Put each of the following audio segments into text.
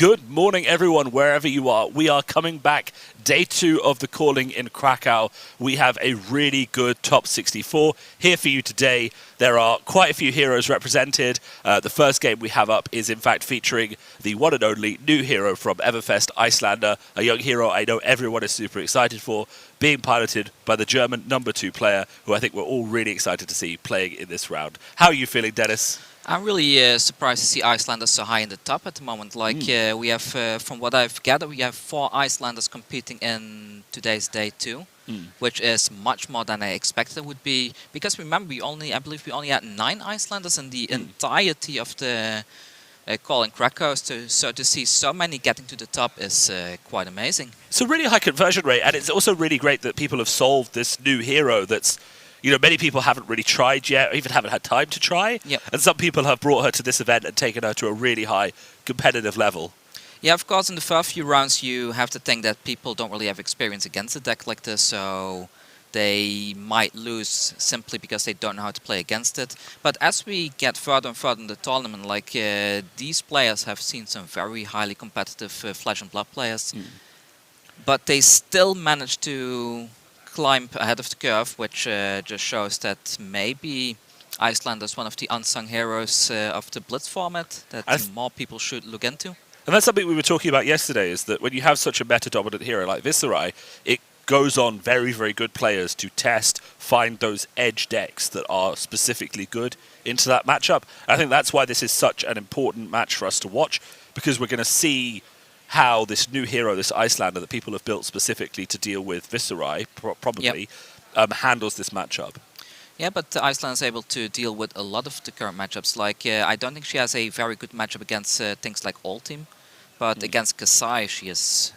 Good morning, everyone, wherever you are. We are coming back, day 2 of the Calling in Krakow. We have a really good top 64 here for you today. There are quite a few heroes represented. The first game we have up is, in fact, featuring the one and only new hero from Everfest, Icelander, a young hero I know everyone is super excited for, being piloted by the German #2 player, who I think we're all really excited to see playing in this round. How are you feeling, Dennis? I'm really surprised to see Icelander so high in the top at the moment. Like we have, from what I've gathered, we have 4 Icelanders competing in today's day 2, which is much more than I expected it would be. Because remember, I believe we only had 9 Icelanders in the entirety of the Calling Krakow. So to see so many getting to the top is quite amazing. It's a really high conversion rate, and it's also really great that people have solved this new hero that's, you know, many people haven't really tried yet, or even haven't had time to try. Yep. And some people have brought her to this event and taken her to a really high competitive level. Yeah, of course, in the first few rounds you have to think that people don't really have experience against a deck like this, so they might lose simply because they don't know how to play against it. But as we get further and further in the tournament, like these players have seen some very highly competitive Flesh and Blood players, but they still manage to climb ahead of the curve, which just shows that maybe Icelander is one of the unsung heroes of the Blitz format that more people should look into. And that's something we were talking about yesterday, is that when you have such a meta-dominant hero like Viscerai, it goes on very, very good players to test, find those edge decks that are specifically good into that matchup. I think that's why this is such an important match for us to watch, because we're going to see how this new hero, this Icelander that people have built specifically to deal with Viscerai, probably, handles this matchup. Yeah, but Icelander is able to deal with a lot of the current matchups. Like, I don't think she has a very good matchup against things like Oldhim, but against Kassai she is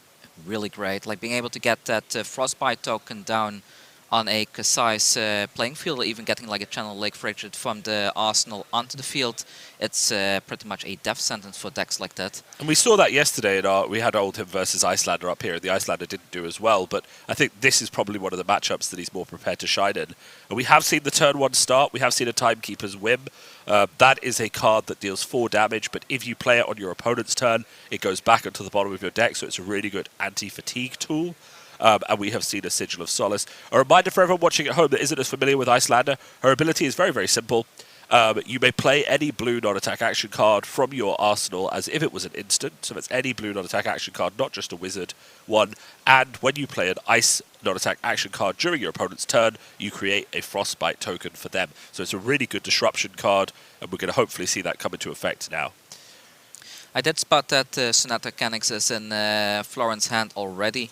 really great. Like, being able to get that Frostbite token down on a Kassai's playing field, or even getting like a Channel Lake Frigid from the arsenal onto the field, it's pretty much a death sentence for decks like that. And we saw that yesterday we had Oldhim versus Icelander up here. The Icelander didn't do as well, but I think this is probably one of the matchups that he's more prepared to shine in. And we have seen the turn 1 start, we have seen a Timekeeper's Whim. That is a card that deals 4 damage, but if you play it on your opponent's turn, it goes back onto the bottom of your deck, so it's a really good anti-fatigue tool. And we have seen a Sigil of Solace. A reminder for everyone watching at home that isn't as familiar with Icelander, her ability is very, very simple. You may play any blue non-attack action card from your arsenal as if it was an instant. So it's any blue non-attack action card, not just a wizard one. And when you play an ice non-attack action card during your opponent's turn, you create a Frostbite token for them. So it's a really good disruption card, and we're going to hopefully see that come into effect now. I did spot that Sonata Canix is in Florence's hand already.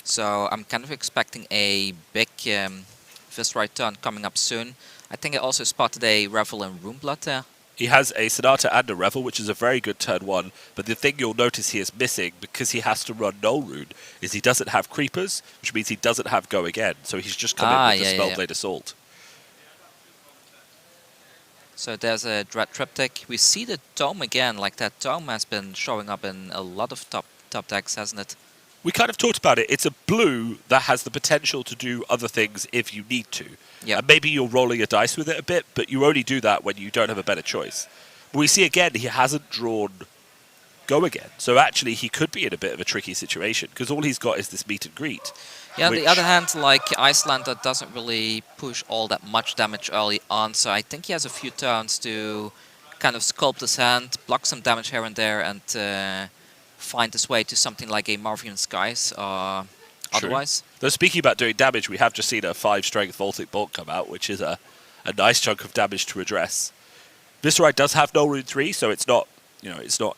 So I'm kind of expecting a big Viscerai turn coming up soon. I think I also spotted a Revel in Runeblood there. He has a Sonata and a Revel, which is a very good turn 1. But the thing you'll notice he is missing, because he has to run Null Rune, is he doesn't have Creepers, which means he doesn't have Go Again. So he's just come in with the Spellblade Assault. So there's a Dread Triptych. We see the Tome again. Like, that Tome has been showing up in a lot of top decks, hasn't it? We kind of talked about it. It's a blue that has the potential to do other things if you need to. Yep. And maybe you're rolling a dice with it a bit, but you only do that when you don't have a better choice. But we see again, he hasn't drawn Go Again. So actually, he could be in a bit of a tricky situation, because all he's got is this meet and greet. Yeah, on the other hand, like, Icelander doesn't really push all that much damage early on, so I think he has a few turns to kind of sculpt his hand, block some damage here and there, and find his way to something like a Marvian Skies or otherwise. Though speaking about doing damage, we have just seen a 5-strength Voltic Bolt come out, which is a nice chunk of damage to address. Viscerai does have Null Rune 3, so it's not, you know, it's not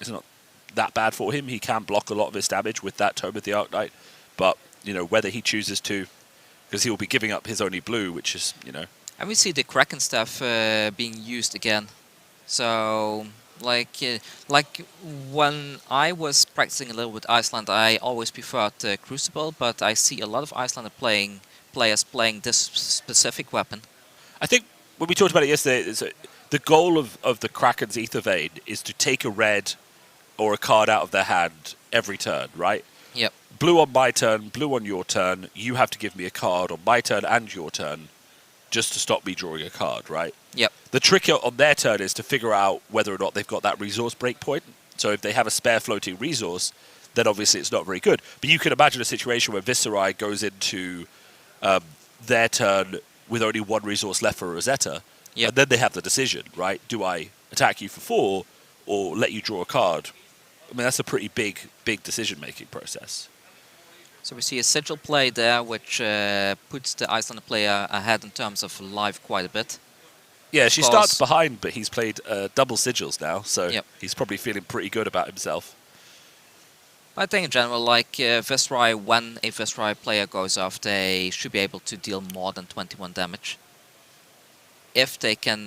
that bad for him. He can block a lot of his damage with that Tome of the Arknight, but you know, whether he chooses to, because he will be giving up his only blue, which is, you know. And we see the Kraken stuff being used again. So, like when I was practicing a little with Icelander, I always preferred Crucible, but I see a lot of Icelander players playing this specific weapon. I think when we talked about it yesterday, the goal of the Kraken's Ether Vein is to take a red or a card out of their hand every turn, right? Yep. Blue on my turn, blue on your turn, you have to give me a card on my turn and your turn just to stop me drawing a card, right? Yep. The trick on their turn is to figure out whether or not they've got that resource break point. So if they have a spare floating resource, then obviously it's not very good. But you can imagine a situation where Viscerai goes into their turn with only one resource left for Rosetta, and then they have the decision, right? Do I attack you for 4 or let you draw a card? I mean, that's a pretty big decision-making process. So we see a sigil play there, which puts the Icelander player ahead in terms of life quite a bit. Yeah, she starts behind, but he's played double sigils now, so he's probably feeling pretty good about himself. I think in general, like Viscerai, when a Viscerai player goes off, they should be able to deal more than 21 damage. If they can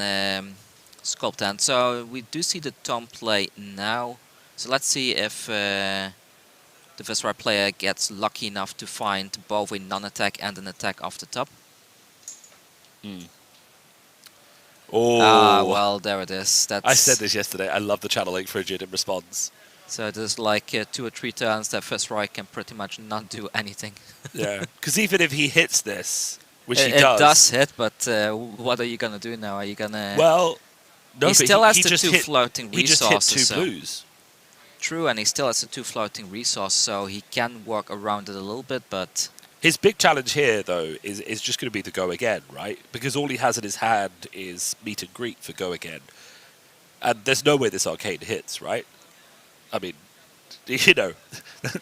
sculpt that. So we do see the Tome play now. So let's see if the Viscerai player gets lucky enough to find both a non-attack and an attack off the top. Oh, well, there it is. I said this yesterday. I love the Channel Link Frigid in response. So there's like 2 or 3 turns that Viscerai can pretty much not do anything. Yeah, because even if he hits this, which he does. It does hit, but what are you going to do now? Are you going to... Well, no, he still has the 2 floating resources. He just hit 2 blues. True, and he still has the 2 floating resources, so he can work around it a little bit, but... His big challenge here, though, is just going to be the go again, right? Because all he has in his hand is meet and greet for go again. And there's no way this arcade hits, right? I mean, you know,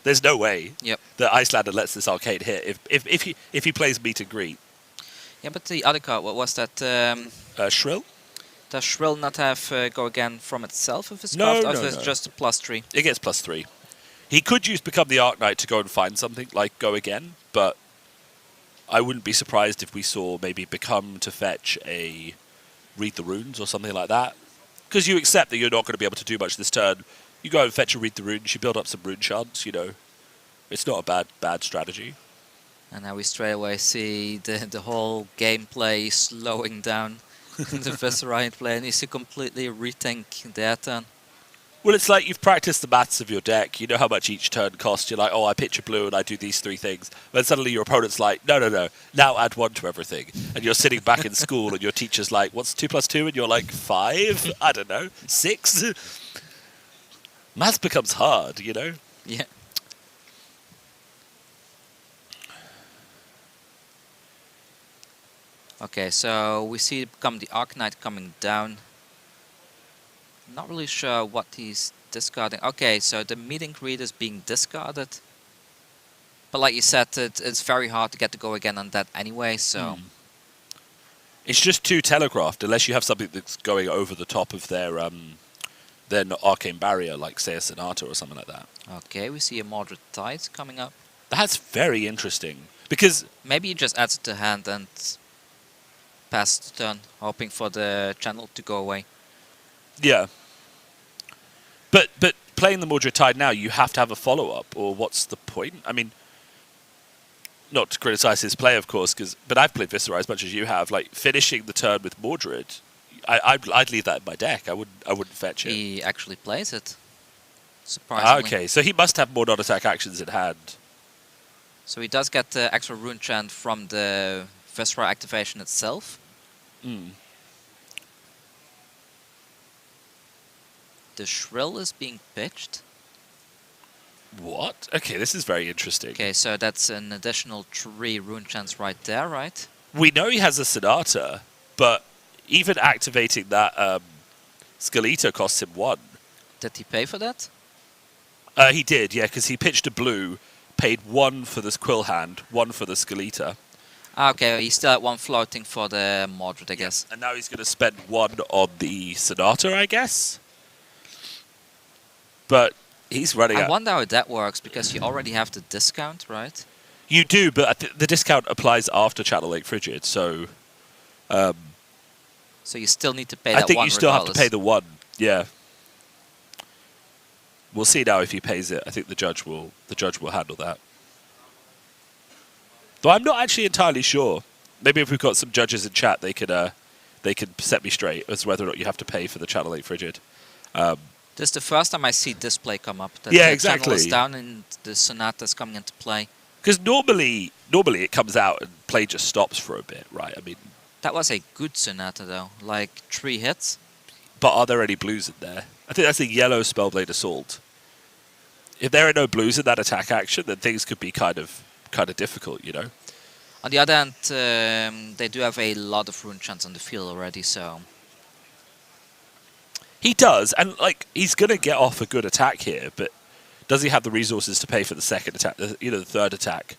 there's no way that Icelander lets this arcade hit if he plays meet and greet. Yeah, but the other card, what was that? Shrill? Does Shrill not have go again from itself if it's no, craft, or no, is it just a +3? It gets +3. He could use Become the Arc Knight to go and find something like Go Again, but I wouldn't be surprised if we saw maybe Become to fetch a Read the Runes or something like that. Because you accept that you're not going to be able to do much this turn. You go and fetch a Read the Runes, you build up some rune chants, you know. It's not a bad strategy. And now we straight away see the whole gameplay slowing down. The Viscerai player needs to completely rethink their turn. Well, it's like you've practiced the maths of your deck. You know how much each turn costs. You're like, oh, I pitch a blue and I do these 3 things. Then suddenly your opponent's like, no, now add 1 to everything. And you're sitting back in school and your teacher's like, what's 2 + 2? And you're like, 5? I don't know, 6? Maths becomes hard, you know? Yeah. Okay, so we see Become the Arc Knight coming down. Not really sure what he's discarding. Okay, so the meet and greet is being discarded. But like you said, it's very hard to get to go again on that anyway, so... It's just too telegraphed, unless you have something that's going over the top of their arcane barrier, like, say, a Sonata or something like that. Okay, we see a Mordred Tide coming up. That's very interesting, because... Maybe he just adds it to hand and pass the turn, hoping for the channel to go away. Yeah. But playing the Mordred Tide now, you have to have a follow-up, or what's the point? I mean, not to criticize his play, of course, but I've played Viscerai as much as you have. Like, finishing the turn with Mordred, I'd leave that in my deck. I wouldn't fetch it. He actually plays it, surprisingly. Okay, so he must have more non-attack actions in hand. So he does get the extra rune chant from the Viscerai activation itself. The Shrill is being pitched. What? Okay, this is very interesting. Okay, so that's an additional 3 rune chants right there, right? We know he has a Sonata, but even activating that Skeleta costs him 1. Did he pay for that? He did, yeah, because he pitched a blue, paid 1 for this Quill Hand, 1 for the Skeleta. Okay, he's still at 1 floating for the Mordred, I guess. And now he's going to spend 1 on the Sonata, I guess? But he's running out. I wonder how that works, because you already have the discount, right? You do, but the discount applies after Channel Lake Frigid, so... so you still need to pay that 1 I think you still regardless. have to pay the 1, yeah. We'll see now if he pays it. I think the judge will handle that. Though I'm not actually entirely sure. Maybe if we've got some judges in chat, they could set me straight as whether or not you have to pay for the Channel 8 Frigid. This is the first time I see this play come up. That yeah, the exactly. channel is down and the Sonata is coming into play. Because normally it comes out and play just stops for a bit, right? I mean, that was a good Sonata though, like 3 hits. But are there any blues in there? I think that's the yellow Spellblade Assault. If there are no blues in that attack action, then things could be kind of difficult, you know. On the other hand, they do have a lot of rune chants on the field already, so... He does, and like he's going to get off a good attack here, but does he have the resources to pay for the second attack, the third attack?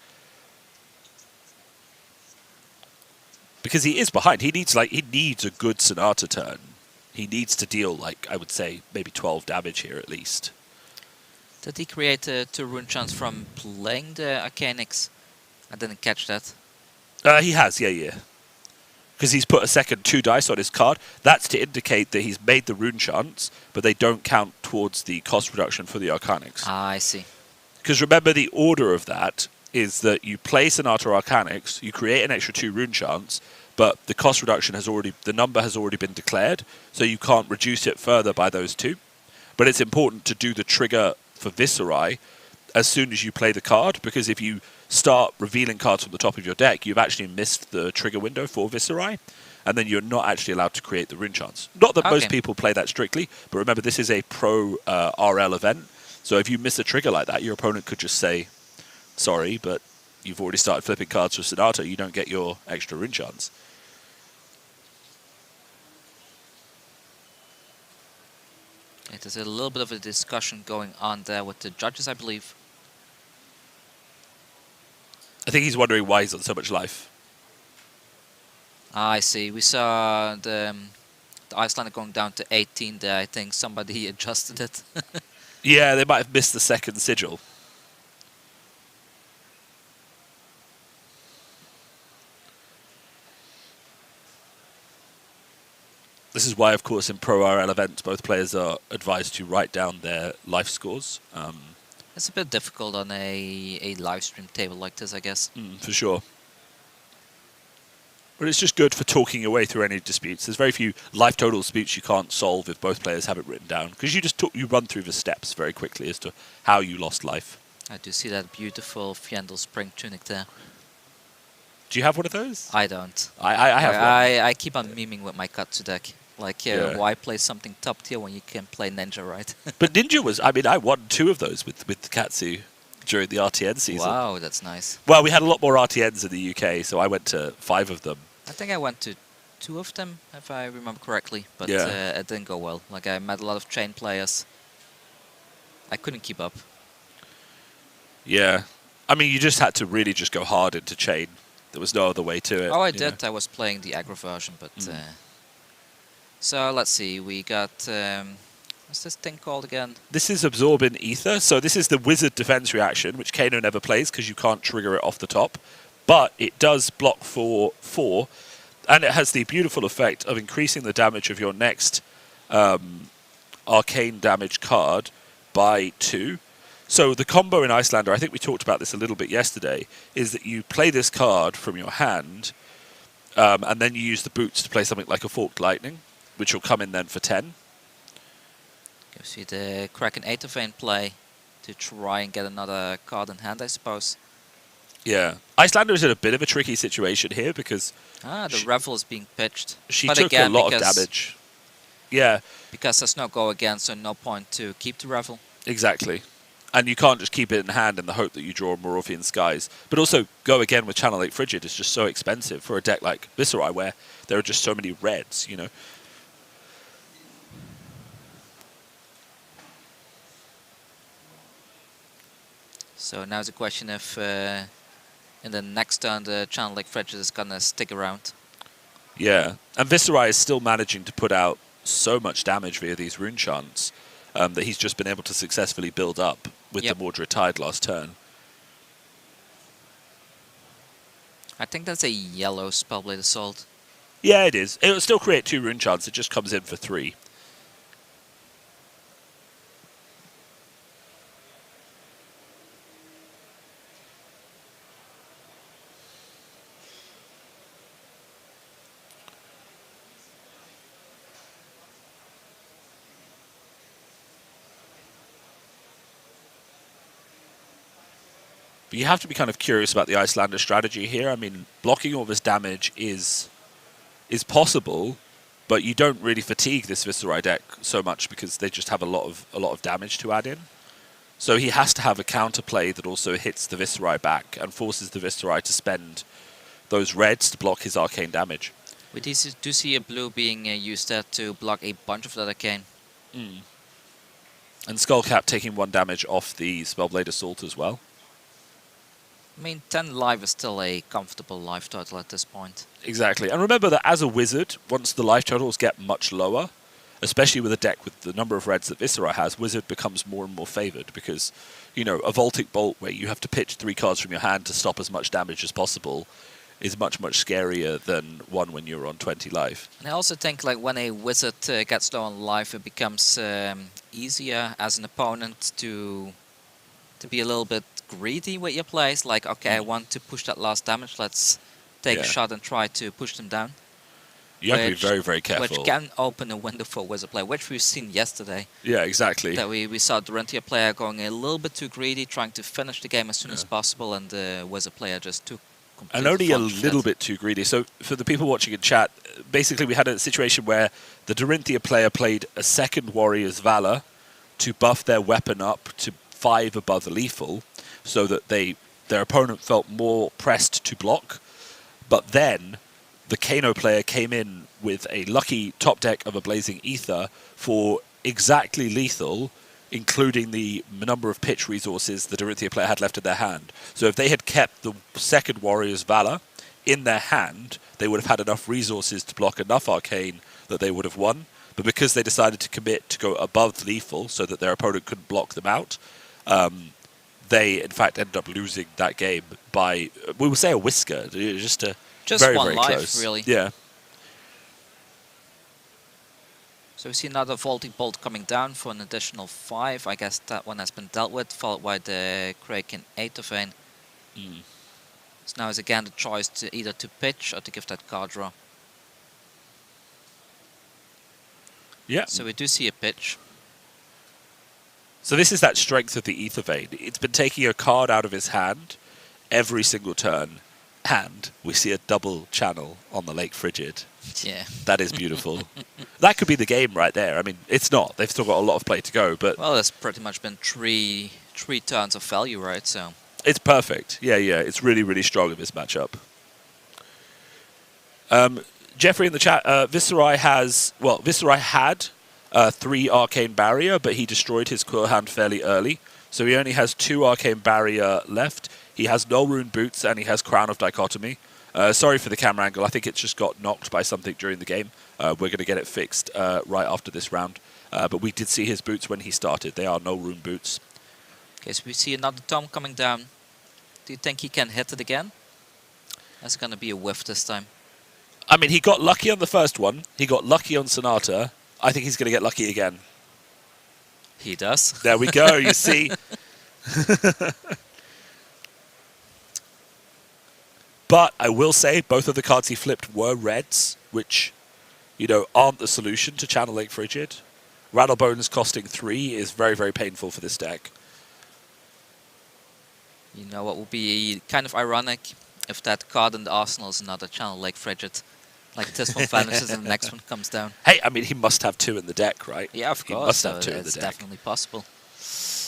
Because he is behind. He needs a good Sonata turn. He needs to deal, like, I would say, maybe 12 damage here at least. Did he create 2 rune chants from playing the Arcanix? I didn't catch that. He has, yeah. Because he's put a second 2 dice on his card. That's to indicate that he's made the rune chants, but they don't count towards the cost reduction for the Arcanix. Ah, I see. Because remember, the order of that is that you play Sonata Arcanix, you create an extra 2 rune chants, but the cost reduction the number has already been declared, so you can't reduce it further by those 2. But it's important to do the trigger for Viscerai as soon as you play the card, because if you start revealing cards from the top of your deck, you've actually missed the trigger window for Viscerai, and then you're not actually allowed to create the rune chants. Not that most people play that strictly, but remember, this is a pro RL event, so if you miss a trigger like that, your opponent could just say, sorry, but you've already started flipping cards for Sonata, you don't get your extra rune chants. There's a little bit of a discussion going on there with the judges, I believe. I think he's wondering why he's on so much life. I see. We saw the Icelander going down to 18 there. I think somebody adjusted it. Yeah, they might have missed the second sigil. This is why, of course, in Pro RL events, both players are advised to write down their life scores. It's a bit difficult on a live stream table like this, I guess. For sure. But it's just good for talking your way through any disputes. There's very few life total disputes you can't solve if both players have it written down, because you run through the steps very quickly as to how you lost life. I do see that beautiful Fiendel Spring Tunic there. Do you have one of those? I don't. I have one. I keep on memeing with my Katsu deck. Like, why play something top tier when you can play Ninja, right? But Ninja was, I won 2 of those with Katsu during the RTN season. Wow, that's nice. Well, we had a lot more RTNs in the UK, so I went to 5 of them. I think I went to 2 of them, if I remember correctly, but Yeah. it didn't go well. Like, I met a lot of chain players. I couldn't keep up. Yeah. I mean, you just had to really just go hard into chain. There was no other way to it. Oh, I did. I was playing the aggro version, but... So, let's see. We got... what's this thing called again? This is Absorbing Ether. So this is the Wizard defense reaction, which Kano never plays because you can't trigger it off the top. But it does block for 4, and it has the beautiful effect of increasing the damage of your next arcane damage card by 2. So the combo in Icelander, I think we talked about this a little bit yesterday, is that you play this card from your hand, and then you use the boots to play something like a Forked Lightning, which will come in then for 10. Gives you the Kraken Aether Vein play to try and get another card in hand, I suppose. Yeah. Icelander is in a bit of a tricky situation here because... the Revel is being pitched. She but took again, a lot of damage. Yeah. Because there's no go again, so no point to keep the Revel. Exactly. And you can't just keep it in hand in the hope that you draw Mororphian Skies. But also, go again with Channel 8 Frigid is just so expensive for a deck like Viscerai, where there are just so many reds, you know. So now's the question if in the next turn the Channel 8 Frigid is going to stick around. Yeah. And Viscerai is still managing to put out so much damage via these rune chants that he's just been able to successfully build up with the Mordred Tide last turn. I think that's a yellow Spellblade Assault. Yeah, it is. It'll still create 2 rune chants. It just comes in for 3. But you have to be kind of curious about the Icelander strategy here. I mean, blocking all this damage is possible, but you don't really fatigue this Viscerai deck so much because they just have a lot of damage to add in. So he has to have a counterplay that also hits the Viscerai back and forces the Viscerai to spend those reds to block his arcane damage. We do see a blue being used there to block a bunch of that arcane. And Skullcap taking 1 damage off the Spellblade Assault as well. I mean, 10 life is still a comfortable life total at this point. Exactly. And remember that as a wizard, once the life totals get much lower, especially with a deck with the number of reds that Viscerai has, wizard becomes more and more favoured because, you know, a Voltic Bolt where you have to pitch 3 cards from your hand to stop as much damage as possible is much, much scarier than one when you're on 20 life. And I also think like when a wizard gets low on life, it becomes easier as an opponent to be a little bit greedy with your plays. Like, okay, I want to push that last damage, let's take a shot and try to push them down. You have to be very, very careful. Which can open a window for wizard play, which we've seen yesterday. Yeah, exactly. That we saw Dorinthea player going a little bit too greedy, trying to finish the game as soon as possible, and the wizard player just took and only a little bit too greedy. So for the people watching in chat, basically we had a situation where the Dorinthea player played a second Warrior's Valor to buff their weapon up to 5 above lethal, so that their opponent felt more pressed to block. But then the Kano player came in with a lucky top deck of a Blazing Ether for exactly lethal, including the number of pitch resources the Dorinthea player had left in their hand. So if they had kept the second Warrior's Valor in their hand, they would have had enough resources to block enough arcane that they would have won. But because they decided to commit to go above lethal so that their opponent couldn't block them out, they in fact ended up losing that game by, we would say, a whisker. Just very, one very life, close. really. Yeah. So we see another Voltic Bolt coming down for an additional 5. I guess that one has been dealt with, followed by the Kraken Aether Vein. So now is again the choice to either to pitch or to give that card draw. Yeah. So we do see a pitch. So this is that strength of the Aether Vein. It's been taking a card out of his hand every single turn, and we see a double channel on the Lake Frigid. Yeah. That is beautiful. That could be the game right there. I mean, it's not. They've still got a lot of play to go, but... Well, there's pretty much been three turns of value, right? So it's perfect. Yeah. It's really, really strong in this matchup. Jeffrey in the chat, Viscerai had 3 Arcane Barrier, but he destroyed his core hand fairly early. So he only has 2 Arcane Barrier left. He has Null Rune Boots, and he has Crown of Dichotomy. Sorry for the camera angle. I think it just got knocked by something during the game. We're going to get it fixed right after this round. But we did see his boots when he started. They are Null Rune Boots. Okay, so we see another Tome coming down. Do you think he can hit it again? That's going to be a whiff this time. I mean, he got lucky on the first one. He got lucky on Sonata. I think he's going to get lucky again. He does. There we go, you see. But I will say both of the cards he flipped were reds, which, you know, aren't the solution to Channel Lake Frigid. Rattlebones costing 3 is very, very painful for this deck. You know what would be kind of ironic if that card in the arsenal is another Channel Lake Frigid. Like this one vanishes and the next one comes down. Hey, I mean, he must have 2 in the deck, right? Yeah, of course. He must have 2 in the it's deck. definitely possible.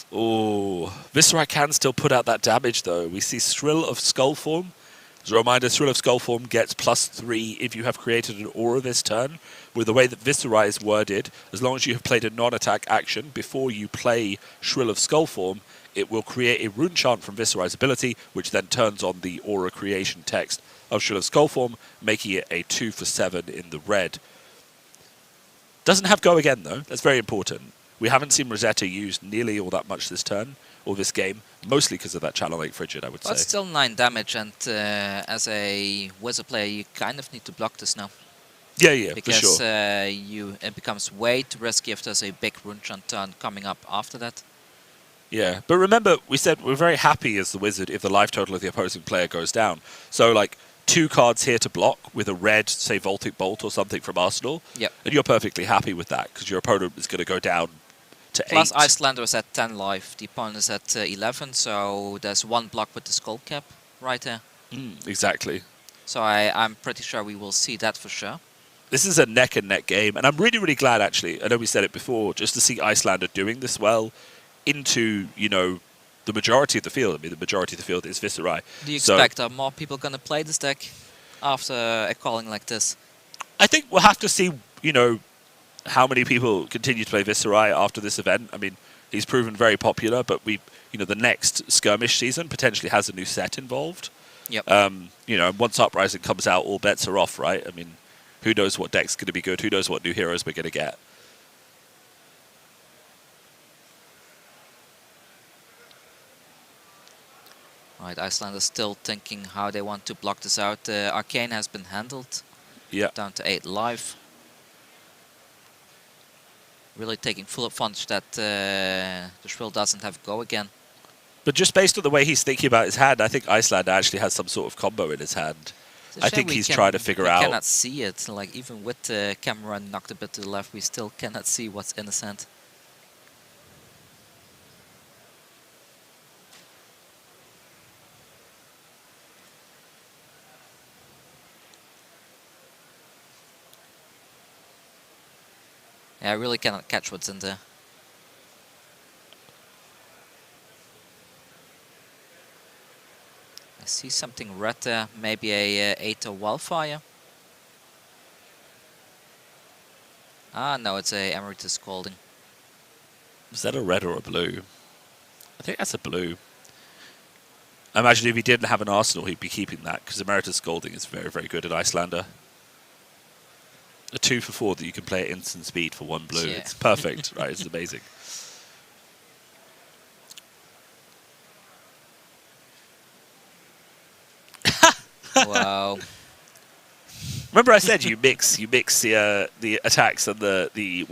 Oh, Viscerai can still put out that damage, though. We see Thrill of Skullform. As a reminder, Thrill of Skullform gets +3 if you have created an aura this turn. With the way that Viscerai is worded, as long as you have played a non-attack action before you play Thrill of Skullform, it will create a rune chant from Viscerai's ability, which then turns on the aura creation text of Thrill of Skullform, making it a 2 for 7 in the red. Doesn't have Go Again, though. That's very important. We haven't seen Rosetta used nearly all that much this turn, or this game, mostly because of that Channel Lake Frigid, I would say. But still 9 damage, and as a wizard player, you kind of need to block this now. Yeah, because for sure. It becomes way too risky if there's a big rune chant turn coming up after that. Yeah, but remember, we said we're very happy as the wizard if the life total of the opposing player goes down. So, like, 2 cards here to block with a red, say, Voltic Bolt or something from Arsenal. Yep. And you're perfectly happy with that, because your opponent is going to go down to 8. Plus, Icelander is at 10 life, the opponent is at 11, so there's 1 block with the skull cap right there. Exactly. So I'm pretty sure we will see that for sure. this is a neck and neck game, and I'm really, really glad, actually, I know we said it before, just to see Icelander doing this well into, you know, the majority of the field. I mean, the majority of the field is Viscerai. Do you expect more people going to play this deck after a calling like this? I think we'll have to see, you know, how many people continue to play Viscerai after this event. I mean, he's proven very popular, but you know, the next skirmish season potentially has a new set involved. Yep. You know, once Uprising comes out, all bets are off, right? I mean, who knows what deck's going to be good? Who knows what new heroes we're going to get? Right, Icelander's still thinking how they want to block this out. Arcane has been handled. Yeah. Down to 8 life. Really taking full advantage that the Shrill doesn't have go again. But just based on the way he's thinking about his hand, I think Icelander actually has some sort of combo in his hand. I think he's trying to figure out... We cannot see it. Like, even with the camera knocked a bit to the left, we still cannot see what's in his hand. Yeah, I really cannot catch what's in there. I see something red there, maybe a Aether Wildfire. Ah, no, it's a Emeritus Scalding. Is that a red or a blue? I think that's a blue. I imagine if he didn't have an arsenal, he'd be keeping that, because Emeritus Scalding is very, very good at Icelander. A 2 for 4 that you can play at instant speed for 1 blue. Yeah. It's perfect, right? It's amazing. Wow. Remember I said you mix the attacks and the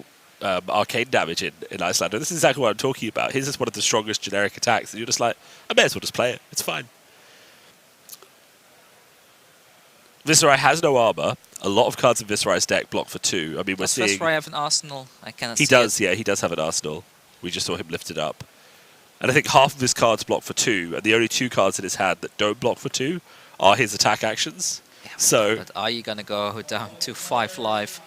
arcane damage in Icelander. This is exactly what I'm talking about. His is one of the strongest generic attacks, and you're just like, I may as well just play it. It's fine. Viscerai has no armor. A lot of cards in Viscerai's deck block for 2. I mean, we're seeing... Does Viscerai have an arsenal? I cannot see He does, it. yeah. He does have an arsenal. We just saw him lift it up. And I think half of his cards block for 2, and the only 2 cards in his hand that don't block for 2 are his attack actions. Yeah, So... But are you going to go down to 5 life?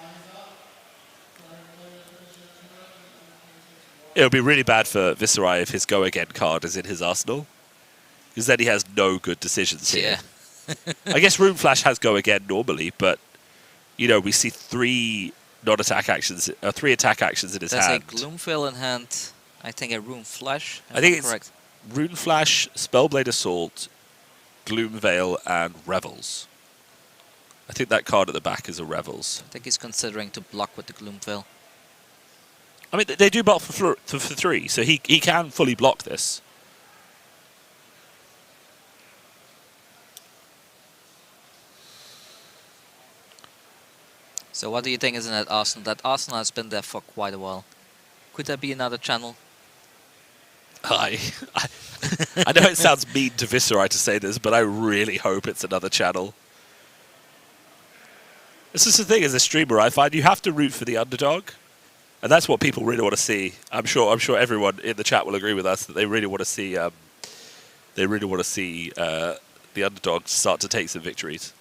It would be really bad for Viscerai if his Go Again card is in his arsenal. Because then he has no good decisions here. Yeah. I guess Rune Flash has Go Again normally, but, you know, we see 3 non-attack actions, 3 attack actions in his hand. There's a Gloomveil in hand. I think a Rune Flash. I think it's correct. Rune Flash, Spellblade Assault, Gloomveil, and Revels. I think that card at the back is a Revels. I think he's considering to block with the Gloomveil. I mean, they do block for 3, so he can fully block this. So what do you think is in that arsenal? That arsenal has been there for quite a while. Could there be another channel? I know it sounds mean to Viscerai to say this, but I really hope it's another channel. This is the thing, as a streamer, I find you have to root for the underdog. And that's what people really want to see. I'm sure everyone in the chat will agree with us that they really want to see the underdog start to take some victories.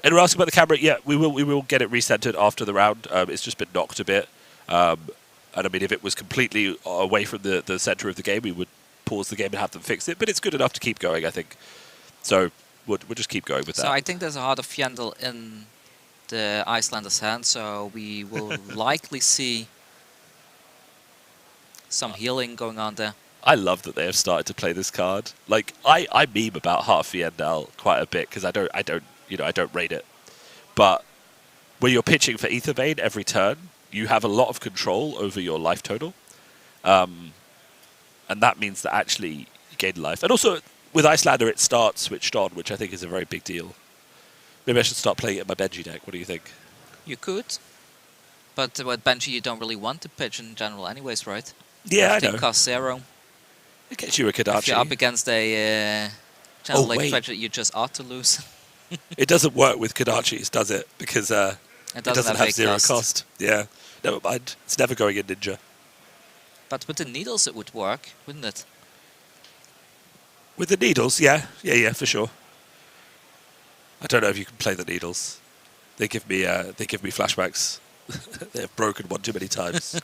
Anyone else about the camera? Yeah, we will get it recentered after the round. It's just been knocked a bit. And I mean, if it was completely away from the center of the game, we would pause the game and have them fix it. But it's good enough to keep going, I think. So we'll just keep going with that. So I think there's a Heart of Fjandel in the Icelander's hand, so we will likely see some healing going on there. I love that they have started to play this card. Like I meme about Heart of Fjandel quite a bit because I don't rate it. But when you're pitching for Aethervein every turn, you have a lot of control over your life total. And that means that actually you gain life. And also, with Icelander, it starts switched on, which I think is a very big deal. Maybe I should start playing it in my Benji deck. What do you think? You could. But with Benji, you don't really want to pitch in general anyways, right? Yeah, I know. It costs 0. It gets you a Kadachi. If you're up against a channel like wait. Treasure, you just ought to lose. It doesn't work with Kadachis, does it? Because it doesn't have 0 cost. Yeah, never mind. It's never going in Ninja. But with the needles it would work, wouldn't it? With the needles, yeah, for sure. I don't know if you can play the needles. They give me flashbacks. They've broken one too many times.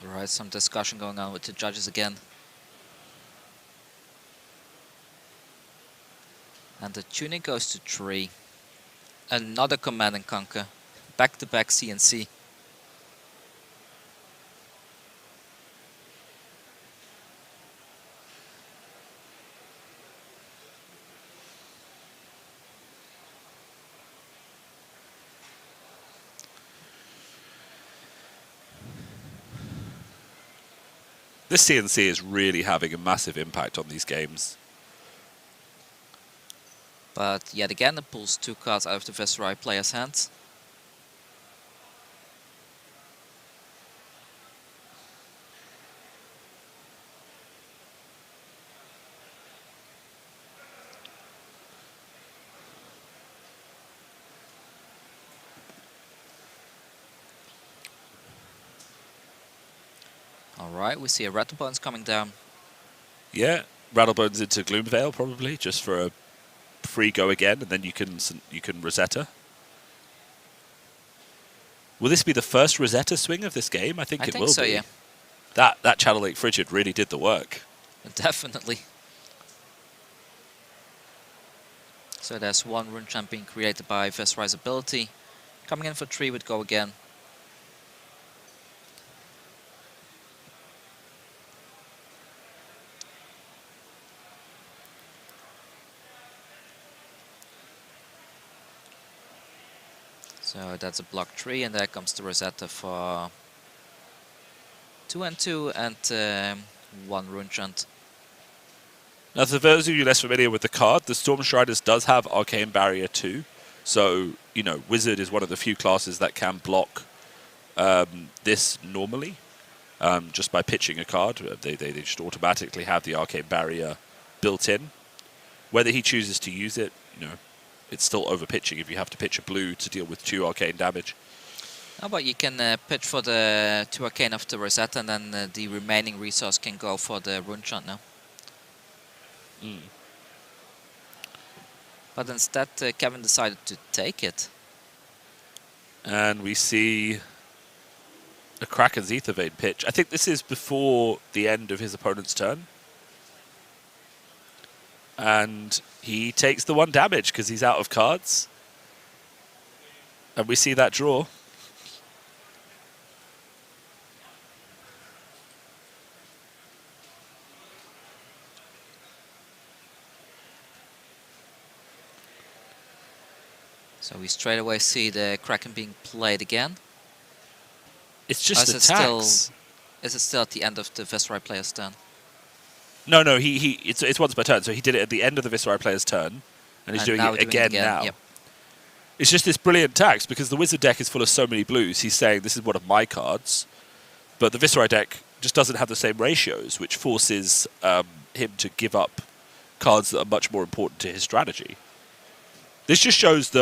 Alright, some discussion going on with the judges again. And the tuning goes to 3. Another Command and Conquer. Back-to-back CNC. This CNC is really having a massive impact on these games. But yet again, it pulls 2 cards out of the Viscerai player's hands. Alright, we see a Rattlebones coming down. Yeah, Rattlebones into Gloomveil probably, just for a free go again, and then you can Rosetta. Will this be the first Rosetta swing of this game? I think it will so, be. Yeah. That Channel Lake Frigid really did the work. Definitely. So there's 1 rune champ being created by Viscerai's ability. Coming in for 3 would go again. So that's a block 3, and there comes the Rosetta for 2 and 2 and 1 rune chant. Now, for those of you less familiar with the card, the Storm Striders does have Arcane Barrier too. So, you know, Wizard is one of the few classes that can block this normally. Just by pitching a card, they just automatically have the Arcane Barrier built in. Whether he chooses to use it, you know, it's still overpitching if you have to pitch a blue to deal with 2 arcane damage. How about you can pitch for the 2 arcane of the Rosetta, and then the remaining resource can go for the rune chant now. But instead, Kevin decided to take it. And we see a Kraken's Ether Vein pitch. I think this is before the end of his opponent's turn. And he takes the 1 damage because he's out of cards. And we see that draw. So we straight away see the Kraken being played again. It's just Is it still at the end of the Viscerai player's turn? No, it's once per turn. So he did it at the end of the Viscerai player's turn, and he's doing it again now. Yep. It's just this brilliant tax because the Wizard deck is full of so many blues. He's saying this is one of my cards, but the Viscerai deck just doesn't have the same ratios, which forces him to give up cards that are much more important to his strategy. This just shows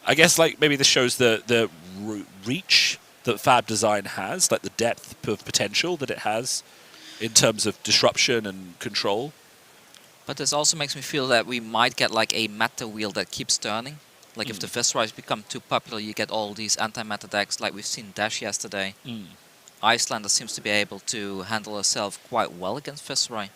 I guess like maybe this shows the reach that Fab Design has, like the depth of potential that it has in terms of disruption and control. But this also makes me feel that we might get like a meta wheel that keeps turning. Like if the Viscerais become too popular, you get all these anti-meta decks like we've seen Dash yesterday. Icelander seems to be able to handle herself quite well against Viscerai.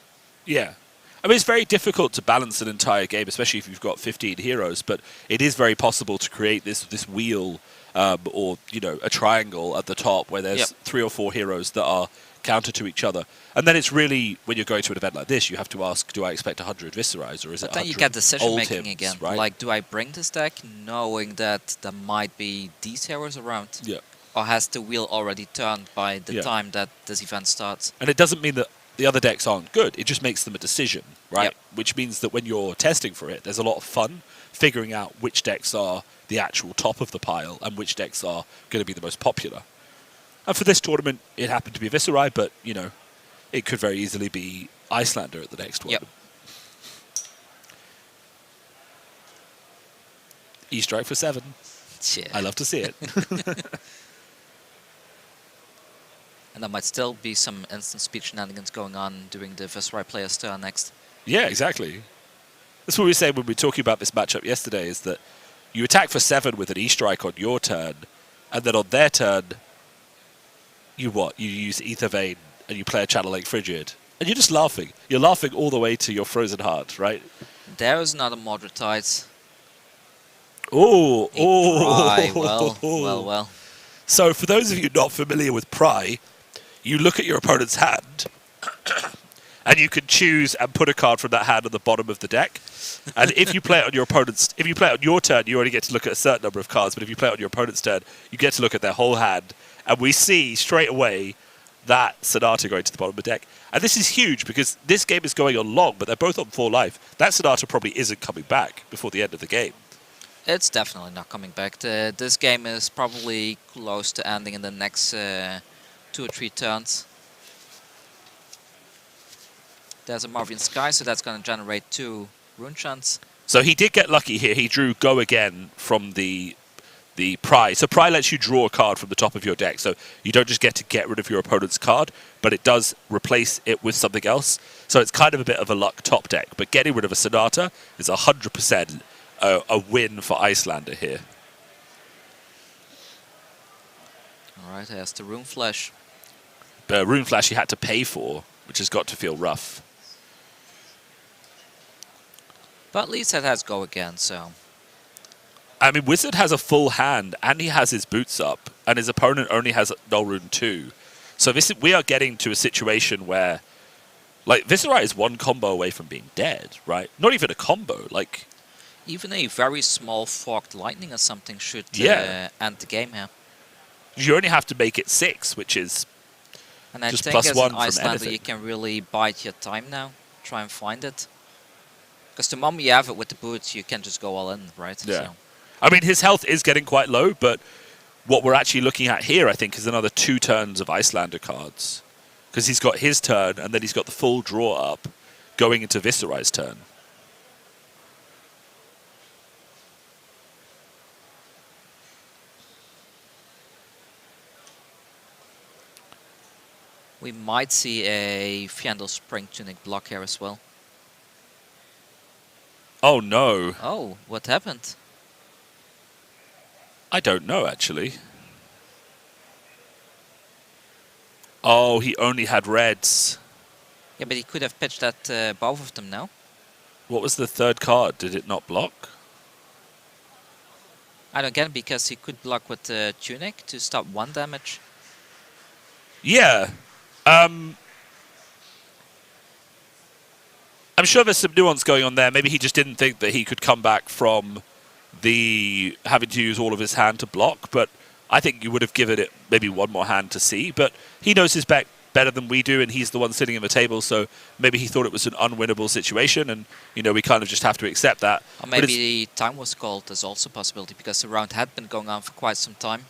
Yeah. I mean, it's very difficult to balance an entire game, especially if you've got 15 heroes, but it is very possible to create this wheel or, you know, a triangle at the top where there's 3 or 4 heroes that are counter to each other. And then it's really, when you're going to an event like this, you have to ask, do I expect 100 Viscerais or is it 100 But then you get decision-making again. Right? Like, do I bring this deck knowing that there might be these heroes around? Yeah. Or has the wheel already turned by the time that this event starts? And it doesn't mean that the other decks aren't good. It just makes them a decision, right? Yep. Which means that when you're testing for it, there's a lot of fun figuring out which decks are the actual top of the pile and which decks are going to be the most popular. And for this tournament, it happened to be Viscerai, but, you know, it could very easily be Icelander at the next one. Yep. E-strike for 7. Yeah. I love to see it. And there might still be some instant speed shenanigans going on during the Viscerai player's turn next. Yeah, exactly. That's what we were saying when we were talking about this matchup yesterday, is that you attack for 7 with an E-Strike on your turn, and then on their turn, you use Ether Vein, and you play a Channel Lake Frigid. And you're just laughing. You're laughing all the way to your Frozen Heart, right? There's another Modritite. Oh, Pry. Well. So for those of you not familiar with Pry, you look at your opponent's hand, and you can choose and put a card from that hand on the bottom of the deck. And if you play it on your turn, you only get to look at a certain number of cards. But if you play it on your opponent's turn, you get to look at their whole hand. And we see straight away that Sonata going to the bottom of the deck. And this is huge because this game is going on long, but they're both on 4 life. That Sonata probably isn't coming back before the end of the game. It's definitely not coming back. This game is probably close to ending in the next 2 or 3 turns. There's a Marvian Sky, so that's going to generate 2 rune chants. So he did get lucky here. He drew Go Again from the Pry. So Pry lets you draw a card from the top of your deck. So you don't just get rid of your opponent's card, but it does replace it with something else. So it's kind of a bit of a luck top deck. But getting rid of a Sonata is 100% a win for Icelander here. Alright, there's the Rune Flash. Rune Flash he had to pay for, which has got to feel rough. But at least it has Go Again, so... I mean, Wizard has a full hand, and he has his boots up, and his opponent only has Null Rune 2. So we are getting to a situation where, like, Viscerai is 1 combo away from being dead, right? Not even a combo, like... Even a very small Forked Lightning or something should end the game here. You only have to make it 6, which is and I just think plus as 1 an from Icelander, anything. you can really bide your time now. Try and find it. Because the moment you have it with the boots, you can just go all in, right? Yeah. So. I mean, his health is getting quite low, but what we're actually looking at here, I think, is another 2 turns of Icelander cards. Because he's got his turn, and then he's got the full draw up going into Viscerai's turn. We might see a Fiandal Spring Tunic block here as well. Oh, no. Oh, what happened? I don't know, actually. Oh, he only had reds. Yeah, but he could have pitched at both of them now. What was the 3rd card? Did it not block? I don't get it, because he could block with the Tunic to stop 1 damage. Yeah. I'm sure there's some nuance going on there. Maybe he just didn't think that he could come back from the having to use all of his hand to block, but I think you would have given it maybe 1 more hand to see. But he knows his deck better than we do, and he's the one sitting at the table, so maybe he thought it was an unwinnable situation, and we kind of just have to accept that. Or maybe time was called is also a possibility, because the round had been going on for quite some time.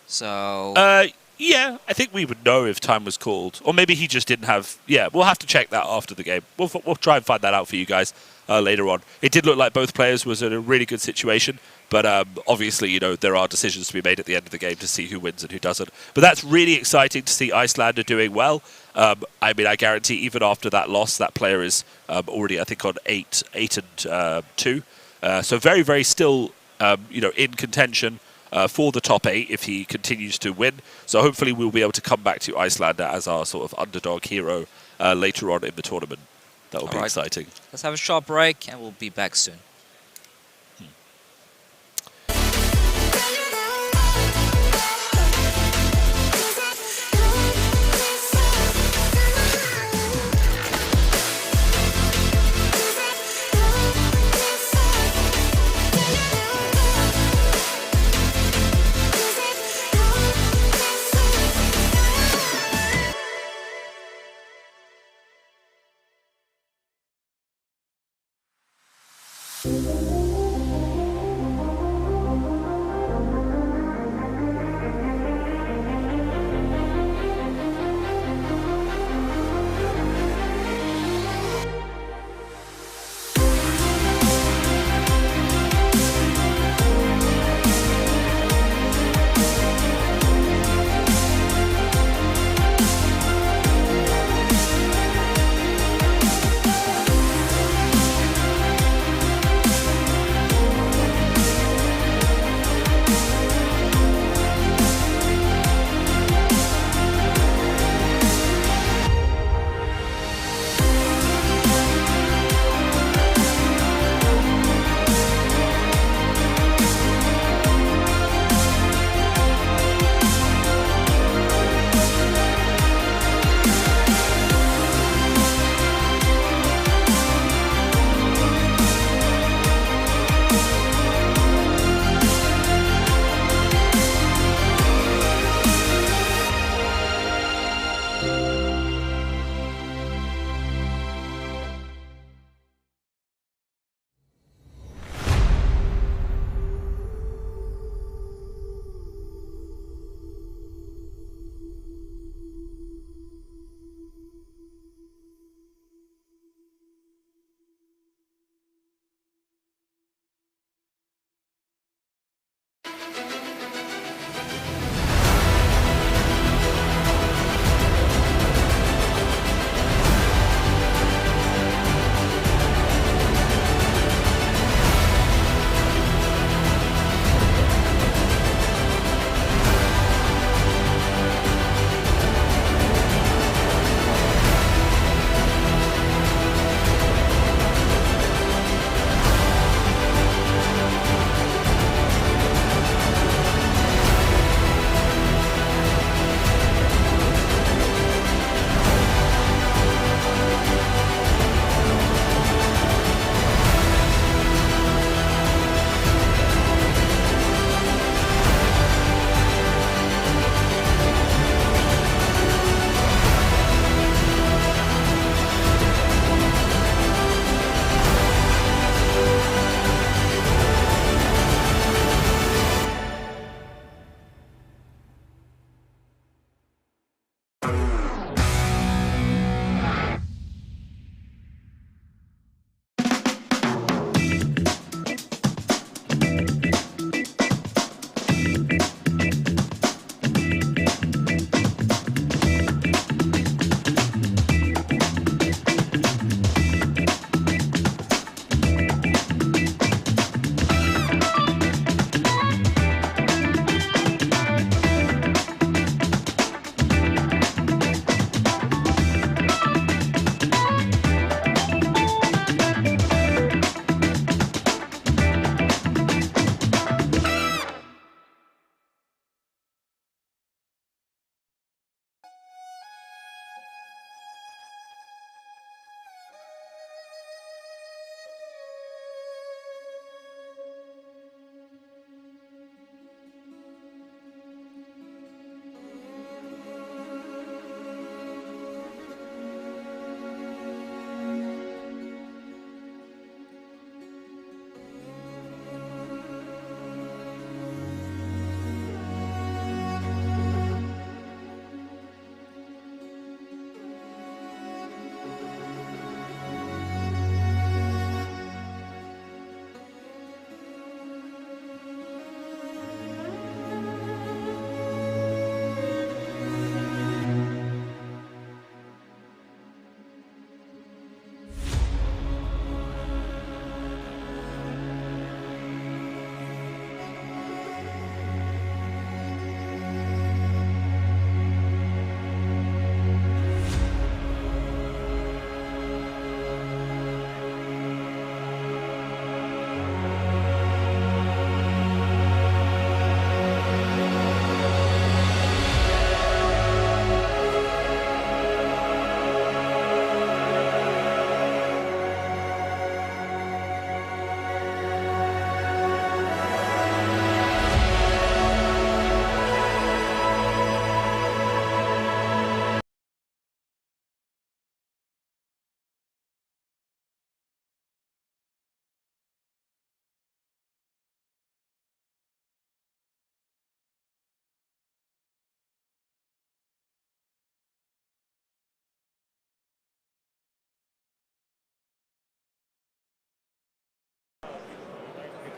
So... yeah, I think we would know if time was called. Or maybe he just didn't have... Yeah, we'll have to check that after the game. We'll try and find that out for you guys later on. It did look like both players was in a really good situation, but obviously, there are decisions to be made at the end of the game to see who wins and who doesn't. But that's really exciting to see Icelander doing well. I mean, I guarantee even after that loss, that player is already, I think, on 8 and 2. So very, very still, in contention. For the top 8 if he continues to win. So hopefully we'll be able to come back to Icelander as our sort of underdog hero later on in the tournament. That will be exciting. Let's have a short break and we'll be back soon.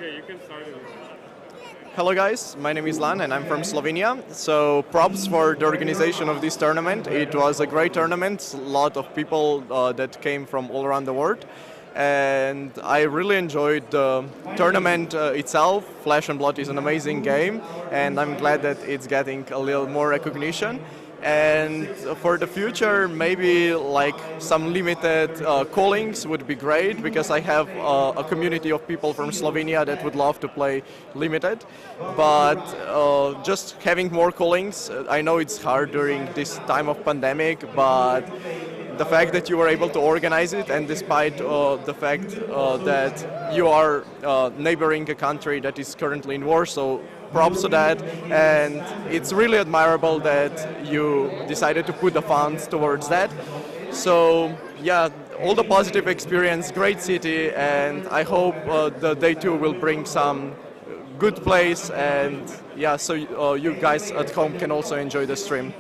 Okay, you can start it. Hello guys, my name is Lan and I'm from Slovenia. So props for the organization of this tournament. It was a great tournament, a lot of people that came from all around the world. And I really enjoyed the tournament itself. Flesh and Blood is an amazing game and I'm glad that it's getting a little more recognition. And for the future, maybe like some limited callings would be great because I have a community of people from Slovenia that would love to play limited. But just having more callings, I know it's hard during this time of pandemic, but the fact that you were able to organize it, and despite the fact that you are neighboring a country that is currently in war, so props to that. And it's really admirable that you decided to put the funds towards that. So yeah, all the positive experience, great city, and I hope the day 2 will bring some good plays, and yeah, so you guys at home can also enjoy the stream.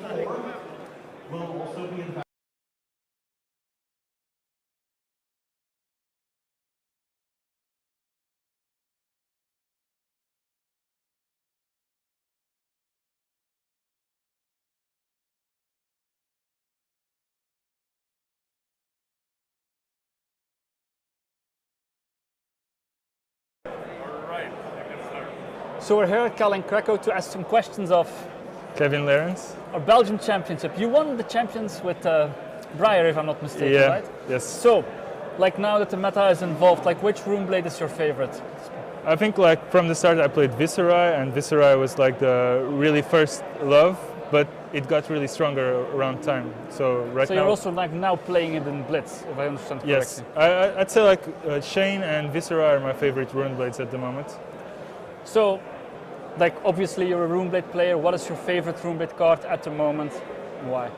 So we're here at Calling Krakow to ask some questions of Kevin Lawrence. our Belgian championship. You won the champions with Breyer, if I'm not mistaken, Yeah, right? yes. So, like now that the meta is involved, like which Runeblade is your favorite? I think like from the start I played Viscerai, and Viscerai was like the really first love, but it got really stronger around time. So right So now, you're also like now playing it in Blitz, if I understand yes, correctly. I'd say like Shane and Viscerai are my favorite Runeblades at the moment. So, like obviously you're a Runeblade player. What is your favorite Runeblade card at the moment? Why?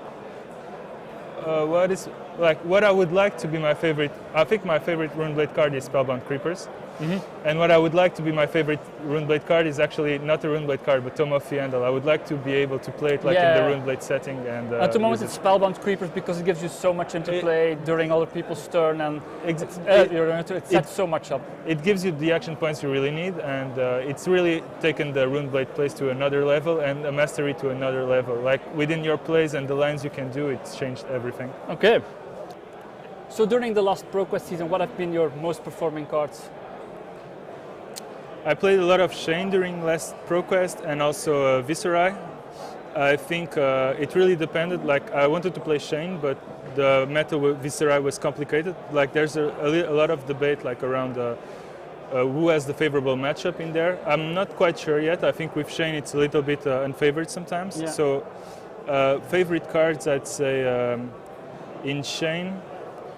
What I would like to be my favorite. I think my favorite Runeblade card is Spellbound Creepers. And what I would like to be my favorite Runeblade card is actually not a Runeblade card, but Tome of Fiendal. I would like to be able to play it like in the Runeblade setting. And at the moment it's Spellbound Creepers because it gives you so much interplay during other people's turn, and it sets so much up. It gives you the action points you really need, and it's really taken the Runeblade plays to another level and a mastery to another level. Like within your plays and the lines you can do, it's changed everything. Okay. So during the last ProQuest season, what have been your most performing cards? I played a lot of Shane during last ProQuest and also Viscerai. I think it really depended. Like I wanted to play Shane, but the meta with Viscerai was complicated. Like there's a lot of debate like around who has the favorable matchup in there. I'm not quite sure yet. I think with Shane it's a little bit unfavored sometimes. Yeah. So favorite cards, I'd say in Shane,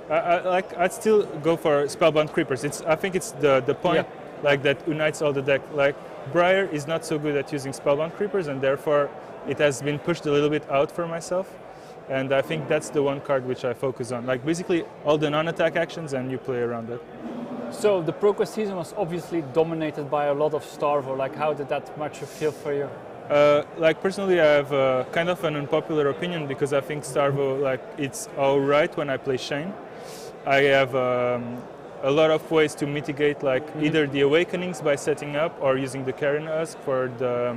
I'd still go for Spellbound Creepers. I think it's the point. Yeah. Like that unites all the deck. Like Breyer is not so good at using Spellbound Creepers, and therefore it has been pushed a little bit out for myself. And I think that's the one card which I focus on. Like basically all the non-attack actions, and you play around it. So the ProQuest season was obviously dominated by a lot of Starvo. Like how did that matchup feel for you? Like personally, I have kind of an unpopular opinion because I think Starvo, like it's all right when I play Shane. I have a lot of ways to mitigate, like either the awakenings by setting up or using the Karen Husk for the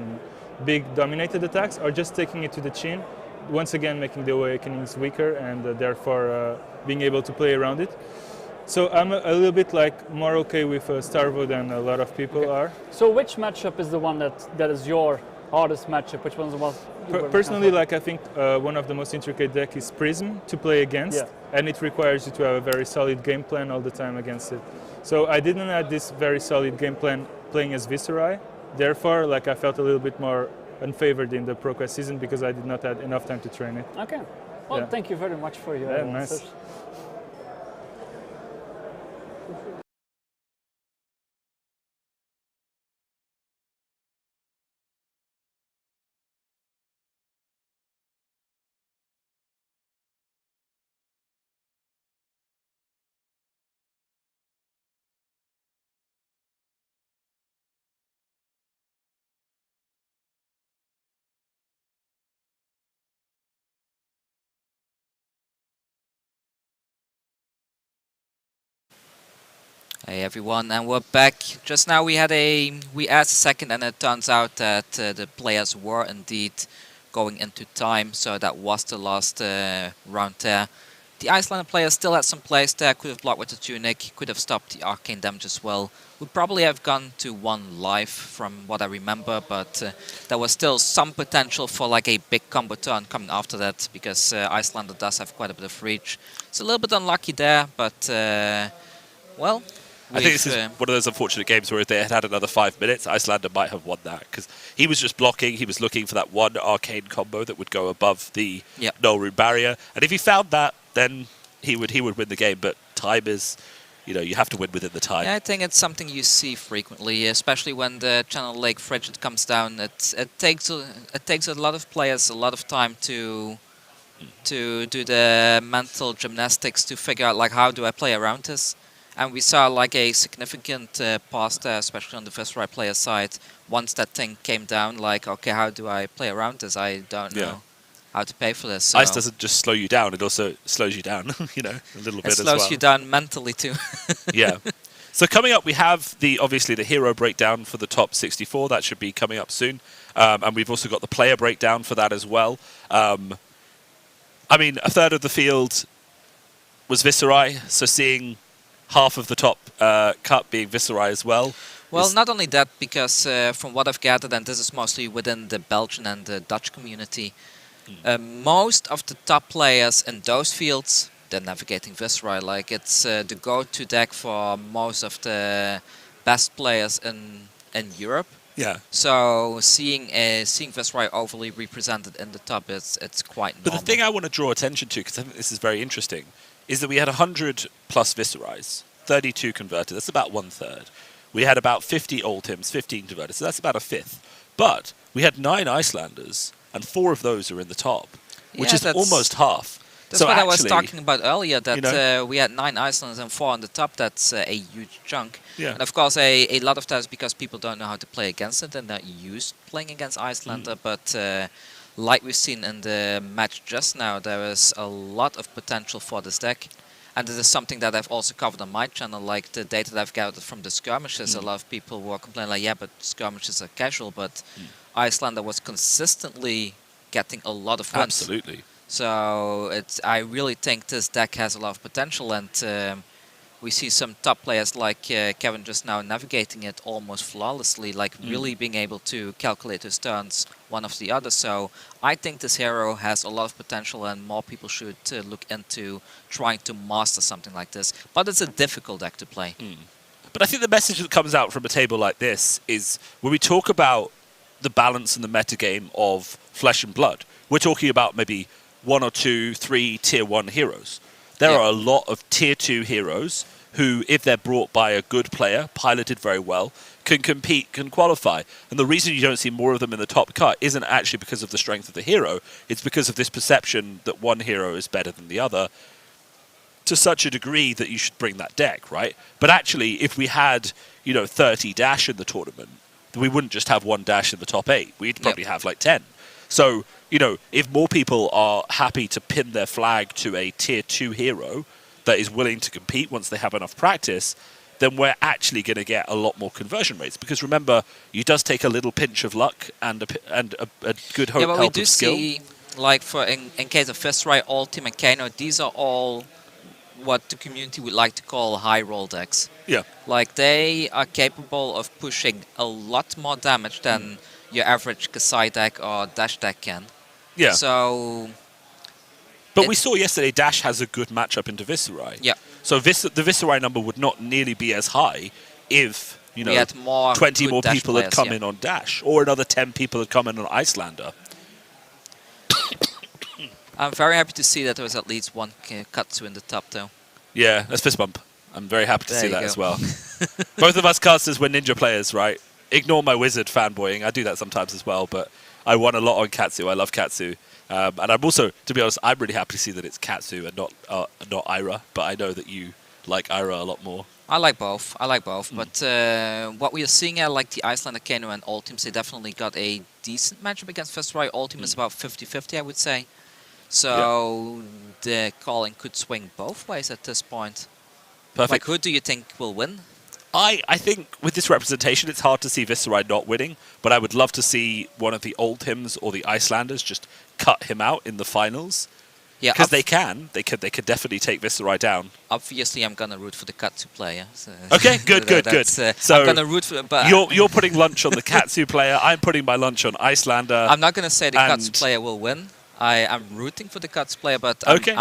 big dominated attacks, or just taking it to the chin, once again making the awakenings weaker and therefore being able to play around it. So I'm a little bit like more okay with Starvo than a lot of people are. So which matchup is the one that is your hardest matchup? Which one is the one? Personally, like I think one of the most intricate deck is Prism to play against, and it requires you to have a very solid game plan all the time against it. So I didn't have this very solid game plan playing as Viscerai. Therefore, like I felt a little bit more unfavored in the ProQuest season because I did not have enough time to train it. Okay. Well, thank you very much for your answers. Nice. Hey everyone, and we're back. Just now we asked a second, and it turns out that the players were indeed going into time, so that was the last round there. The Icelander players still had some plays there, could have blocked with the Tunic, could have stopped the arcane damage as well. Would probably have gone to 1 life from what I remember, but there was still some potential for like a big combo turn coming after that, because Icelander does have quite a bit of reach. It's a little bit unlucky there, but well... I think this is one of those unfortunate games where if they had had another 5 minutes, Icelander might have won that, because he was just blocking, he was looking for that one arcane combo that would go above the null rune barrier, and if he found that, then he would win the game, but time is, you have to win within the time. Yeah, I think it's something you see frequently, especially when the Channel Lake Frigid comes down. It takes a lot of players a lot of time to do the mental gymnastics to figure out like how do I play around this. And we saw like a significant pause there, especially on the Viscerai player side. Once that thing came down, like, okay, how do I play around this? I don't know how to pay for this. So Ice doesn't just slow you down, it also slows you down, a little bit as well. It slows you down mentally too. Yeah. So coming up, we have obviously the hero breakdown for the top 64. That should be coming up soon. And we've also got the player breakdown for that as well. I mean, a third of the field was Viscerai, so seeing half of the top cut being Viscerai as well. Well, not only that, because from what I've gathered, and this is mostly within the Belgian and the Dutch community, most of the top players in those fields, they're navigating Viscerai. Like, it's the go-to deck for most of the best players in Europe. Yeah. So seeing Viscerai overly represented in the top, it's quite normal. But the thing I want to draw attention to, because I think this is very interesting, is that we had 100 plus Viscerais, 32 converted, that's about 1/3. We had about 50 Oldhims, 15 converted, so that's about a fifth. But we had 9 Icelanders, and 4 of those are in the top, which is almost half. That's so what actually, I was talking about earlier, that we had 9 Icelanders and 4 on the top. That's a huge chunk. Yeah. And of course, a lot of that is because people don't know how to play against it and they're used playing against Icelander. But like we've seen in the match just now, there is a lot of potential for this deck. And this is something that I've also covered on my channel, like the data that I've gathered from the skirmishes. A lot of people were complaining like, yeah, but skirmishes are casual, but Icelander was consistently getting a lot of wins. Absolutely. So I really think this deck has a lot of potential, and we see some top players like Kevin just now navigating it almost flawlessly, like really being able to calculate his turns one after the other. So I think this hero has a lot of potential, and more people should look into trying to master something like this. But it's a difficult deck to play. But I think the message that comes out from a table like this is when we talk about the balance and the metagame of Flesh and Blood, we're talking about maybe 1 or 2, 3 tier 1 heroes. There are a lot of tier 2 heroes who, if they're brought by a good player, piloted very well, can compete, can qualify. And the reason you don't see more of them in the top cut isn't actually because of the strength of the hero, it's because of this perception that one hero is better than the other to such a degree that you should bring that deck, right? But actually, if we had, 30 dash in the tournament, then we wouldn't just have 1 dash in the top 8. We'd probably have like 10. So, if more people are happy to pin their flag to a tier 2 hero that is willing to compete once they have enough practice, then we're actually going to get a lot more conversion rates. Because remember, it does take a little pinch of luck and a good help of skill. Yeah, but we do see, like in case of Viscerai, Oldhim and Kano, these are all what the community would like to call high roll decks. Yeah. Like, they are capable of pushing a lot more damage than your average Kassai deck or Dash deck can. Yeah. So... But we saw yesterday Dash has a good matchup into Viscerai. Yeah. So the Viscerai number would not nearly be as high if, we had more 20 more Dash people players, had come in on Dash, or another 10 people had come in on Icelander. I'm very happy to see that there was at least 1 Katsu in the top, though. Yeah, that's fist bump. I'm very happy to see that as well. Well. Both of us casters were ninja players, right? Ignore my wizard fanboying. I do that sometimes as well, but I won a lot on Katsu. I love Katsu. And I'm also, to be honest, I'm really happy to see that it's Katsu and not Ira, but I know that you like Ira a lot more. I like both. But what we are seeing here, like the Icelander, Kano and Oldhim, they definitely got a decent matchup against Viscerai. Oldhim is about 50-50, I would say. So the calling could swing both ways at this point. Perfect. Like, who do you think will win? I think with this representation, it's hard to see Viscerai not winning, but I would love to see one of the Oldhims or the Icelanders just cut him out in the finals. Yeah, Because they could definitely take Viscerai down. obviously I'm gonna root for the Katsu player. So Okay, good. So I'm gonna root for, but you're putting lunch on the Katsu player. I'm putting my lunch on Icelander. I'm not gonna say the Katsu and- player will win. I'm rooting for the Katsu player, but Okay.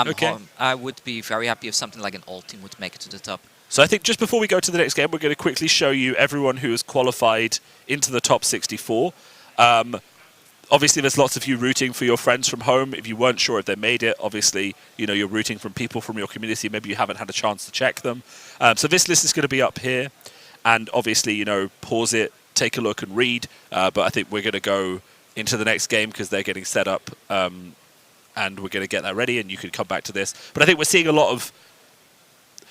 I would be very happy if something like an Oldhim would make it to the top. So I think just before we go to the next game, we're going to quickly show you everyone who has qualified into the top 64. Obviously, there's lots of you rooting for your friends from home. If you weren't sure if they made it, obviously, you're rooting from people from your community. Maybe you haven't had a chance to check them. So this list is going to be up here. And obviously, pause it, take a look and read. But I think we're going to go into the next game because they're getting set up. And we're going to get that ready, and you can come back to this. But I think we're seeing a lot of...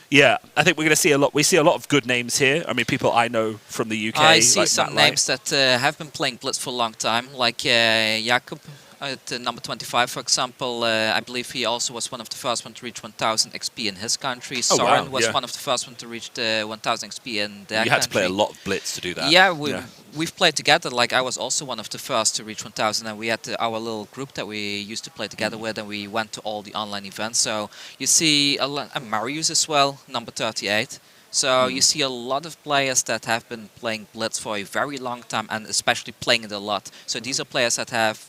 Yeah, I think we're going to see a lot. We see a lot of good names here. I mean, people I know from the UK. I see like some Matt names that have been playing Blitz for a long time, like Jakob at number 25, for example. I believe he also was one of the first one to reach 1000 XP in his country. Oh, wow, Soren was yeah. one of the first one to reach the 1000 XP in their You country. had to play a lot of Blitz to do that. Yeah, we've played together. Like, I was also one of the first to reach 1000, and we had our little group that we used to play together with, and we went to all the online events. So you see a lot, and Marius as well, number 38. So you see a lot of players that have been playing Blitz for a very long time, and especially playing it a lot. So these are players that have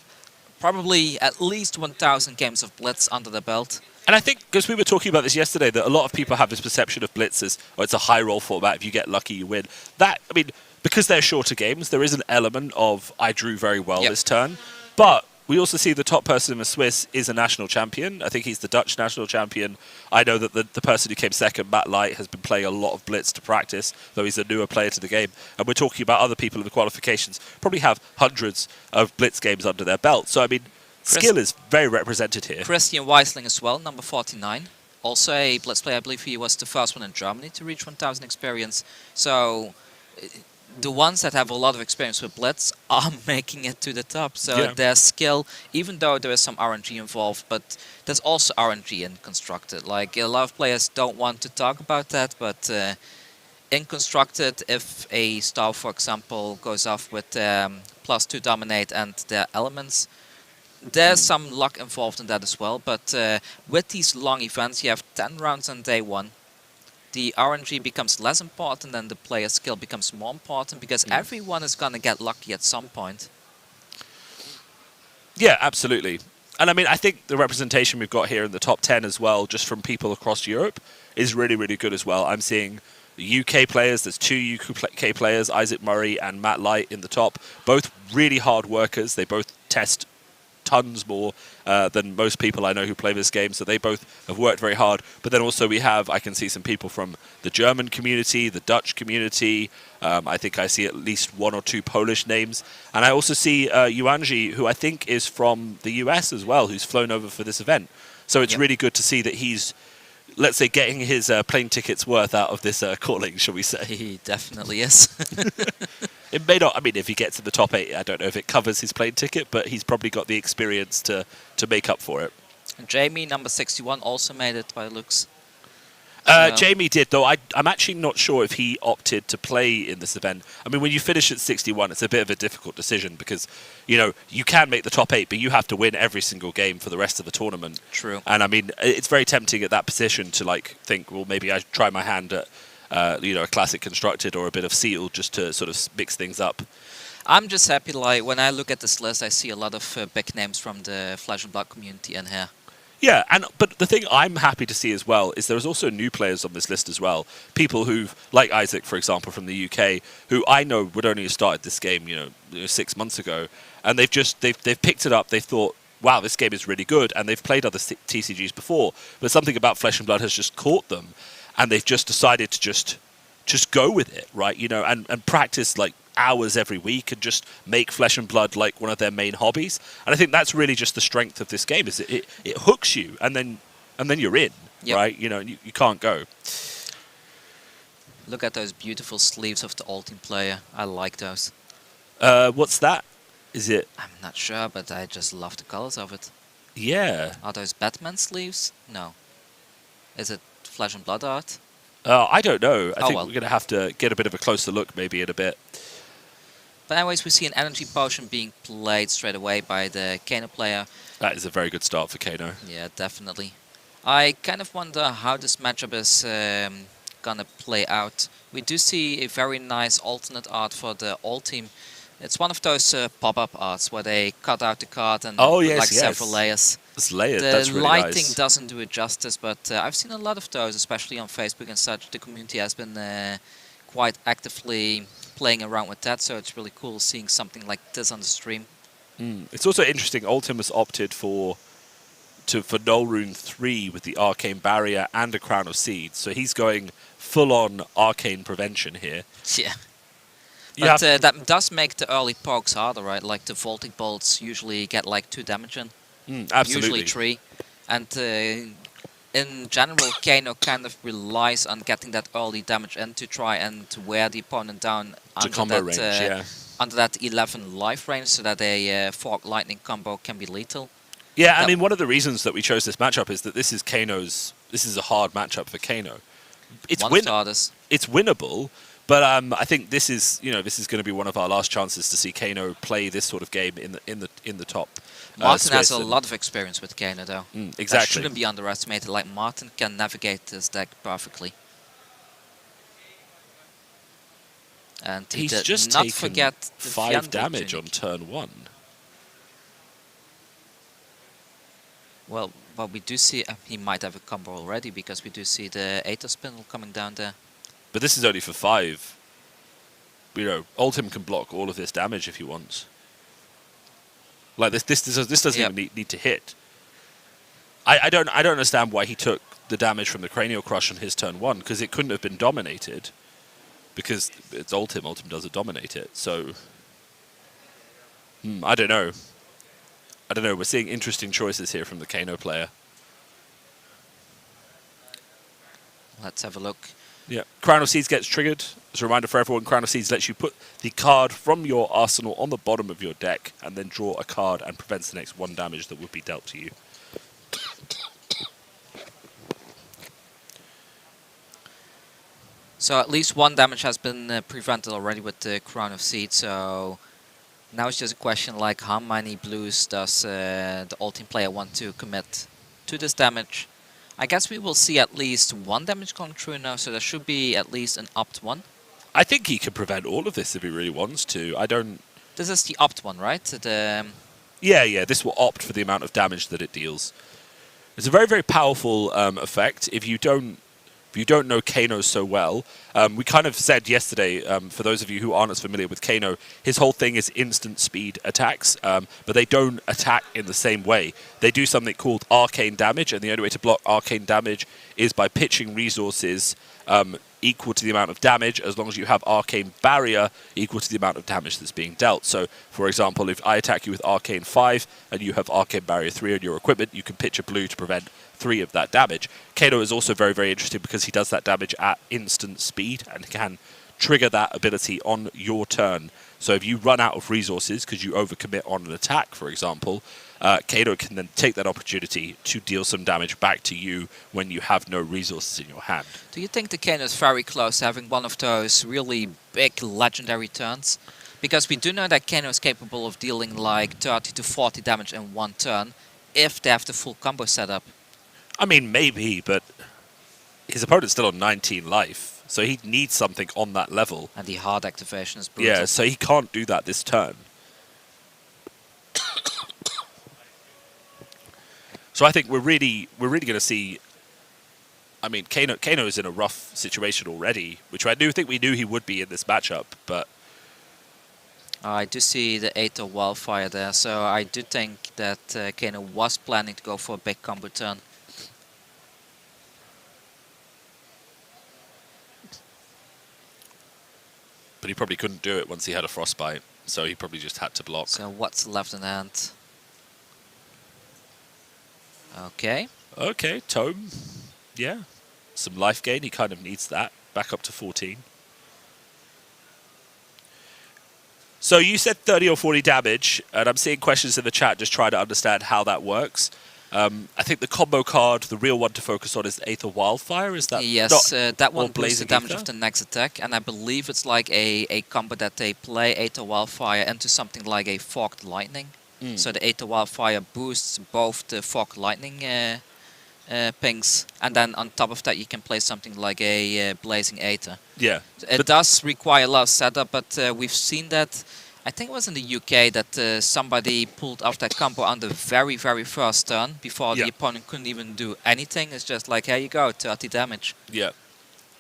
probably at least 1000 games of Blitz under the belt. And I think, because we were talking about this yesterday, that a lot of people have this perception of Blitz as, it's a high roll format, if you get lucky, you win. That, I mean, because they're shorter games, there is an element of, I drew very well this turn. But we also see the top person in the Swiss is a national champion. I think he's the Dutch national champion. I know that the person who came second, Matt Light, has been playing a lot of Blitz to practice, though he's a newer player to the game. And we're talking about other people in the qualifications, probably have hundreds of Blitz games under their belt. So, I mean, skill is very represented here. Christian Weisling as well, number 49. Also a Blitz player. I believe he was the first one in Germany to reach 1000 experience. So the ones that have a lot of experience with Blitz are making it to the top. So their skill, even though there is some RNG involved, but there's also RNG in Constructed. Like, a lot of players don't want to talk about that, but in Constructed, if a star, for example, goes off with +2 dominate and their elements, there's some luck involved in that as well. But with these long events, you have 10 rounds on day one. The RNG becomes less important and the player skill becomes more important, because everyone is going to get lucky at some point. Yeah, absolutely. And I mean, I think the representation we've got here in the top 10 as well, just from people across Europe, is really, really good as well. I'm seeing UK players, there's 2 UK players, Isaac Murray and Matt Light in the top. Both really hard workers. They both test tons more than most people I know who play this game, so they both have worked very hard. But then also I can see some people from the German community, the Dutch community. I think I see at least 1 or 2 Polish names. And I also see Yuanji, who I think is from the US as well, who's flown over for this event. So it's really good to see that he's, let's say, getting his plane tickets worth out of this calling, shall we say. He definitely is. It may not, I mean, if he gets in the top 8, I don't know if it covers his plane ticket, but he's probably got the experience to make up for it. And Jamie, number 61, also made it by looks. Jamie did, though I'm actually not sure if he opted to play in this event. I mean, when you finish at 61, it's a bit of a difficult decision because, you can make the top 8, but you have to win every single game for the rest of the tournament. True. And I mean, it's very tempting at that position to think, well, maybe I try my hand at a classic constructed or a bit of seal just to sort of mix things up. I'm just happy, like, when I look at this list, I see a lot of big names from the Flesh and Blood community in here. Yeah, but the thing I'm happy to see as well is there's also new players on this list as well. People who've, like Isaac, for example, from the UK, who I know would only have started this game, 6 months ago, and they've picked it up. They've thought, wow, this game is really good, and they've played other TCGs before, but something about Flesh and Blood has just caught them, and they've just decided to just go with it, right? And practice like hours every week and just make Flesh and Blood like one of their main hobbies. And I think that's really just the strength of this game, is it hooks you, and then you're in, right? You can't go. Look at those beautiful sleeves of the Oldhim player. I like those. What's that? Is it? I'm not sure, but I just love the colors of it. Yeah. Are those Batman sleeves? No. Is it Flesh and Blood art? I don't know. I think well. we're going to have to get a bit of a closer look maybe in a bit. But anyways, we see an energy potion being played straight away by the Kano player. That is a very good start for Kano. Yeah, definitely. I kind of wonder how this matchup is gonna play out. We do see a very nice alternate art for the Oldhim. It's one of those pop-up arts where they cut out the card and Oh, put, yes, like yes. several layers. It's layered. The That's really lighting nice. doesn't do it justice, but I've seen a lot of those, especially on Facebook and such. The community has been quite actively playing around with that, so it's really cool seeing something like this on the stream. It's also interesting. Oldhim has opted for Null Rune 3 with the Arcane Barrier and a Crown of Seeds, so he's going full-on Arcane Prevention here. Yeah. You But that does make the early pokes harder, right? Like the Voltic Bolts usually get like 2 damage in. Absolutely. Usually 3. And in general, Kano kind of relies on getting that early damage in to try and wear the opponent down To combo range, yeah. under that 11 life range so that a Fork Lightning combo can be lethal. Yeah, I Yep. mean, one of the reasons that we chose this matchup is that this is a hard matchup for Kano. It's One of the hardest. It's winnable, but I think this is going to be one of our last chances to see Kano play this sort of game in the top. Martin has a Swiss and- lot of experience with Kano, though. That exactly. shouldn't be underestimated. Like, Martin can navigate this deck perfectly. And he He's did just not taken forget the 5 Fiandre damage tunic. on turn 1. Well, we do see he might have a combo already because we do see the Aether Spindle coming down there. But this is only for 5. Oldhim can block all of this damage if he wants. Like this doesn't Yep. even need to hit. I don't understand why he took the damage from the Cranial Crush on his turn 1, because it couldn't have been dominated. Because it's Oldhim. Oldhim doesn't dominate it. So I don't know. We're seeing interesting choices here from the Kano player. Let's have a look. Yeah, Crown of Seeds gets triggered. As a reminder for everyone, Crown of Seeds lets you put the card from your arsenal on the bottom of your deck and then draw a card and prevents the next 1 damage that would be dealt to you. So at least 1 damage has been prevented already with the Crown of Seed. So now it's just a question like how many blues does the Oldhim player want to commit to this damage. I guess we will see at least 1 damage going through now, so there should be at least an opt 1. I think he can prevent all of this if he really wants to. This is the opt 1, right? Yeah, this will opt for the amount of damage that it deals. It's a very, very powerful effect. If you don't know Kano so well, we kind of said yesterday, for those of you who aren't as familiar with Kano, his whole thing is instant speed attacks, but they don't attack in the same way. They do something called arcane damage, and the only way to block arcane damage is by pitching resources equal to the amount of damage, as long as you have arcane barrier equal to the amount of damage that's being dealt. So, for example, if I attack you with arcane 5 and you have arcane barrier 3 on your equipment, you can pitch a blue to prevent 3 of that damage. Kano is also very, very interesting because he does that damage at instant speed and can trigger that ability on your turn. So if you run out of resources because you overcommit on an attack, for example, Kano can then take that opportunity to deal some damage back to you when you have no resources in your hand. Do you think the Kano is very close to having one of those really big legendary turns? Because we do know that Kano is capable of dealing like 30 to 40 damage in 1 turn if they have the full combo setup. I mean, maybe, but his opponent's still on 19 life, so he needs something on that level. And the hard activation is brutal. Yeah, so he can't do that this turn. So I think we're really going to see. I mean, Kano is in a rough situation already, which I do think we knew he would be in this matchup. But I do see the Aether Wildfire there, so I do think that Kano was planning to go for a big combo turn. he probably couldn't do it once he had a frostbite, so he probably just had to block. So what's left in hand? Okay. Okay, Tome. Yeah. Some life gain, he kind of needs that. Back up to 14. So you said 30 or 40 damage, and I'm seeing questions in the chat just trying to understand how that works. I think the combo card, the real one to focus on, is Aether Wildfire. Is that Yes, not, that or one boosts the Blazing damage Ether? of the next attack, and I believe it's like a combo that they play Aether Wildfire into something like a Fogged Lightning. So the Aether Wildfire boosts both the Fogged Lightning pings, and then on top of that you can play something like a Blazing Aether. Yeah. It does require a lot of setup, but we've seen that. I think it was in the UK that somebody pulled off that combo on the very, very first turn before the opponent couldn't even do anything. It's just like, here you go, 30 damage. Yeah.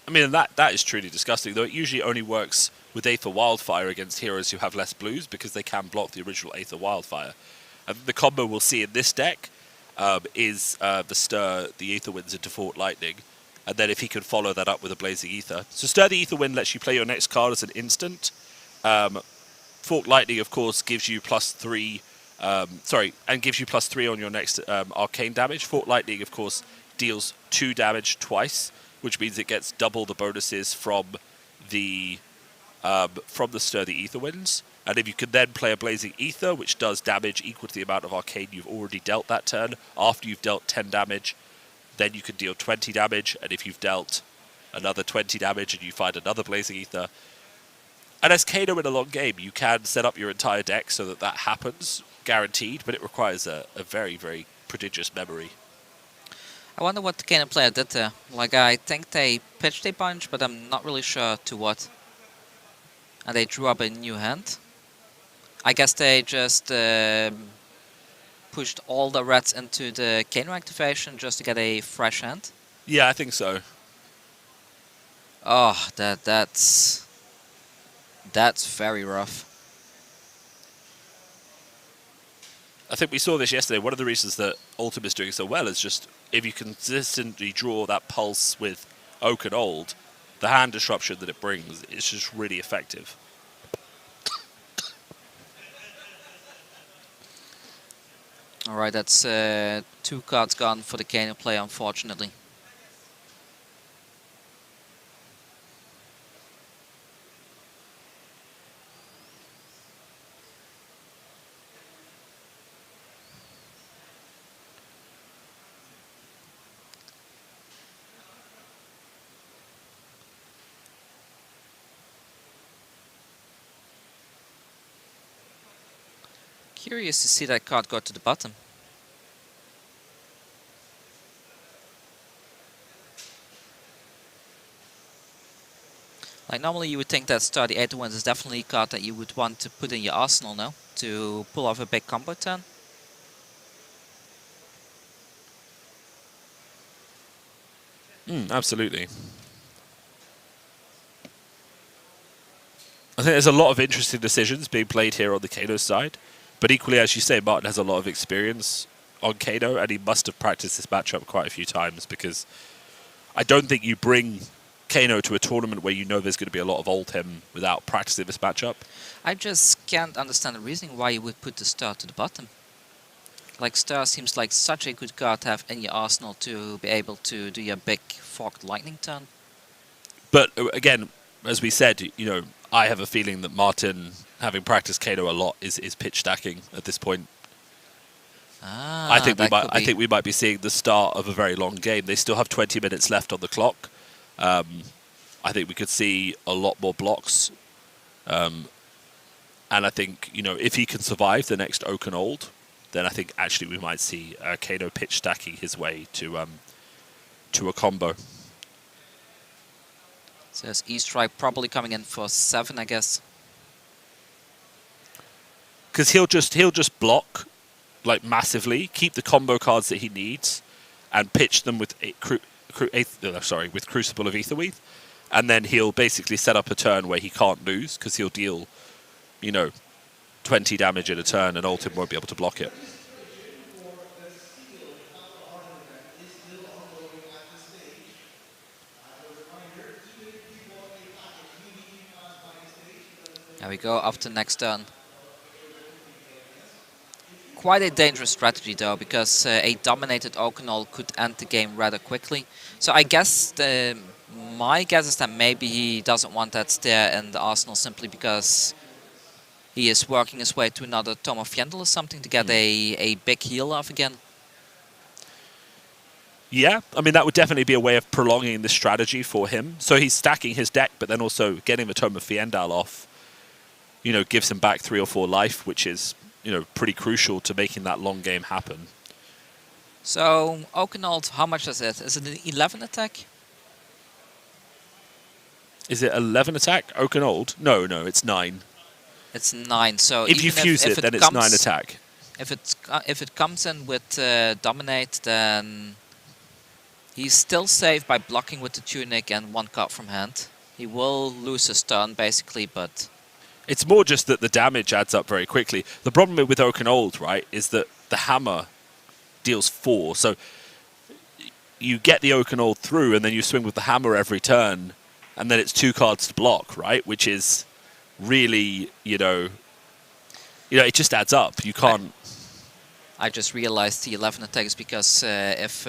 I mean, that is truly disgusting, though it usually only works with Aether Wildfire against heroes who have less blues because they can block the original Aether Wildfire. And the combo we'll see in this deck is the Stir the Aether Winds into Fort Lightning, and then if he can follow that up with a Blazing Ether. So Stir the Aether Wind lets you play your next card as an instant. Fork Lightning, of course, gives you +3, and gives you +3 on your next arcane damage. Fork Lightning, of course, deals 2 damage twice, which means it gets double the bonuses from the Stir the Aether Winds. And if you can then play a Blazing Ether, which does damage equal to the amount of arcane you've already dealt that turn, after you've dealt 10 damage, then you can deal 20 damage, and if you've dealt another 20 damage and you find another Blazing Ether. And as Kano in a long game, you can set up your entire deck so that happens, guaranteed, but it requires a very, very prodigious memory. I wonder what the Kano player did there. Like, I think they pitched a bunch, but I'm not really sure to what. And they drew up a new hand. I guess they just pushed all the reds into the Kano activation just to get a fresh hand. Yeah, I think so. Oh, that's very rough. I think we saw this yesterday. One of the reasons that Oldhim is doing so well is just if you consistently draw that pulse with Oak and Old, the hand disruption that it brings is just really effective. Alright, that's 2 cards gone for the Kano player, unfortunately. Curious to see that card go to the bottom. Like, normally you would think that Star the Aether Winds is definitely a card that you would want to put in your arsenal now to pull off a big combo turn. Absolutely. I think there's a lot of interesting decisions being played here on the Kano side, but equally, as you say, Martin has a lot of experience on Kano, and he must have practiced this matchup quite a few times, because I don't think you bring Kano to a tournament where you know there's going to be a lot of Oldhim without practicing this matchup. I just can't understand the reasoning why you would put the Star to the bottom. Like, Star seems like such a good card to have in your arsenal to be able to do your big Fogged Lightning turn. But again, as we said, you know, I have a feeling that Martin, having practiced Kano a lot, is pitch stacking at this point. I think we might be seeing the start of a very long game. They still have 20 minutes left on the clock. I think we could see a lot more blocks. And I think, you know, if he can survive the next Oak and Old, then I think actually we might see Kano pitch stacking his way to a combo. So there's E-Strike probably coming in for 7, I guess. Because he'll just block like massively, keep the combo cards that he needs, and pitch them with with Crucible of Aetherweave, and then he'll basically set up a turn where he can't lose because he'll deal, you know, 20 damage in a turn, and Oldhim won't be able to block it. There we go, up to next turn. Quite a dangerous strategy though, because a dominated Oakenol could end the game rather quickly. So I guess my guess is that maybe he doesn't want that Stair in the arsenal simply because he is working his way to another Tome of Yendel or something to get a big heal off again. Yeah, I mean, that would definitely be a way of prolonging the strategy for him. So he's stacking his deck, but then also getting the Tome of Fiendal off, you know, gives him back 3 or 4 life, which is, you know, pretty crucial to making that long game happen. So, Oakenold, how much is it? Is it an 11 attack? Is it 11 attack? Oakenold? No, it's 9. It's 9, so If you fuse it, then it's 9 attack. If it comes in with Dominate, then he's still safe by blocking with the Tunic and 1 card from hand. He will lose a stun, basically, but... It's more just that the damage adds up very quickly. The problem with Oakenold, right, is that the hammer deals 4. So you get the Oakenold through, and then you swing with the hammer every turn, and then it's 2 cards to block, right? Which is really, you know, it just adds up. You can't... I just realized the 11 attack is because if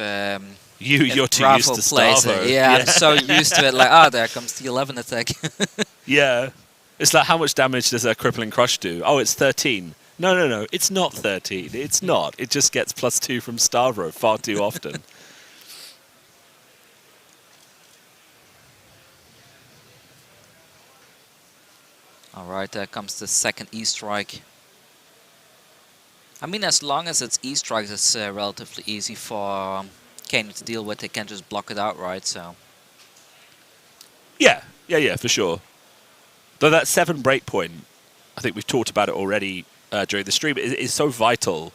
you're too Bravo used to plays Starvo. it, yeah, I'm so used to it. Like, there comes the 11 attack. Yeah. It's like, how much damage does a Crippling Crush do? Oh, it's 13. No. It's not 13. It's not. It just gets +2 from Starvo far too often. Alright, there comes the second E-Strike. I mean, as long as it's E-Strike, it's relatively easy for Kano to deal with. They can just block it outright, so... Yeah, for sure. Though that 7 breakpoint, I think we've talked about it already during the stream, is so vital,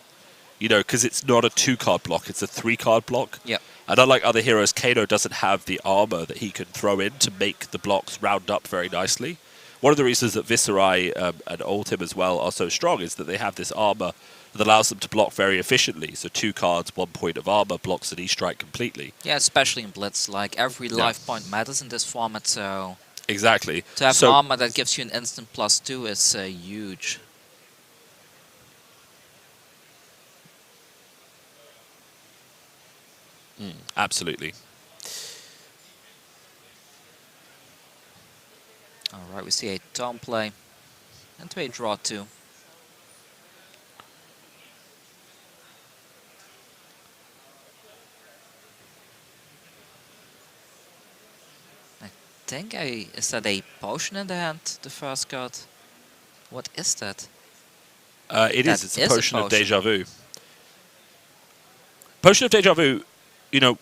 you know, because it's not a 2-card block, it's a 3-card block. Yep. And unlike other heroes, Kano doesn't have the armor that he can throw in to make the blocks round up very nicely. One of the reasons that Viscerai and Oldhim as well are so strong is that they have this armor that allows them to block very efficiently. So 2 cards, 1 point of armor blocks an E-Strike completely. Yeah, especially in Blitz. Like, every life point matters in this format, so... Exactly. To have armor that gives you an instant +2 is huge. Absolutely. Alright, we see a Tome play. And a draw 2. Is that a potion in the hand, the first card? What is that? It's a potion of Deja Vu. Potion of Deja Vu, you know,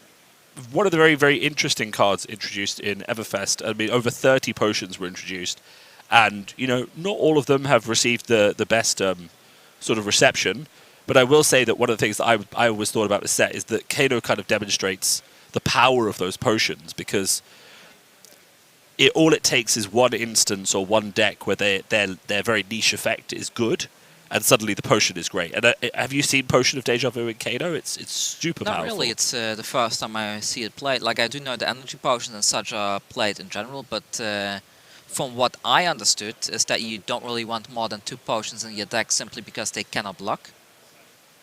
one of the very, very interesting cards introduced in Everfest. I mean, over 30 potions were introduced, and, you know, not all of them have received the best sort of reception, but I will say that one of the things that I always thought about this set is that Kano kind of demonstrates the power of those potions, because all it takes is one instance or one deck where their very niche effect is good, and suddenly the potion is great. And have you seen Potion of Deja Vu in Kano? It's super powerful. Not really. It's the first time I see it played. Like, I do know the energy potions and such are played in general, but from what I understood is that you don't really want more than 2 potions in your deck simply because they cannot block.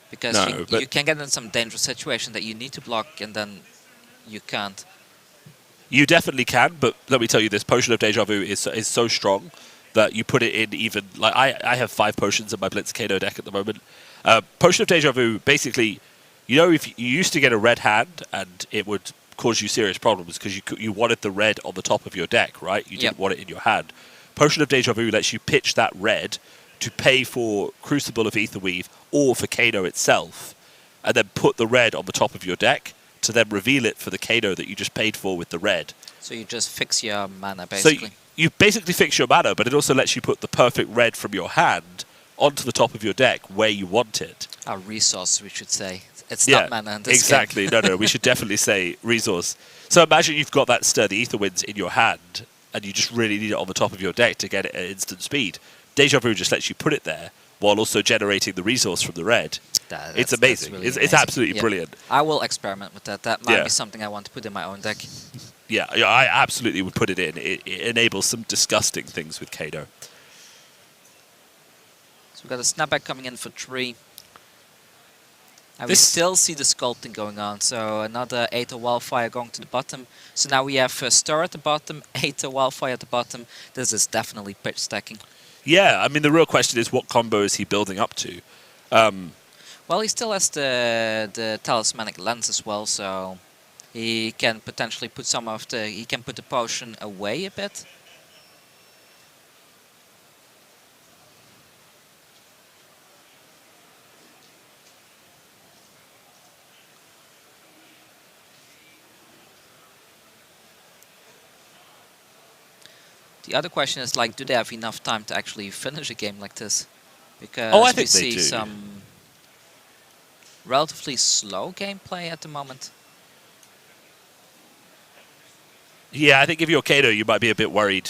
Because you can get in some dangerous situation that you need to block and then you can't. You definitely can, but let me tell you this, Potion of Deja Vu is so strong that you put it in even... Like, I have 5 potions in my Blitz Kano deck at the moment. Potion of Deja Vu, basically, you know, if you used to get a red hand, and it would cause you serious problems because you wanted the red on the top of your deck, right? You didn't want it in your hand. Potion of Deja Vu lets you pitch that red to pay for Crucible of Aetherweave or for Kano itself, and then put the red on the top of your deck to then reveal it for the Kano that you just paid for with the red. So you just fix your mana, basically. So you basically fix your mana, but it also lets you put the perfect red from your hand onto the top of your deck where you want it. A resource, we should say. It's not mana in this exactly. game. No, we should definitely say resource. So imagine you've got that Sturdy Aetherwinds in your hand, and you just really need it on the top of your deck to get it at instant speed. Deja Vu just lets you put it there, while also generating the resource from the red. It's amazing. Really it's absolutely brilliant. I will experiment with that. That might be something I want to put in my own deck. Yeah, I absolutely would put it in. It enables some disgusting things with Kano. So we've got a snapback coming in for 3. And we still see the sculpting going on. So another Aether Wildfire going to the bottom. So now we have Stir at the bottom, Aether Wildfire at the bottom. This is definitely pitch stacking. Yeah, I mean, the real question is what combo is he building up to? Well, he still has the Talismanic Lens as well, so... He can potentially put some of the... He can put the potion away a bit. The other question is, like, do they have enough time to actually finish a game like this? Because I we think they see do. some relatively slow gameplay at the moment. Yeah, I think if you're Kano, you might be a bit worried.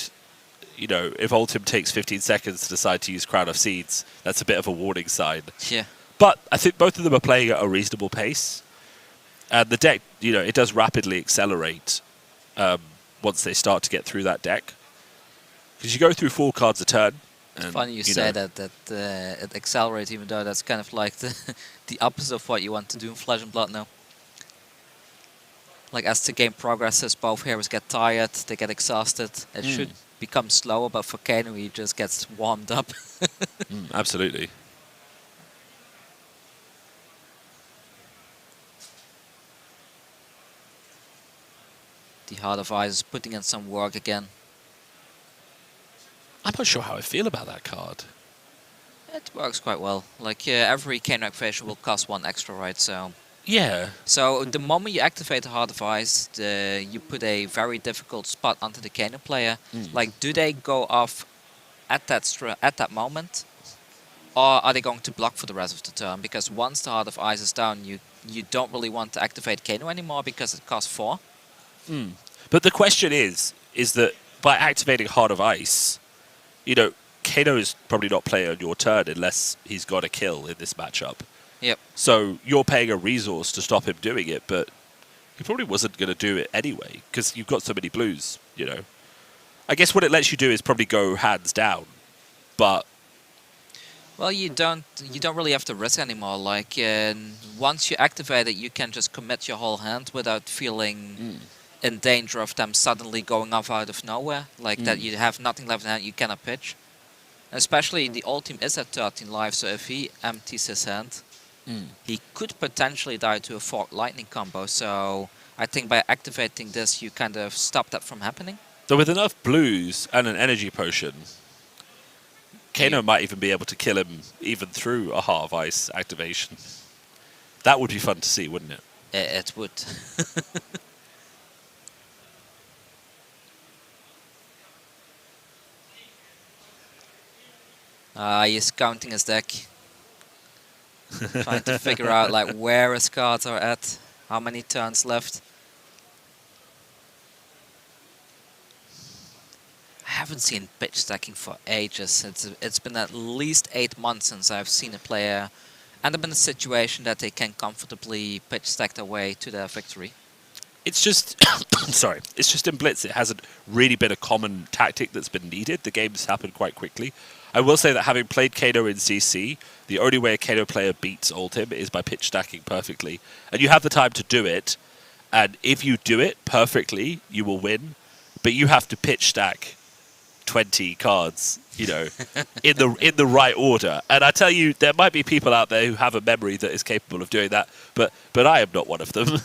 You know, if Oldhim takes 15 seconds to decide to use Crown of Seeds, that's a bit of a warning sign. Yeah. But I think both of them are playing at a reasonable pace. And the deck, you know, it does rapidly accelerate once they start to get through that deck. Because you go through 4 cards a turn. It's funny you say that it accelerates, even though that's kind of like the opposite of what you want to do in Flesh and Blood now. Like, as the game progresses, both heroes get tired, they get exhausted. It should become slower, but for Kano, he just gets warmed up. Absolutely. The Heart of Ice is putting in some work again. I'm not sure how I feel about that card. It works quite well. Like, every Kano activation will cost 1 extra, right? So Yeah. So the moment you activate the Heart of Ice, you put a very difficult spot onto the Kano player. Like, do they go off at that moment, or are they going to block for the rest of the turn? Because once the Heart of Ice is down, you don't really want to activate Kano anymore because it costs 4. But the question is that by activating Heart of Ice, you know, Kano is probably not playing on your turn unless he's got a kill in this matchup. Yep. So you're paying a resource to stop him doing it, but he probably wasn't going to do it anyway because you've got so many blues, you know. I guess what it lets you do is probably go hands down, but... Well, you don't really have to risk anymore. Like, once you activate it, you can just commit your whole hand without feeling in danger of them suddenly going off out of nowhere. Like, that you have nothing left in hand, you cannot pitch. Especially the Oldhim is at 13 life, so if he empties his hand, he could potentially die to a Forked Lightning combo. So I think by activating this, you kind of stop that from happening. So with enough blues and an energy potion, Kano might even be able to kill him even through a Heart of Ice activation. That would be fun to see, wouldn't it? It would. He's counting his deck. Trying to figure out like where his cards are at, how many turns left. I haven't seen pitch stacking for ages. It's been at least 8 months since I've seen a player end up in a situation that they can comfortably pitch stack their way to their victory. It's just, sorry, it's just in Blitz. It hasn't really been a common tactic that's been needed. The game's happened quite quickly. I will say that having played Kano in CC, the only way a Kano player beats Oldhim is by pitch stacking perfectly. And you have the time to do it, and if you do it perfectly, you will win. But you have to pitch stack 20 cards, you know, in the right order. And I tell you, there might be people out there who have a memory that is capable of doing that, but I am not one of them.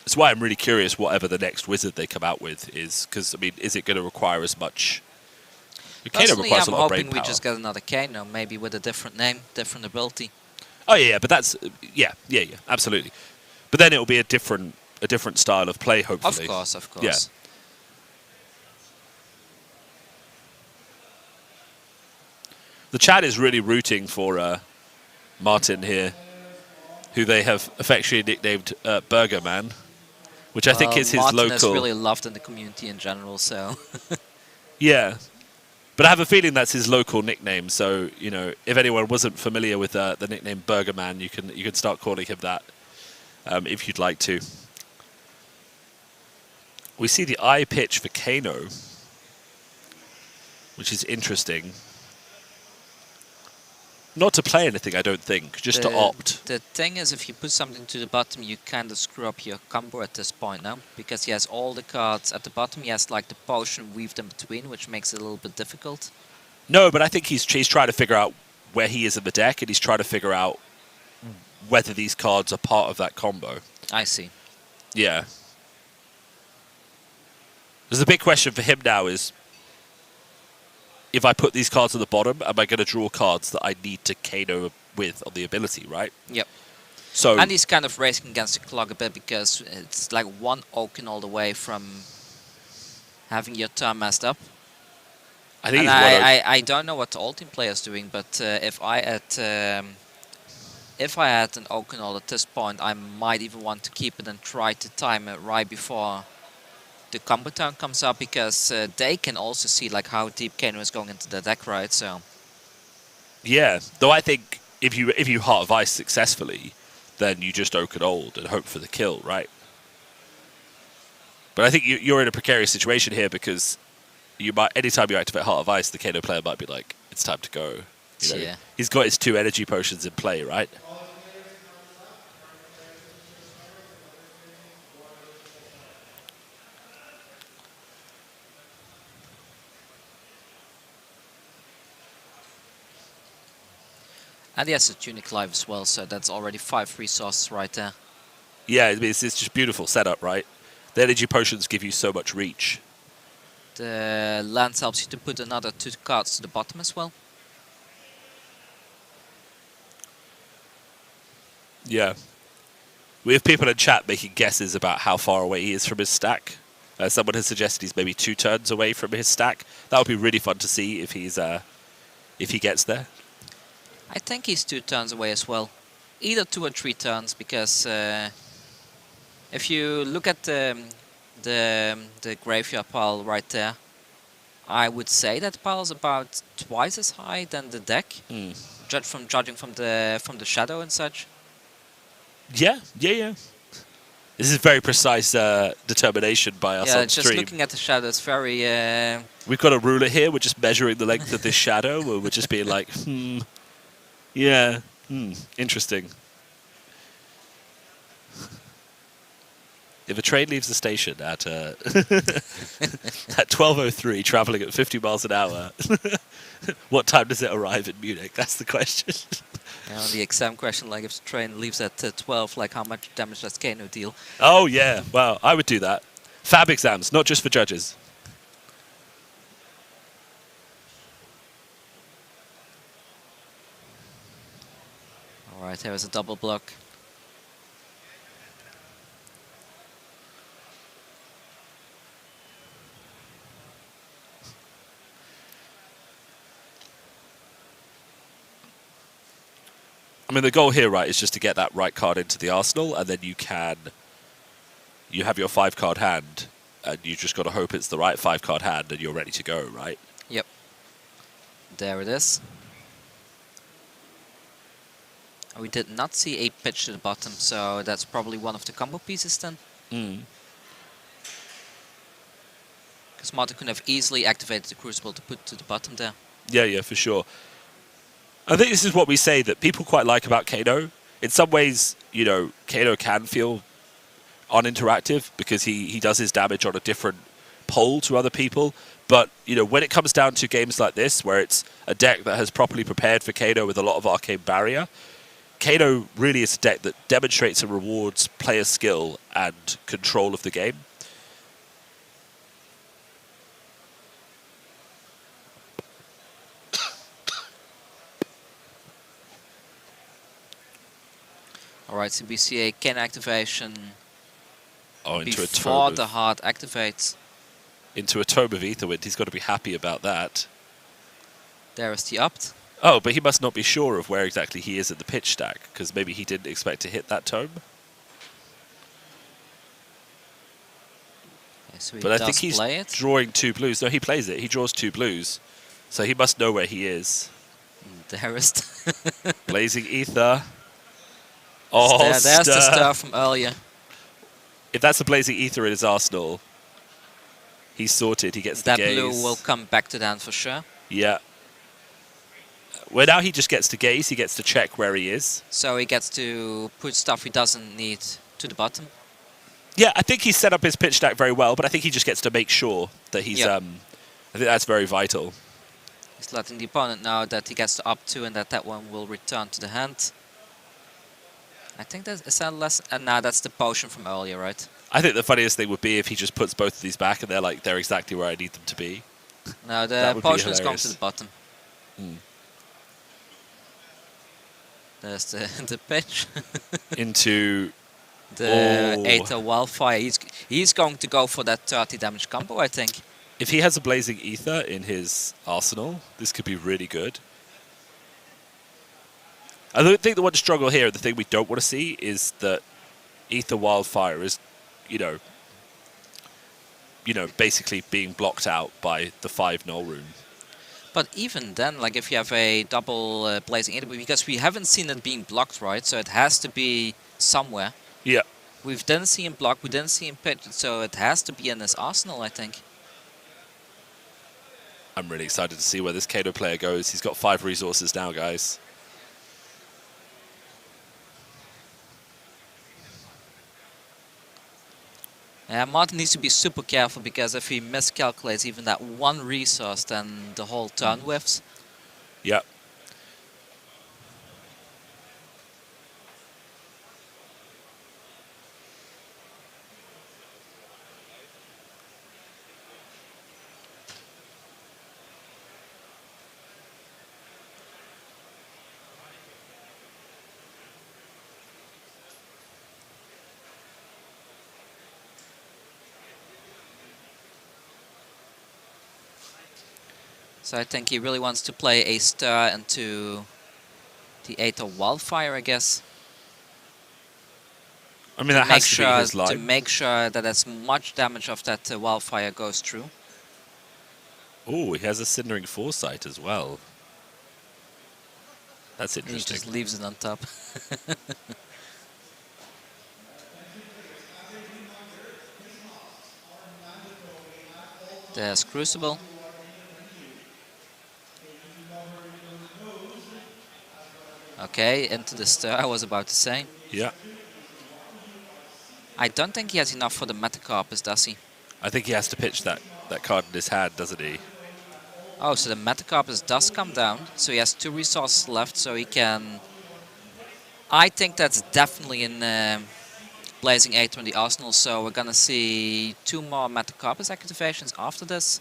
That's why I'm really curious whatever the next wizard they come out with is, because, I mean, is it going to require as much? Kano Personally, requires I'm a lot of brain hoping we power. just get another Kano, maybe with a different name, different ability. Oh yeah, but that's yeah, absolutely. But then it'll be a different style of play, hopefully. Of course. Yeah. The chat is really rooting for Martin here, who they have affectionately nicknamed Burger Man, which I think is his Martin local. is really loved in the community in general, so. Yeah, but I have a feeling that's his local nickname. So you know, if anyone wasn't familiar with the nickname Burger Man, you can start calling him that if you'd like to. We see the eye pitch for Kano, which is interesting. Not to play anything, I don't think, just to opt. The thing is, if you put something to the bottom, you kind of screw up your combo at this point now, because he has all the cards at the bottom. He has like the potion weaved in between, which makes it a little bit difficult. No, but I think he's trying to figure out where he is in the deck, and he's trying to figure out whether these cards are part of that combo. I see. Yeah. There's a big question for him now is, if I put these cards on the bottom, am I going to draw cards that I need to Kano with on the ability, right? Yep. So, And he's kind of racing against the clock a bit because it's like one Oaken all the way from having your turn messed up. I think And he's I don't know what the Oldhim player is doing, but if I had an Oaken all at this point, I might even want to keep it and try to time it right before the combo turn comes up, because they can also see like how deep Kano is going into the deck, right? So yeah. Though I think if you Heart of Ice successfully, then you just Oak and Old and hope for the kill, right? But I think you're in a precarious situation here because you might, anytime you activate Heart of Ice, the Kano player might be like, it's time to go. You know, yeah. He's got his 2 energy potions in play, right? And he has a Tunic Live as well, so that's already 5 resources right there. Yeah, it's just beautiful setup, right? The energy potions give you so much reach. The Lance helps you to put another 2 cards to the bottom as well. Yeah. We have people in chat making guesses about how far away he is from his stack. Someone has suggested he's maybe 2 turns away from his stack. That would be really fun to see if he gets there. I think he's 2 turns away as well. Either 2 or 3 turns, because if you look at the graveyard pile right there, I would say that pile is about twice as high than the deck, judging from the shadow and such. Yeah. This is very precise determination by us on just stream. looking at the shadow, it's very... We've got a ruler here. We're just measuring the length of this shadow. Or we're just being like, yeah, interesting. If a train leaves the station at at 12:03, traveling at 50 miles an hour, what time does it arrive in Munich? That's the question. the exam question, like if the train leaves at 12, like how much damage does Kano deal? Oh yeah, well, I would do that. Fab exams, not just for judges. Alright, here is a double block. I mean, the goal here, right, is just to get that right card into the arsenal, and then you have your 5-card hand, and you just got to hope it's the right 5-card hand, and you're ready to go, right? Yep. There it is. We did not see a pitch to the bottom, so that's probably one of the combo pieces then. Because Martin could have easily activated the Crucible to put to the bottom there. Yeah, for sure. I think this is what we say that people quite like about Kano. In some ways, you know, Kano can feel uninteractive because he does his damage on a different pole to other people. But, you know, when it comes down to games like this, where it's a deck that has properly prepared for Kano with a lot of Arcane Barrier, Kano really is a deck that demonstrates and rewards player skill and control of the game. Alright, so we see a Ken activation Into before a the heart activates. Into a Tome of Aetherwind. He's got to be happy about that. There is the opt. Oh, but he must not be sure of where exactly he is in the pitch stack, because maybe he didn't expect to hit that tome. Okay, so But I think he's drawing 2 blues. No, he plays it. He draws 2 blues. So he must know where he is. There is... Blazing Ether. Oh, there's the stir from earlier. If that's a Blazing Ether in his arsenal, he's sorted. He gets the gaze. That blue will come back to the hand for sure. Yeah. Well, now he just gets to gaze. He gets to check where he is. So he gets to put stuff he doesn't need to the bottom. Yeah, I think he's set up his pitch stack very well, but I think he just gets to make sure that he's... I think that's very vital. He's letting the opponent know that he gets to up 2 and that one will return to the hand. I think is that less. Nah, that's the potion from earlier, right? I think the funniest thing would be if he just puts both of these back and they're exactly where I need them to be. No, That the would be potion is going to hilarious. the bottom. Mm. There's the the pitch. Into The Oh. Aether Wildfire. He's going to go for that 30 damage combo, I think. if he has a Blazing Ether in his arsenal, this could be really good. I don't think the one struggle here, the thing we don't want to see, is that Ether Wildfire is, you know, basically being blocked out by the 5 null rune. But even then, like if you have a double Blazing Aether, because we haven't seen it being blocked, right? So it has to be somewhere. Yeah. We didn't see him block, we didn't see him pitch, so it has to be in his arsenal, I think. I'm really excited to see where this Kano player goes. He's got 5 resources now, guys. Martin needs to be super careful, because if he miscalculates even that one resource, then the whole turn whiffs. Yeah. So I think he really wants to play a stir into the Aether Wildfire, I guess. I mean, that has to be his To line. make sure that as much damage of that Wildfire goes through. Oh, he has a Cindering Foresight as well. That's And he interesting. just leaves it on top. There's Crucible. Okay, into the stir, I was about to say. Yeah. I don't think he has enough for the Metacarpus, does he? I think he has to pitch that card in his hand, doesn't he? Oh, so the Metacarpus does come down, so he has 2 resources left, so he can... I think that's definitely in Blazing Aether in the arsenal, so we're gonna see 2 more Metacarpus activations after this.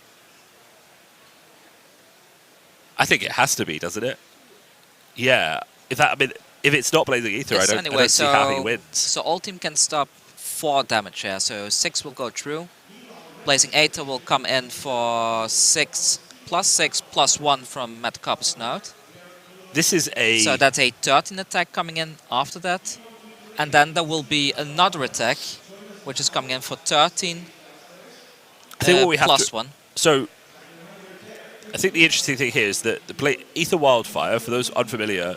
I think it has to be, doesn't it? Yeah. If it's not Blazing Ether, Yes, I don't see how he wins. So Oldhim can stop 4 damage here, so 6 will go through. Blazing Aether will come in for 6 plus 1 from Metacarpus Node. This is a... So that's a 13 attack coming in after that. And then there will be another attack, which is coming in for 13 I think what we have plus to... 1. So, I think the interesting thing here is that the Ether Wildfire, for those unfamiliar,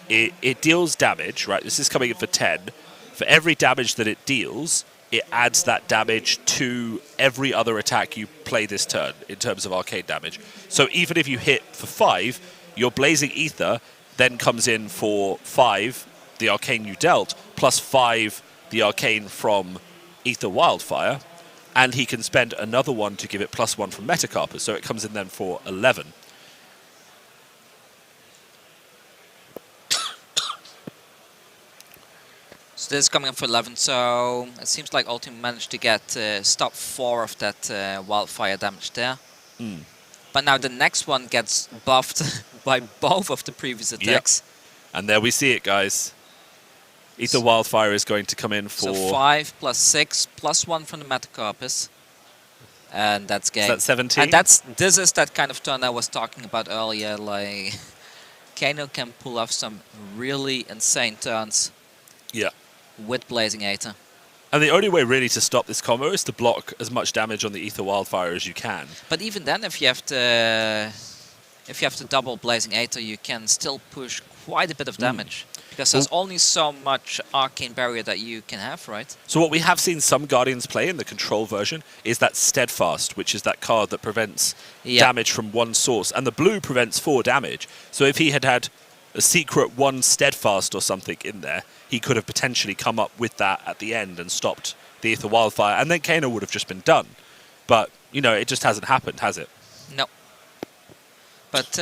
it deals damage, right? This is coming in for 10. For every damage that it deals, it adds that damage to every other attack you play this turn in terms of arcane damage. So even if you hit for 5, your Blazing Ether then comes in for 5, the arcane you dealt, plus 5, the arcane from Ether Wildfire, and he can spend another one to give it plus 1 from Metacarpus, so it comes in then for 11. So this is coming in for 11, so it seems like Oldhim managed to get stop 4 of that wildfire damage there. Mm. But now the next one gets buffed by both of the previous attacks. Yep. And there we see it, guys. Ether Wildfire is going to come in for... So 5 plus 6 plus 1 from the Metacarpus. And that's game. Is that 17? And this is that kind of turn I was talking about earlier, like Kano can pull off some really insane turns. Yeah. With Blazing Aether. And the only way really to stop this combo is to block as much damage on the Ether Wildfire as you can. But even then, if you have to double Blazing Aether, you can still push quite a bit of damage. Because there's only so much arcane barrier that you can have, right? So what we have seen some Guardians play in the control version is that Steadfast, which is that card that prevents damage from one source. And the blue prevents 4 damage. So if he had had a secret 1 Steadfast or something in there, he could have potentially come up with that at the end and stopped the Ether Wildfire. And then Kano would have just been done. But, you know, it just hasn't happened, has it? No. But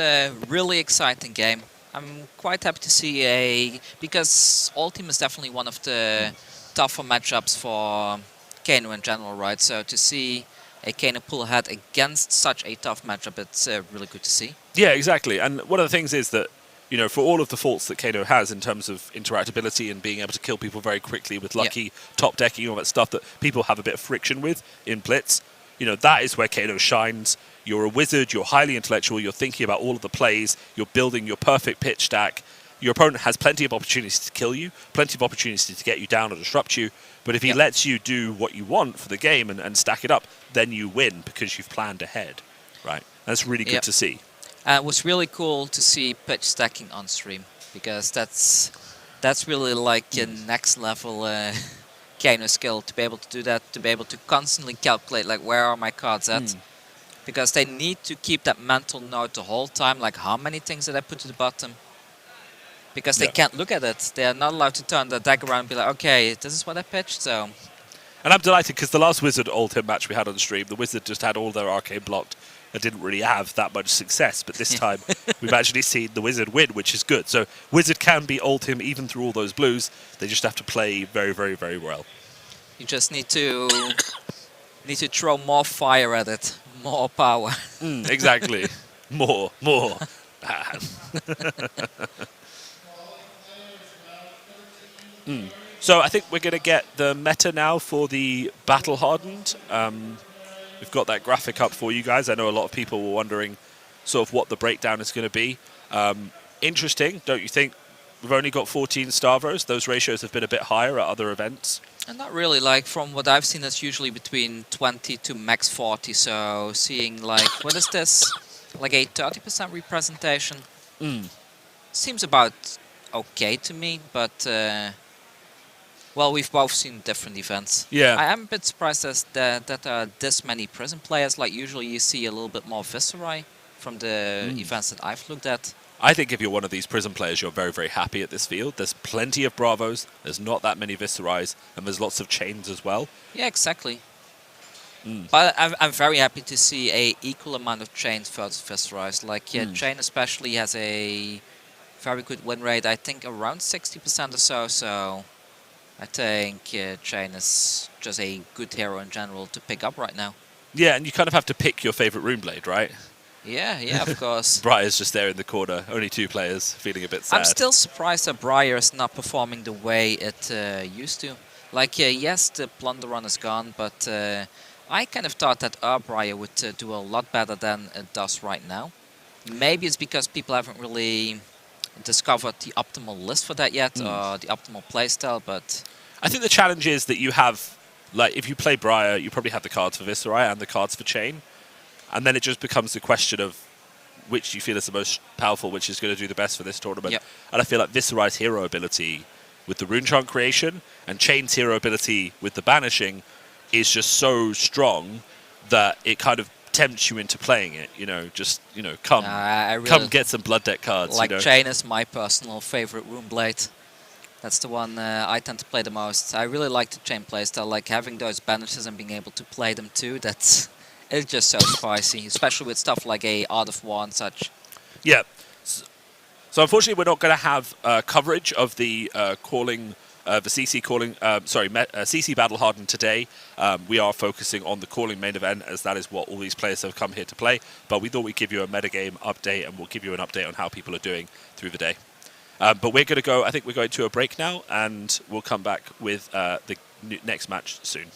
really exciting game. I'm quite happy to see because Oldhim is definitely one of the tougher matchups for Kano in general, right? So to see a Kano pull ahead against such a tough matchup, it's really good to see. Yeah, exactly. And one of the things is that, you know, for all of the faults that Kano has in terms of interactability and being able to kill people very quickly with lucky top decking, all that stuff that people have a bit of friction with in Blitz, you know, that is where Kano shines. You're a wizard, you're highly intellectual, you're thinking about all of the plays, you're building your perfect pitch stack. Your opponent has plenty of opportunities to kill you, plenty of opportunities to get you down or disrupt you, but if he lets you do what you want for the game and stack it up, then you win because you've planned ahead, right? That's really good to see. It was really cool to see pitch stacking on stream, because that's really like a next level Kano skill, to be able to do that, to be able to constantly calculate like where are my cards at, because they need to keep that mental note the whole time, like how many things did I put to the bottom, because they can't look at it. They are not allowed to turn the deck around and be like, okay, this is what I pitched, so... And I'm delighted because the last Wizard Oldhim match we had on stream, the Wizard just had all their arcane blocked and didn't really have that much success. But this time, we've actually seen the Wizard win, which is good. So Wizard can beat Oldhim even through all those blues. They just have to play very, very, very well. You just need to throw more fire at it, more power. Exactly. more. So I think we're going to get the meta now for the Battle Hardened. We've got that graphic up for you guys. I know a lot of people were wondering sort of what the breakdown is going to be. Interesting, don't you think? We've only got 14 Stavros. Those ratios have been a bit higher at other events. And not really, like from what I've seen, it's usually between 20 to max 40. So seeing like, what is this? Like a 30% representation. Seems about okay to me, but well, we've both seen different events. Yeah. I am a bit surprised that there are this many prison players. Like usually you see a little bit more Viscerai from the events that I've looked at. I think if you're one of these prison players, you're very, very happy at this field. There's plenty of Bravos, there's not that many Viscerais, and there's lots of chains as well. Yeah, exactly. But I'm very happy to see a equal amount of chains versus Viscerais. Like, chain especially has a very good win rate, I think around 60% or so, so I think chain is just a good hero in general to pick up right now. Yeah, and you kind of have to pick your favorite Runeblade, right? Yeah, of course. Briar's just there in the corner, only 2 players, feeling a bit sad. I'm still surprised that Briar is not performing the way it used to. Like, yes, the Plunder Run is gone, but I kind of thought that Briar would do a lot better than it does right now. Maybe it's because people haven't really discovered the optimal list for that yet, or the optimal playstyle, but... I think the challenge is that you have, like, if you play Briar, you probably have the cards for Viscerai and the cards for Chain. And then it just becomes the question of which you feel is the most powerful, which is going to do the best for this tournament. Yep. And I feel like Viscerai's hero ability with the Rune Chant creation and Chain's hero ability with the banishing is just so strong that it kind of tempts you into playing it. You know, just, you know, come get some Blood Deck cards. Like, you know? Chain is my personal favorite Runeblade. That's the one I tend to play the most. I really like the Chain playstyle, like having those banishes and being able to play them too. It's just so spicy, especially with stuff like a Art of War and such. Yeah. So unfortunately, we're not going to have coverage of the CC Battle Hardened today. We are focusing on the Calling main event, as that is what all these players have come here to play. But we thought we'd give you a metagame update, and we'll give you an update on how people are doing through the day. But we're going to go, I think we're going to a break now, and we'll come back with the next match soon.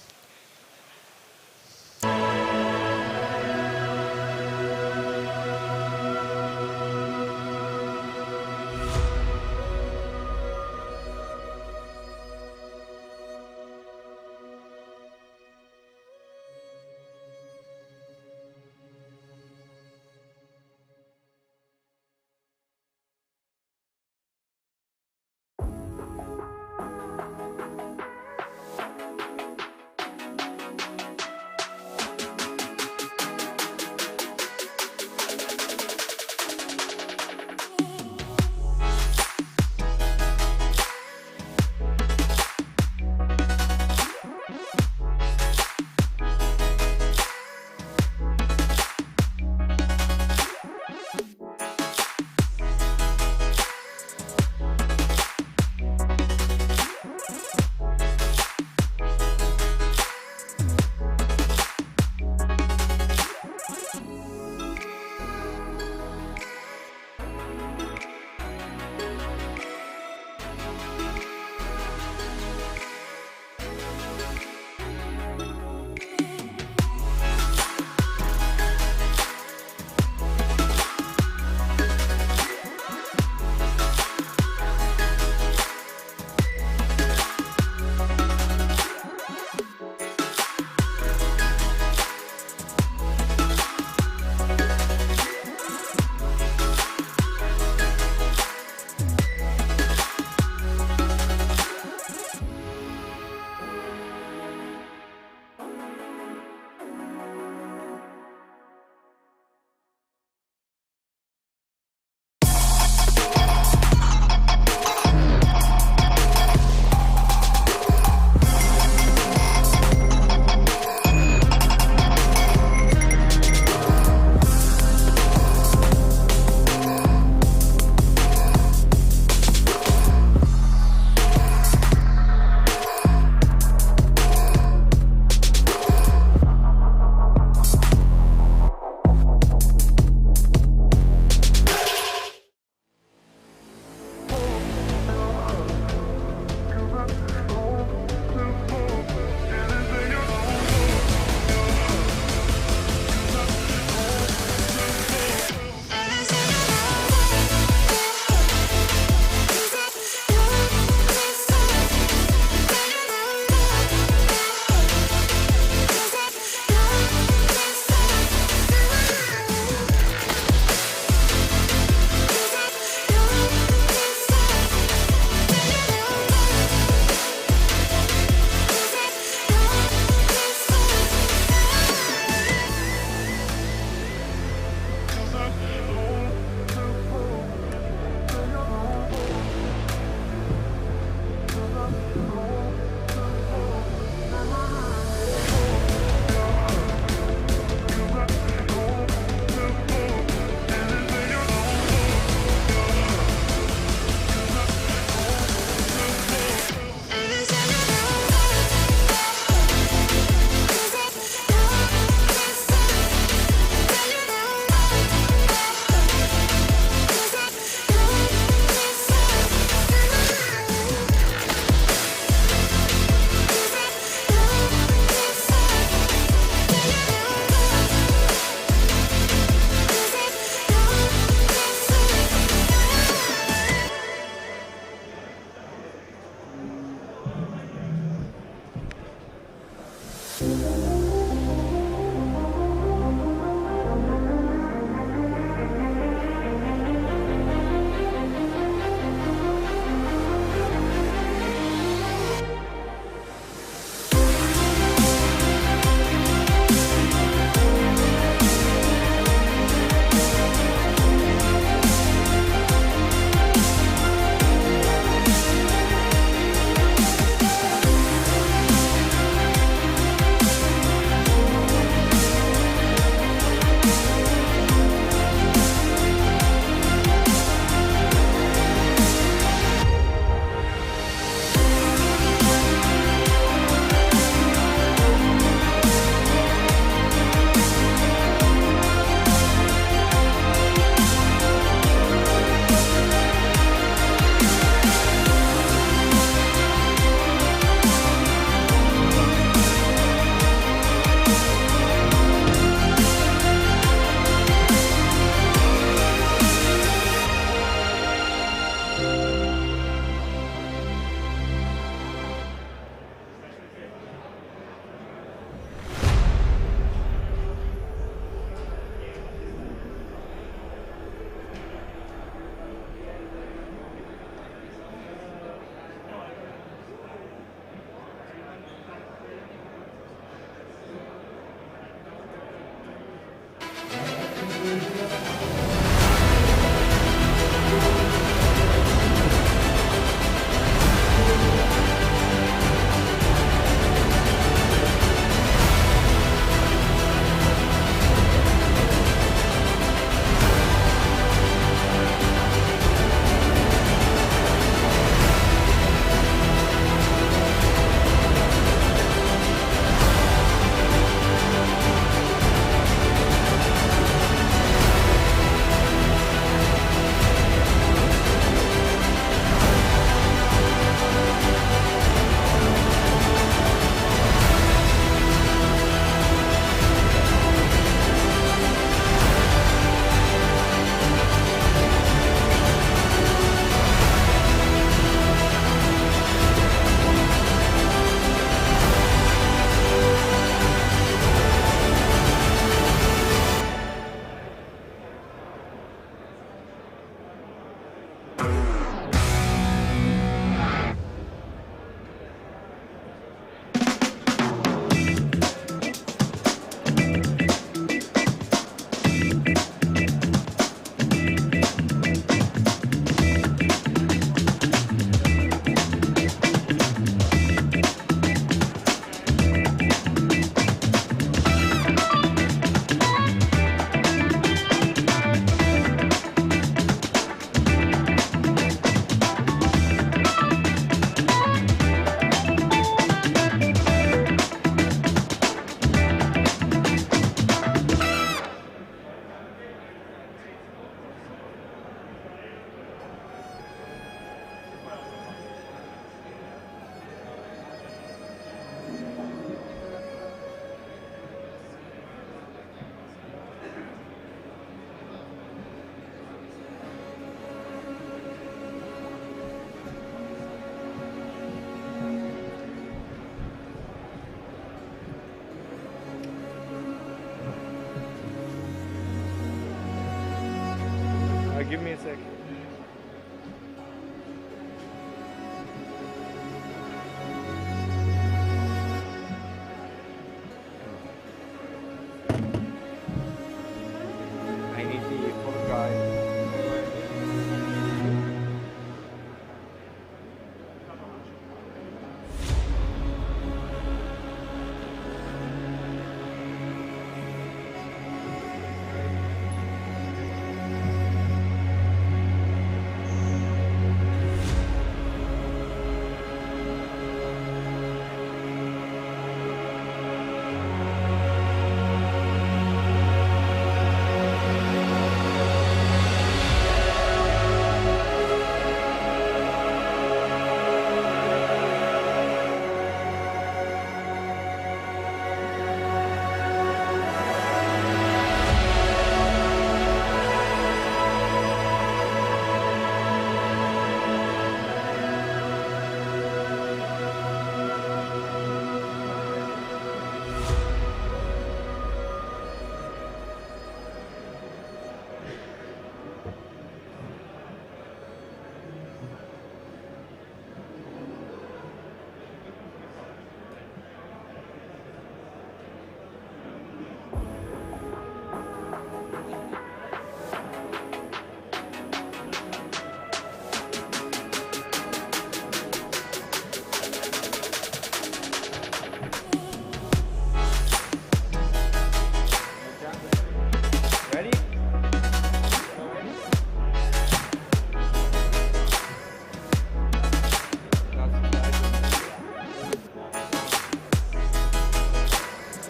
Give me a sec. I need the full guide.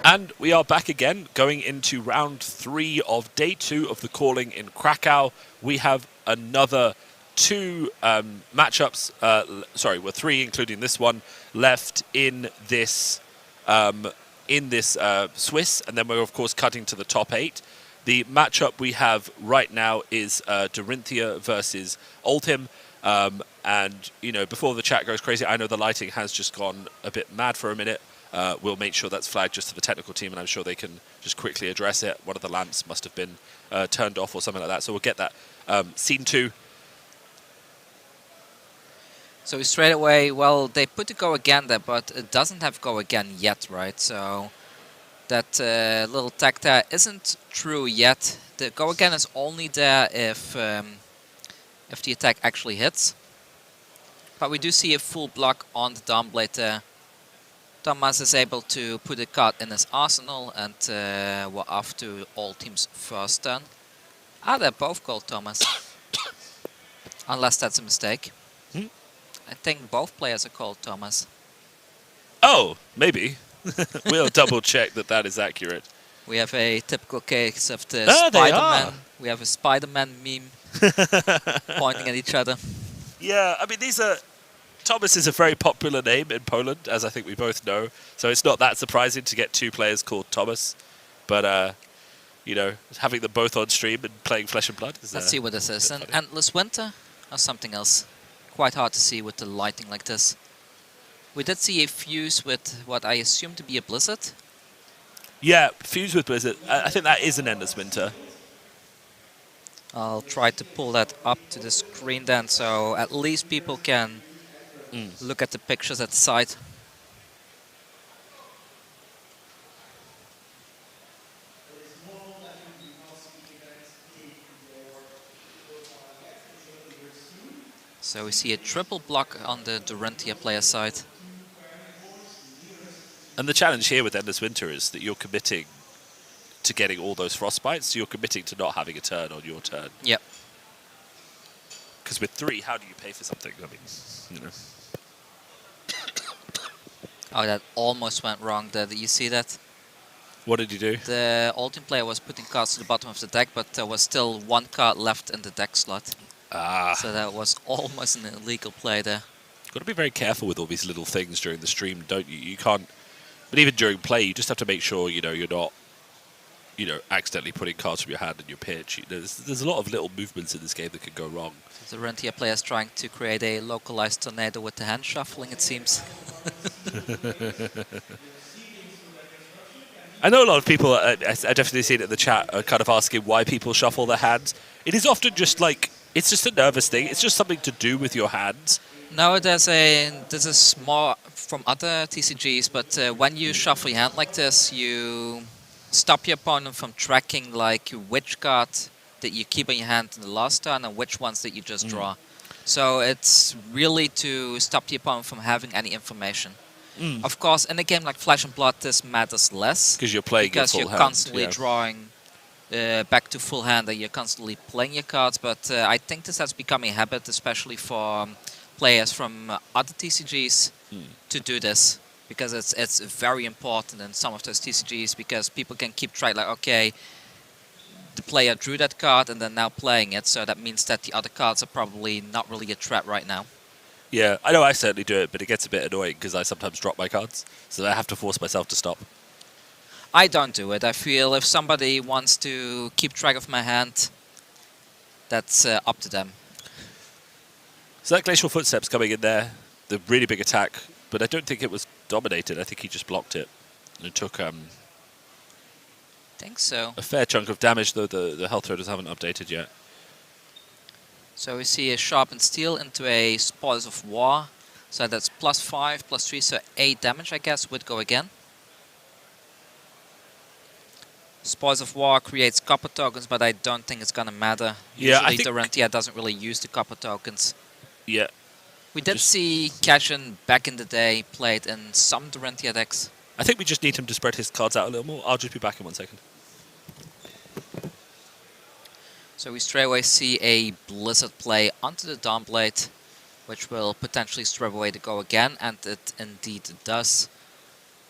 And we are back again, going into round 3 of day 2 of the Calling in Krakow. We have another 2 matchups, sorry, well 3 including this one, left in this Swiss, and then we're of course cutting to the top 8. The matchup we have right now is Dorinthea versus Oldhim. And, you know, before the chat goes crazy, I know the lighting has just gone a bit mad for a minute. We'll make sure that's flagged just to the technical team, and I'm sure they can just quickly address it. One of the lamps must have been turned off or something like that. So we'll get that. Scene 2. So straight away, well, they put the go again there, but it doesn't have go again yet, right? So that little tag there isn't true yet. The go again is only there if the attack actually hits. But we do see a full block on the downblade there. Thomas is able to put a card in his arsenal, and we're off to all teams' first turn. Ah, they're both called Thomas. Unless that's a mistake. Hmm? I think both players are called Thomas. Oh, maybe. We'll double check that that is accurate. We have a typical case of the Ah, they Spider-Man. are. We have a Spider-Man meme pointing at each other. Yeah, I mean, these are... Thomas is a very popular name in Poland, as I think we both know. So it's not that surprising to get 2 players called Thomas. But, you know, having them both on stream and playing Flesh and Blood is... Let's see what this is. An Endless Winter or something else? Quite hard to see with the lighting like this. We did see a fuse with what I assume to be a Blizzard. Yeah, fuse with Blizzard. I think that is an Endless Winter. I'll try to pull that up to the screen then, so at least people can look at the pictures at the side. So we see a triple block on the Dorinthea player side. And the challenge here with Endless Winter is that you're committing to getting all those frostbites, so you're committing to not having a turn on your turn. Yep. Because with 3, how do you pay for something? I mean, you know. Oh, that almost went wrong there. Did you see that? What did you do? The Oldhim player was putting cards to the bottom of the deck, but there was still 1 card left in the deck slot. Ah. So that was almost an illegal play there. Got to be very careful with all these little things during the stream, don't you? You can't... But even during play, you just have to make sure, you know, you're not, you know, accidentally putting cards from your hand in your pitch. There's a lot of little movements in this game that could go wrong. The Dorinthea player is trying to create a localized tornado with the hand shuffling, it seems. I know a lot of people, I definitely see it in the chat, kind of asking why people shuffle their hands. It is often just like It's just a nervous thing. It's just something to do with your hands. No, this is more from other TCGs, but when you shuffle your hand like this, you stop your opponent from tracking like which card that you keep in your hand in the last turn and which ones that you just draw. So it's really to stop the opponent from having any information. Of course, in a game like Flesh and Blood, this matters less. Because you're playing your because full you're hand, constantly drawing back to full hand and you're constantly playing your cards. But I think this has become a habit, especially for players from other TCGs to do this. Because it's very important in some of those TCGs, because people can keep track, like, okay, the player drew that card and they're now playing it, so that means that the other cards are probably not really a threat right now. Yeah, I know I certainly do it, but it gets a bit annoying because I sometimes drop my cards, so I have to force myself to stop. I don't do it. I feel if somebody wants to keep track of my hand, that's up to them. So that Glacial Footsteps coming in there, the really big attack, but I don't think it was dominated. I think he just blocked it. And it took I think so. a fair chunk of damage, though the health totals haven't updated yet. So we see a Sharpened Steel into a Spoils of War. So that's +5, +3, so 8 damage, I guess, would go again. Spoils of War creates copper tokens, but I don't think it's gonna matter. Yeah, I Usually think Dorinthea doesn't really use the copper tokens. Yeah, We did see Cashin back in the day played in some Dorinthea decks. I think we just need him to spread his cards out a little more. I'll just be back in 1 second. So we straight away see a Blizzard play onto the Dawnblade, which will potentially strip away the go again, and it indeed does.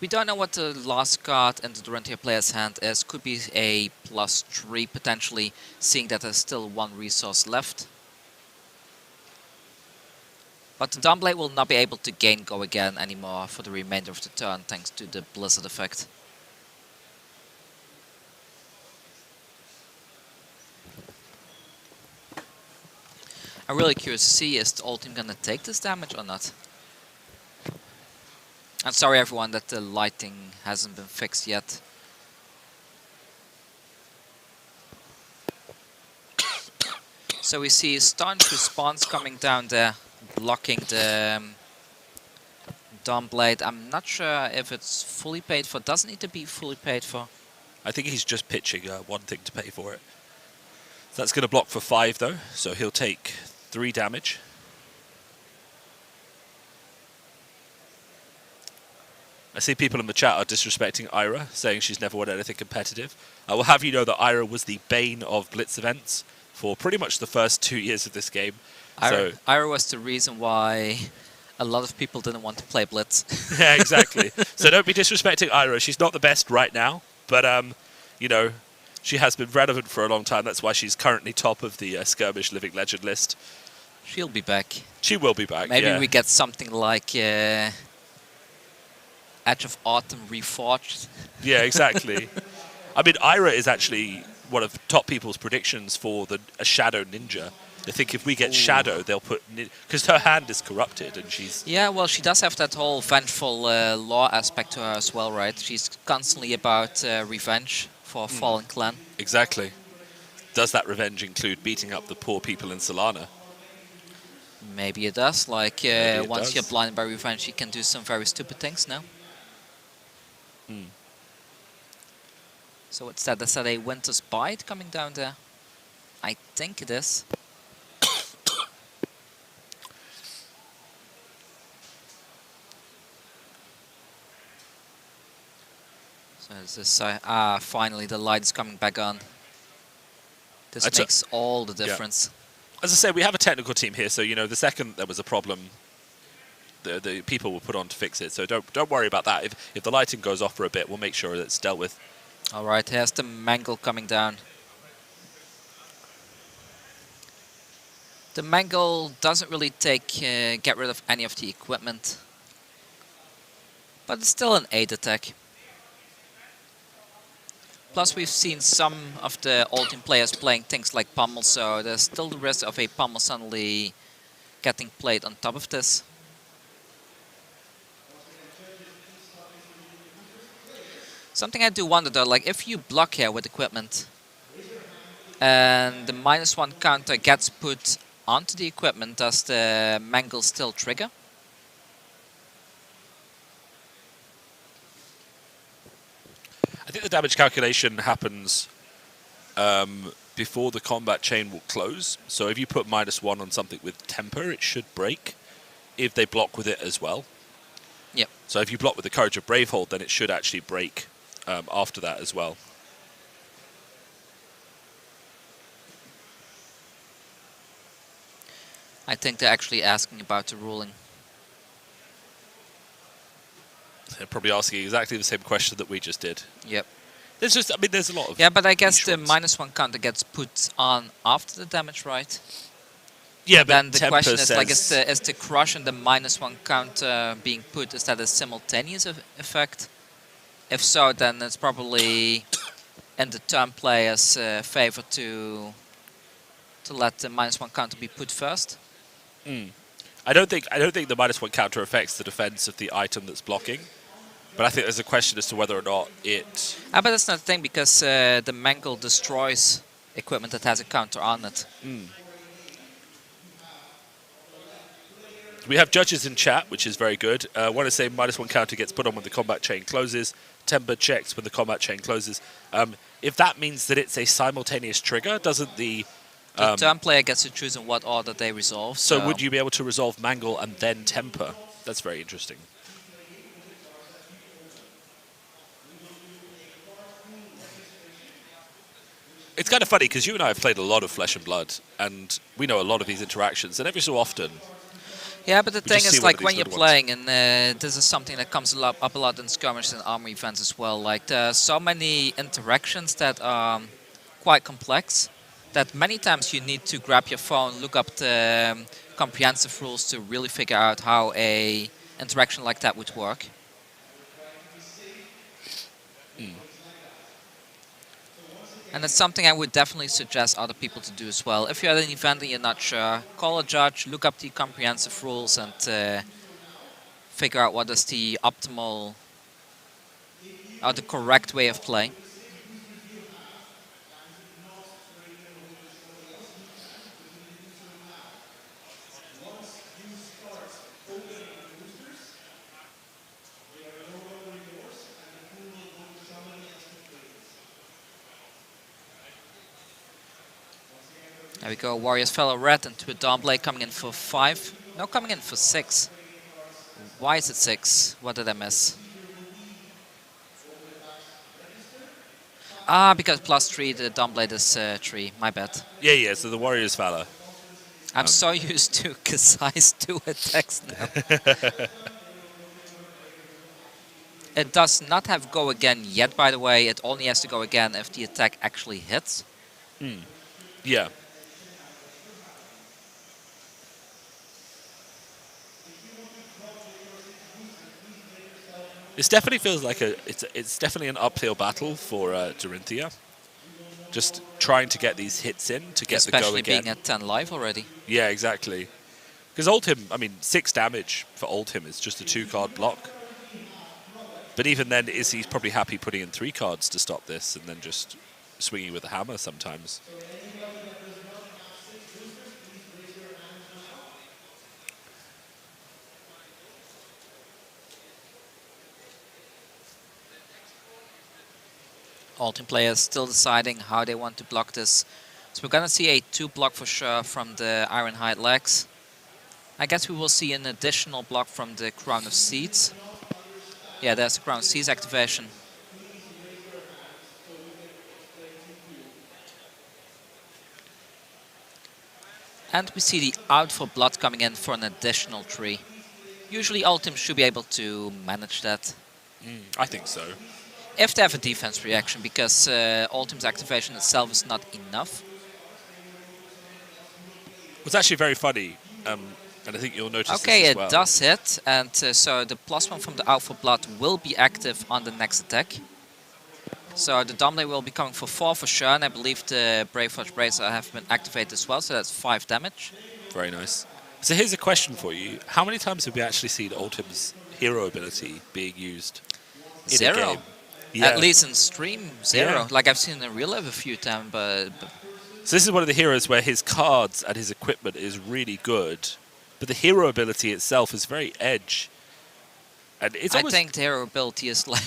We don't know what the last card in the Dorinthea player's hand is. Could be a +3 potentially, seeing that there's still 1 resource left. But the Dawnblade will not be able to gain go again anymore for the remainder of the turn, thanks to the Blizzard effect. I'm really curious to see, is the Oldhim gonna take this damage or not? I'm sorry everyone that the lighting hasn't been fixed yet. So we see Staunch Response coming down there, blocking the Dawnblade. I'm not sure if it's fully paid for. Doesn't need to be fully paid for. I think he's just pitching one thing to pay for it. So that's going to block for 5, though, so he'll take 3 damage. I see people in the chat are disrespecting Ira, saying she's never won anything competitive. I will have you know that Ira was the bane of Blitz events for pretty much the first 2 years of this game. Ira was the reason why a lot of people didn't want to play Blitz. Yeah, exactly. So don't be disrespecting Ira. She's not the best right now, but you know, she has been relevant for a long time. That's why she's currently top of the Skirmish Living Legend list. She'll be back. She will be back. Maybe yeah. we get something like Edge of Autumn Reforged. Yeah, exactly. I mean, Ira is actually one of top people's predictions for a Shadow Ninja. They think if we get Shadow, they'll put... Because her hand is corrupted and she's... Yeah, well, she does have that whole vengeful law aspect to her as well, right? She's constantly about revenge for Fallen Clan. Exactly. Does that revenge include beating up the poor people in Solana? Maybe it does. Like, Maybe it once does. you're blinded by revenge, you can do some very stupid things now. So what's that? Is that a Winter's Bite coming down there? I think it is. So this is, finally the light is coming back on. This makes all the difference. As I say, we have a technical team here, so you know the second there was a problem, the people were put on to fix it. So don't worry about that. If the lighting goes off for a bit, we'll make sure that it's dealt with. All right, here's the Mangle coming down. The Mangle doesn't really get rid of any of the equipment, but it's still an 8 attack. Plus, we've seen some of the Oldhim players playing things like Pummel, so there's still the risk of a Pummel suddenly getting played on top of this. Something I do wonder though, like if you block here with equipment, and the -1 counter gets put onto the equipment, does the mangle still trigger? I think the damage calculation happens before the combat chain will close. So if you put -1 on something with temper, it should break if they block with it as well. Yep. So if you block with the Courage of Bravehold, then it should actually break after that as well. I think they're actually asking about the ruling. They're probably asking exactly the same question that we just did. Yep. There's just, I mean, there's a lot of... Yeah, but I guess the ones. -1 counter gets put on after the damage, right? Yeah, but Then the temper question is, like, says- is the crush and the -1 counter being put, is that a simultaneous effect? If so, then it's probably in the turn player's favor to let the -1 counter be put first. I don't think the -1 counter affects the defense of the item that's blocking, but I think there's a question as to whether or not it... But that's not the thing, because the mangle destroys equipment that has a counter on it. We have judges in chat, which is very good. One is saying -1 counter gets put on when the combat chain closes. Temper checks when the combat chain closes. If that means that it's a simultaneous trigger, doesn't the... The turn player gets to choose in what order they resolve. So would you be able to resolve Mangle and then Temper? That's very interesting. It's kind of funny because you and I have played a lot of Flesh and Blood, and we know a lot of these interactions, and every so often... Yeah, but the thing just see is, one like, of these when you're little ones. playing, and this is something that comes up a lot in skirmishes and armor events as well, like, there are so many interactions that are quite complex, that many times you need to grab your phone, look up the comprehensive rules to really figure out how a interaction like that would work. And it's something I would definitely suggest other people to do as well. If you're at an event and you're not sure, call a judge, look up the comprehensive rules, and figure out what is the optimal or the correct way of playing. There we go, Warriors fellow red into a Dawnblade coming in for 5. No, coming in for 6. Why is it 6? What did I miss? Ah, because +3, the Dawnblade is 3. My bad. Yeah, so the Warriors Valor. I'm so used to Kassai's 2 attacks now. It does not have go again yet, by the way. It only has to go again if the attack actually hits. Yeah. This definitely feels like it's definitely an uphill battle for Dorinthea. Just trying to get these hits in to get the go Especially again. being at 10 life already. Yeah, exactly. Because Oldhim, I mean, 6 damage for Oldhim is just a 2-card block. But even then, he's probably happy putting in 3 cards to stop this and then just swinging with a hammer sometimes. Oldhim players still deciding how they want to block this. So we're going to see a 2 block for sure from the Ironhide legs. I guess we will see an additional block from the Crown of Seeds. Yeah, there's the Crown of Seeds activation. And we see the Out for Blood coming in for an additional 3. Usually Oldhim should be able to manage that. I think so. If they have a defense reaction, because Oldhim's activation itself is not enough. It's actually very funny, and I think you'll notice Okay, this as it well. does hit, and so the +1 from the Out for Blood will be active on the next attack. So the Dawnblade will be coming for 4 for sure, and I believe the Braveforge Bracer have been activated as well, so that's 5 damage. Very nice. So here's a question for you. How many times have we actually seen Oldhim's hero ability being used in a 0. game? Yeah. At least in stream, 0. Yeah. Like I've seen in real life a few times, but So this is one of the heroes where his cards and his equipment is really good, but the hero ability itself is very edge. And it's I almost, think the hero ability is like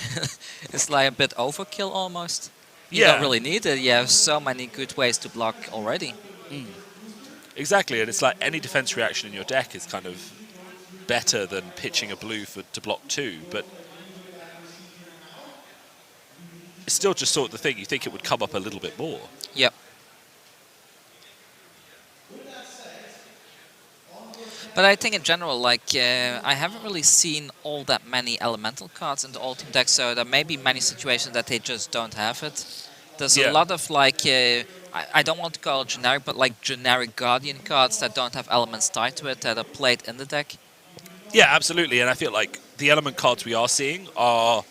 it's like a bit overkill almost. You Yeah. don't really need it. You have so many good ways to block already. exactly, and it's like any defense reaction in your deck is kind of better than pitching a blue to block 2, but it's still just sort of the thing. You think it would come up a little bit more. Yep. But I think in general, like, I haven't really seen all that many elemental cards in the Oldhim deck, so there may be many situations that they just don't have it. There's Yeah. a lot of, like, I don't want to call it generic, but like generic Guardian cards that don't have elements tied to it that are played in the deck. Yeah, absolutely, and I feel like the element cards we are seeing are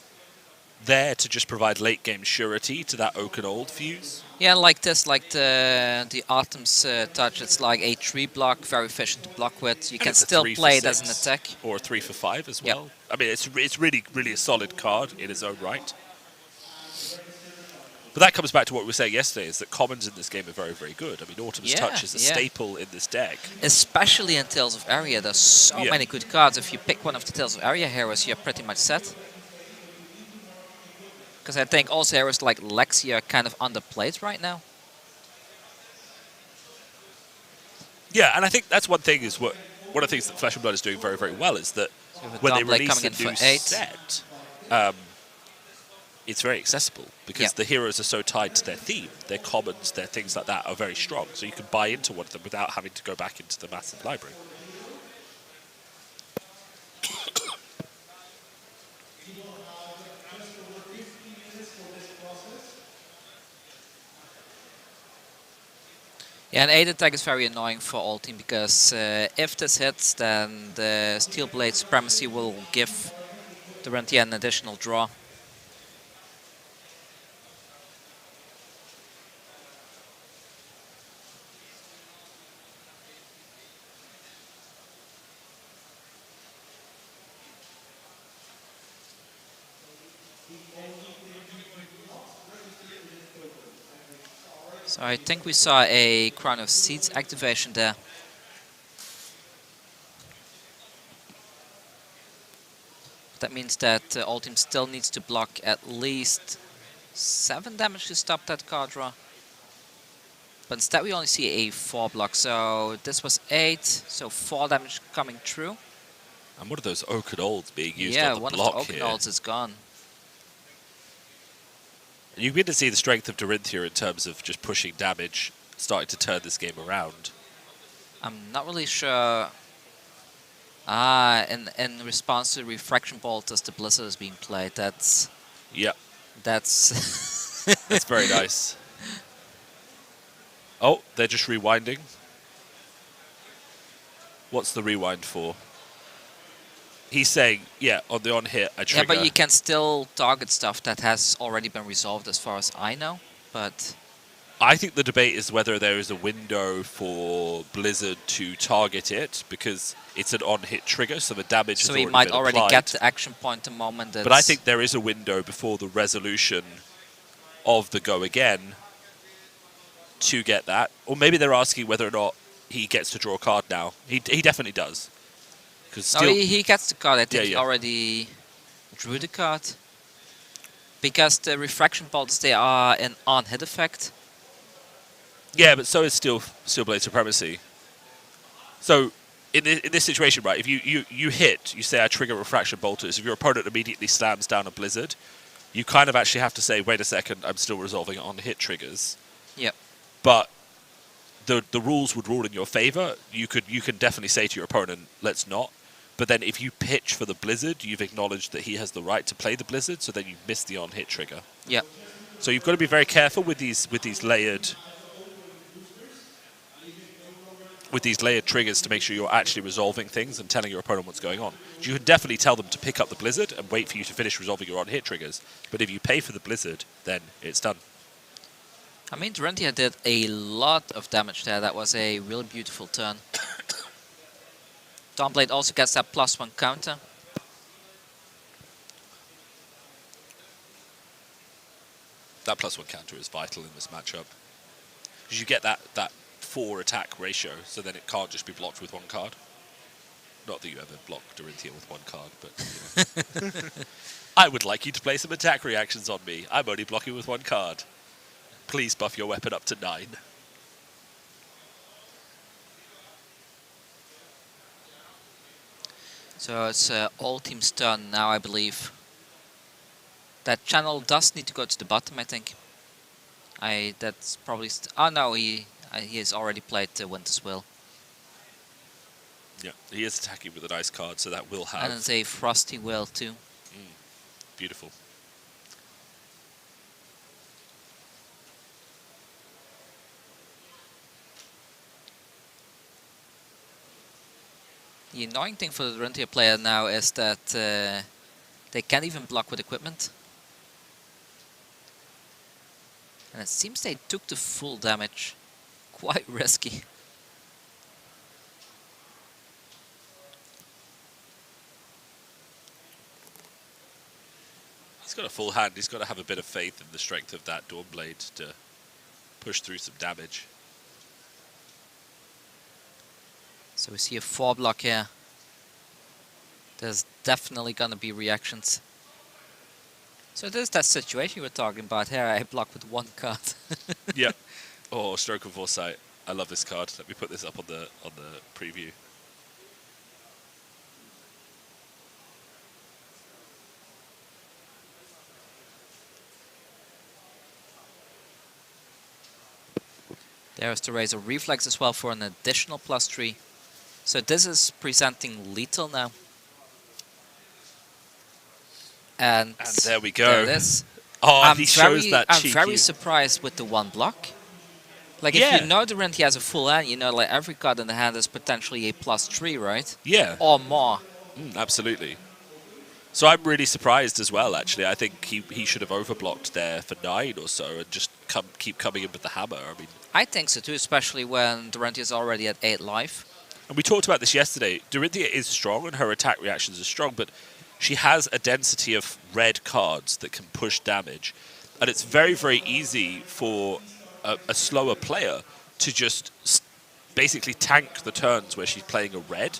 there to just provide late game surety to that Oak and Old fuse. Yeah, like this, like the Autumn's Touch, it's like a 3 block, very efficient to block with. You And can it's a still 3 for play it as 6, an attack. or a 3 for 5 as Yep. well. I mean, it's really a solid card in its own right. But that comes back to what we were saying yesterday: is that commons in this game are very, very good. I mean, Autumn's Yeah, Touch is a yeah. staple in this deck. Especially in Tales of Aria, there's so Yeah. many good cards. If you pick one of the Tales of Aria heroes, you're pretty much set. Because I think also heroes like Lexi are kind of underplayed right now. Yeah, and I think that's one thing is one of the things that Flesh and Blood is doing very, very well is that So with when they Dawnblade release coming a in for new 8. set, it's very accessible because Yeah. the heroes are so tied to their theme. Their commons, their things like that are very strong, so you can buy into one of them without having to go back into the massive library. Yeah, an 8 attack is very annoying for Oldhim because if this hits, then the Steel Blade Supremacy will give Dorinthea an additional draw. So I think we saw a Crown of Seeds activation there. That means that Oldhim still needs to block at least 7 damage to stop that card draw. But instead we only see a 4 block, so this was 8, so 4 damage coming through. And what are those Oak and Olds being used Yeah, on the one block of the here? Oakenolds is gone. And you begin to see the strength of Dorinthea in terms of just pushing damage, starting to turn this game around. I'm not really sure. Ah, in response to Refraction Bolt as the Blizzard is being played, that's... Yep, That's... that's very nice. Oh, they're just rewinding. What's the rewind for? He's saying, yeah, on the on-hit, I Yeah, trigger. but you can still target stuff that has already been resolved as far as I know, but... I think the debate is whether there is a window for Blizzard to target it, because it's an on-hit trigger, so the damage So has he already might been already applied. get the action point the moment that... But I think there is a window before the resolution of the go again to get that. Or maybe they're asking whether or not he gets to draw a card now. He definitely does. Because No, still, he gets the card. I think Yeah, he yeah. already drew the card. Because the Refraction Bolts, they are an on-hit effect. yeah, but so is Steel Blade Supremacy. So in this situation, right, if you hit, you say I trigger Refraction Bolters, if your opponent immediately slams down a Blizzard, you kind of actually have to say, wait a second, I'm still resolving on hit triggers. Yep. But the rules would rule in your favor. You can definitely say to your opponent, let's not. But then if you pitch for the Blizzard, you've acknowledged that he has the right to play the Blizzard, so then you miss the on-hit trigger. Yep. So you've got to be very careful with these layered triggers to make sure you're actually resolving things and telling your opponent what's going on. You can definitely tell them to pick up the Blizzard and wait for you to finish resolving your on-hit triggers. But if you pay for the Blizzard, then it's done. I mean, Dorinthea did a lot of damage there. That was a really beautiful turn. Dawnblade also gets that +1 counter. That +1 counter is vital in this matchup. because you get that 4 attack ratio, so then it can't just be blocked with 1 card. Not that you ever block Dorinthea with 1 card, but you know. I would like you to play some attack reactions on me. I'm only blocking with 1 card. Please buff your weapon up to 9. So it's all team's turn now, I believe. That channel does need to go to the bottom, I think. That's probably... oh no, he has already played Winter's Will. Yeah, he is attacking with a nice card, so that will have... And it's a Frosty Will too. Beautiful. The annoying thing for the Dorinthea player now is that they can't even block with equipment. And it seems they took the full damage. Quite risky. He's got a full hand. He's got to have a bit of faith in the strength of that Dawnblade to push through some damage. So we see a 4 block here. There's definitely gonna be reactions. So there's that situation we were talking about here. I block with 1 card. Yep. Oh, Stroke of Foresight. I love this card. Let me put this up on the preview. There's the Razor Reflex as well for an additional +3. So this is presenting lethal now. And there we go. There it is. Oh, he shows that I'm cheeky. very surprised with the 1 block. Like, Yeah. if you know Dorinthea has a full hand, you know, like, every card in the hand is potentially a +3, right? Yeah. Or more. Absolutely. So I'm really surprised as well, actually. I think he should have overblocked there for 9 or so and just keep coming in with the hammer. I mean, I think so too, especially when Dorinthea is already at 8 life. and we talked about this yesterday. Dorinthea is strong and her attack reactions are strong, but she has a density of red cards that can push damage. And it's very, very easy for a slower player to just basically tank the turns where she's playing a red.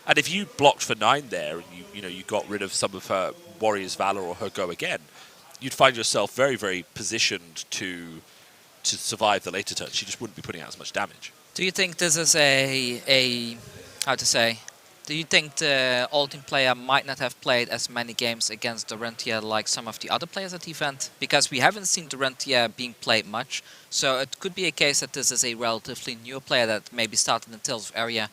And if you blocked for 9 there and you got rid of some of her Warrior's Valor or her Go Again, you'd find yourself very, very positioned to survive the later turn. She just wouldn't be putting out as much damage. Do you think this is how to say? Do you think the Oldhim player might not have played as many games against Dorinthea like some of the other players at the event? Because we haven't seen Dorinthea being played much, so it could be a case that this is a relatively new player that maybe started in Tales of Area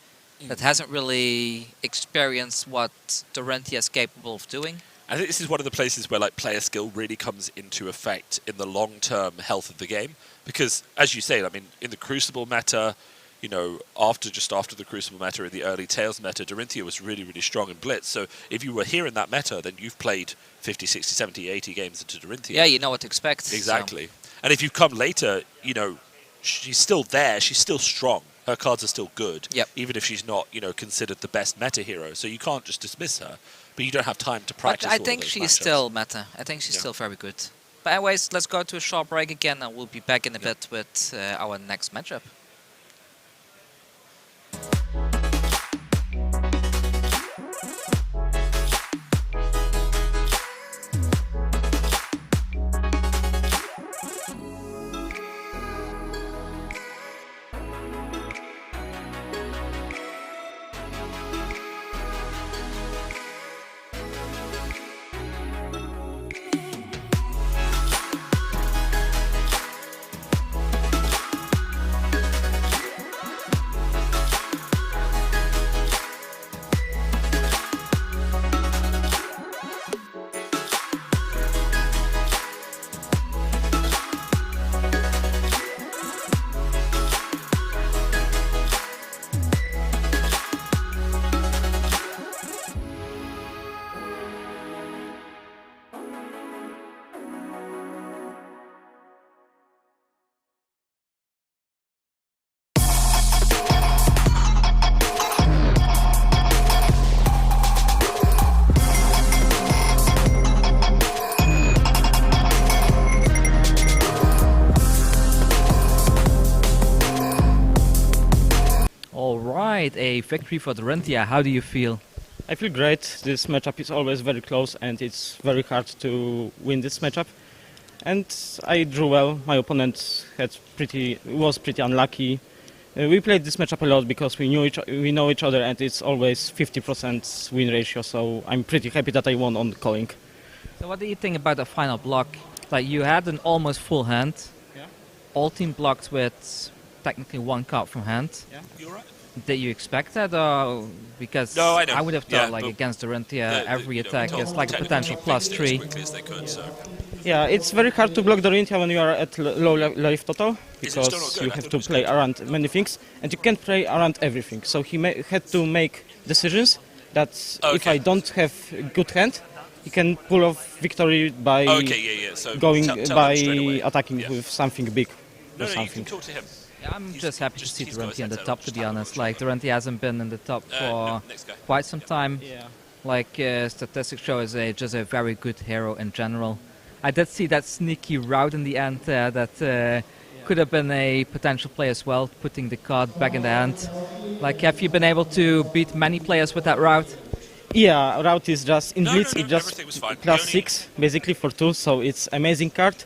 that hasn't really experienced what Dorinthea is capable of doing. I think this is one of the places where like player skill really comes into effect in the long-term health of the game. Because, as you say, I mean, in the Crucible meta, you know, just after the Crucible meta, in the early Tales meta, Dorinthea was really, really strong in Blitz. So if you were here in that meta, then you've played 50, 60, 70, 80 games into Dorinthea. Yeah, you know what to expect. Exactly. So. And if you come later, you know, she's still there, she's still strong. Her cards are still good, even if she's not, you know, considered the best meta hero. So you can't just dismiss her, but you don't have time to practice. But I think she's still meta. I think she's still very good. But anyways, let's go to a short break again, and we'll be back in a bit with our next matchup. right, a victory for Dorinthea. How do you feel? I feel great. This matchup is always very close and it's very hard to win this matchup. And I drew well. My opponent was pretty unlucky. We played this matchup a lot because we know each other, and it's always 50% win ratio. So I'm pretty happy that I won on Calling. So what do you think about the final block? Like, you had an almost full hand. Yeah. All team blocked with technically one card from hand. Yeah. You're right. Did you expect that? Or because No, I know. would have thought, Yeah, like, but against Dorinthea, every you know, attack we is like a technically potential played it +3. as quickly as they could, so. Yeah, it's very hard to block Dorinthea when you are at low life total Is it still because not good? you I have thought to it was play good. around many things and you can't play around everything. So he had to make decisions that if Okay. I don't have a good hand, he can pull off victory by Okay, yeah. So going tell them by straight away. attacking Yeah. with something big or No, you something. can talk to him. Yeah, I'm He's just happy to just- see he's got his Dorinthea in the headset top, on, to just be have a honest. watch. Like, Dorinthea hasn't been in the top No, for next guy. quite some time. Yeah. Like, statistics show is just a very good hero in general. I did see that sneaky route in the end that could have been a potential play as well, putting the card back in the hand. Like, have you been able to beat many players with that route? Yeah, route is just in No, blitz. no, It's just everything was fine. The plus only- 6 basically for 2, so it's amazing card.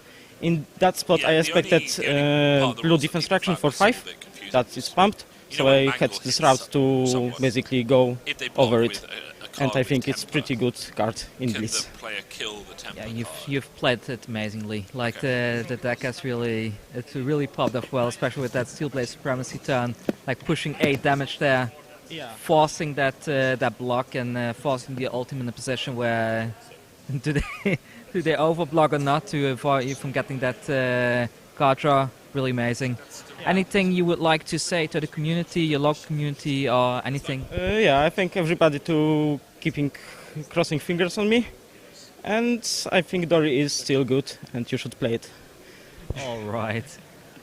In that spot, Yeah, I the expected only part of the blue rules defense that people traction for found was a 5. little bit confusing That was, is pumped, you so know, when I Mangle had this hits route to someone, basically go if they block over with it, a card and I with think it's temper, pretty good card in can blitz. the player kill the temper Yeah, card? you've played it amazingly. Like, the deck has really popped off well, especially with that Steel Blade Supremacy turn. Like, pushing 8 damage there, Yeah. forcing that block and forcing the ultimate in a position where do they overblock or not to avoid you from getting that card draw. Really amazing. Anything you would like to say to the community, your local community, or anything? Yeah, I thank everybody to crossing fingers on me, and I think Dory is still good, and you should play it. All right.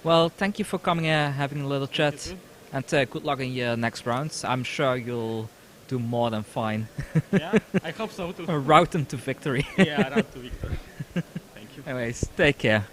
Well, thank you for coming here, having a little chat, and good luck in your next rounds. I'm sure you'll do more than fine. Yeah, I hope so too. Route them to victory. Yeah, route to victory. Thank you. Anyways, take care.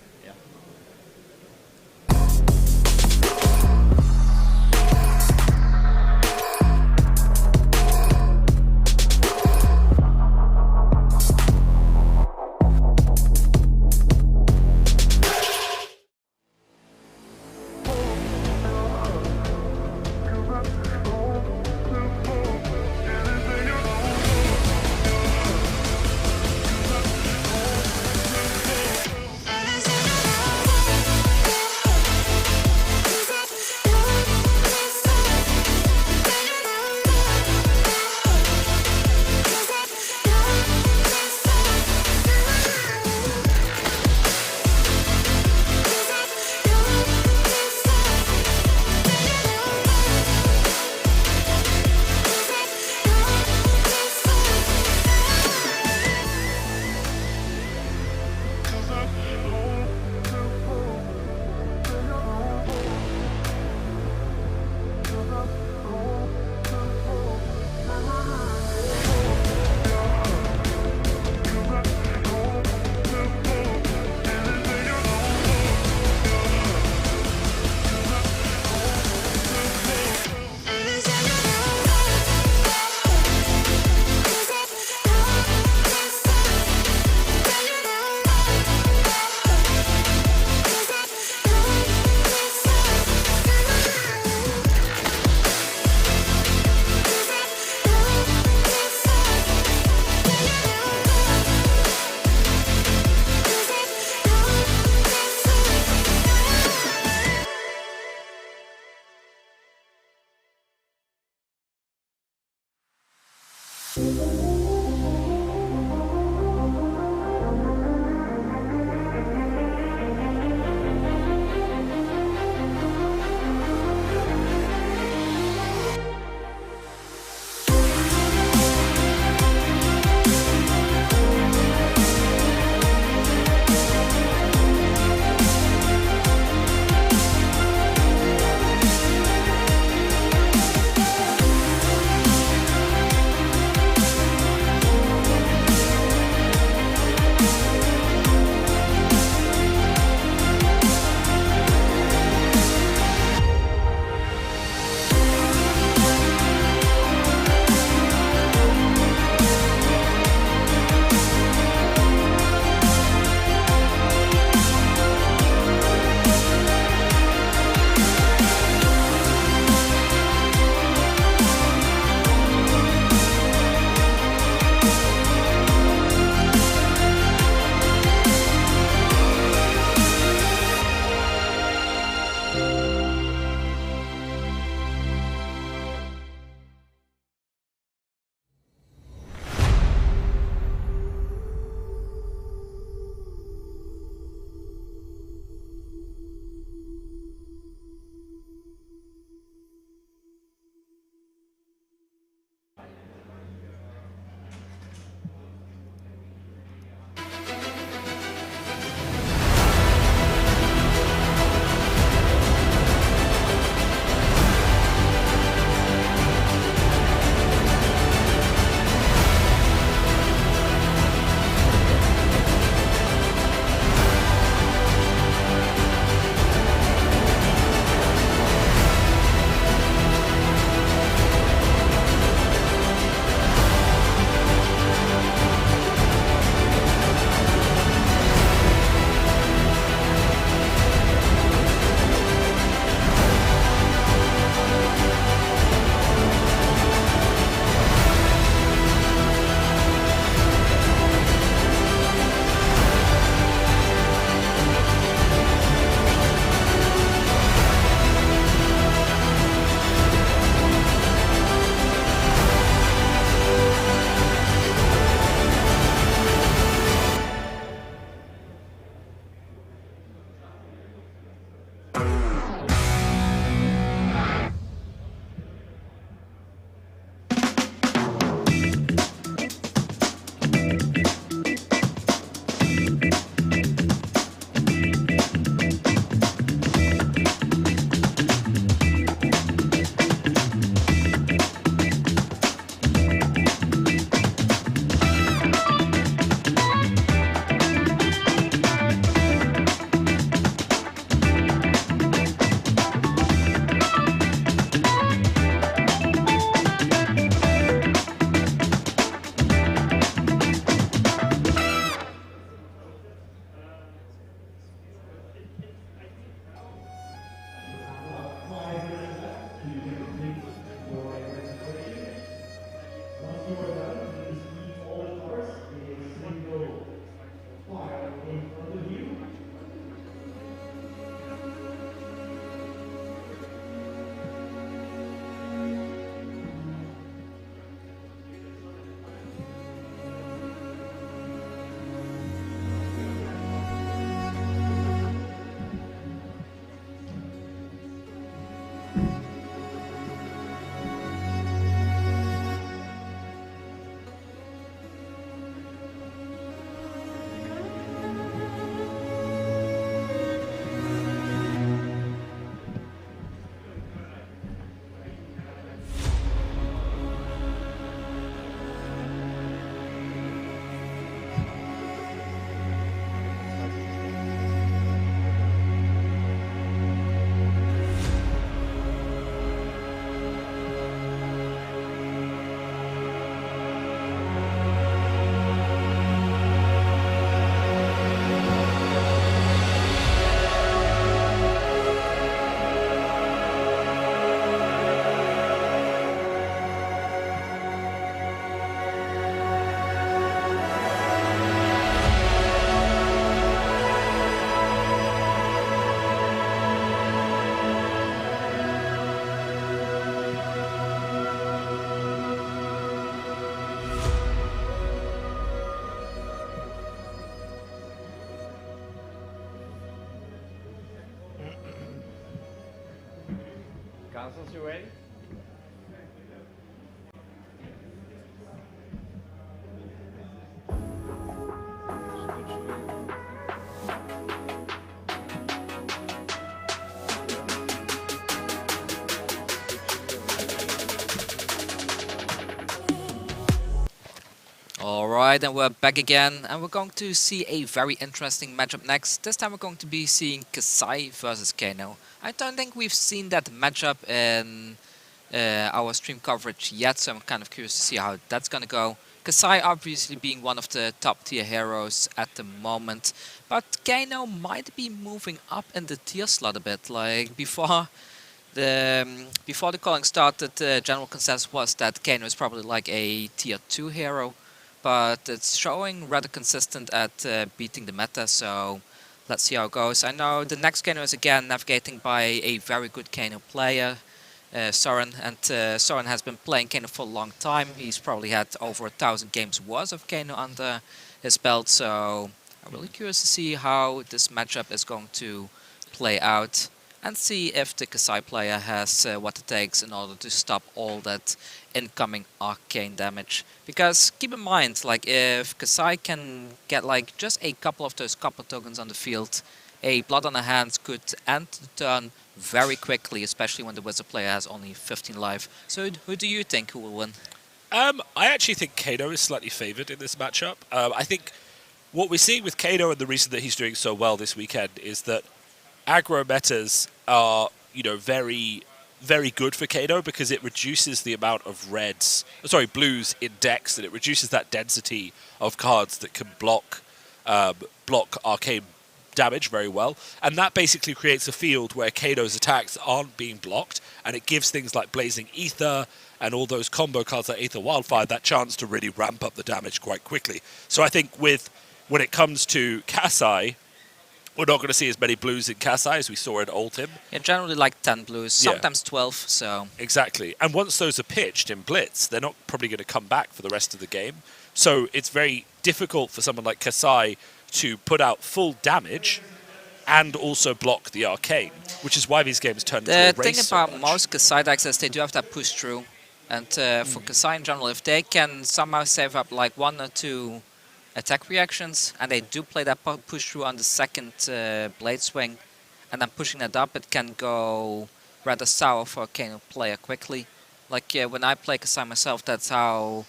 Consoles, you ready? Alright, and we're back again, and we're going to see a very interesting matchup next. This time we're going to be seeing Kassai versus Kano. I don't think we've seen that matchup in our stream coverage yet, so I'm kind of curious to see how that's gonna go. Kassai obviously being one of the top tier heroes at the moment, but Kano might be moving up in the tier slot a bit. Like before the calling started, the general consensus was that Kano is probably like a tier 2 hero, but it's showing rather consistent at beating the meta, so let's see how it goes. I know the next Kano is again navigating by a very good Kano player, Soren, and Soren has been playing Kano for a long time. He's probably had over 1,000 games worth of Kano under his belt, so I'm really curious to see how this matchup is going to play out, and see if the Kassai player has what it takes in order to stop all that incoming arcane damage. Because keep in mind, like if Kassai can get like just a couple of those copper tokens on the field, a Blood on the Hands could end the turn very quickly, especially when the Wizard player has only 15 life. So who do you think who will win? I actually think Kano is slightly favoured in this matchup. I think what we're seeing with Kano, and the reason that he's doing so well this weekend, is that aggro metas are, very, very good for Kano because it reduces the amount of blues in decks, and it reduces that density of cards that can block arcane damage very well. And that basically creates a field where Kano's attacks aren't being blocked, and it gives things like Blazing Ether and all those combo cards like Aether Wildfire that chance to really ramp up the damage quite quickly. So I think when it comes to Kassai, we're not going to see as many blues in Kassai as we saw in Oldhim. Yeah, generally like 10 blues, sometimes 12, so... Exactly. And once those are pitched in Blitz, they're not probably going to come back for the rest of the game. So it's very difficult for someone like Kassai to put out full damage and also block the arcane, which is why these games turn into a race. The thing about most Kassai decks is they do have that push through. And for Kassai in general, if they can somehow save up like 1 or 2 attack reactions, and they do play that push through on the second blade swing, and then pushing that up, it can go rather sour for a Kano player quickly. Like when I play Kassai myself, that's how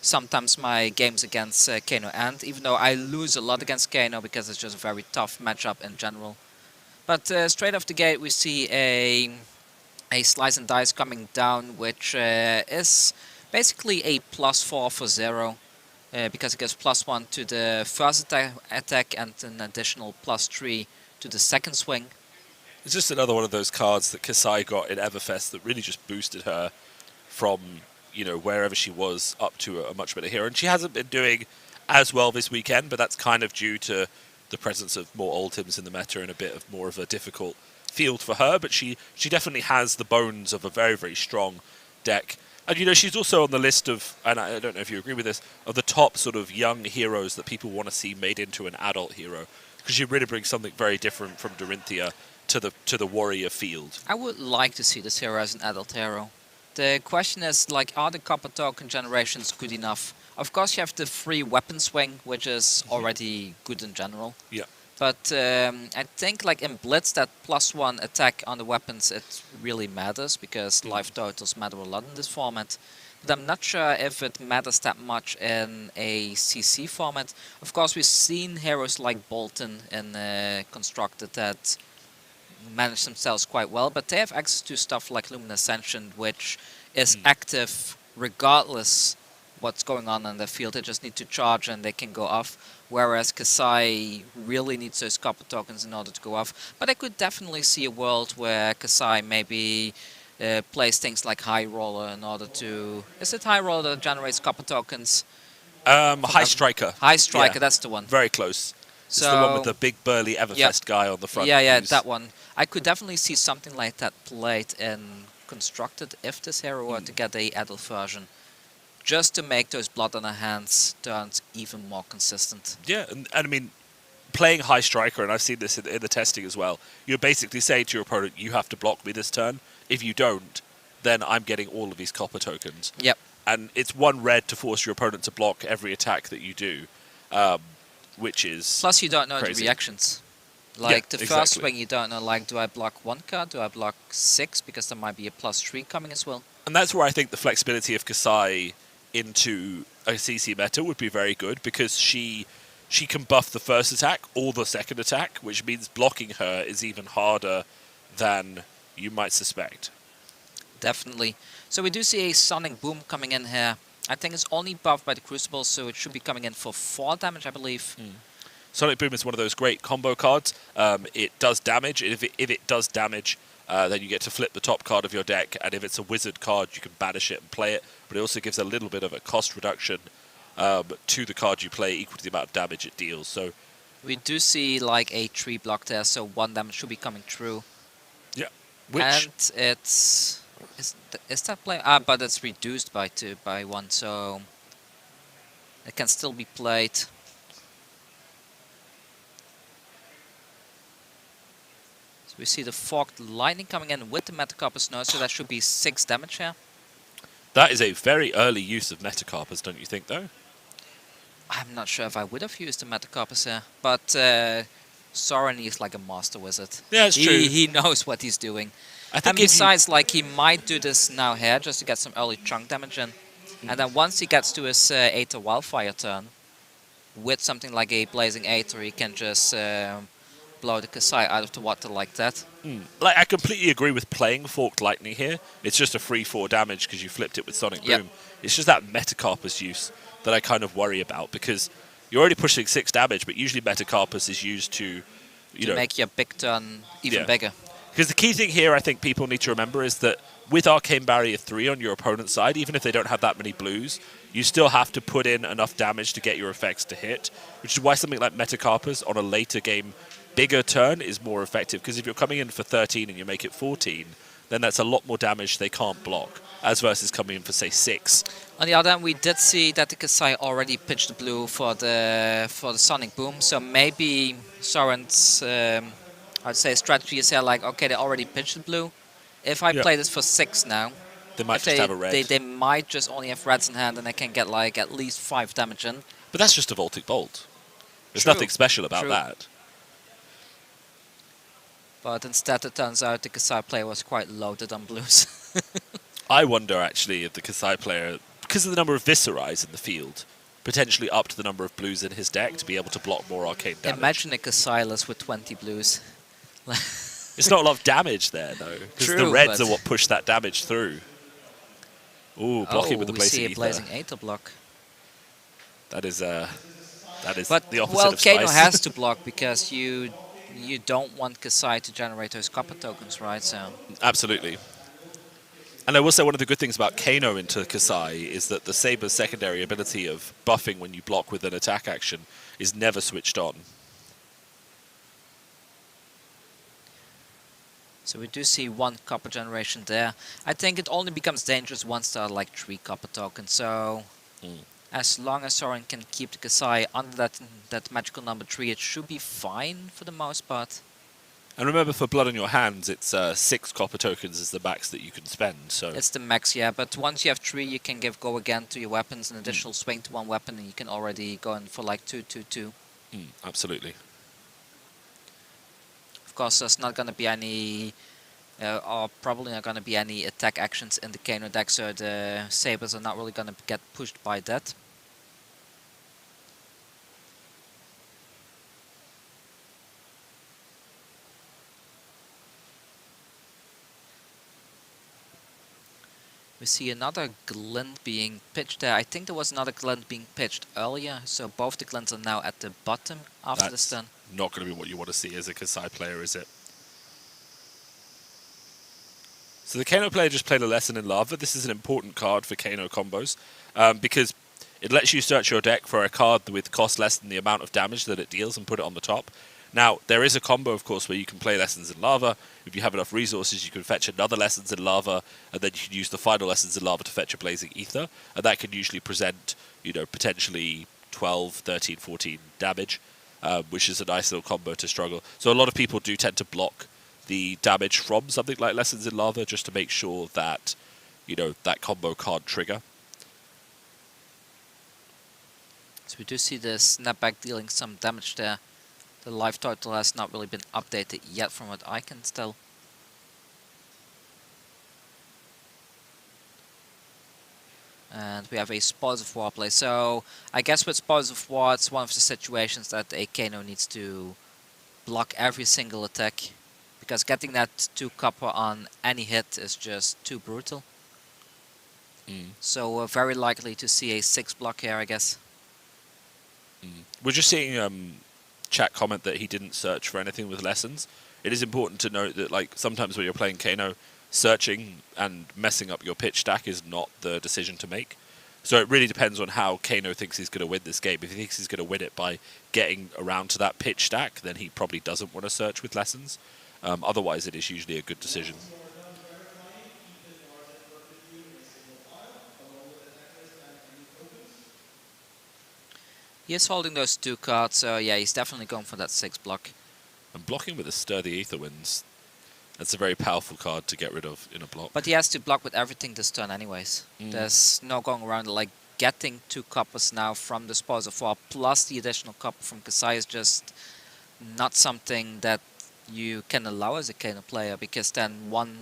sometimes my games against Kano end, even though I lose a lot against Kano because it's just a very tough matchup in general. But straight off the gate we see a slice and dice coming down, which is basically a +4 for 0. Because it gives +1 to the first attack and an additional +3 to the second swing. It's just another one of those cards that Kassai got in Everfest that really just boosted her from, wherever she was up to a much better hero. And she hasn't been doing as well this weekend, but that's kind of due to the presence of more Oldhims in the meta and a bit of more of a difficult field for her. But she definitely has the bones of a very, very strong deck. And, she's also on the list of, and I don't know if you agree with this, of the top sort of young heroes that people want to see made into an adult hero. Because she really brings something very different from Dorinthea to the warrior field. I would like to see this hero as an adult hero. The question is, like, are the copper token generations good enough? Of course, you have the free weapon swing, which is already good in general. Yeah. But I think like in Blitz, that +1 attack on the weapons, it really matters because life totals matter a lot in this format. But I'm not sure if it matters that much in a CC format. Of course, we've seen heroes like Bolton in Constructed that manage themselves quite well, but they have access to stuff like Luminous Ascension, which is active regardless what's going on in the field. They just need to charge and they can go off. Whereas Kassai really needs those copper tokens in order to go off. But I could definitely see a world where Kassai maybe plays things like High Roller in order to... Is it High Roller that generates copper tokens? High Striker. High Striker, that's the one. Very close. It's the one with the big burly Everfest guy on the front. Yeah, that one. I could definitely see something like that played in Constructed if this hero were to get a adult version. Just to make those Blood on the Hands turns even more consistent. Yeah, and I mean, playing high striker, and I've seen this in the testing as well, you're basically saying to your opponent, you have to block me this turn. If you don't, then I'm getting all of these copper tokens. Yep. And it's 1 red to force your opponent to block every attack that you do, which is Plus, you don't know crazy. the reactions. Like, the first exactly. swing, you don't know, like, do I block 1 card? Do I block 6? Because there might be a +3 coming as well. And that's where I think the flexibility of Kassai into a CC meta would be very good, because she can buff the first attack or the second attack, which means blocking her is even harder than you might suspect. Definitely. So we do see a Sonic Boom coming in here. I think it's only buffed by the Crucible, so it should be coming in for 4 damage, I believe. Sonic Boom is one of those great combo cards. It does damage. If it does damage, then you get to flip the top card of your deck, and if it's a wizard card, you can banish it and play it. But it also gives a little bit of a cost reduction to the card you play, equal to the amount of damage it deals. So We do see like a 3 block there, so 1 damage should be coming through. yeah, which And it's... Is that play? But it's reduced by 1, so it can still be played. So we see the Forked Lightning coming in with the Metacarpus Snow, so that should be 6 damage here. that is a very early use of Metacarpus, don't you think, though? I'm not sure if I would have used the Metacarpus here, but Soren is like a master wizard. Yeah, it's true. He knows what he's doing. I And think if you- besides, like, he might do this now here just to get some early chunk damage in. And then once he gets to his Aether Wildfire turn, with something like a Blazing Aether, he can just blow the Kassai out of the water like that. Like, I completely agree with playing Forked Lightning here. It's just a free 4 damage because you flipped it with Sonic Boom. Yep. It's just that Metacarpus use that I kind of worry about, because you're already pushing 6 damage, but usually Metacarpus is used to, you know, Make your big turn even Yeah. bigger. because the key thing here I think people need to remember is that with Arcane Barrier 3 on your opponent's side, even if they don't have that many blues, you still have to put in enough damage to get your effects to hit, which is why something like Metacarpus on a later game bigger turn is more effective, because if you're coming in for 13 and you make it 14, then that's a lot more damage they can't block, as versus coming in for, say, 6. On the other hand, we did see that the Kassai already pitched the blue for the Sonic Boom, so maybe Soren's, I'd say, strategy is here like, okay, they already pitched the blue. If I Yeah. play this for 6 now, They might if just have a red. They might just only have reds in hand and they can get like at least 5 damage in. But that's just a Voltic Bolt. There's True. nothing special about True. that. But instead it turns out the Kassai player was quite loaded on blues. I wonder, actually, if the Kassai player, because of the number of Viscerais in the field, potentially up to the number of blues in his deck to be able to block more arcane damage. Imagine a Kassai list with 20 blues. It's not a lot of damage there, though, because the True, reds but- are what push that damage through. Ooh, blocking with the we Blazing see a Ether. Blazing Aether block. That is the opposite Well, of Kano spice. has to block because you don't want Kassai to generate those copper tokens, right? So Absolutely. And I will say one of the good things about Kano into Kassai is that the Saber's secondary ability of buffing when you block with an attack action is never switched on. So we do see 1 copper generation there. I think it only becomes dangerous once there are like 3 copper tokens. So as long as Soren can keep the Kassai under that magical number 3, it should be fine for the most part. And remember, for Blood on your hands, it's 6 copper tokens is the max that you can spend. So It's the max, yeah. But once you have 3, you can give go again to your weapons, an additional swing to 1 weapon, and you can already go in for like 2/2/2. Absolutely. Of course, there's not going to be any, or probably not going to be any attack actions in the Kano deck, so the Sabers are not really going to get pushed by that. We see another glint being pitched there. I think there was another glint being pitched earlier, so both the glints are now at the bottom after this turn. Not going to be what you want to see as a Kassai player, is it? So the Kano player just played a Lesson in Lava. This is an important card for Kano combos because it lets you search your deck for a card with cost less than the amount of damage that it deals and put it on the top. Now, there is a combo, of course, where you can play Lessons in Lava. If you have enough resources, you can fetch another Lessons in Lava, and then you can use the final Lessons in Lava to fetch a Blazing Ether, and that can usually present, you know, potentially 12, 13, 14 damage. which is a nice little combo to struggle. So a lot of people do tend to block the damage from something like Lessons in Lava just to make sure that, you know, that combo can't trigger. So we do see the snapback dealing some damage there. The life total has not really been updated yet from what I can tell. And we have a Spoils of War play. So I guess with Spoils of War, it's one of the situations that a Kano needs to block every single attack. Because getting that 2 copper on any hit is just too brutal. So we're very likely to see a 6 block here, I guess. We're just seeing chat comment that he didn't search for anything with Lessons. It is important to note that, like, sometimes when you're playing Kano, searching and messing up your pitch stack is not the decision to make. So it really depends on how Kano thinks he's going to win this game. If he thinks he's going to win it by getting around to that pitch stack, then he probably doesn't want to search with Lessons. Otherwise, it is usually a good decision. He is holding those 2 cards, so yeah, he's definitely going for that 6 block. And blocking with a Stir the Aether Winds, that's a very powerful card to get rid of in a block. But he has to block with everything this turn anyways. There's no going around it. Like, getting 2 coppers now from the Spoils of War plus the additional copper from Kassai is just not something that you can allow as a Kano player, because then 1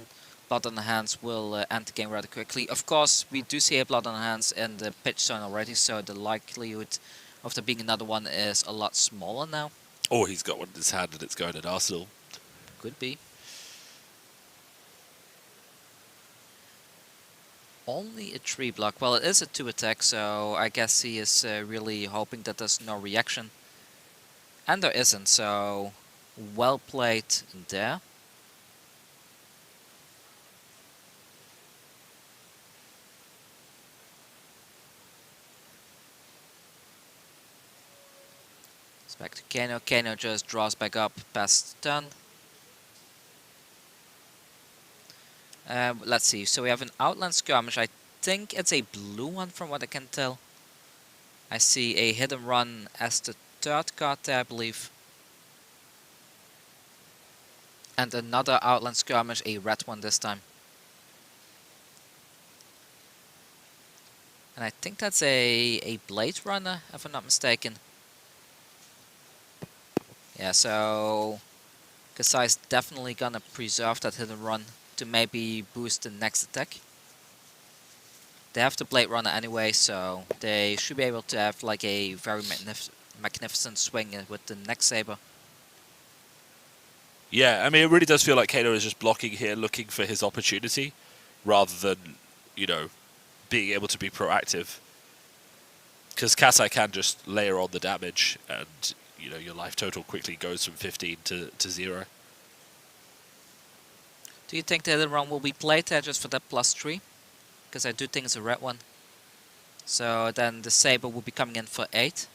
Blood on the Hands will end the game rather quickly. Of course, we do see a Blood on the Hands in the pitch zone already, so the likelihood of there being another one is a lot smaller now. Or he's got one in his hand and it's going at Arsenal. Could be. Only a 3 block. Well, it is a 2 attack, so I guess he is really hoping that there's no reaction. And there isn't, so well played there. It's back to Kano. Kano just draws back up past turn. Let's see, so we have an Outland Skirmish. I think it's a blue one from what I can tell. I see a Hidden Run as the 3rd card there, I believe. And another Outland Skirmish, a red one this time. And I think that's a Blade Runner, if I'm not mistaken. Yeah, so Kassai's definitely gonna preserve that Hidden Run to maybe boost the next attack. They have the Blade Runner anyway, so they should be able to have like a very magnificent swing with the next saber. Yeah, I mean, it really does feel like Kano is just blocking here, looking for his opportunity, rather than, you know, being able to be proactive. Because Kassai can just layer on the damage, and, you know, your life total quickly goes from 15 to 0. Do you think the Hidden Run will be played there just for that +3? Because I do think it's a red one. So then the saber will be coming in for 8.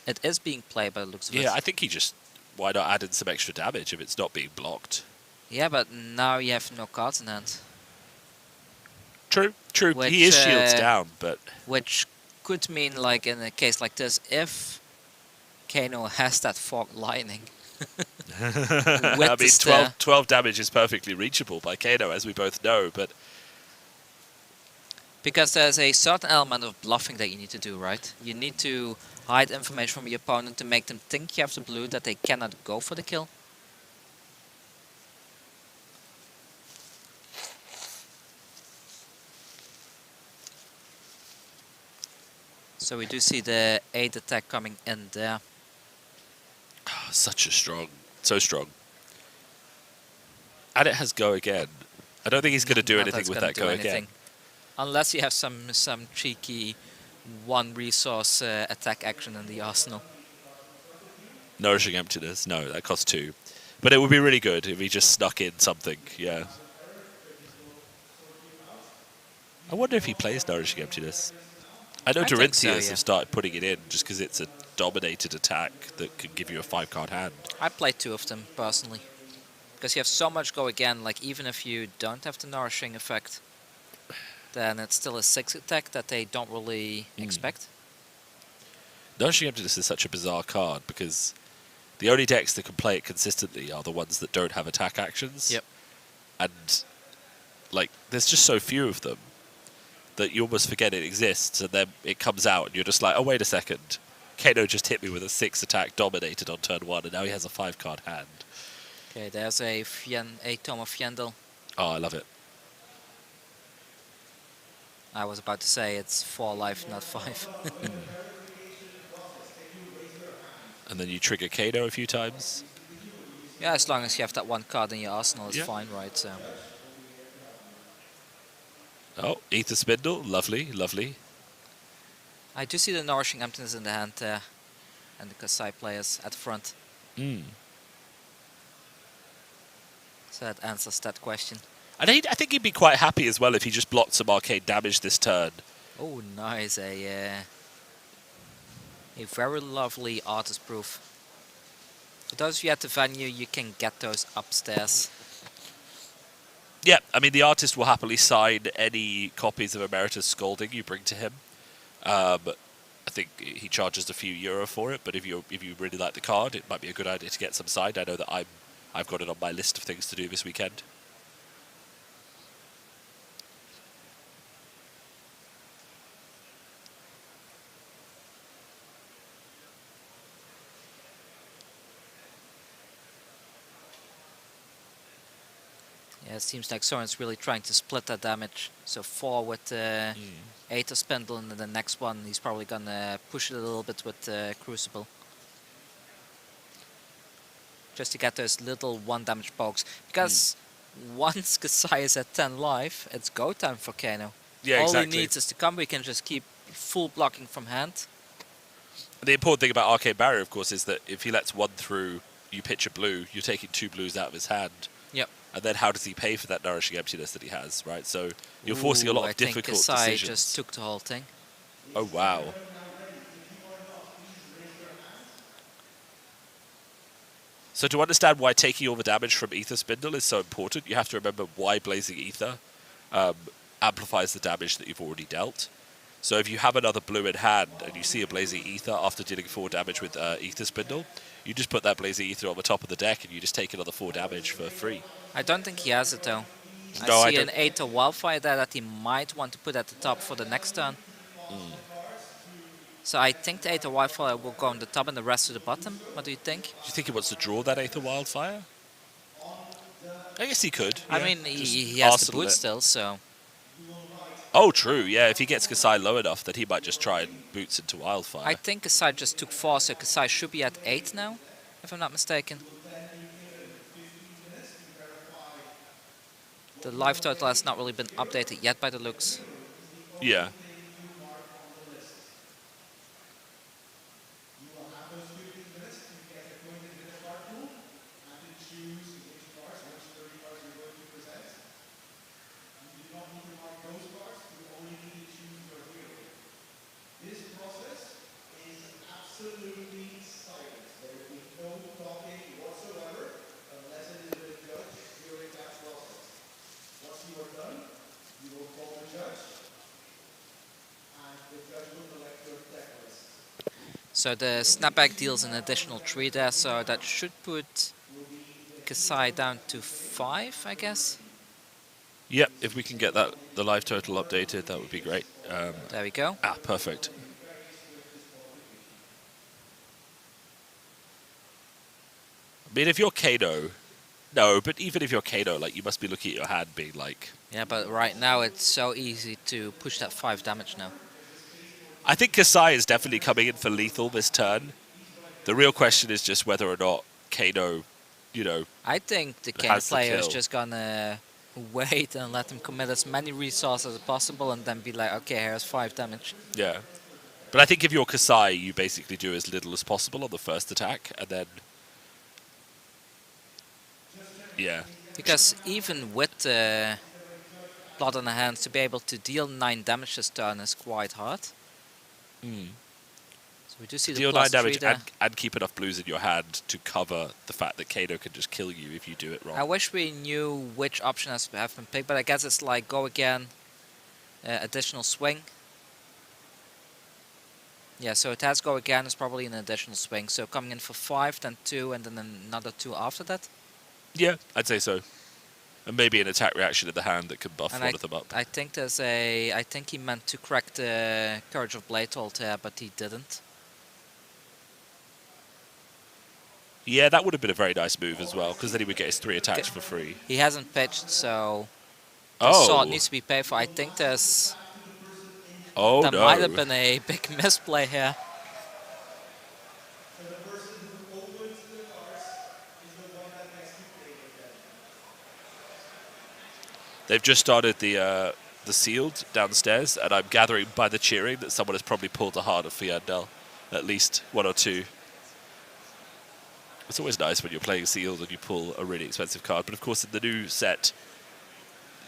It is being played by the looks of it. Yeah, I think he just... Why not add in some extra damage if it's not being blocked? Yeah, but now you have no cards in hand. True, true. Which, he is shields down, but... Which could mean, like, in a case like this, if Kano has that Forked Lightning... I mean, 12 damage is perfectly reachable by Kano, as we both know, but... Because there's a certain element of bluffing that you need to do, right? You need to hide information from your opponent to make them think you have the blue, that they cannot go for the kill. So we do see the 8 attack coming in there. Oh, such a strong, so strong. And it has go again. I don't think he's going to do anything with that go again. Unless you have some cheeky 1 resource attack action in the arsenal. Nourishing Emptiness, no, that costs 2. But it would be really good if he just snuck in something, yeah. I wonder if he plays Nourishing Emptiness. I know Dorinthea have started putting it in just because it's a dominated attack that can give you a 5-card hand. I play 2 of them, personally. Because you have so much go again, like even if you don't have the Nourishing effect, then it's still a 6 attack that they don't really expect. Nourishing Emptiness is such a bizarre card because the only decks that can play it consistently are the ones that don't have attack actions. Yep. And, like, there's just so few of them that you almost forget it exists, and then it comes out, and you're just like, oh, wait a second. Kano just hit me with a 6 attack dominated on turn 1, and now he has a 5-card hand. Okay, there's a Tome of Fyendel. Oh, I love it. I was about to say it's 4 life, not 5. And then you trigger Kano a few times. Yeah, as long as you have that one card in your arsenal, it's Yeah. fine, right? So. Oh, Ether Spindle. Lovely, lovely. I do see the Nourishing Emptiness in the hand and the Kassai players at the front. Mm. So that answers that question. And I think he'd be quite happy as well if he just blocked some arcane damage this turn. Oh, nice. A very lovely artist proof. For those of you at the venue, you can get those upstairs. Yeah, I mean, the artist will happily sign any copies of Emeritus Scolding you bring to him. I think he charges a few euro for it, but if you really like the card, it might be a good idea to get some signed. I know that I've got it on my list of things to do this weekend. Yeah, it seems like someone's really trying to split that damage. So 4 with Aether Spindle, and then the next one he's probably gonna push it a little bit with Crucible. Just to get those little 1 damage pokes. Because once Kassai is at 10 life, it's go time for Kano. Yeah, All exactly. he needs is to come, we can just keep full blocking from hand. The important thing about Arcane Barrier, of course, is that if he lets 1 through, you pitch a blue, you're taking 2 blues out of his hand. Yep. And then how does he pay for that Nourishing Emptiness that he has, right? So you're forcing a lot of difficult I think Kassai decisions. just took the whole thing. Oh, wow. So to understand why taking all the damage from Ether Spindle is so important, you have to remember why Blazing Ether amplifies the damage that you've already dealt. So if you have another blue in hand and you see a Blazing Ether after dealing 4 damage with Ether Spindle, you just put that Blazing Ether on the top of the deck and you just take another 4 damage for free. I don't think he has it though. No, I I see an don't- Aether Wildfire there that he might want to put at the top for the next turn. So I think the Aether Wildfire will go on the top and the rest to the bottom. What do you think? Do you think he wants to draw that Aether Wildfire? I guess he could. I yeah. mean, Just he has the arsenal boot it. still, so... Oh, true. Yeah, if he gets Kassai low enough, then he might just try and boots into Wildfire. I think Kassai just took 4, so Kassai should be at 8 now, if I'm not mistaken. The life total has not really been updated yet by the looks. Yeah. So the snapback deals an additional 3 there, so that should put Kassai down to 5, I guess. Yep, if we can get that the life total updated, that would be great. There we go. Perfect. I mean, if you're Kano, no, but even if you're Kano, like, you must be looking at your hand being like... Yeah, but right now it's so easy to push that 5 damage now. I think Kassai is definitely coming in for lethal this turn. The real question is just whether or not Kano, you know... I think the Kano has to player is kill. just gonna wait and let him commit as many resources as possible and then be like, okay, here's 5 damage. Yeah. But I think if you're Kassai, you basically do as little as possible on the first attack, and then... Yeah. Because even with Blood on the Hands, to be able to deal 9 damage this turn is quite hard. So we do see the Deal 9 +3 damage there. and keep enough blues in your hand to cover the fact that Kano can just kill you if you do it wrong. I wish we knew which option has have been picked, but I guess it's like go again, additional swing. Yeah, so it has go again is probably an additional swing. So coming in for 5, then 2, and then another 2 after that. Yeah, I'd say so. And maybe an attack reaction in the hand that can buff And one of them up. I think there's a. I think he meant to crack the Courage of Blade Altair, but he didn't. Yeah, that would have been a very nice move as well, because then he would get his 3 attacks for free. He hasn't pitched, so the sword Oh, needs to be paid for. I think there's. oh There no. might have been a big misplay here. They've just started the sealed downstairs, and I'm gathering by the cheering that someone has probably pulled a heart of Fiandel. At least 1 or 2. It's always nice when you're playing sealed and you pull a really expensive card, but of course in the new set,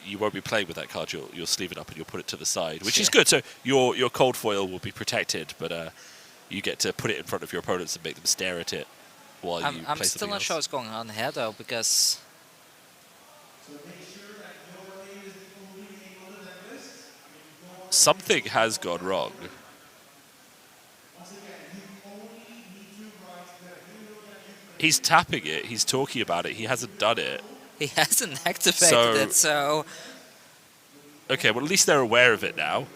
you won't be playing with that card. You'll sleeve it up and you'll put it to the side, which is good. So your cold foil will be protected, but you get to put it in front of your opponents and make them stare at it while you play I'm something still not else. sure what's going on here though, because Something has gone wrong. He's tapping it. He's talking about it. He hasn't done it. he hasn't activated it. So Okay, well, at least they're aware of it now.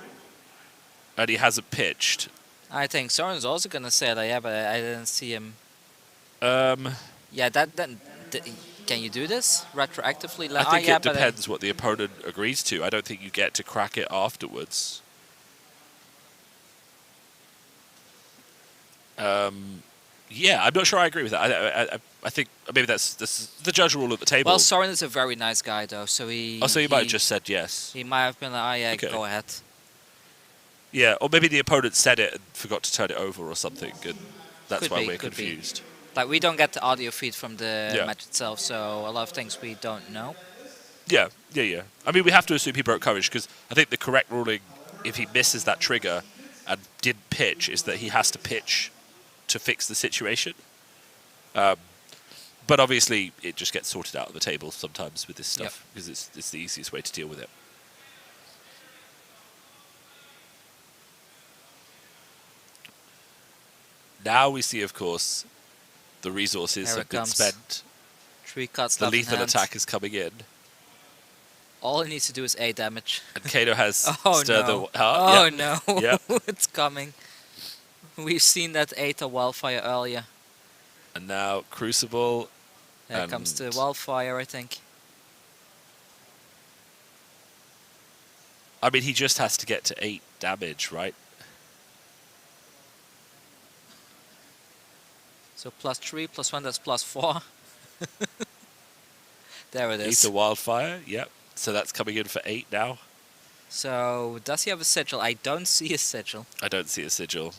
And he hasn't pitched. I think Soren's also gonna say that. Yeah, but I didn't see him. Um, Yeah, can you do this retroactively? I think yeah, it depends what the opponent agrees to. I don't think you get to crack it afterwards. Yeah, I'm not sure I agree with that. I think maybe that's the judge rule at the table. Well, Soren is a very nice guy though, so he. Oh, so you might have just said yes. He might have been like, oh yeah, Okay. go ahead. Yeah, or maybe the opponent said it and forgot to turn it over or something, and that's Could why be, we're could be. confused. Like we don't get the audio feed from the Yeah. match itself, so a lot of things we don't know. Yeah. I mean, we have to assume he broke coverage because I think the correct ruling, if he misses that trigger and didn't pitch, is that he has to pitch to fix the situation. But obviously, it just gets sorted out at the table sometimes with this stuff because it's the easiest way to deal with it. Now we see, of course, the resources Here have it been comes. spent. 3 cards The left in lethal hand. attack is coming in. All he needs to do is 8 damage. And Kano has Oh stirred no! the heart. Oh Yep. no! Yep. It's coming. We've seen that Aether Wildfire earlier. And now Crucible. There comes the And- Wildfire, I think. I mean, he just has to get to 8 damage, right? So +3, +1, that's +4. There it is. Ether Wildfire, yep. So that's coming in for 8 now. So, does he have a sigil? I don't see a sigil. I don't see a sigil.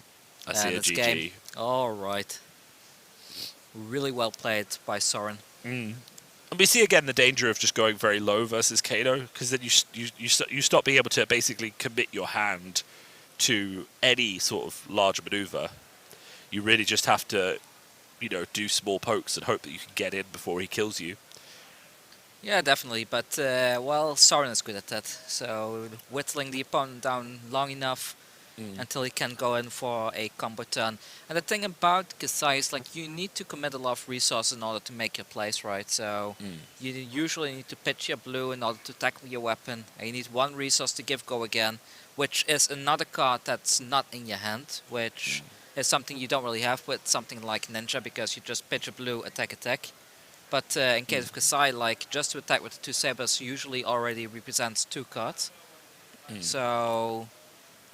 I see a it's GG. game. Alright. Really well played by Soren. And we see again the danger of just going very low versus Kano, because then you stop being able to basically commit your hand to any sort of large maneuver. You really just have to, do small pokes and hope that you can get in before he kills you. Yeah, definitely. But, well, Soren is good at that. So, whittling the opponent down long enough until he can go in for a combo turn. And the thing about Kassai is, like, you need to commit a lot of resources in order to make your plays right. So, you usually need to pitch your blue in order to tackle your weapon. And you need 1 resource to give go again, which is another card that's not in your hand, which is something you don't really have with something like Ninja, because you just pitch a blue, attack. But in case of Kassai, like, just to attack with the 2 sabers usually already represents 2 cards. So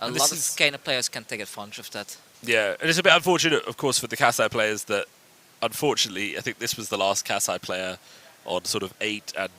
a And lot this is- of Kano players can take advantage of that. Yeah, and it's a bit unfortunate, of course, for the Kassai players that, unfortunately, I think this was the last Kassai player on sort of 8 and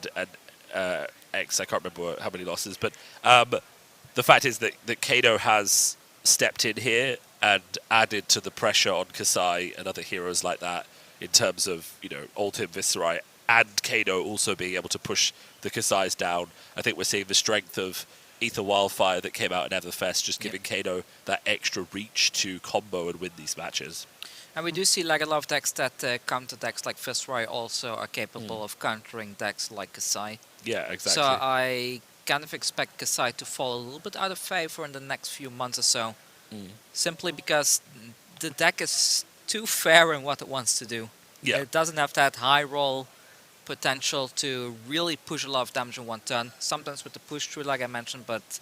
X. I can't remember how many losses, but the fact is that Kano has stepped in here and added to the pressure on Kassai and other heroes like that in terms of, Oldhim, Viscerai, and Kano also being able to push the Kassais down. I think we're seeing the strength of Ether Wildfire that came out in Everfest, just giving Kano that extra reach to combo and win these matches. And we do see like a lot of decks that counter decks like Viscerai also are capable of countering decks like Kassai. Yeah, exactly. So I kind of expect Kassai to fall a little bit out of favor in the next few months or so. simply because the deck is too fair in what it wants to do. Yeah. It doesn't have that high roll potential to really push a lot of damage in one turn. Sometimes with the push through, like I mentioned, but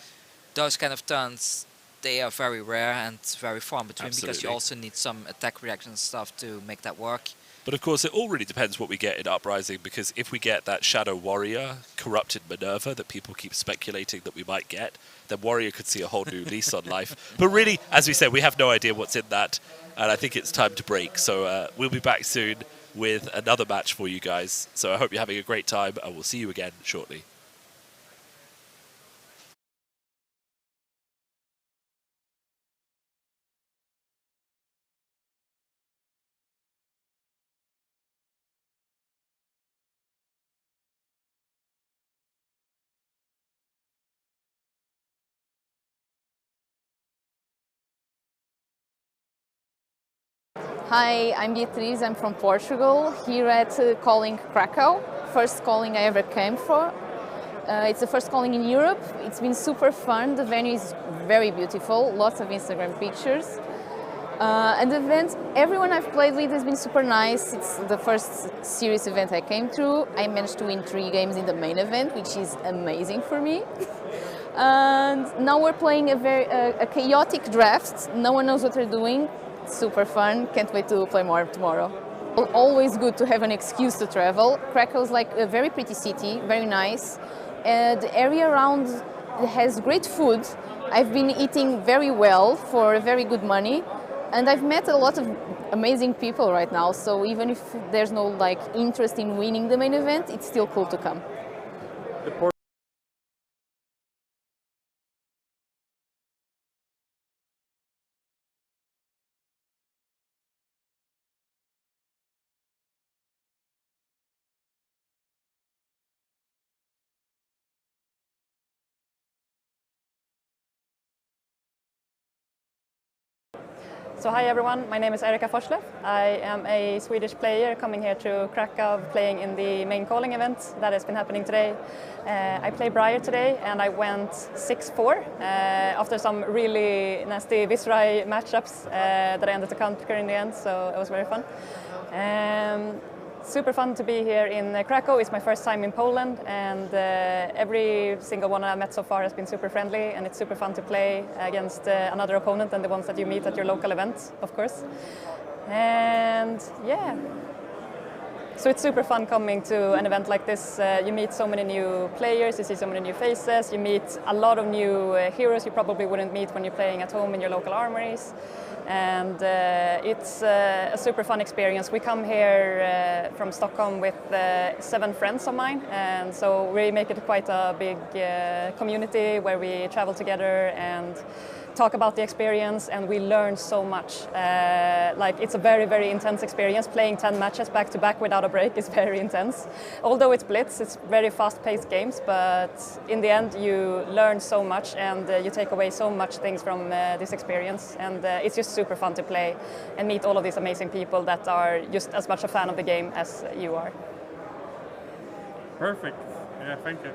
those kind of turns, they are very rare and very far in between because you Absolutely. also need some attack reaction stuff to make that work. But of course, it all really depends what we get in Uprising, because if we get that Shadow Warrior corrupted Minerva that people keep speculating that we might get, then Warrior could see a whole new lease on life. But really, as we said, we have no idea what's in that, and I think it's time to break. So we'll be back soon with another match for you guys. So I hope you're having a great time, and we'll see you again shortly. Hi, I'm Beatriz, I'm from Portugal, here at Calling Krakow, first calling I ever came for. It's the first calling in Europe, it's been super fun, the venue is very beautiful, lots of Instagram pictures. And the event, everyone I've played with has been super nice, it's the first serious event I came through. I managed to win 3 games in the main event, which is amazing for me. And now we're playing a chaotic draft, no one knows what they're doing. Super fun, can't wait to play more tomorrow. Always good to have an excuse to travel. Krakow is like a very pretty city, very nice. The area around has great food. I've been eating very well for very good money, and I've met a lot of amazing people right now, so even if there's no like interest in winning the main event, it's still cool to come. So hi everyone, my name is Erika Forsleff. I am a Swedish player coming here to Krakow playing in the main calling event that has been happening today. I played Briar today and I went 6-4 after some really nasty Viscerai matchups that I ended to counter in the end, so it was very fun. Super fun to be here in Krakow. It's my first time in Poland, and every single one I've met so far has been super friendly, and it's super fun to play against another opponent than the ones that you meet at your local events, of course. And yeah, so it's super fun coming to an event like this. You meet so many new players, you see so many new faces, you meet a lot of new heroes you probably wouldn't meet when you're playing at home in your local armories. And it's a super fun experience. We come here from Stockholm with 7 friends of mine, and so we make it quite a big community where we travel together and talk about the experience, and we learn so much. Like, it's a very, very intense experience. Playing 10 matches back to back without a break is very intense. Although it's blitz, it's very fast-paced games, but in the end you learn so much, and you take away so much things from this experience, and it's just super fun to play and meet all of these amazing people that are just as much a fan of the game as you are. Perfect. Yeah, thank you.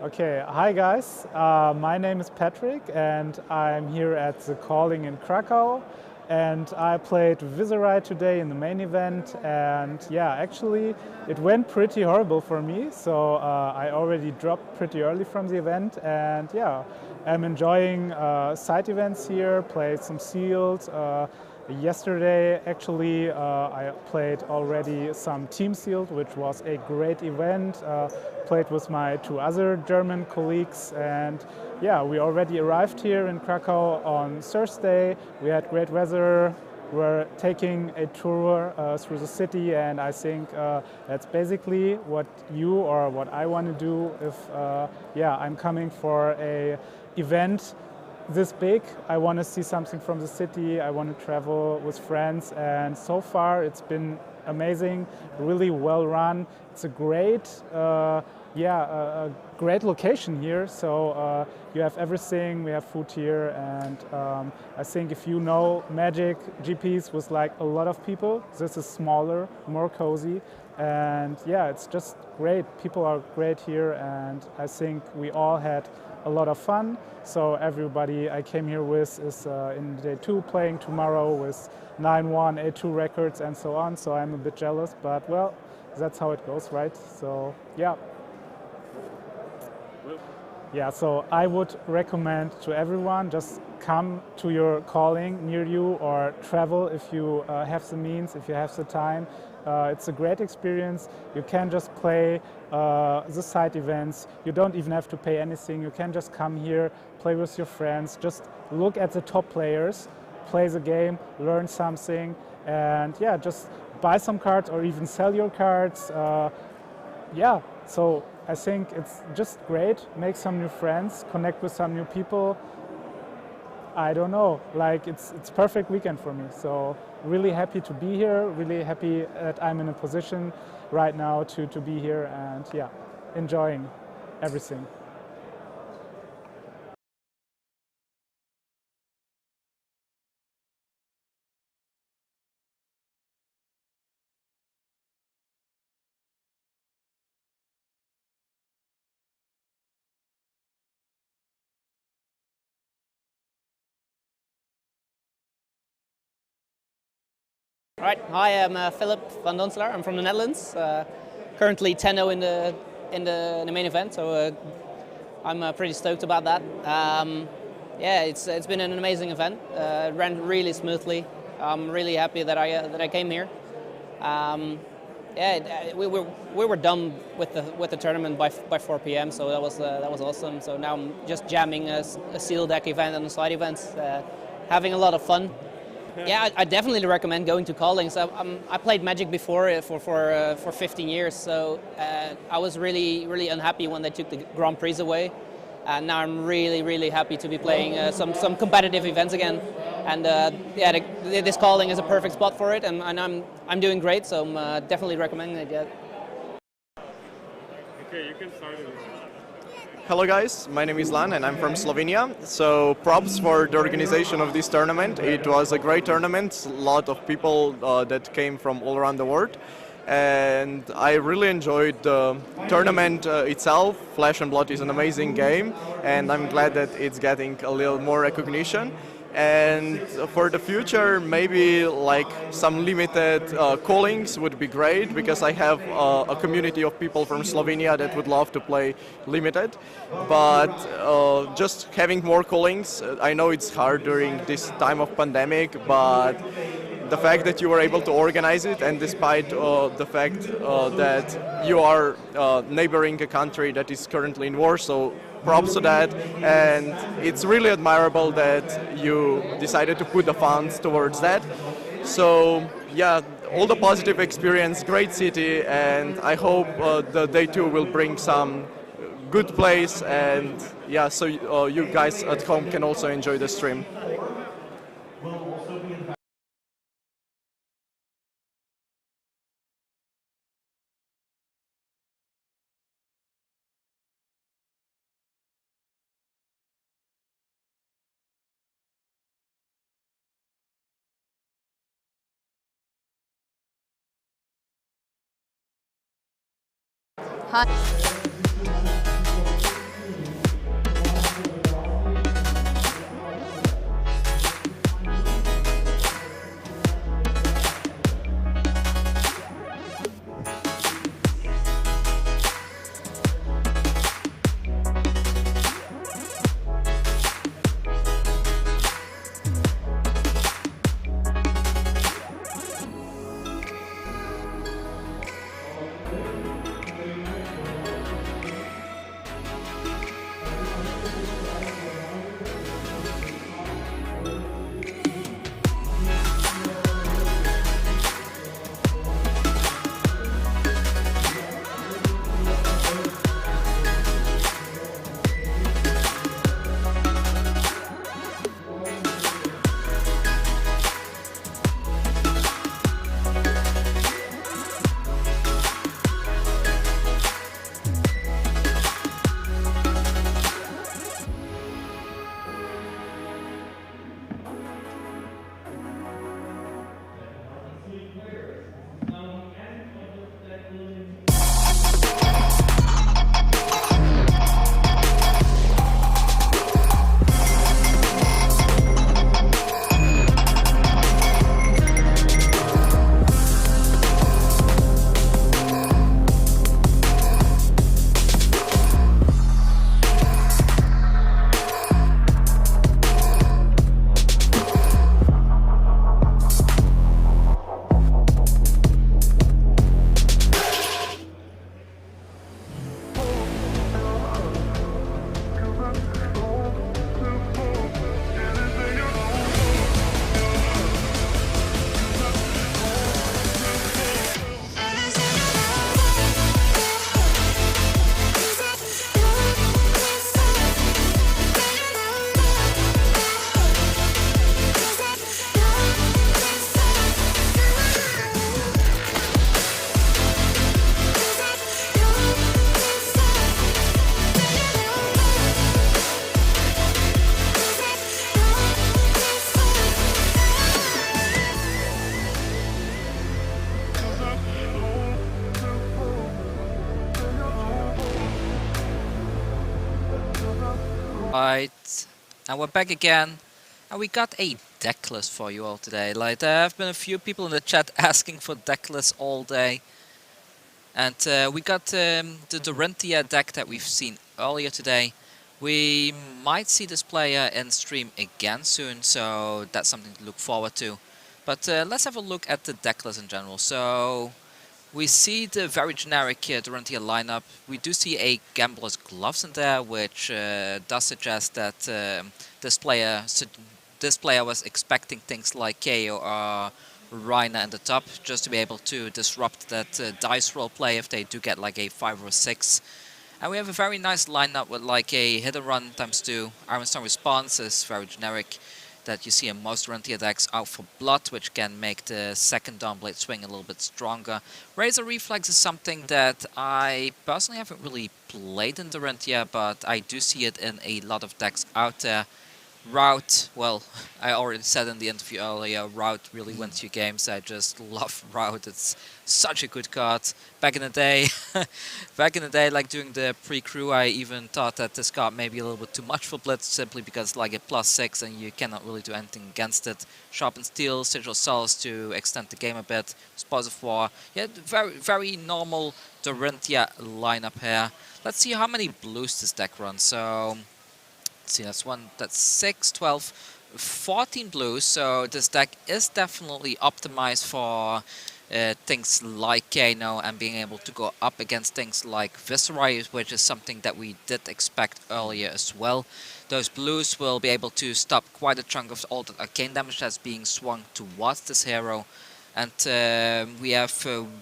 Okay, hi guys, my name is Patrick and I'm here at the Calling in Krakow, and I played Viscerai today in the main event, and yeah, actually it went pretty horrible for me, so I already dropped pretty early from the event, and yeah, I'm enjoying side events here, played some sealed. Yesterday, actually, I played already some team sealed, which was a great event. Played with my 2 other German colleagues, and yeah, we already arrived here in Krakow on Thursday. We had great weather. We're taking a tour through the city, and I think that's basically what you or what I want to do if yeah, I'm coming for a event this big. I want to see something from the city, I want to travel with friends, and so far it's been amazing, really well run. It's a great yeah, a great location here. So you have everything. We have food here, and I think if you know Magic GPs with like a lot of people, this is smaller, more cozy, and yeah, it's just great. People are great here, and I think we all had a lot of fun. So everybody I came here with is in day 2 playing tomorrow with 9-1, 8-2 records and so on. So I'm a bit jealous, but well, that's how it goes, right? So yeah. Yeah, so I would recommend to everyone, just come to your calling near you or travel if you have the means, if you have the time. It's a great experience. You can just play the side events. You don't even have to pay anything. You can just come here, play with your friends, just look at the top players, play the game, learn something, and yeah, just buy some cards or even sell your cards. Yeah, so I think it's just great. Make some new friends, connect with some new people. I don't know, like it's perfect weekend for me. So really happy to be here, really happy that I'm in a position right now to be here, and yeah, enjoying everything. All right, hi, I'm Philip van Donselaar. I'm from the Netherlands. Currently 10-0 in the main event, so I'm pretty stoked about that. Yeah, it's been an amazing event. It ran really smoothly. I'm really happy that I came here. Yeah, we were done with the tournament by 4 p.m. So that was awesome. So now I'm just jamming a seal deck event and the side events, having a lot of fun. Yeah, I definitely recommend going to Calling. So I played Magic before for 15 years, so I was really unhappy when they took the Grand Prix away. And now I'm really happy to be playing some competitive events again. And yeah, this Calling is a perfect spot for it, and I'm doing great. So I'm definitely recommending it. Yeah. Okay, you can start it. Hello guys, my name is Lan and I'm from Slovenia. So props for the organization of this tournament. It was a great tournament, a lot of people that came from all around the world. And I really enjoyed the tournament itself. Flesh and Blood is an amazing game, and I'm glad that it's getting a little more recognition. And for the future, maybe like some limited callings would be great, because I have a community of people from Slovenia that would love to play limited. But just having more callings, I know it's hard during this time of pandemic, but the fact that you were able to organize it, and despite the fact that you are neighboring a country that is currently in war, so props to that. And it's really admirable that you decided to put the funds towards that. So yeah, all the positive experience, great city, and I hope the day 2 will bring some good plays, and yeah, so you guys at home can also enjoy the stream. Hi. Right, and we're back again, and we got a deck list for you all today. Like, there have been a few people in the chat asking for deck lists all day, and we got the Dorinthea deck that we've seen earlier today. We might see this player in stream again soon, so that's something to look forward to. But let's have a look at the deck list in general. So we see the very generic Dorinthea lineup. We do see a Gambler's Gloves in there, which does suggest that this player was expecting things like KO or Reina in the top, just to be able to disrupt that dice roll play if they do get like a 5 or 6. And we have a very nice lineup with like a hit and run ×2. Ironstone Response is very generic, that you see in most Dorinthea decks. Out for Blood, which can make the second Dawnblade swing a little bit stronger. Razor Reflex is something that I personally haven't really played in Dorinthea, but I do see it in a lot of decks out there. Rout, well, I already said in the interview earlier, Rout really wins you games. I just love Rout. It's such a good card. Back in the day, like during the pre-crew, I even thought that this card may be a little bit too much for Blitz, simply because like a +6 and you cannot really do anything against it. Sharpened Steel, Sigil Solace to extend the game a bit. Spoils 4. Yeah, very normal Dorinthea lineup here. Let's see how many blues this deck runs. So see, that's 6, 12, 14 blues, so this deck is definitely optimized for things like Kano and being able to go up against things like Viscerai, which is something that we did expect earlier as well. Those blues will be able to stop quite a chunk of all the arcane damage that's being swung towards this hero. And we have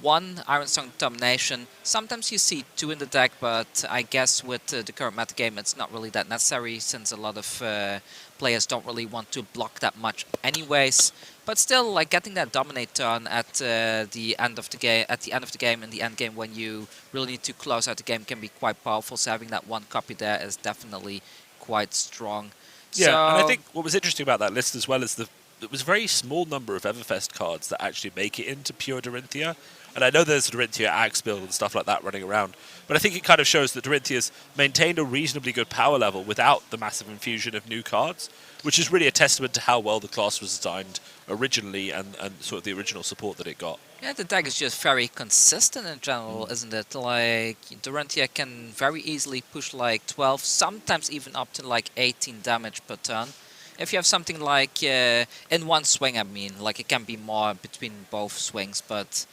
1 Ironsong Domination. Sometimes you see 2 in the deck, but I guess with the current metagame it's not really that necessary, since a lot of players don't really want to block that much anyways. But still, like getting that Dominate turn at the end of the game, in the end game, when you really need to close out the game, can be quite powerful. So having that 1 copy there is definitely quite strong. Yeah, so, and I think what was interesting about that list as well is it was a very small number of Everfest cards that actually make it into pure Dorinthea. And I know there's Dorinthea Axe build and stuff like that running around, but I think it kind of shows that Dorinthea's maintained a reasonably good power level without the massive infusion of new cards, which is really a testament to how well the class was designed originally and sort of the original support that it got. Yeah, the deck is just very consistent in general, isn't it? Like, Dorinthea can very easily push like 12, sometimes even up to like 18 damage per turn. If you have something like, in one swing, I mean, like it can be more between both swings, but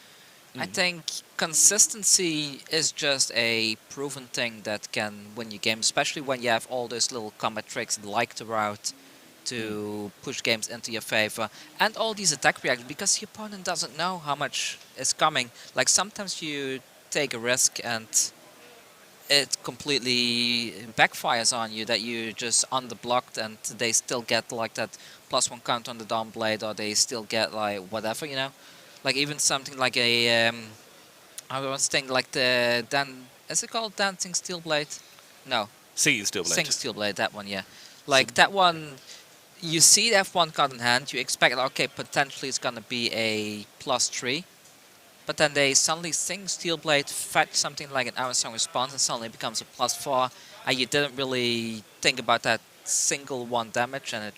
I think consistency is just a proven thing that can win you games, especially when you have all those little combat tricks like the Rout to push games into your favor, and all these attack reactions, because your opponent doesn't know how much is coming. Like sometimes you take a risk and it completely backfires on you, that you just underblocked and they still get like that +1 count on the Dawnblade, or they still get like whatever, you know? Like even something like a, I was thinking like the, is it called Dancing Steelblade? No. Singing Steelblade. Singing Steelblade, that one, yeah. Like that one, you see the F1 card in hand, you expect, okay, potentially it's gonna be a +3. But then they suddenly sing Steelblade, fetch something like an Ironsong Response, and suddenly it becomes a +4. And you didn't really think about that single 1 damage, and it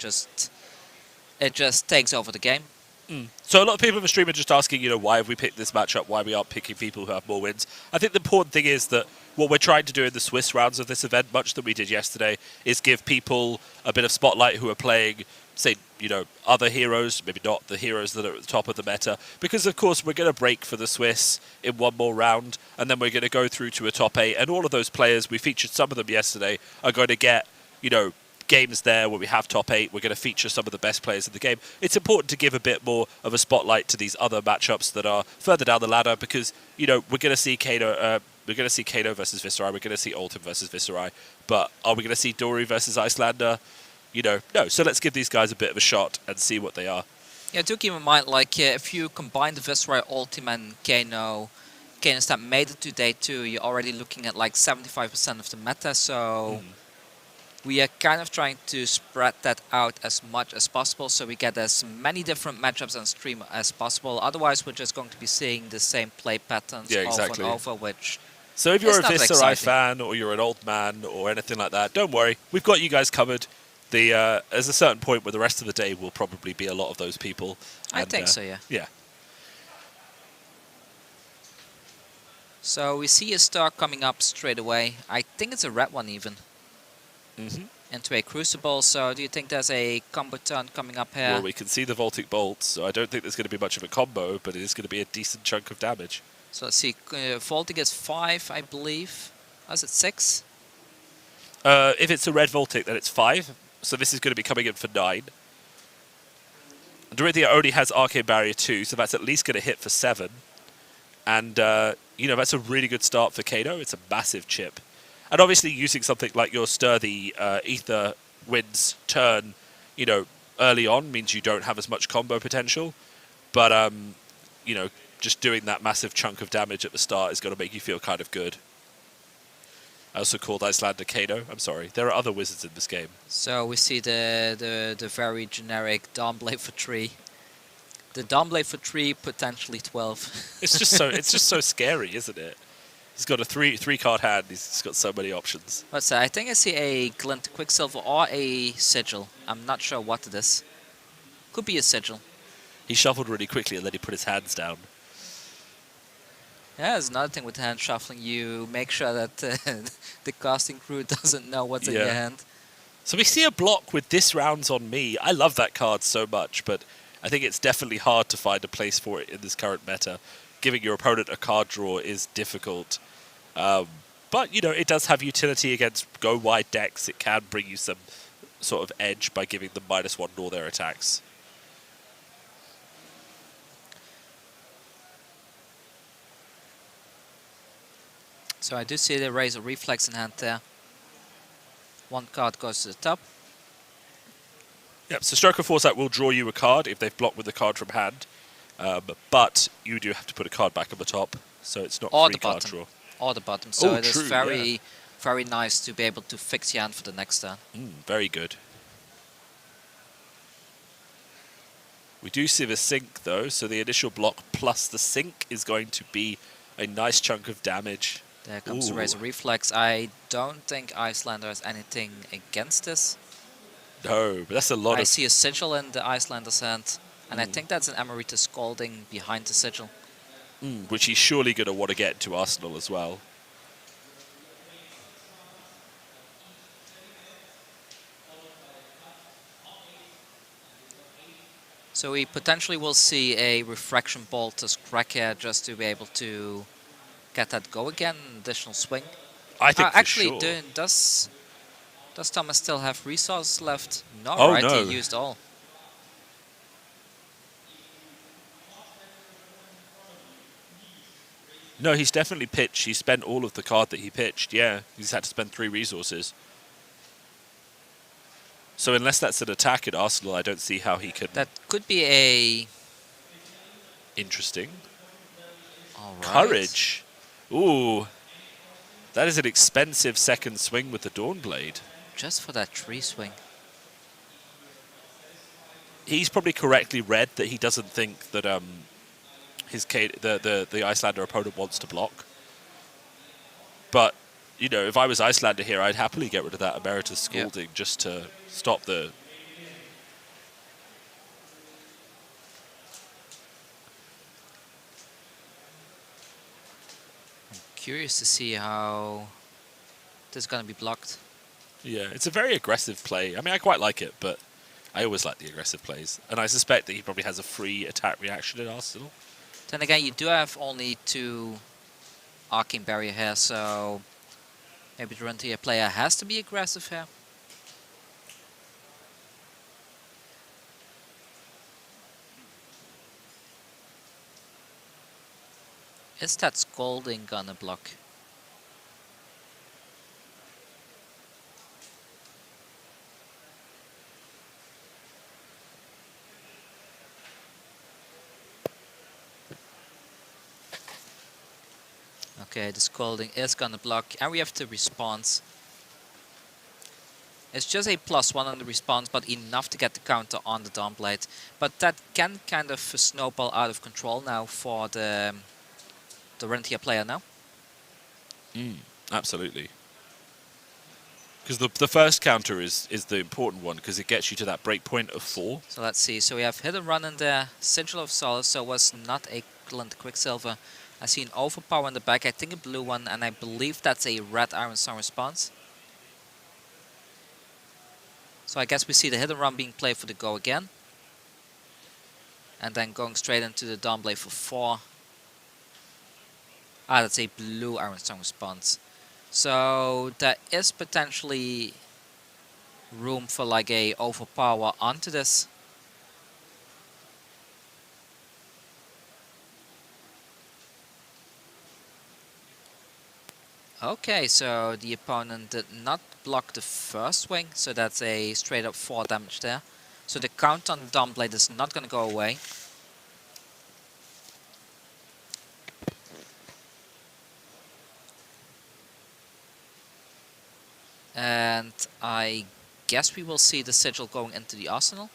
just takes over the game. So a lot of people in the stream are just asking, you know, why have we picked this matchup? Why we aren't picking people who have more wins? I think the important thing is that what we're trying to do in the Swiss rounds of this event, much that we did yesterday, is give people a bit of spotlight who are playing, say, you know, other heroes, maybe not the heroes that are at the top of the meta, because of course we're going to break for the Swiss in one more round, and then we're going to go through to a top 8, and all of those players, we featured some of them yesterday, are going to get, you know, games there where we have top 8. We're going to feature some of the best players in the game. It's important to give a bit more of a spotlight to these other matchups that are further down the ladder, because, you know, we're going to see Kano, versus Viscerai, we're going to see Oldhim versus Viscerai, but are we going to see Dory versus Icelander? You know, no. So let's give these guys a bit of a shot and see what they are. Yeah, do keep in mind, like, if you combine the Viscerai, Oldhim, and Kano that made it to day 2, you're already looking at like 75% of the meta, so we are kind of trying to spread that out as much as possible, so we get as many different matchups on stream as possible. Otherwise, we're just going to be seeing the same play patterns over and over, which So if you're It's a not that Viscerai exciting. fan or you're an old man or anything like that, don't worry. We've got you guys covered. There's a certain point where the rest of the day will probably be a lot of those people. I And, think so, yeah. Yeah. So we see a star coming up straight away. I think it's a red one even. Mm-hmm. Into a Crucible, so do you think there's a combo turn coming up here? Well, we can see the Voltic Bolt, so I don't think there's going to be much of a combo, but it is going to be a decent chunk of damage. So let's see, Voltic is 5, I believe. Or is it 6? If it's a red Voltic, then it's 5, so this is going to be coming in for 9. Dorinthea only has Arcane Barrier 2, so that's at least going to hit for 7. And, you know, that's a really good start for Kano. It's a massive chip. And obviously using something like your Stir the Ether Winds turn, you know, early on means you don't have as much combo potential. But, you know, just doing that massive chunk of damage at the start is going to make you feel kind of good. I also called Icelander Kano. I'm sorry. There are other wizards in this game. So we see the very generic Dawnblade for 3. The Dawnblade for 3, potentially 12. It's just so scary, isn't it? He's got a three card hand. He's got so many options. Let's say, I think I see a Glint Quicksilver or a Sigil. I'm not sure what it is. Could be a Sigil. He shuffled really quickly and then he put his hands down. Yeah, there's another thing with hand shuffling. You make sure that the casting crew doesn't know what's in your hand. So we see a block with this rounds on me. I love that card so much, but I think it's definitely hard to find a place for it in this current meta. Giving your opponent a card draw is difficult. But, you know, it does have utility against go-wide decks. It can bring you some sort of edge by giving them -1 all their attacks. So I do see the Razor Reflex in hand there. 1 card goes to the top. Yep, so Stroke of Foresight will draw you a card if they've blocked with a card from hand. But you do have to put a card back on the top, so it's not Or free the card bottom. draw. Or the bottom. So it is true, very, very nice to be able to fix your hand for the next turn. Very good. We do see the sink, though, so the initial block plus the sink is going to be a nice chunk of damage. There comes the Razor Reflex. I don't think Icelander has anything against this. No, but that's a lot I of... see a Sigil in the Icelander's hand, and I think that's an Emeritus Scalding behind the Sigil. which he's surely going to want to get into Arsenal as well. So we potentially will see a Refraction Bolt as Krakow just to be able to get that go again, additional swing. I think for actually, sure. does Thomas still have resources left? No, Oh, right? no. He used all. No, he's definitely pitched. He spent all of the card that he pitched, yeah. He's had to spend 3 resources. So unless that's an attack at Arsenal, I don't see how he can... That could be a... Interesting. All right. Courage. Ooh. That is an expensive second swing with the Dawnblade. Just for that tree swing. He's probably correctly read that he doesn't think that the Icelander opponent wants to block. But, you know, if I was Icelander here, I'd happily get rid of that Emeritus Scalding just to stop the... I'm curious to see how this is going to be blocked. Yeah, it's a very aggressive play. I mean, I quite like it, but I always like the aggressive plays. And I suspect that he probably has a free attack reaction in Arsenal. Then again, you do have only 2 Arcane Barrier here, so maybe the Dorinthea player has to be aggressive here. Is that Scalding gonna block? Okay, the Scalding is gonna block, and we have the response. It's just a +1 on the response, but enough to get the counter on the Dawnblade. But that can kind of snowball out of control now for the Dorinthea player now. Absolutely. Because the first counter is the important one, because it gets you to that break point of 4. So let's see. So we have Hit and Run in there, Sigil of Solace, so it was not a Glint Quicksilver. I see an Overpower in the back, I think a blue one, and I believe that's a red Iron Song response. So I guess we see the Hit and Run being played for the go again. And then going straight into the Dawnblade for 4. Ah, that's a blue Iron Song response. So there is potentially room for like a Overpower onto this. Okay, so the opponent did not block the first swing, so that's a straight up 4 damage there. So the count on the Dawnblade is not going to go away. And I guess we will see the Sigil going into the Arsenal.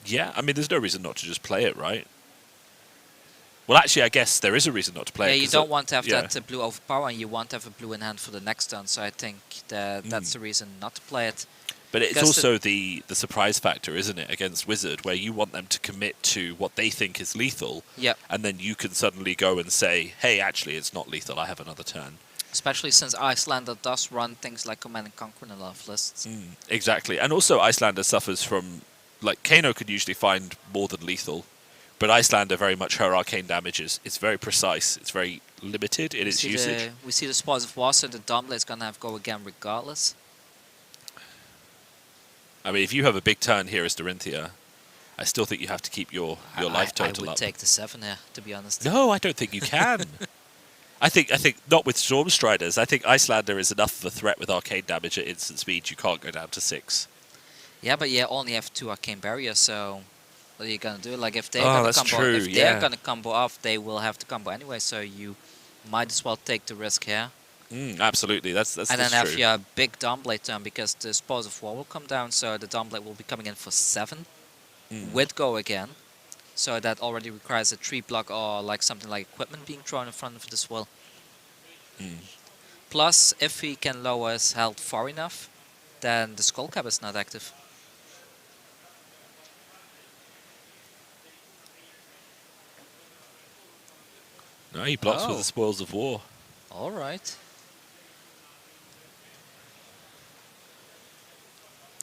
Yeah, I mean, there's no reason not to just play it, right? Well, actually, I guess there is a reason not to play it. Yeah, you don't want to have that blue Overpower, and you want to have a blue in hand for the next turn, so I think that that's the reason not to play it. But it's also the surprise factor, isn't it, against Wizard, where you want them to commit to what they think is lethal, and then you can suddenly go and say, hey, actually, it's not lethal, I have another turn. Especially since Icelander does run things like Command and Conquer in a lot of lists. Exactly, and also Icelander suffers from, like, Kano could usually find more than lethal, but Icelander, very much her arcane damage is very precise, it's very limited in its usage. We see the Spoils of War, so the Dawnblade is going to have to go again regardless. I mean, if you have a big turn here as Dorinthea, I still think you have to keep your life total up. I would take the 7 here, to be honest. No, I don't think you can. I think not with Stormstriders. I think Icelander is enough of a threat with arcane damage at instant speed. You can't go down to 6. Yeah, but you only have 2 arcane barriers, so what are you gonna do? Like if they're gonna combo off, they will have to combo anyway. So you might as well take the risk here. Absolutely, that's and true. then have your big Dawnblade turn, because the Spoils of War will come down, so the Dawnblade will be coming in for 7 with go again. So that already requires a 3 block or like something like equipment being thrown in front of this will. Plus, if he can lower his health far enough, then the Skull Cap is not active. No, he blocks with the Spoils of War. All right.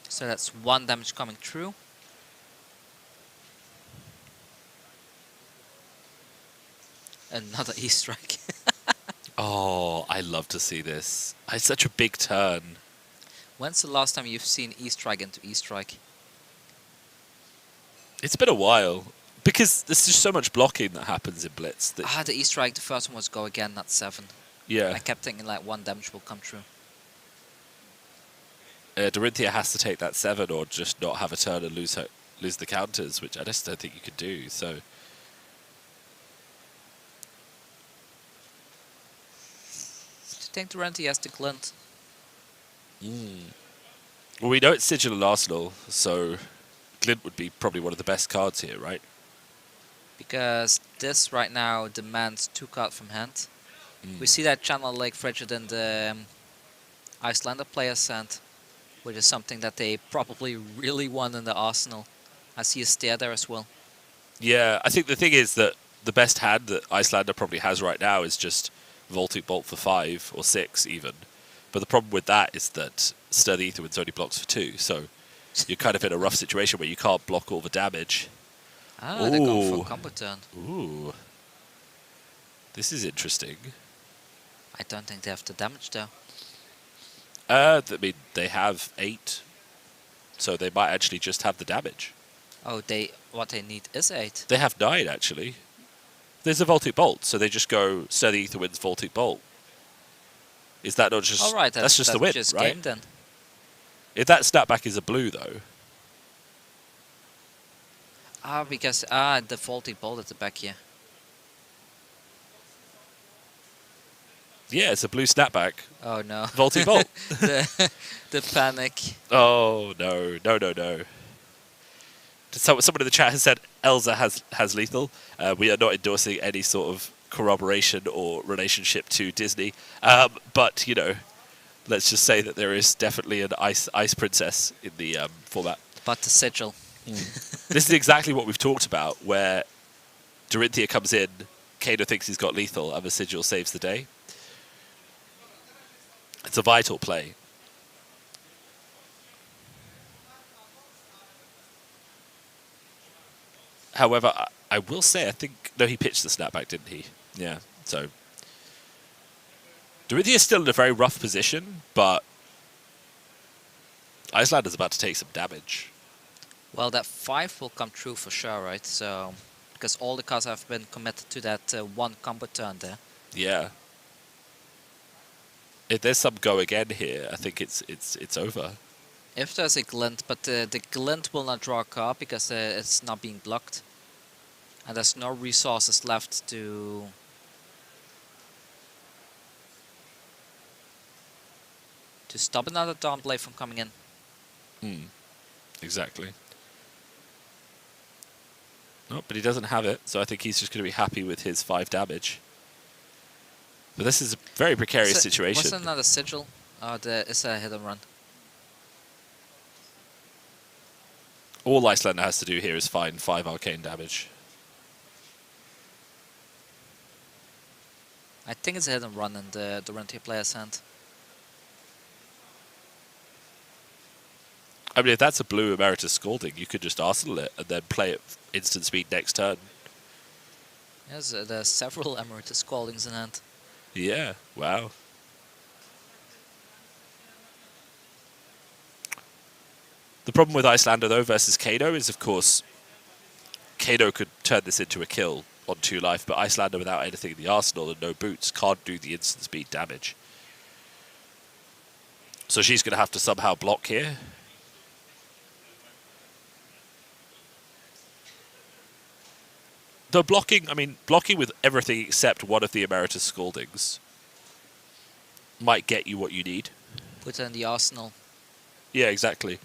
So that's 1 damage coming through. Another E-Strike. Oh, I love to see this. It's such a big turn. When's the last time you've seen E-Strike into E-Strike? It's been a while. Because there's just so much blocking that happens in Blitz. That the E-Strike, the first one was go again, not 7. Yeah. I kept thinking like 1 damage will come through. Dorinthea has to take that 7 or just not have a turn and lose the counters, which I just don't think you could do. So, do you think Dorinthea has to glint? Well, we know it's Sigil and Arsenal, so glint would be probably one of the best cards here, right? Because this right now demands 2 cards from hand. We see that Channel Lake Frigid in the Icelander player's hand, which is something that they probably really want in the arsenal. I see a Stair there as well. Yeah, I think the thing is that the best hand that Icelander probably has right now is just Voltic Bolt for 5 or 6 even. But the problem with that is that Sturdy Aetherwinds only blocks for 2, so you're kind of in a rough situation where you can't block all the damage. Ah, they're going for a combo turn. Ooh. This is interesting. I don't think they have the damage though. I mean, they have 8, so they might actually just have the damage. Oh, what they need is 8. They have 9 actually. There's a Voltic Bolt, so they just go Sturdy Aetherwinds Voltic Bolt. Is that not just? All right, that's just the win, just right? game then. If that snapback is a blue though. Because the Voltic Bolt at the back here. Yeah, it's a blue snapback. Oh no. Voltic Bolt. the panic. Oh no. Someone in the chat has said Elza has lethal. We are not endorsing any sort of corroboration or relationship to Disney. But, you know, let's just say that there is definitely an ice princess in the format. But the sigil. This is exactly what we've talked about, where Dorinthea comes in, Kano thinks he's got lethal, and the sigil saves the day. It's a vital play. However, I will say, I think... No, he pitched the snapback, didn't he? Yeah, so... Dorinthea is still in a very rough position, but... Icelander's about to take some damage. Well, that 5 will come true for sure, right? So, because all the cards have been committed to that one combo turn there. Yeah. If there's some go again here, I think it's over. If there's a glint, but the glint will not draw a card because it's not being blocked. And there's no resources left to... to stop another Dawnblade from coming in. Exactly. Oh, but he doesn't have it, so I think he's just going to be happy with his 5 damage. But this is a very precarious situation. Was it another sigil? It's a hit and run. All Icelander has to do here is find 5 arcane damage. I think it's a hit and run in the Dorinthea player's hand. I mean, if that's a blue Emeritus Scalding, you could just Arsenal it and then play it instant speed next turn. Yes, there's several Emeritus Scaldings in hand. Yeah, wow. The problem with Icelander, though, versus Kano is, of course, Kano could turn this into a kill on 2 life, but Icelander, without anything in the arsenal and no boots, can't do the instant speed damage. So she's going to have to somehow block here. Though blocking, I mean, blocking with everything except one of the Emeritus Scaldings might get you what you need. Put it in the arsenal. Yeah, exactly.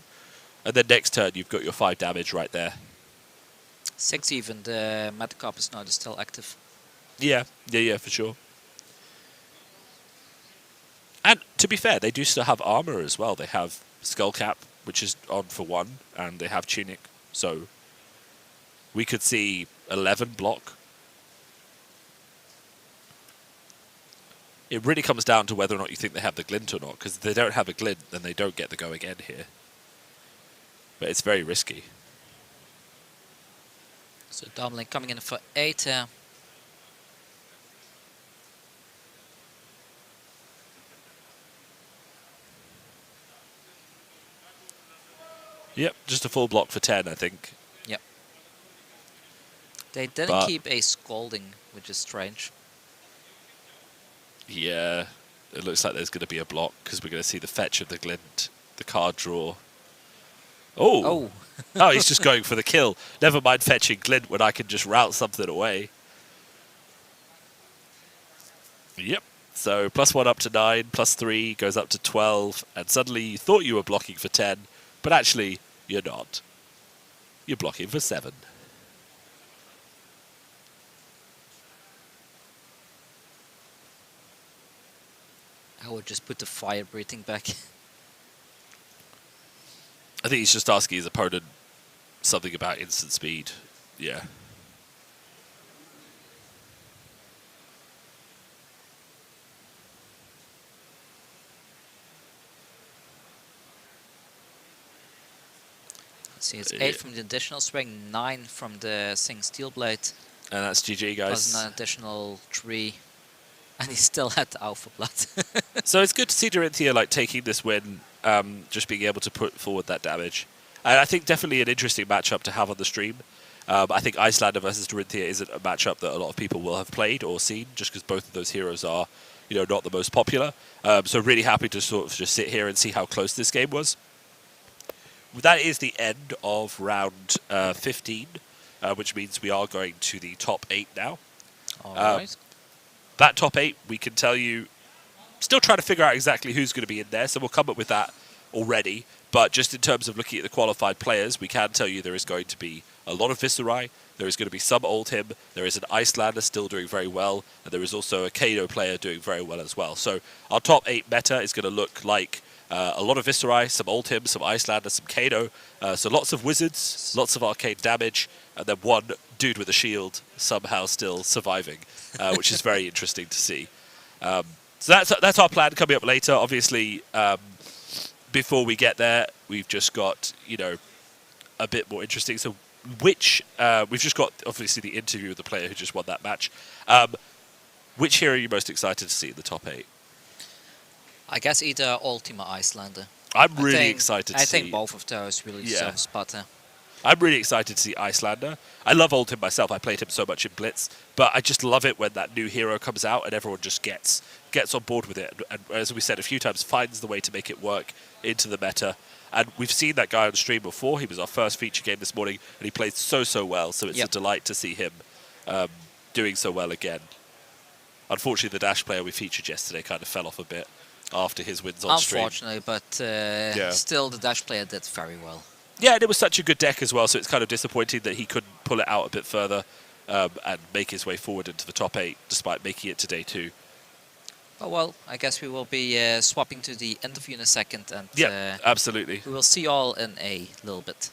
And then next turn, you've got your 5 damage right there. 6 even, the Metacarpus node is still active. Yeah, for sure. And to be fair, they do still have armor as well. They have Skullcap, which is on for 1, and they have Tunic. So we could see 11 block. It really comes down to whether or not you think they have the glint or not, because if they don't have a glint, then they don't get the go again here. But it's very risky. So Dawnblade coming in for 8 here. Yep, just a full block for 10, I think. Yep. They didn't keep a Scalding, which is strange. Yeah, it looks like there's going to be a block, because we're going to see the fetch of the glint, the card draw. Oh! Oh, he's just going for the kill. Never mind fetching glint when I can just route something away. Yep. So +1 up to 9, +3 goes up to 12, and suddenly you thought you were blocking for 10, but actually you're not. You're blocking for 7. I would just put the fire breathing back. I think he's just asking his opponent something about instant speed. Yeah. Let's see, it's 8 from the additional swing, 9 from the Sing Steel Blade. And that's GG, guys. Plus an additional 3. And he still had the Alpha Blood. So it's good to see Dorinthea like taking this win, just being able to put forward that damage. And I think definitely an interesting matchup to have on the stream. I think Icelander versus Dorinthea isn't a matchup that a lot of people will have played or seen, just because both of those heroes are, you know, not the most popular. So really happy to sort of just sit here and see how close this game was. That is the end of round 15, which means we are going to the top 8 now. All right. That top 8, we can tell you, still trying to figure out exactly who's going to be in there, so we'll come up with that already, but just in terms of looking at the qualified players, we can tell you there is going to be a lot of Viscerai, there is going to be some Oldhim, there is an Icelander still doing very well, and there is also a Kano player doing very well as well. So our top 8 meta is going to look like a lot of Viscerai, some Oldhim, some Icelander, some Kano, so lots of wizards, lots of arcane damage, and then one dude with a shield somehow still surviving, which is very interesting to see. So that's our plan coming up later. Obviously, before we get there, we've just got, you know, a bit more interesting. So we've just got, obviously, the interview with the player who just won that match. Which hero are you most excited to see in the top 8? I guess either Ultima Icelander. I'm really excited to see. I think both of those really deserve a spot. I'm really excited to see Icelander. I love Oldhim myself. I played him so much in Blitz, but I just love it when that new hero comes out and everyone just gets on board with it. And as we said a few times, finds the way to make it work into the meta. And we've seen that guy on stream before. He was our first feature game this morning, and he played so well. So it's a delight to see him doing so well again. Unfortunately, the Dash player we featured yesterday kind of fell off a bit after his wins on stream. Unfortunately, but still the Dash player did very well. Yeah, and it was such a good deck as well, so it's kind of disappointing that he couldn't pull it out a bit further and make his way forward into the top 8, despite making it to day 2. Oh, well, I guess we will be swapping to the interview in a second. And yeah, absolutely. We will see you all in a little bit.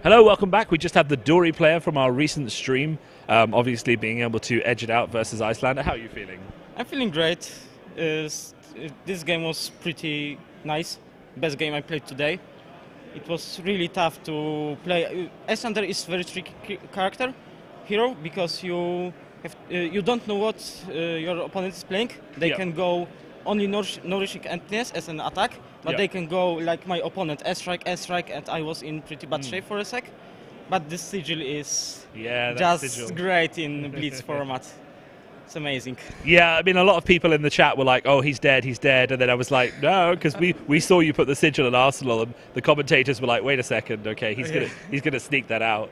Hello, welcome back. We just had the Dory player from our recent stream, obviously being able to edge it out versus Icelander. How are you feeling? I'm feeling great. This game was pretty nice. Best game I played today. It was really tough to play. Icelander is very tricky hero, because you don't know what your opponent is playing. They can go only nourishing emptiness as an attack, but they can go like my opponent S-strike, and I was in pretty bad shape for a sec. But this sigil is just great in Blitz format. It's amazing. Yeah, I mean, a lot of people in the chat were like, oh, he's dead, and then I was like, no, because we saw you put the sigil in Arsenal, and the commentators were like, wait a second, okay, he's gonna sneak that out.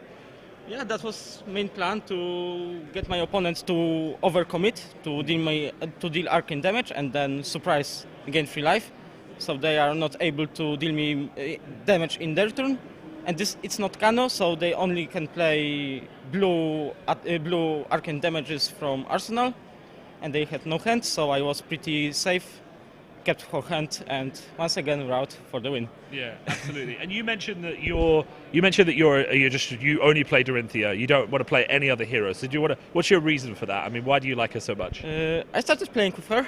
Yeah, that was main plan, to get my opponent to overcommit, to deal arcane damage, and then surprise gain free life, so they are not able to deal me damage in their turn. And it's not Kano, so they only can play blue arcane damages from Arsenal, and they had no hand, so I was pretty safe, kept for hand, and once again route for the win. Yeah, absolutely. And you mentioned that you only play Dorinthea. You don't want to play any other heroes. So what's your reason for that? I mean, why do you like her so much? I started playing with her,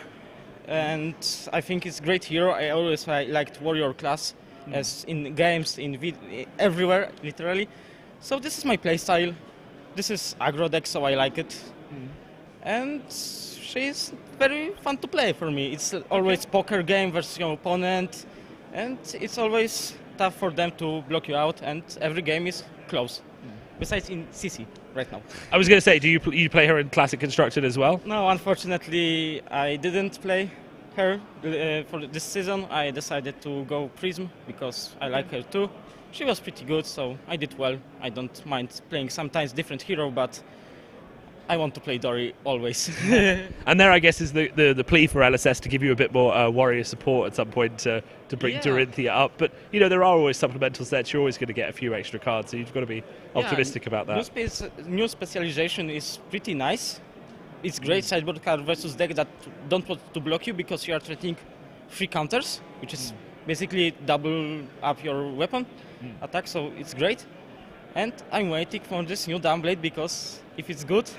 and I think it's a great hero. I always liked warrior class, as in games, everywhere, literally. So this is my playstyle. This is aggro deck, so I like it. and she's very fun to play for me. It's always poker game versus your opponent, and it's always tough for them to block you out, and every game is close. Besides in CC right now. I was going to say, do you play her in Classic Constructed as well? No, unfortunately, I didn't play her for this season. I decided to go Prism because I like her too. She was pretty good, so I did well. I don't mind playing sometimes different hero, but I want to play Dory always. And there, I guess, is the plea for LSS to give you a bit more warrior support at some point to bring Dorinthea up. But, you know, there are always supplemental sets. You're always going to get a few extra cards, so you've got to be optimistic about that. New specialization is pretty nice. It's great sideboard card versus deck that don't want to block you because you are threatening 3 counters, which is basically double up your weapon attack, so it's great. And I'm waiting for this new Downblade because if it's good,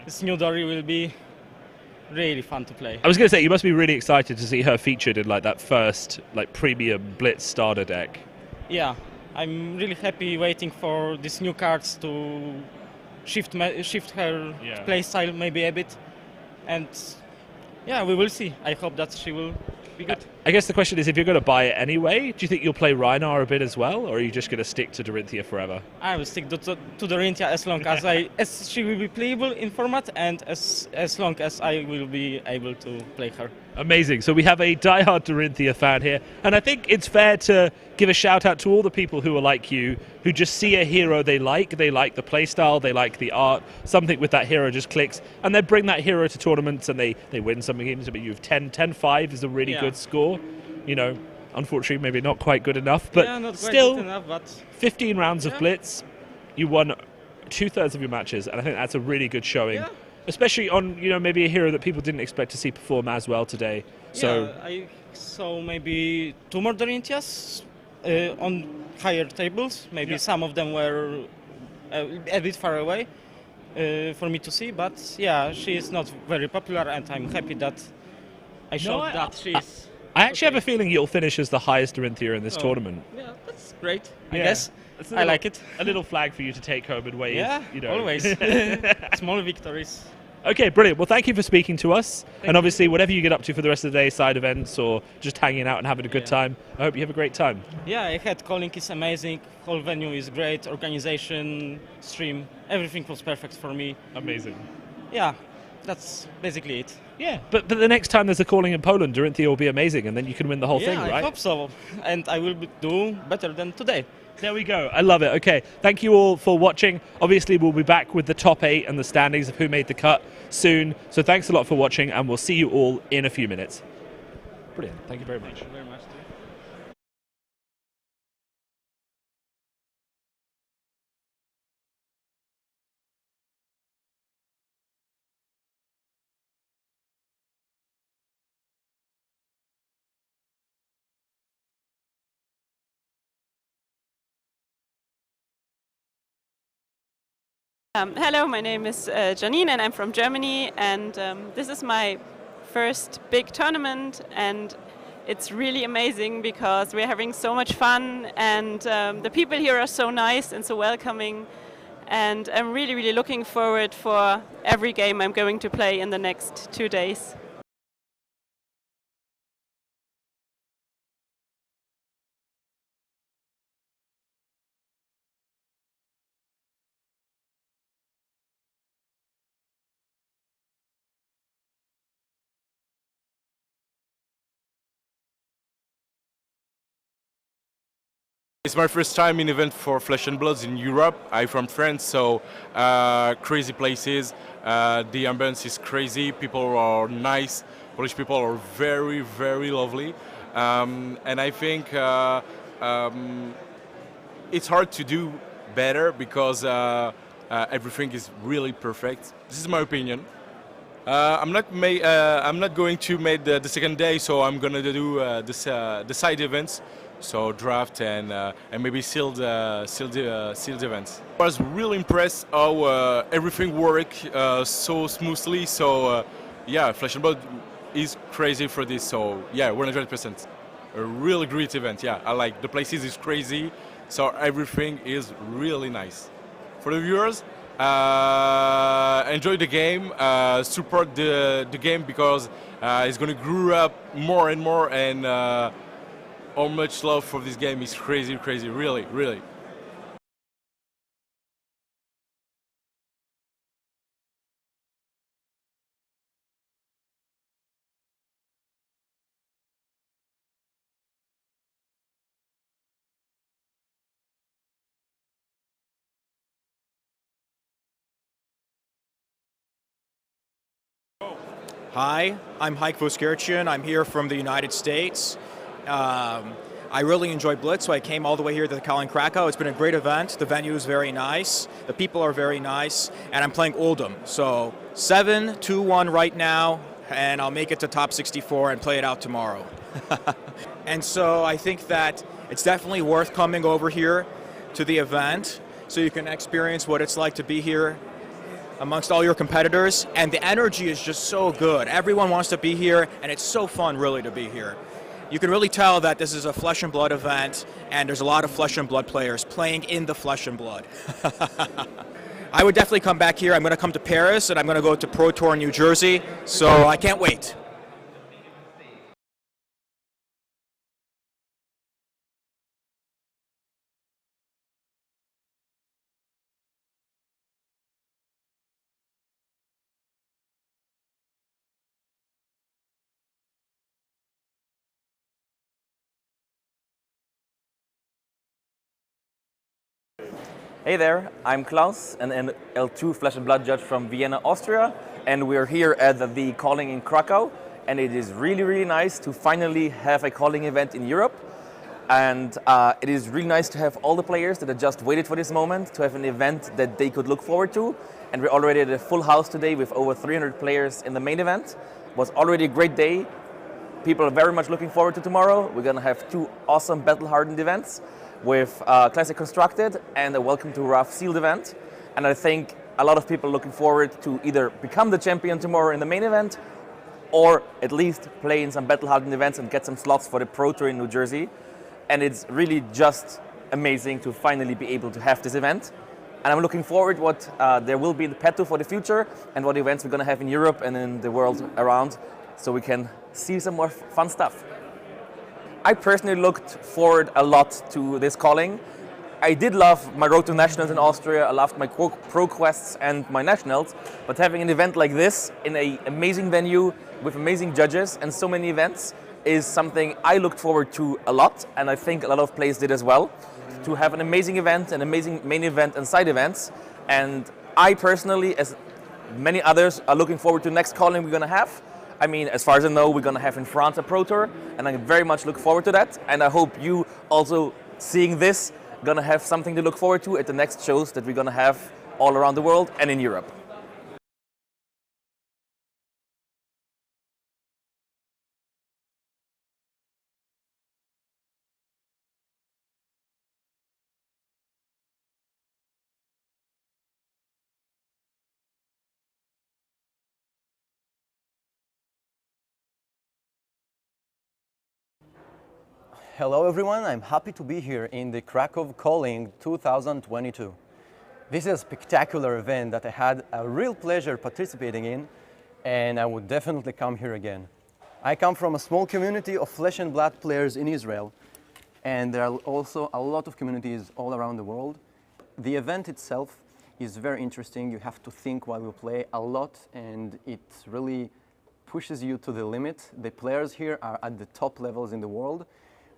this new Dory will be really fun to play. I was going to say, you must be really excited to see her featured in like that first like premium Blitz starter deck. Yeah, I'm really happy waiting for these new cards to shift her playstyle maybe a bit, and yeah, we will see. I hope that she will be good. I guess the question is, if you're going to buy it anyway, do you think you'll play Rhinar a bit as well, or are you just going to stick to Dorinthea forever? I will stick to Dorinthea as long as she will be playable in format, and as long as I will be able to play her. Amazing. So we have a diehard Dorinthea fan here, and I think it's fair to give a shout out to all the people who are like you, who just see a hero they like the playstyle, they like the art, something with that hero just clicks, and they bring that hero to tournaments and they win some games. But you have 10-5 is a really good score. You know, unfortunately, maybe not quite good enough, but still, 15 rounds of Blitz, you won 2/3 of your matches, and I think that's a really good showing. Yeah. Especially on, you know, maybe a hero that people didn't expect to see perform as well today. So I saw maybe 2 more Dorintheas on higher tables. Maybe some of them were a bit far away for me to see, but yeah, she is not very popular, and I'm happy that I showed that she's... I actually have a feeling you'll finish as the highest Dorinthea in this tournament. Yeah, that's great. I guess. I like it. A little flag for you to take home and wave. Yeah, you know. Always. Small victories. Okay, brilliant. Well, thank you for speaking to us. And obviously, whatever you get up to for the rest of the day, side events or just hanging out and having a good time, I hope you have a great time. Yeah, I had Calling is amazing. Whole venue is great. Organization, stream, everything was perfect for me. Amazing. Yeah, that's basically it. Yeah, but the next time there's a Calling in Poland, Dorinthea will be amazing, and then you can win the whole thing, right? I hope so. And I will do better than today. There we go. I love it. Okay, thank you all for watching. Obviously, we'll be back with the top 8 and the standings of who made the cut soon. So thanks a lot for watching, and we'll see you all in a few minutes. Brilliant. Thank you very much. Thank you very much. Hello, my name is Janine and I'm from Germany, and this is my first big tournament, and it's really amazing because we're having so much fun, and the people here are so nice and so welcoming, and I'm really looking forward for every game I'm going to play in the next 2 days. It's my first time in event for Flesh and Bloods in Europe. I'm from France, so crazy places. The ambience is crazy. People are nice. Polish people are very lovely. And I think it's hard to do better because everything is really perfect. This is my opinion. I'm not going to make the second day, so I'm gonna do the side events. So draft and maybe sealed events. I was really impressed how everything worked so smoothly. So yeah, Flesh and Blood is crazy for this. So yeah, 100%. A really great event. Yeah, I like the places is crazy. So everything is really nice. For the viewers, enjoy the game, support the game because it's going to grow up more and more, and how much love for this game is crazy, crazy, really, really. Hi, I'm Heike Voskirchen. I'm here from the United States. I really enjoy Blitz, so I came all the way here to the Calling Krakow. It's been a great event. The venue is very nice. The people are very nice. And I'm playing Oldhim. So 7-2-1 right now, and I'll make it to top 64 and play it out tomorrow. And so I think that it's definitely worth coming over here to the event so you can experience what it's like to be here amongst all your competitors, and the energy is just so good. Everyone wants to be here, and it's so fun really to be here. You can really tell that this is a flesh and blood event, and there's a lot of flesh and blood players playing in the flesh and blood. I would definitely come back here. I'm going to come to Paris, and I'm going to go to Pro Tour in New Jersey, so I can't wait. Hey there, I'm Klaus, an L2 Flesh and Blood judge from Vienna, Austria, and we're here at the Calling in Krakow, and it is really, really nice to finally have a calling event in Europe. And it is really nice to have all the players that have just waited for this moment, to have an event that they could look forward to. And we're already at a full house today with over 300 players in the main event. It was already a great day. People are very much looking forward to tomorrow. We're going to have 2 awesome battle-hardened events with Classic Constructed and a Welcome to Rough Sealed event. And I think a lot of people are looking forward to either become the champion tomorrow in the main event or at least play in some battle-hardened events and get some slots for the Pro Tour in New Jersey. And it's really just amazing to finally be able to have this event. And I'm looking forward what there will be in the petto for the future and what events we're going to have in Europe and in the world around, so we can see some more fun stuff. I personally looked forward a lot to this calling. I did love my Road to Nationals in Austria, I loved my Pro Quests and my Nationals, but having an event like this in an amazing venue with amazing judges and so many events is something I looked forward to a lot, and I think a lot of players did as well. To have an amazing event, an amazing main event and side events. And I personally, as many others, are looking forward to the next calling we're going to have. I mean, as far as I know, we're going to have in France a Pro Tour, and I very much look forward to that. And I hope you also, seeing this, going to have something to look forward to at the next shows that we're going to have all around the world and in Europe. Hello everyone, I'm happy to be here in the Krakow Calling 2022. This is a spectacular event that I had a real pleasure participating in, and I would definitely come here again. I come from a small community of flesh and blood players in Israel, and there are also a lot of communities all around the world. The event itself is very interesting. You have to think while you play a lot, and it really pushes you to the limit. The players here are at the top levels in the world,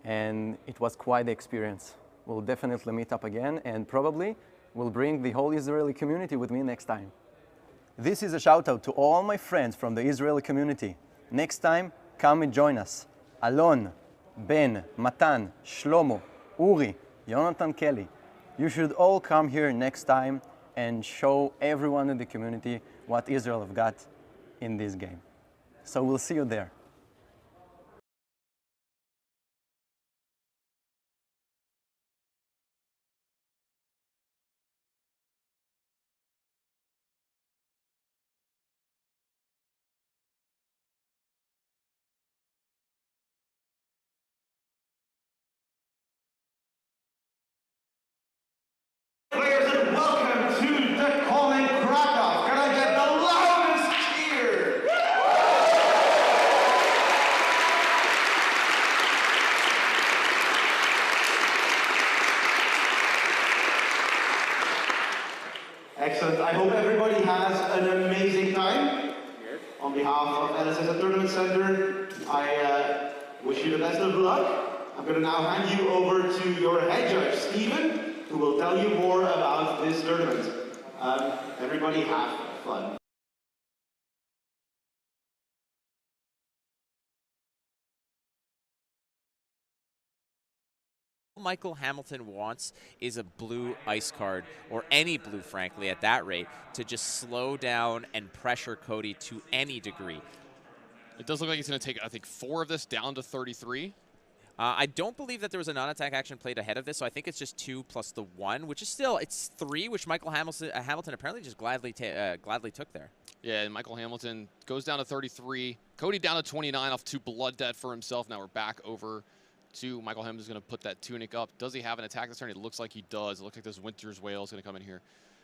and it was quite the experience. We'll definitely meet up again, and probably will bring the whole Israeli community with me next time. This is a shout out to all my friends from the Israeli community. Next time, come and join us. Alon, Ben, Matan, Shlomo, Uri, Jonathan Kelly. You should all come here next time and show everyone in the community what Israel have got in this game. So we'll see you there. Players, welcome to the Calling Krakow. Can I get the loudest cheer? Excellent. I hope everybody has an amazing time. On behalf of LSS Tournament Center, I wish you the best of luck. I'm going to now hand you over to your head judge, Steven, who will tell you more about this tournament. Everybody have fun. Michael Hamilton wants is a blue ice card, or any blue, frankly, at that rate, to just slow down and pressure Cody to any degree. It does look like he's going to take, I think, 4 of this down to 33. I don't believe that there was a non-attack action played ahead of this, so I think it's just 2 plus the 1, which is still, it's 3, which Michael Hamilton apparently just gladly took there. Yeah, and Michael Hamilton goes down to 33. Cody down to 29 off 2 blood debt for himself. Now we're back over to Michael Hamilton's going to put that tunic up. Does he have an attack this turn? It looks like he does. It looks like this Winter's Whale is going to come in here.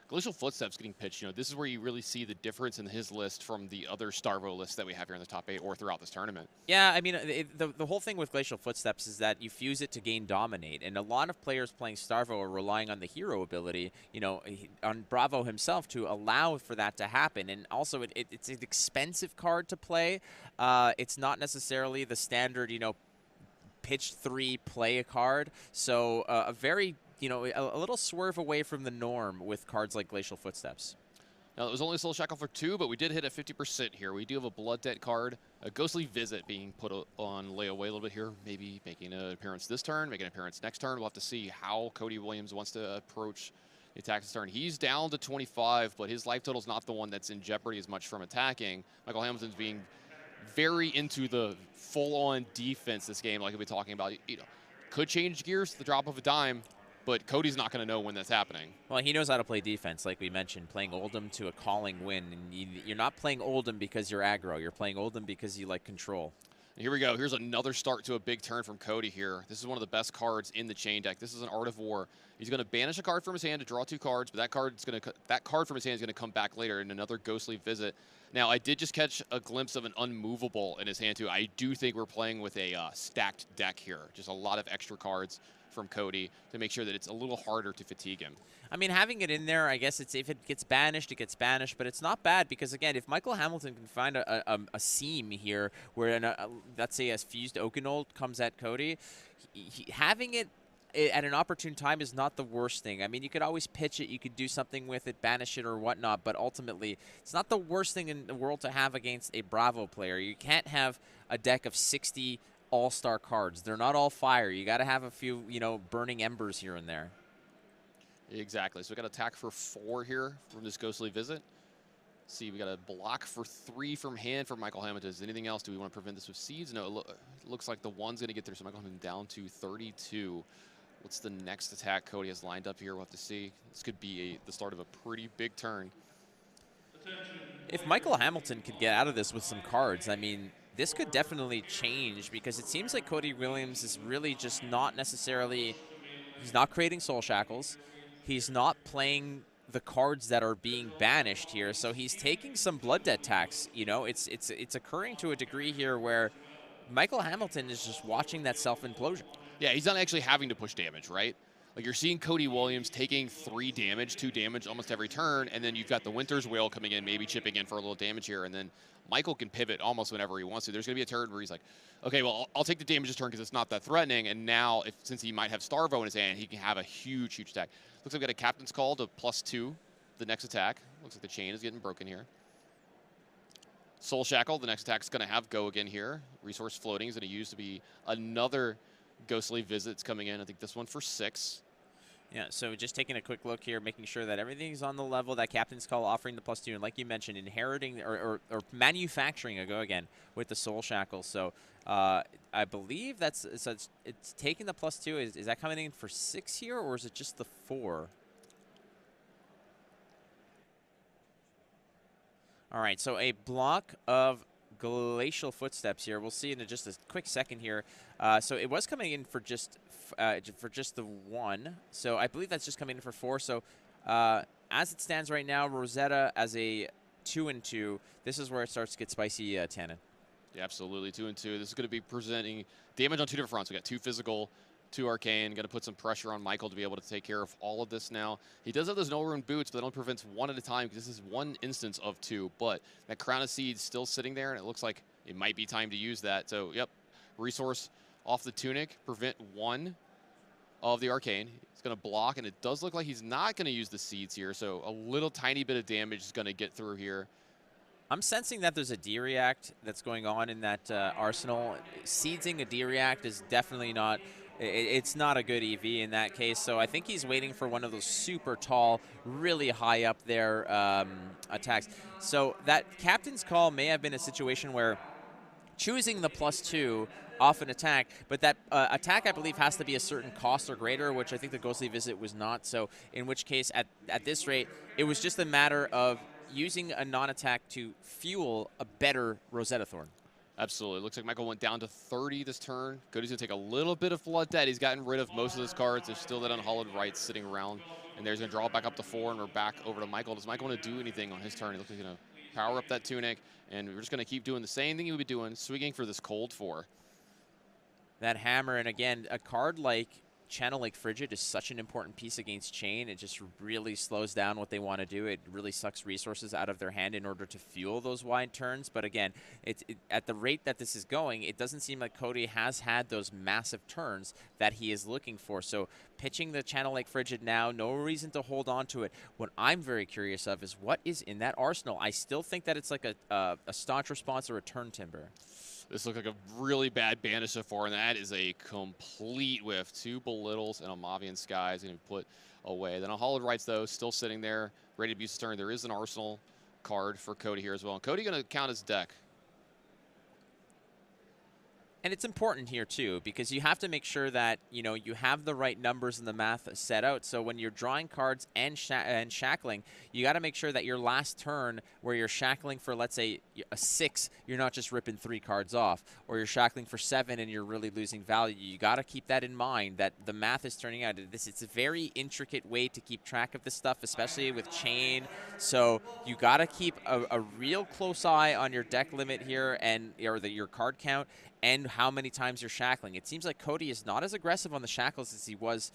Glacial Footsteps getting pitched. You know, this is where you really see the difference in his list from the other Starvo lists that we have here in the top 8 or throughout this tournament. Yeah, I mean, the whole thing with Glacial Footsteps is that you fuse it to gain Dominate, and a lot of players playing Starvo are relying on the hero ability, you know, on Bravo himself to allow for that to happen. And also, it's an expensive card to play. It's not necessarily the standard, you know, pitch 3, play a card. So a very, you know, a little swerve away from the norm with cards like Glacial Footsteps. Now, it was only Soul Shackle for 2, but we did hit a 50% here. We do have a Blood Debt card, a Ghostly Visit being put on layaway a little bit here, maybe making an appearance this turn, making an appearance next turn. We'll have to see how Cody Williams wants to approach the attack this turn. He's down to 25, but his life total's not the one that's in jeopardy as much from attacking. Michael Hamilton's being very into the full-on defense this game, like we've been talking about. You know, could change gears at the drop of a dime, but Cody's not going to know when that's happening. Well, he knows how to play defense, like we mentioned, playing Oldhim to a calling win. And you're not playing Oldhim because you're aggro. You're playing Oldhim because you like control. Here we go. Here's another start to a big turn from Cody here. This is one of the best cards in the chain deck. This is an Art of War. He's going to banish a card from his hand to draw 2 cards, but that card from his hand is going to come back later in another Ghostly Visit. Now, I did just catch a glimpse of an Unmovable in his hand, too. I do think we're playing with a stacked deck here. Just a lot of extra cards from Cody to make sure that it's a little harder to fatigue him. I mean, having it in there, I guess it's if it gets banished, it gets banished, but it's not bad because, again, if Michael Hamilton can find a seam here where, let's say, a fused Okinold comes at Cody, having it at an opportune time is not the worst thing. I mean, you could always pitch it, you could do something with it, banish it or whatnot, but ultimately, it's not the worst thing in the world to have against a Bravo player. You can't have a deck of 60 all-star cards. They're not all fire. You got to have a few, you know, burning embers here and there. Exactly. So we got attack for 4 here from this Ghostly Visit. Let's see, we got a block for 3 from hand for Michael Hamilton. Is anything else? Do we want to prevent this with seeds? No, it looks like the 1's going to get there. So Michael Hamilton down to 32. What's the next attack Cody has lined up here? We'll have to see. This could be the start of a pretty big turn. If Michael Hamilton could get out of this with some cards, I mean, this could definitely change because it seems like Cody Williams is really just not necessarily, he's not creating Soul Shackles. He's not playing the cards that are being banished here, so he's taking some blood debt tax. You know, it's occurring to a degree here where Michael Hamilton is just watching that self-implosion. Yeah, he's not actually having to push damage, right? Like, you're seeing Cody Williams taking 3 damage, 2 damage almost every turn, and then you've got the Winter's Whale coming in, maybe chipping in for a little damage here, and then Michael can pivot almost whenever he wants to. There's going to be a turn where he's like, okay, well, I'll take the damage this turn because it's not that threatening, and now, since he might have Starvo in his hand, he can have a huge, huge attack. Looks like we got a Captain's Call to +2, the next attack. Looks like the chain is getting broken here. Soul Shackle, the next attack is going to have go again here. Resource Floating is going to use to be another Ghostly Visits coming in. I think this one for 6. Yeah, so just taking a quick look here, making sure that everything's on the level, that Captain's Call offering the +2, and like you mentioned, inheriting or manufacturing a go again with the Soul Shackle. So I believe it's taking the +2. Is that coming in for 6 here, or is it just the 4? All right, so a block of Glacial Footsteps here. We'll see in just a quick second here. So it was coming in for just the 1. So I believe that's just coming in for 4. So as it stands right now, Rosetta as a 2-2, this is where it starts to get spicy, Tannen. Yeah, absolutely, 2-2. This is going to be presenting damage on two different fronts. We got 2 physical, 2 arcane. Going to put some pressure on Michael to be able to take care of all of this now. He does have those no rune boots, but that only prevents 1 at a time because this is 1 instance of 2. But that Crown of Seeds still sitting there, and it looks like it might be time to use that. So, yep, resource off the tunic, prevent 1 of the arcane. He's going to block, and it does look like he's not going to use the seeds here. So a little tiny bit of damage is going to get through here. I'm sensing that there's a D-React that's going on in that arsenal. Seeding a D-React is definitely not, it's not a good EV in that case. So I think he's waiting for one of those super tall, really high up there attacks. So that Captain's Call may have been a situation where choosing the +2 off an attack, but that attack, I believe, has to be a certain cost or greater, which I think the Ghostly Visit was not. So in which case, at this rate, it was just a matter of using a non-attack to fuel a better Rosetta Thorn. Absolutely. Looks like Michael went down to 30 this turn. Cody's going to take a little bit of blood debt. He's gotten rid of most of those cards. There's still that Unhallowed Rites sitting around. And there's going to draw it back up to 4, and we're back over to Michael. Does Michael want to do anything on his turn? He looks like he's going to power up that tunic, and we're just going to keep doing the same thing he would be doing, swinging for this cold 4. That hammer, and again, a card like Channel Lake Frigid is such an important piece against Chain. It just really slows down what they want to do. It really sucks resources out of their hand in order to fuel those wide turns. But again, at the rate that this is going, it doesn't seem like Cody has had those massive turns that he is looking for. So pitching the Channel Lake Frigid now, no reason to hold on to it. What I'm very curious of is what is in that arsenal. I still think that it's like a Staunch Response or a Turn Timber. This looks like a really bad banish so far, and that is a complete whiff. 2 Belittles and a Mavian Sky is going to be put away. Then Unhallowed Rites, though, still sitting there, ready to use his turn. There is an Arsenal card for Cody here as well. And Cody going to count his deck. And it's important here, too, because you have to make sure that, you know, you have the right numbers in the math set out. So when you're drawing cards and shackling, you got to make sure that your last turn where you're shackling for, let's say, a 6, you're not just ripping 3 cards off. Or you're shackling for 7 and you're really losing value. You got to keep that in mind, that the math is turning out. It's a very intricate way to keep track of this stuff, especially with Chain. So you got to keep a real close eye on your deck limit here or your card count, and how many times you're shackling. It seems like Cody is not as aggressive on the shackles as he was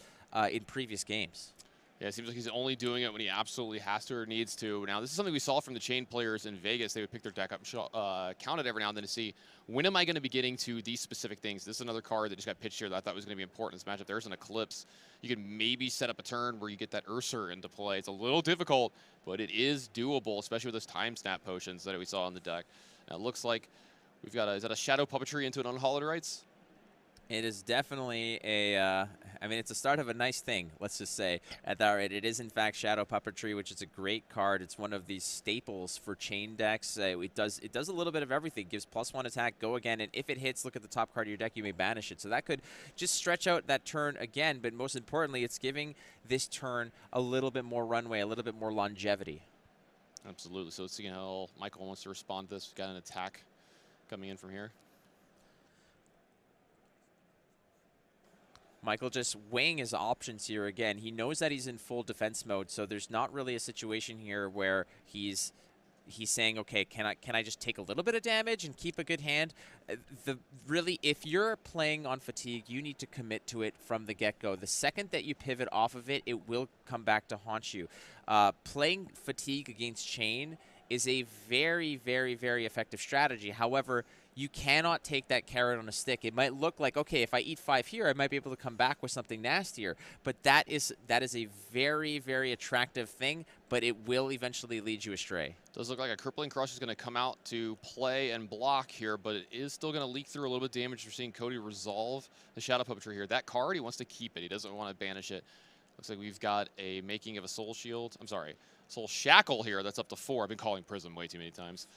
in previous games. Yeah, it seems like he's only doing it when he absolutely has to or needs to. Now, this is something we saw from the Chain players in Vegas. They would pick their deck up and count it every now and then to see, when am I going to be getting to these specific things? This is another card that just got pitched here that I thought was going to be important in this matchup. There's an Eclipse. You can maybe set up a turn where you get that Ursur into play. It's a little difficult, but it is doable, especially with those Time Snap potions that we saw in the deck. Now, it looks like we've got is that a Shadow Puppetry into an Unhallowed Rites? It is definitely I mean, it's the start of a nice thing, let's just say. At that rate, it is, in fact, Shadow Puppetry, which is a great card. It's one of these staples for Chain decks. It does a little bit of everything. Gives +1 attack, go again, and if it hits, look at the top card of your deck, you may banish it. So that could just stretch out that turn again, but most importantly, it's giving this turn a little bit more runway, a little bit more longevity. Absolutely. So let's see how Michael wants to respond to this. We've got an attack coming in from here. Michael just weighing his options here again. He knows that he's in full defense mode, so there's not really a situation here where he's saying, okay, can I just take a little bit of damage and keep a good hand? Really, if you're playing on fatigue, you need to commit to it from the get-go. The second that you pivot off of it, it will come back to haunt you. Playing fatigue against Chain is a very, very, very effective strategy. However, you cannot take that carrot on a stick. It might look like, okay, if I eat 5 here, I might be able to come back with something nastier. But that is a very, very attractive thing, but it will eventually lead you astray. Does look like a Crippling Crush is going to come out to play and block here, but it is still going to leak through a little bit of damage. We're seeing Cody resolve the Shadow Puppetry here. That card, he wants to keep it. He doesn't want to banish it. Looks like we've got a making of a Soul Shield. I'm sorry, Soul Shackle here. That's up to 4. I've been calling Prism way too many times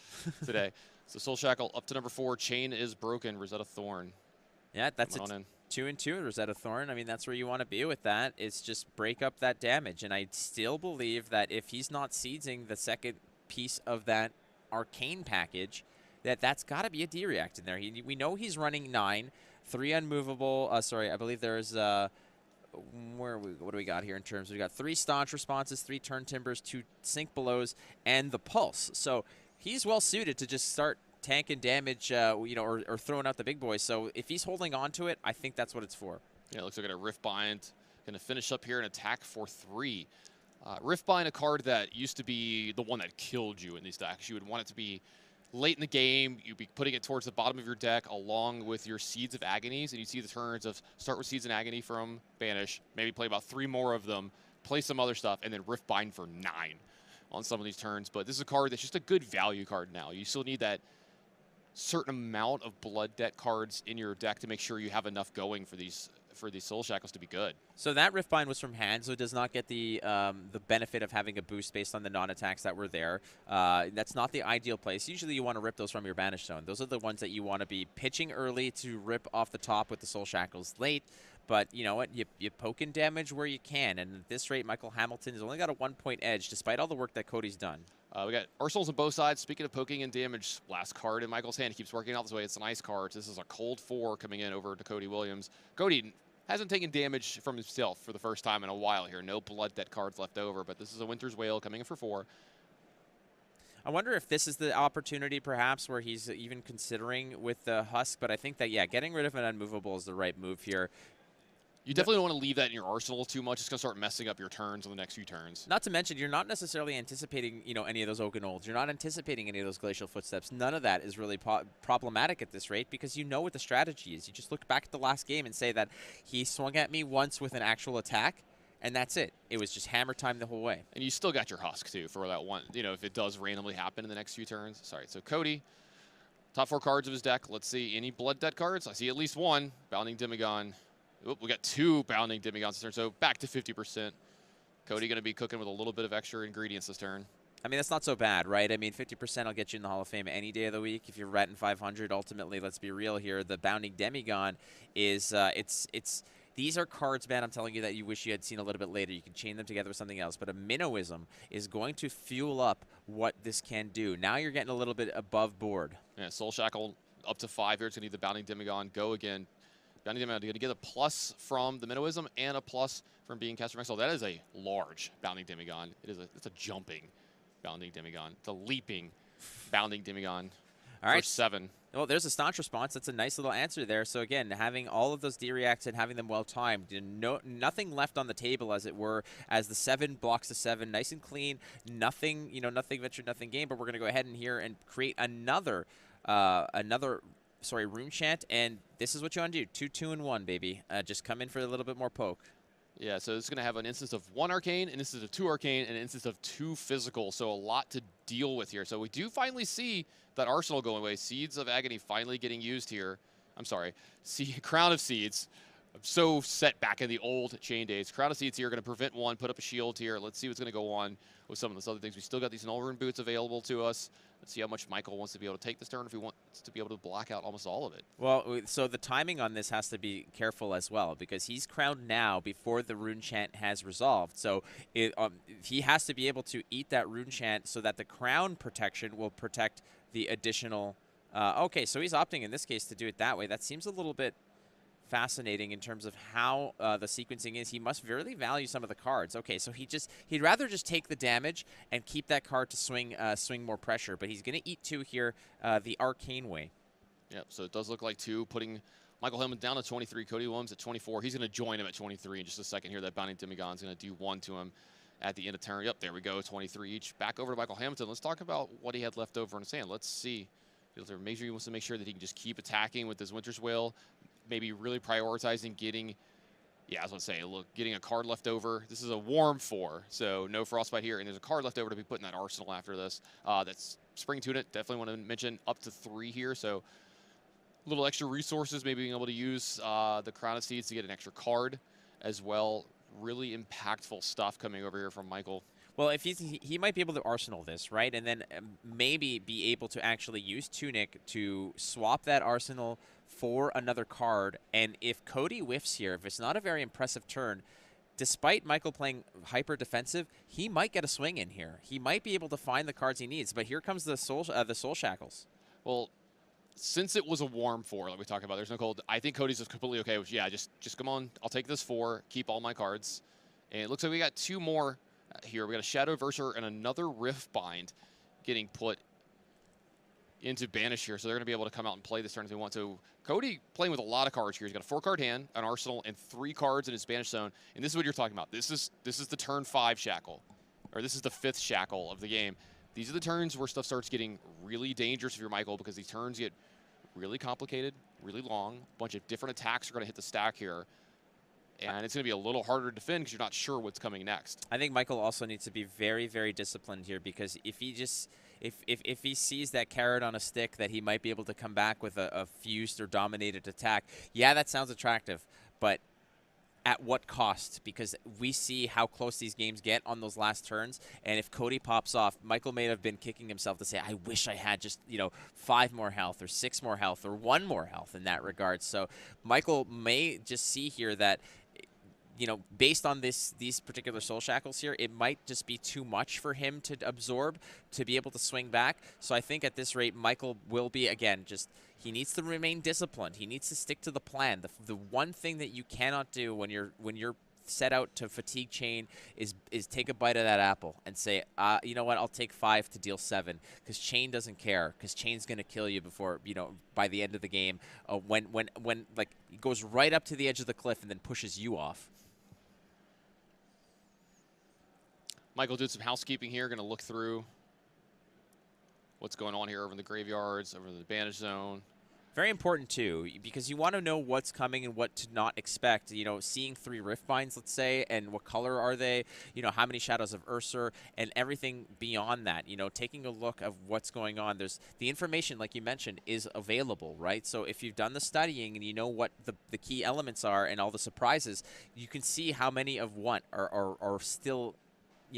today. So Soul Shackle up to number 4. Chain is broken. Rosetta Thorn. Yeah, that's it. 2 and 2 Rosetta Thorn. I mean, that's where you want to be with that. It's just break up that damage. And I still believe that if he's not seizing the second piece of that Arcane package, that's got to be a D-React in there. We know he's running 9, 3 unmovable. Sorry, I believe there's what do we got here in terms? We got 3 staunch responses, 3 turn timbers, 2 sink belows, and the pulse. So he's well suited to just start tanking damage, you know, or throwing out the big boys. So if he's holding on to it, I think that's what it's for. Yeah, it looks like a Rift Bind. Going to finish up here and attack for 3. Rift Bind, a card that used to be the one that killed you in these decks. You would want it to be late in the game. You'd be putting it towards the bottom of your deck along with your Seeds of Agonies, and you see the turns of start with Seeds of Agony from Banish, maybe play about 3 more of them, play some other stuff, and then Rift Bind for 9 on some of these turns. But this is a card that's just a good value card now. You still need that certain amount of blood debt cards in your deck to make sure you have enough going for these Soul Shackles to be good. So that Rift Bind was from hand, so it does not get the benefit of having a boost based on the non-attacks that were there. That's not the ideal place. Usually you want to rip those from your Banish Zone. Those are the ones that you want to be pitching early to rip off the top with the Soul Shackles late. But you know what? You poke in damage where you can, and at this rate, Michael Hamilton has only got a 1-point edge, despite all the work that Cody's done. We got arsenals on both sides. Speaking of poking and damage, last card in Michael's hand. He keeps working out this way. It's an ice card. This is a cold 4 coming in over to Cody Williams. Cody hasn't taken damage from himself for the first time in a while here. No blood debt cards left over, but this is a Winter's Wail coming in for 4. I wonder if this is the opportunity, perhaps, where he's even considering with the Husk, but I think that, yeah, getting rid of an unmovable is the right move here. You definitely don't want to leave that in your arsenal too much. It's going to start messing up your turns on the next few turns. Not to mention, you're not necessarily anticipating, you know, any of those Oakenolds. You're not anticipating any of those Glacial Footsteps. None of that is really problematic at this rate because you know what the strategy is. You just look back at the last game and say that he swung at me once with an actual attack, and that's it. It was just hammer time the whole way. And you still got your Husk, too, for that one, you know, if it does randomly happen in the next few turns. Sorry, so Cody, top 4 cards of his deck. Let's see, any blood debt cards? I see at least 1. Bounding Demigod. Oop, we got 2 Bounding Demigons this turn, so back to 50%. Cody going to be cooking with a little bit of extra ingredients this turn. I mean, that's not so bad, right? I mean, 50% will get you in the Hall of Fame any day of the week. If you're ratting 500, ultimately, let's be real here. The Bounding Demigod is, these are cards, man, I'm telling you that you wish you had seen a little bit later. You can chain them together with something else. But a Minnowism is going to fuel up what this can do. Now you're getting a little bit above board. Yeah, Soul Shackle up to 5 here. It's going to need the Bounding Demigod. Go again. Bounding Demigod going to get a plus from the Minnowism and a plus from being Caster Max. So that is a large Bounding Demigod. It's a jumping Bounding Demigod. It's a leaping Bounding Demigod. All right. 7. Well, there's a staunch response. That's a nice little answer there. So again, having all of those D-reacts and having them well timed, nothing left on the table, as it were, as the 7 blocks the 7, nice and clean. Nothing, you know, nothing ventured, nothing gained. But we're going to go ahead and here and create another Rune Chant, and this is what you want to do. 2, 2, and 1, baby. Just come in for a little bit more poke. Yeah, so it's going to have an instance of 1 Arcane, an instance of 2 Arcane, and an instance of 2 Physical, so a lot to deal with here. So we do finally see that Arsenal going away. Seeds of Agony finally getting used here. I'm sorry, Crown of Seeds. I'm so set back in the old Chain days. Crown of Seeds here, going to prevent 1, put up a shield here. Let's see what's going to go on with some of those other things. We still got these Null Rune Boots available to us. Let's see how much Michael wants to be able to take this turn, if he wants to be able to block out almost all of it. Well, so the timing on this has to be careful as well, because he's crowned now before the Rune Chant has resolved. So he has to be able to eat that Rune Chant so that the crown protection will protect the additional... okay, so he's opting in this case to do it that way. That seems a little bit fascinating in terms of how the sequencing is. He must really value some of the cards. Okay, so he'd rather just take the damage and keep that card to swing more pressure, but he's going to eat 2 here the Arcane way. Yep, so it does look like 2, putting Michael Hillman down to 23, Cody Williams at 24. He's going to join him at 23 in just a second here. That Bounding Demigod's going to do 1 to him at the end of turn. Yep, there we go, 23 each. Back over to Michael Hamilton. Let's talk about what he had left over in his hand. Let's see. He wants to make sure that he can just keep attacking with his Winter's Wail. Maybe really prioritizing getting, I was going to say, look, getting a card left over. This is a warm 4, so no Frostbite here. And there's a card left over to be put in that arsenal after this. That's Spring Tunic. Definitely want to mention up to 3 here. So a little extra resources, maybe being able to use the Crown of Seeds to get an extra card as well. Really impactful stuff coming over here from Michael. Well, if he might be able to arsenal this, right? And then maybe be able to actually use Tunic to swap that arsenal for another card. And if Cody whiffs here, if it's not a very impressive turn, despite Michael playing hyper defensive, he might get a swing in here. He might be able to find the cards he needs. But here comes the Soul Shackles. Well, since it was a warm 4, like we talked about, there's no cold. I think Cody's just completely okay with, yeah, just come on. I'll take this 4, keep all my cards. And it looks like we got 2 more here. We got a Shadow Verser and another Rift Bind getting put into Banish here. So they're going to be able to come out and play this turn if they want to. Cody playing with a lot of cards here. He's got a 4-card hand, an Arsenal, and 3 cards in his Banish zone. And this is what you're talking about. This is the turn 5 shackle, or this is the 5th shackle of the game. These are the turns where stuff starts getting really dangerous if you're Michael, because these turns get really complicated, really long. A bunch of different attacks are going to hit the stack here. And it's going to be a little harder to defend because you're not sure what's coming next. I think Michael also needs to be very, very disciplined here, because if he just if he sees that carrot on a stick that he might be able to come back with a fused or dominated attack, yeah, that sounds attractive, but at what cost? Because we see how close these games get on those last turns, and if Cody pops off, Michael may have been kicking himself to say, I wish I had just, 5 more health or 6 more health or 1 more health in that regard. So Michael may just see here that, based on these particular soul shackles here, it might just be too much for him to absorb to be able to swing back. So I think at this rate, Michael will be, again, he needs to remain disciplined. He needs to stick to the plan. The one thing that you cannot do when you're set out to fatigue Chain is take a bite of that apple and say, you know what, I'll take 5 to deal 7, because Chain doesn't care, because Chain's going to kill you before, by the end of the game, when like he goes right up to the edge of the cliff and then pushes you off. Michael did some housekeeping here, going to look through what's going on here over in the graveyards, over in the Banish zone. Very important, too, because you want to know what's coming and what to not expect. Seeing 3 Rift Binds, let's say, and what color are they, how many Shadows of Ursa, and everything beyond that. Taking a look of what's going on. There's the information, like you mentioned, is available, right? So if you've done the studying and you know what the key elements are and all the surprises, you can see how many of what are still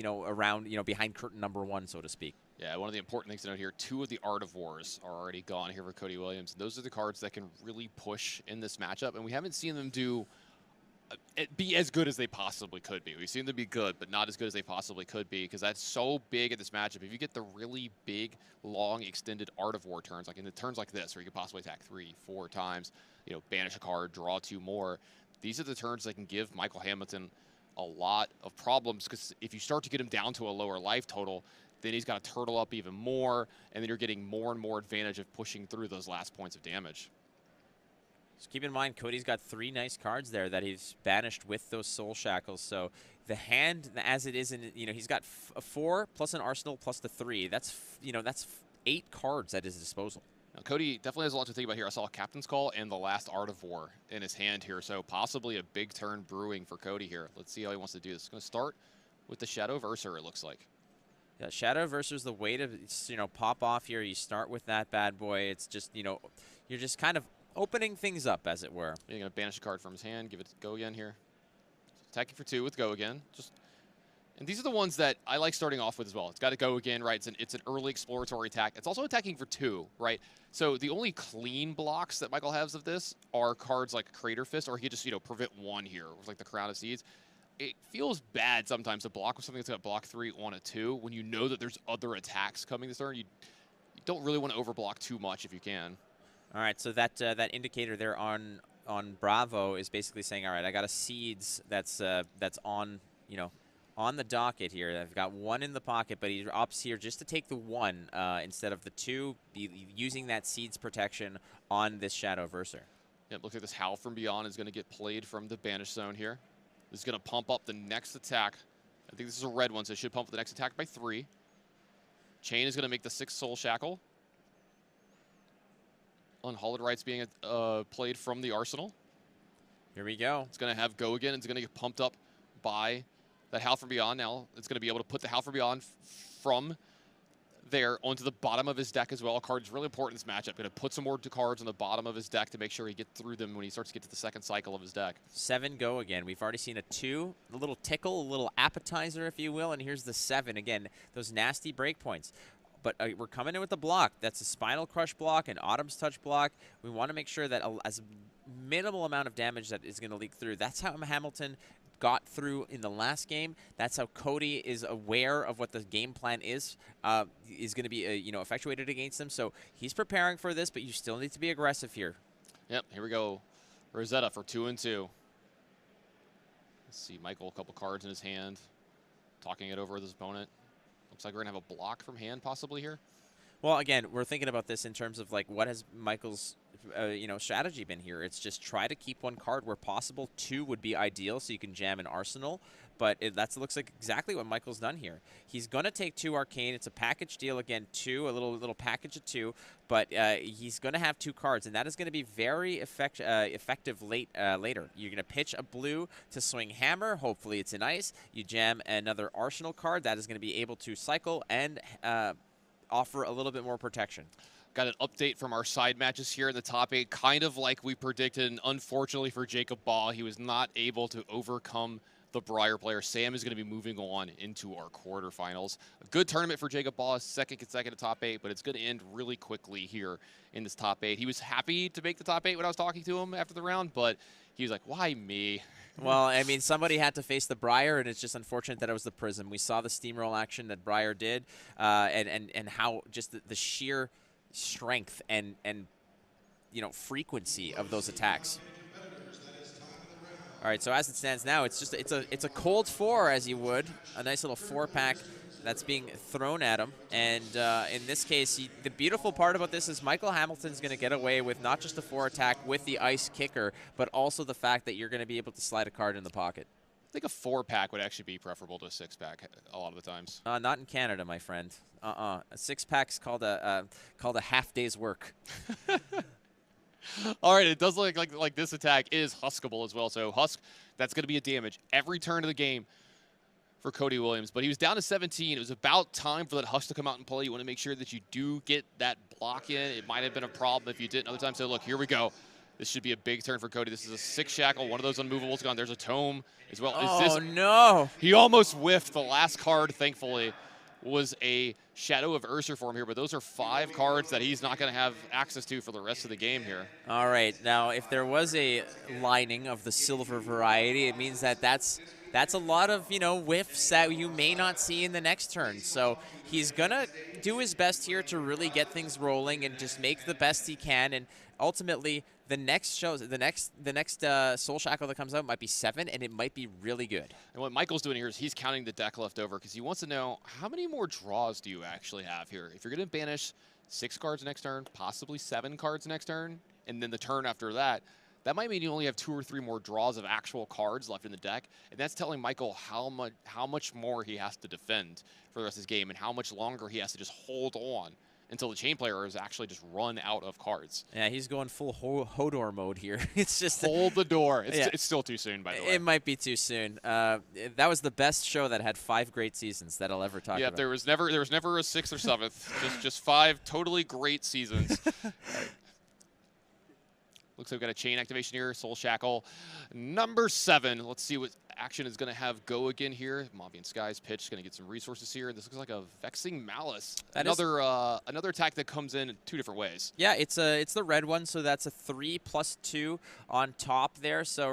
around, behind curtain number 1, so to speak. Yeah, one of the important things to note here, 2 of the Art of Wars are already gone here for Cody Williams. Those are the cards that can really push in this matchup, and we haven't seen them be as good as they possibly could be. We've seen them be good, but not as good as they possibly could be, because that's so big in this matchup. If you get the really big, long, extended Art of War turns, like in the turns like this, where you could possibly attack 3, 4 times, banish a card, draw 2 more, these are the turns that can give Michael Hamilton a lot of problems, because if you start to get him down to a lower life total, then he's got to turtle up even more, and then you're getting more and more advantage of pushing through those last points of damage. So keep in mind, Cody's got 3 nice cards there that he's banished with those soul shackles. So the hand, as it is, he's got a 4 plus an arsenal plus the 3. That's 8 cards at his disposal. Now, Cody definitely has a lot to think about here. I saw a Captain's Call and the last Art of War in his hand here, so possibly a big turn brewing for Cody here. Let's see how he wants to do this. He's going to start with the Shadow Verser, it looks like. Yeah, Shadow Verser is the way to pop off here. You start with that bad boy. It's just you're just kind of opening things up, as it were. You're going to banish a card from his hand. Give it Go Again here. Attacking for 2 with Go Again. And these are the ones that I like starting off with as well. It's got to Go Again, right? It's an early exploratory attack. It's also attacking for 2, right? So the only clean blocks that Michael has of this are cards like Crater Fist, or he could just prevent 1 here with like the Crown of Seeds. It feels bad sometimes to block with something that's got block 3 on a 2 when you know that there's other attacks coming this turn. You don't really want to overblock too much if you can. All right, so that indicator there on Bravo is basically saying, all right, I got a Seeds that's on on the docket here. I've got 1 in the pocket, but he opts here just to take the 1 instead of the 2, using that Seeds protection on this Shadow Verser. Yeah, it looks like this Howl from Beyond is going to get played from the Banish zone here. This is going to pump up the next attack. I think this is a red one, so it should pump the next attack by 3. Chain is going to make the 6 Soul Shackle. Unhallowed Rites being played from the Arsenal. Here we go. It's going to have Go Again. It's going to get pumped up by that Howl from Beyond. Now it's going to be able to put the Howl from Beyond from there onto the bottom of his deck as well. A card is really important in this matchup. Going to put some more cards on the bottom of his deck to make sure he gets through them when he starts to get to the second cycle of his deck. 7 Go Again. We've already seen a 2, a little tickle, a little appetizer, if you will, and here's the 7 again. Those nasty breakpoints. But we're coming in with the block. That's a Spinal Crush block, an Autumn's Touch block. We want to make sure that as minimal amount of damage that is going to leak through. That's how Hamilton got through in the last game. That's how Cody is aware of what the game plan is going to be effectuated against him. So he's preparing for this, but you still need to be aggressive here. Yep, here we go. Rosetta for 2-2. Let's see, Michael, a couple cards in his hand, talking it over with his opponent. Looks like we're going to have a block from hand possibly here. Well, again, we're thinking about this in terms of like what has Michael's strategy been here. It's just try to keep one card where possible. 2 would be ideal, so you can jam an arsenal. But that looks like exactly what Michael's done here. He's going to take 2 Arcane. It's a package deal again, 2, a little package of 2. But he's going to have 2 cards, and that is going to be very effective later. You're going to pitch a blue to swing Hammer. Hopefully it's an ice. You jam another arsenal card. That is going to be able to cycle and offer a little bit more protection. Got an update from our side matches here in the top 8, kind of like we predicted. And unfortunately for Jacob Ball, he was not able to overcome the Briar player. Sam is going to be moving on into our quarterfinals. A good tournament for Jacob Ball, second consecutive top 8, but it's going to end really quickly here in this top 8. He was happy to make the top 8 when I was talking to him after the round, but he was like, why me? Well, I mean, somebody had to face the Briar, and it's just unfortunate that it was the Prism. We saw the steamroll action that Briar did, and how just the sheer strength and frequency of those attacks. All right, so as it stands now, it's a cold 4, as you would, a nice little 4-pack that's being thrown at him. And in this case, the beautiful part about this is Michael Hamilton's going to get away with not just a 4 attack with the ice kicker, but also the fact that you're going to be able to slide a card in the pocket. I think a 4-pack would actually be preferable to a 6-pack a lot of the times. Not in Canada, my friend. A 6-pack's called a half day's work. All right, it does look like this attack is huskable as well. So Husk, that's going to be a damage every turn of the game for Cody Williams. But he was down to 17. It was about time for that Husk to come out and play. You want to make sure that you do get that block in. It might have been a problem if you didn't other times. So look, here we go. This should be a big turn for Cody. This is a 6 shackle. One of those unmovables gone. There's a tome as well. Oh, no. He almost whiffed. The last card, thankfully, was a Shadow of Ursur for him here, but those are 5 cards that he's not going to have access to for the rest of the game here. All right, now if there was a lining of the silver variety, it means that that's a lot of whiffs that you may not see in the next turn. So he's gonna do his best here to really get things rolling and just make the best he can. And ultimately, the next Soul Shackle that comes out might be 7, and it might be really good. And what Michael's doing here is he's counting the deck left over because he wants to know how many more draws do you actually have here. If you're going to banish 6 cards next turn, possibly 7 cards next turn, and then the turn after that, that might mean you only have 2 or 3 more draws of actual cards left in the deck, and that's telling Michael how much more he has to defend for the rest of his game and how much longer he has to just hold on until the chain player is actually just run out of cards. Yeah, he's going full Hodor mode here. It's just hold the door. It's still too soon, by the way. It might be too soon. That was the best show that had 5 great seasons that I'll ever talk about. Yeah, there was never a 6th or 7th. just 5 totally great seasons. Looks like we've got a chain activation here. Soul Shackle. Number 7. Let's see what action is going to have go again here. Mavian Sky's pitch is going to get some resources here. This looks like a Vexing Malice. Another attack that comes in 2 different ways. Yeah, it's the red one, so that's a 3+2 on top there. So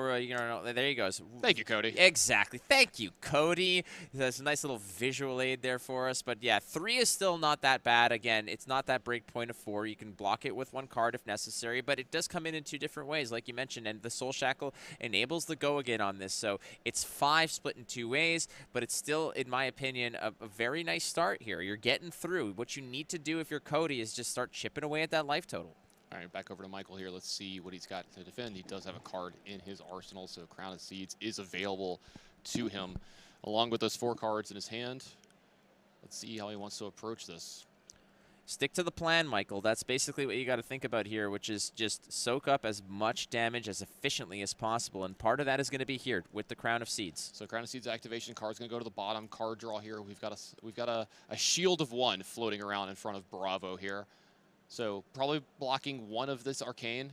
there you go. Thank you, Cody. Exactly. Thank you, Cody. That's a nice little visual aid there for us. But yeah, 3 is still not that bad. Again, it's not that break point of 4. You can block it with 1 card if necessary, but it does come in 2 different ways, like you mentioned, and the Soul Shackle enables the go again on this. So it's 5 split in 2 ways, but it's still, in my opinion, a very nice start here. You're getting through. What you need to do if you're Cody is just start chipping away at that life total. All right, back over to Michael here. Let's see what he's got to defend. He does have a card in his arsenal, so Crown of Seeds is available to him, along with those 4 cards in his hand. Let's see how he wants to approach this. Stick to the plan, Michael. That's basically what you got to think about here, which is just soak up as much damage as efficiently as possible, and part of that is going to be here with the Crown of Seeds. So Crown of Seeds activation card's going to go to the bottom. Card draw here. We've got a Shield of 1 floating around in front of Bravo here. So probably blocking 1 of this Arcane.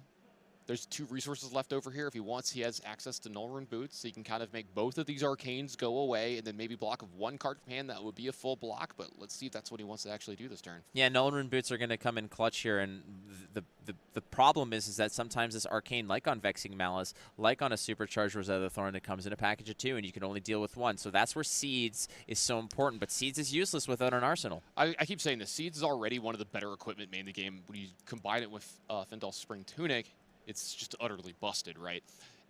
There's 2 resources left over here. If he wants, he has access to Null Rune Boots, so he can kind of make both of these Arcanes go away, and then maybe block of 1 card from hand. That would be a full block, but let's see if that's what he wants to actually do this turn. Yeah, Null Rune Boots are going to come in clutch here, and the problem is that sometimes this Arcane, like on Vexing Malice, like on a Supercharged Rosetta Thorn, it comes in a package of 2, and you can only deal with 1. So that's where Seeds is so important, but Seeds is useless without an arsenal. I keep saying this. Seeds is already one of the better equipment made in the game. When you combine it with Fendal's Spring Tunic, it's just utterly busted, right?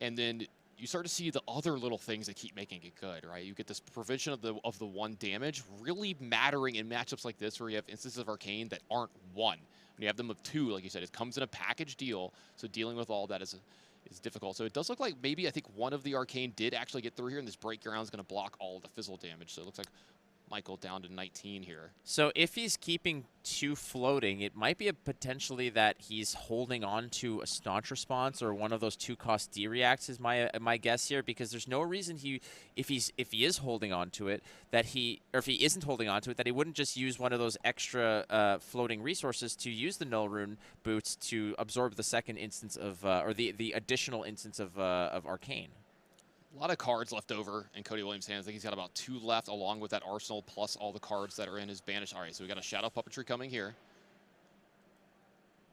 And then you start to see the other little things that keep making it good, right? You get this prevention of the 1 damage really mattering in matchups like this where you have instances of Arcane that aren't 1. When you have them of 2, like you said, it comes in a package deal, so dealing with all that is difficult. So it does look like maybe I think one of the Arcane did actually get through here, and this Breakground is going to block all of the Fizzle damage. So it looks like Michael down to 19 here. So if he's keeping 2 floating, it might be a potentially that he's holding on to a Staunch Response or one of those 2-cost D-Reacts is my guess here, because there's no reason if he is holding on to it, or if he isn't holding on to it, that he wouldn't just use one of those extra floating resources to use the Null Rune Boots to absorb the second instance of, or the additional instance of Arcane. A lot of cards left over in Cody Williams' hands. I think he's got about 2 left, along with that arsenal, plus all the cards that are in his banish. All right, so we got a Shadow Puppetry coming here.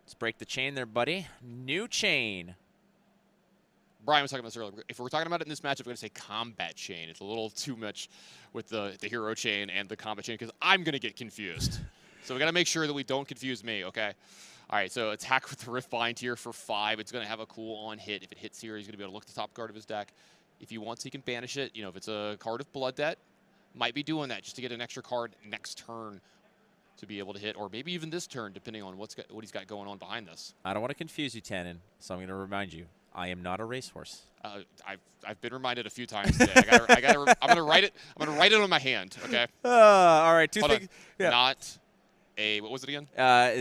Let's break the chain there, buddy. New chain. Brian was talking about this earlier. If we're talking about it in this matchup, we're going to say combat chain. It's a little too much with the hero chain and the combat chain, because I'm going to get confused. So we got to make sure that we don't confuse me, okay? All right, so attack with the Rift Bind here for 5. It's going to have a cool on hit. If it hits here, he's going to be able to look at the top card of his deck. If he wants, he can banish it. You know, if it's a card of Blood Debt, might be doing that just to get an extra card next turn to be able to hit, or maybe even this turn, depending on what he's got going on behind this. I don't want to confuse you, Tannen, so I'm going to remind you, I am not a racehorse. I've been reminded a few times today. I'm going to write it. I'm going to write it on my hand. Okay. All right. 2 things. Yeah. Not a, what was it again?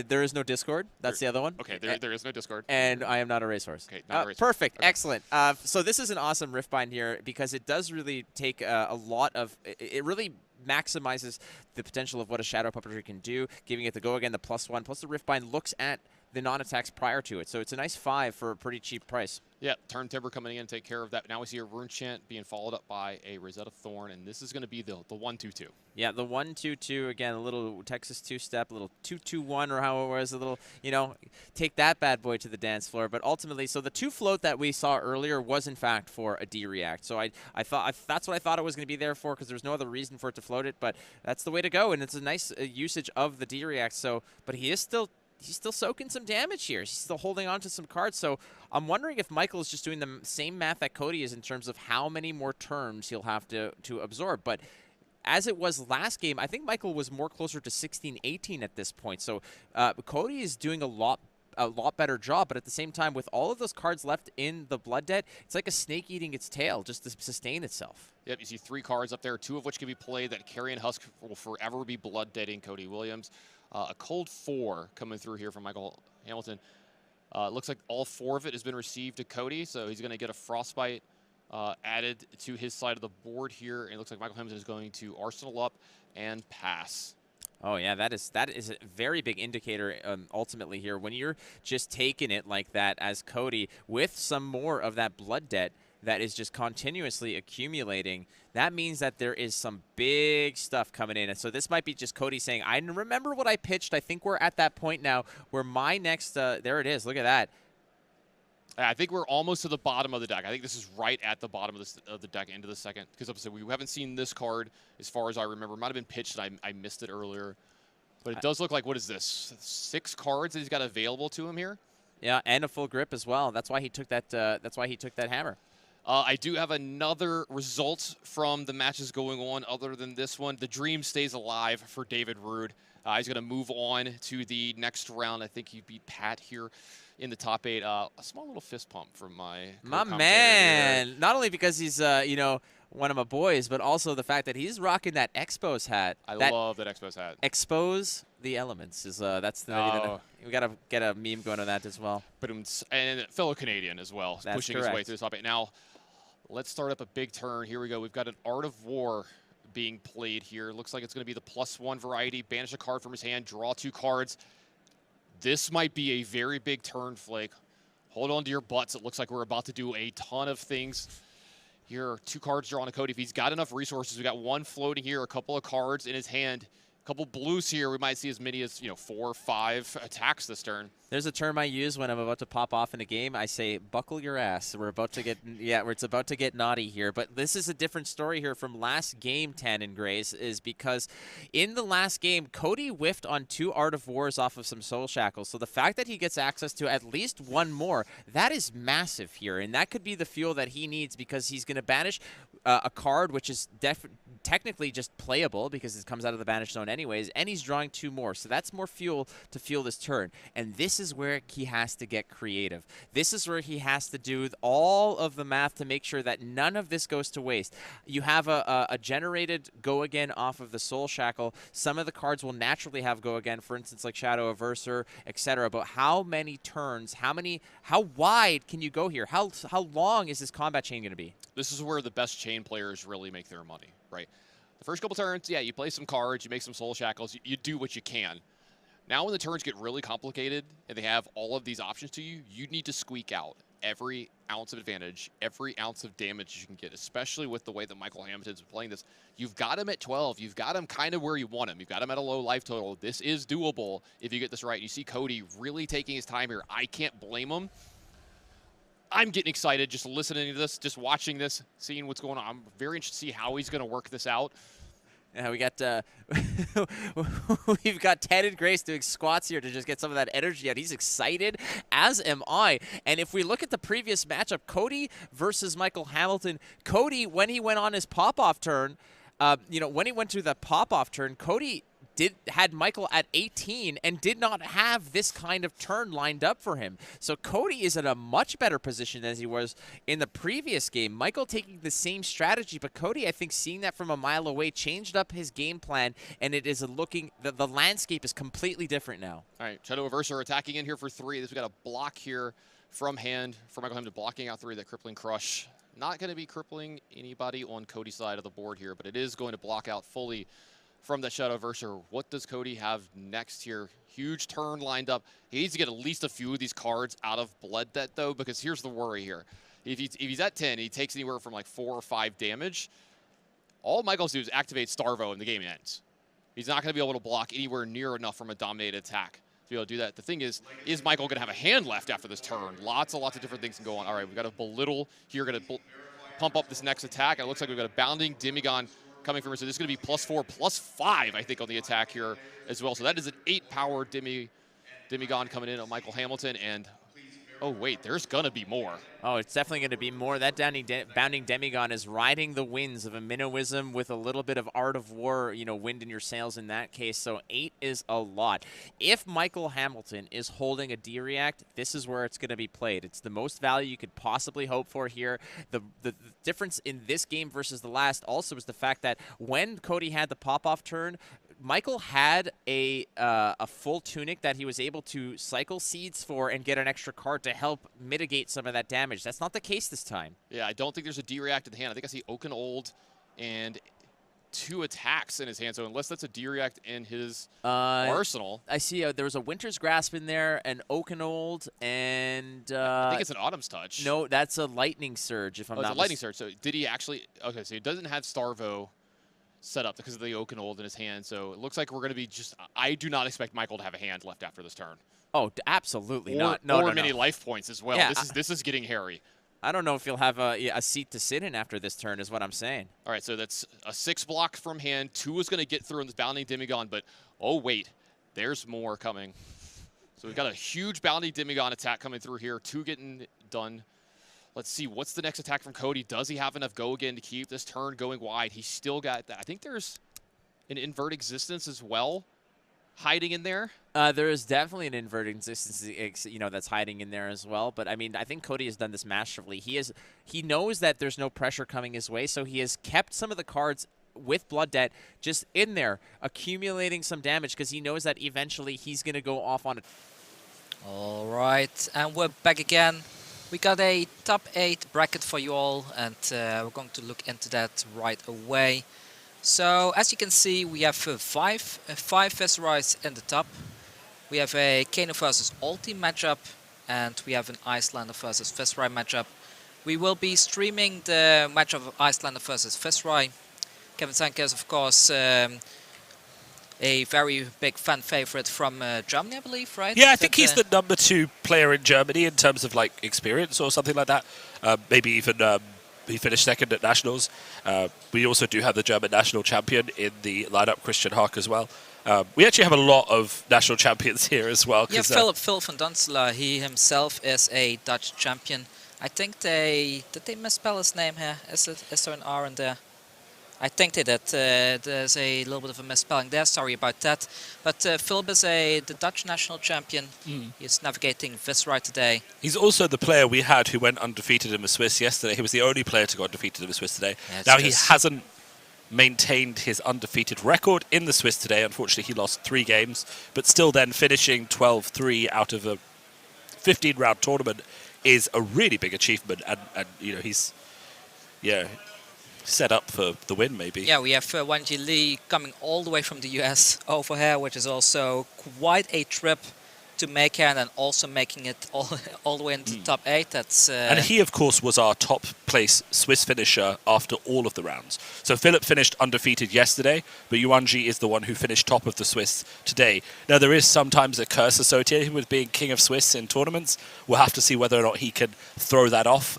There is no Discord. That's the other one. Okay, there is no Discord. And I am not a racehorse. Okay, not a racehorse. Perfect. Okay. Excellent. So this is an awesome Riftbind here because it does really take a lot of, it really maximizes the potential of what a Shadow Puppetry can do, giving it the go again, the +1, plus the Riftbind looks at the non-attacks prior to it. So it's a nice 5 for a pretty cheap price. Yeah, Turn Timber coming in to take care of that. Now we see a Rune Chant being followed up by a Rosetta Thorn, and this is going to be the 1/2/2. Yeah, the 1/2/2, again, a little Texas 2-step, a little 2/2/1, or how it was, a little, you know, take that bad boy to the dance floor. But ultimately, so the 2 float that we saw earlier was, in fact, for a D-React. So I thought that's what I thought it was going to be there for, because there's no other reason for it to float it, but that's the way to go, and it's a nice usage of the D-React. So, but he's still soaking some damage here. He's still holding on to some cards. So I'm wondering if Michael is just doing the same math that Cody is in terms of how many more turns he'll have to absorb. But as it was last game, I think Michael was more closer to 16-18 at this point. So Cody is doing a lot better job, but at the same time, with all of those cards left in the Blood Debt, it's like a snake eating its tail just to sustain itself. Yep, you see 3 cards up there, 2 of which can be played. That Carrion Husk will forever be Blood Deading Cody Williams. A cold 4 coming through here from Michael Hamilton. Looks like all 4 of it has been received to Cody, so he's going to get a Frostbite added to his side of the board here. And it looks like Michael Hamilton is going to Arsenal up and pass. Oh, yeah, that is a very big indicator ultimately here. When you're just taking it like that as Cody with some more of that Blood Debt that is just continuously accumulating, that means that there is some big stuff coming in. And so this might be just Cody saying, I remember what I pitched. I think we're at that point now where my next, there it is. Look at that. I think we're almost to the bottom of the deck. I think this is right at the bottom of the deck into the second. Because obviously we haven't seen this card as far as I remember. It might have been pitched and I missed it earlier. But it does look like, what is this? 6 cards that he's got available to him here? Yeah, and a full grip as well. That's why he took that, hammer. I do have another result from the matches going on other than this one. The dream stays alive for David Rude. He's going to move on to the next round. I think he beat Pat here in the top 8. A small little fist pump from my man. Here. Not only because he's, you know, one of my boys, but also the fact that he's rocking that Expos hat. I love that Expos hat. Expose the elements is that's the we gotta get a meme going on that as well. But and fellow Canadian as well, that's pushing correct. his way through the top 8. Now, let's start up a big turn. Here we go. We've got an Art of War being played here. Looks like it's going to be the +1 variety. Banish a card from his hand, draw 2 cards. This might be a very big turn, Flake. hold on to your butts. It looks like we're about to do a ton of things. Here, 2 cards drawn to Cody. If he's got enough resources, we got 1 floating here, a couple of cards in his hand, a couple blues here. We might see as many as 4 or 5 attacks this turn. There's a term I use when I'm about to pop off in a game. I say, buckle your ass. We're about to get, it's about to get naughty here. But this is a different story here from last game, Tan and Grace, is because in the last game, Cody whiffed on 2 Art of Wars off of some Soul Shackles. So the fact that he gets access to at least 1 more, that is massive here. And that could be the fuel that he needs because he's going to banish a card which is technically just playable because it comes out of the banish zone anyways, and he's drawing 2 more. So that's more fuel to fuel this turn. And this is where he has to get creative. This is where he has to do all of the math to make sure that none of this goes to waste. You have a generated go again off of the Soul Shackle. Some of the cards will naturally have go again, for instance, like Shadow Averser, etc. But how many turns, how wide can you go here? How long is this combat chain going to be? This is where the best chain players really make their money, right? The first couple turns, yeah, you play some cards, you make some Soul Shackles, you do what you can. Now when the turns get really complicated and they have all of these options to you, you need to squeak out every ounce of advantage, every ounce of damage you can get, especially with the way that Michael Hamilton's playing this. You've got him at 12. You've got him kind of where you want him. You've got him at a low life total. This is doable if you get this right. You see Cody really taking his time here. I can't blame him. I'm getting excited just listening to this, just watching this, seeing what's going on. I'm very interested to see how he's going to work this out. Yeah, we got we've got Ted and Grace doing squats here to just get some of that energy out. He's excited, as am I. And if we look at the previous matchup, Cody versus Michael Hamilton, Cody, when he went on his pop-off turn, when he went to the pop-off turn, Cody had Michael at 18 and did not have this kind of turn lined up for him. So Cody is in a much better position as he was in the previous game. Michael taking the same strategy, but Cody, I think, seeing that from a mile away, changed up his game plan, and it is the landscape is completely different now. All right, Shadow Averser attacking in here for 3. We got a block here from hand for Michael Hamilton, blocking out 3, that Crippling Crush. Not going to be crippling anybody on Cody's side of the board here, but it is going to block out fully from that Shadow Averser. What does Cody have next here? Huge turn lined up. He needs to get at least a few of these cards out of Blood Debt, though, because here's the worry here. If he's at 10, he takes anywhere from like 4 or 5 damage. All Michael's do is activate Starvo and the game ends. He's not going to be able to block anywhere near enough from a dominated attack to be able to do that. The thing is Michael going to have a hand left after this turn? Lots of different things can go on. All right, we've got a Belittle here, going to pump up this next attack. It looks like we've got a Bounding Demigod coming from her. So this is going to be +4, +5, I think, on the attack here as well. So that is an 8-power Demigod coming in on Michael Hamilton. And, oh, wait, there's going to be more. Oh, it's definitely going to be more. That Bounding Demigod is riding the winds of a Minnowism with a little bit of Art of War, wind in your sails in that case. So 8 is a lot. If Michael Hamilton is holding a D-React, this is where it's going to be played. It's the most value you could possibly hope for here. The difference in this game versus the last also is the fact that when Cody had the pop-off turn, Michael had a full tunic that he was able to cycle seeds for and get an extra card to help mitigate some of that damage. That's not the case this time. Yeah, I don't think there's a D-React in the hand. I think I see Oaken Old and 2 attacks in his hand. So unless that's a D-React in his arsenal. I see there was a Winter's Grasp in there, an Oaken Old, and I think it's an Autumn's Touch. No, that's a Lightning Surge, if I'm not it's a Lightning Surge. So did he actually? Okay, so he doesn't have Starvo set up because of the Oaken Old in his hand. So it looks like we're going to be I do not expect Michael to have a hand left after this turn. Oh, absolutely not. No, many life points as well. Yeah, this is getting hairy. I don't know if he'll have a seat to sit in after this turn is what I'm saying. All right, so that's a 6 block from hand. 2 is going to get through in this Bounding Demigod, but oh, wait, there's more coming. So we've got a huge Bounding Demigod attack coming through here. 2 getting done. Let's see, what's the next attack from Cody? Does he have enough go again to keep this turn going wide? He's still got that. I think there's an Invert Existence as well hiding in there. There is definitely an Invert Existence, that's hiding in there as well. But I mean, I think Cody has done this masterfully. He knows that there's no pressure coming his way, so he has kept some of the cards with Blood Debt just in there, accumulating some damage because he knows that eventually he's going to go off on it. All right, and we're back again. We got a top 8 bracket for you all, and we're going to look into that right away. So, as you can see, we have 5 Viscerais in the top. We have a Kano versus Oldhim matchup. and we have an Icelander versus Viscerai matchup. We will be streaming the match of Icelander versus Viscerai. Kevin Sanke is, of course, a very big fan favorite from Germany, I believe, right? Yeah, I think he's the number 2 player in Germany in terms of like experience or something like that. Maybe even he finished second at Nationals. We also do have the German national champion in the lineup, Christian Hack, as well. We actually have a lot of national champions here as well. Yeah, Philip van Dunselaar, he himself is a Dutch champion. I think did they misspell his name here? Is there an R in there? I think they did. There's a little bit of a misspelling there. Sorry about that. But Philip is the Dutch national champion. He's navigating Viscerai today. He's also the player we had who went undefeated in the Swiss yesterday. He was the only player to go undefeated in the Swiss today. Yeah, now he hasn't maintained his undefeated record in the Swiss today. Unfortunately, he lost 3 games, but still then finishing 12-3 out of a 15-round tournament is a really big achievement. And you know, he's set up for the win, maybe. Yeah, we have Wan Ji Lee coming all the way from the US over here, which is also quite a trip to make here, and then also making it all the way into the top 8. That's and he, of course, was our top place Swiss finisher after all of the rounds. So Philip finished undefeated yesterday, but Yuanji is the one who finished top of the Swiss today. Now, there is sometimes a curse associated with being king of Swiss in tournaments. We'll have to see whether or not he can throw that off.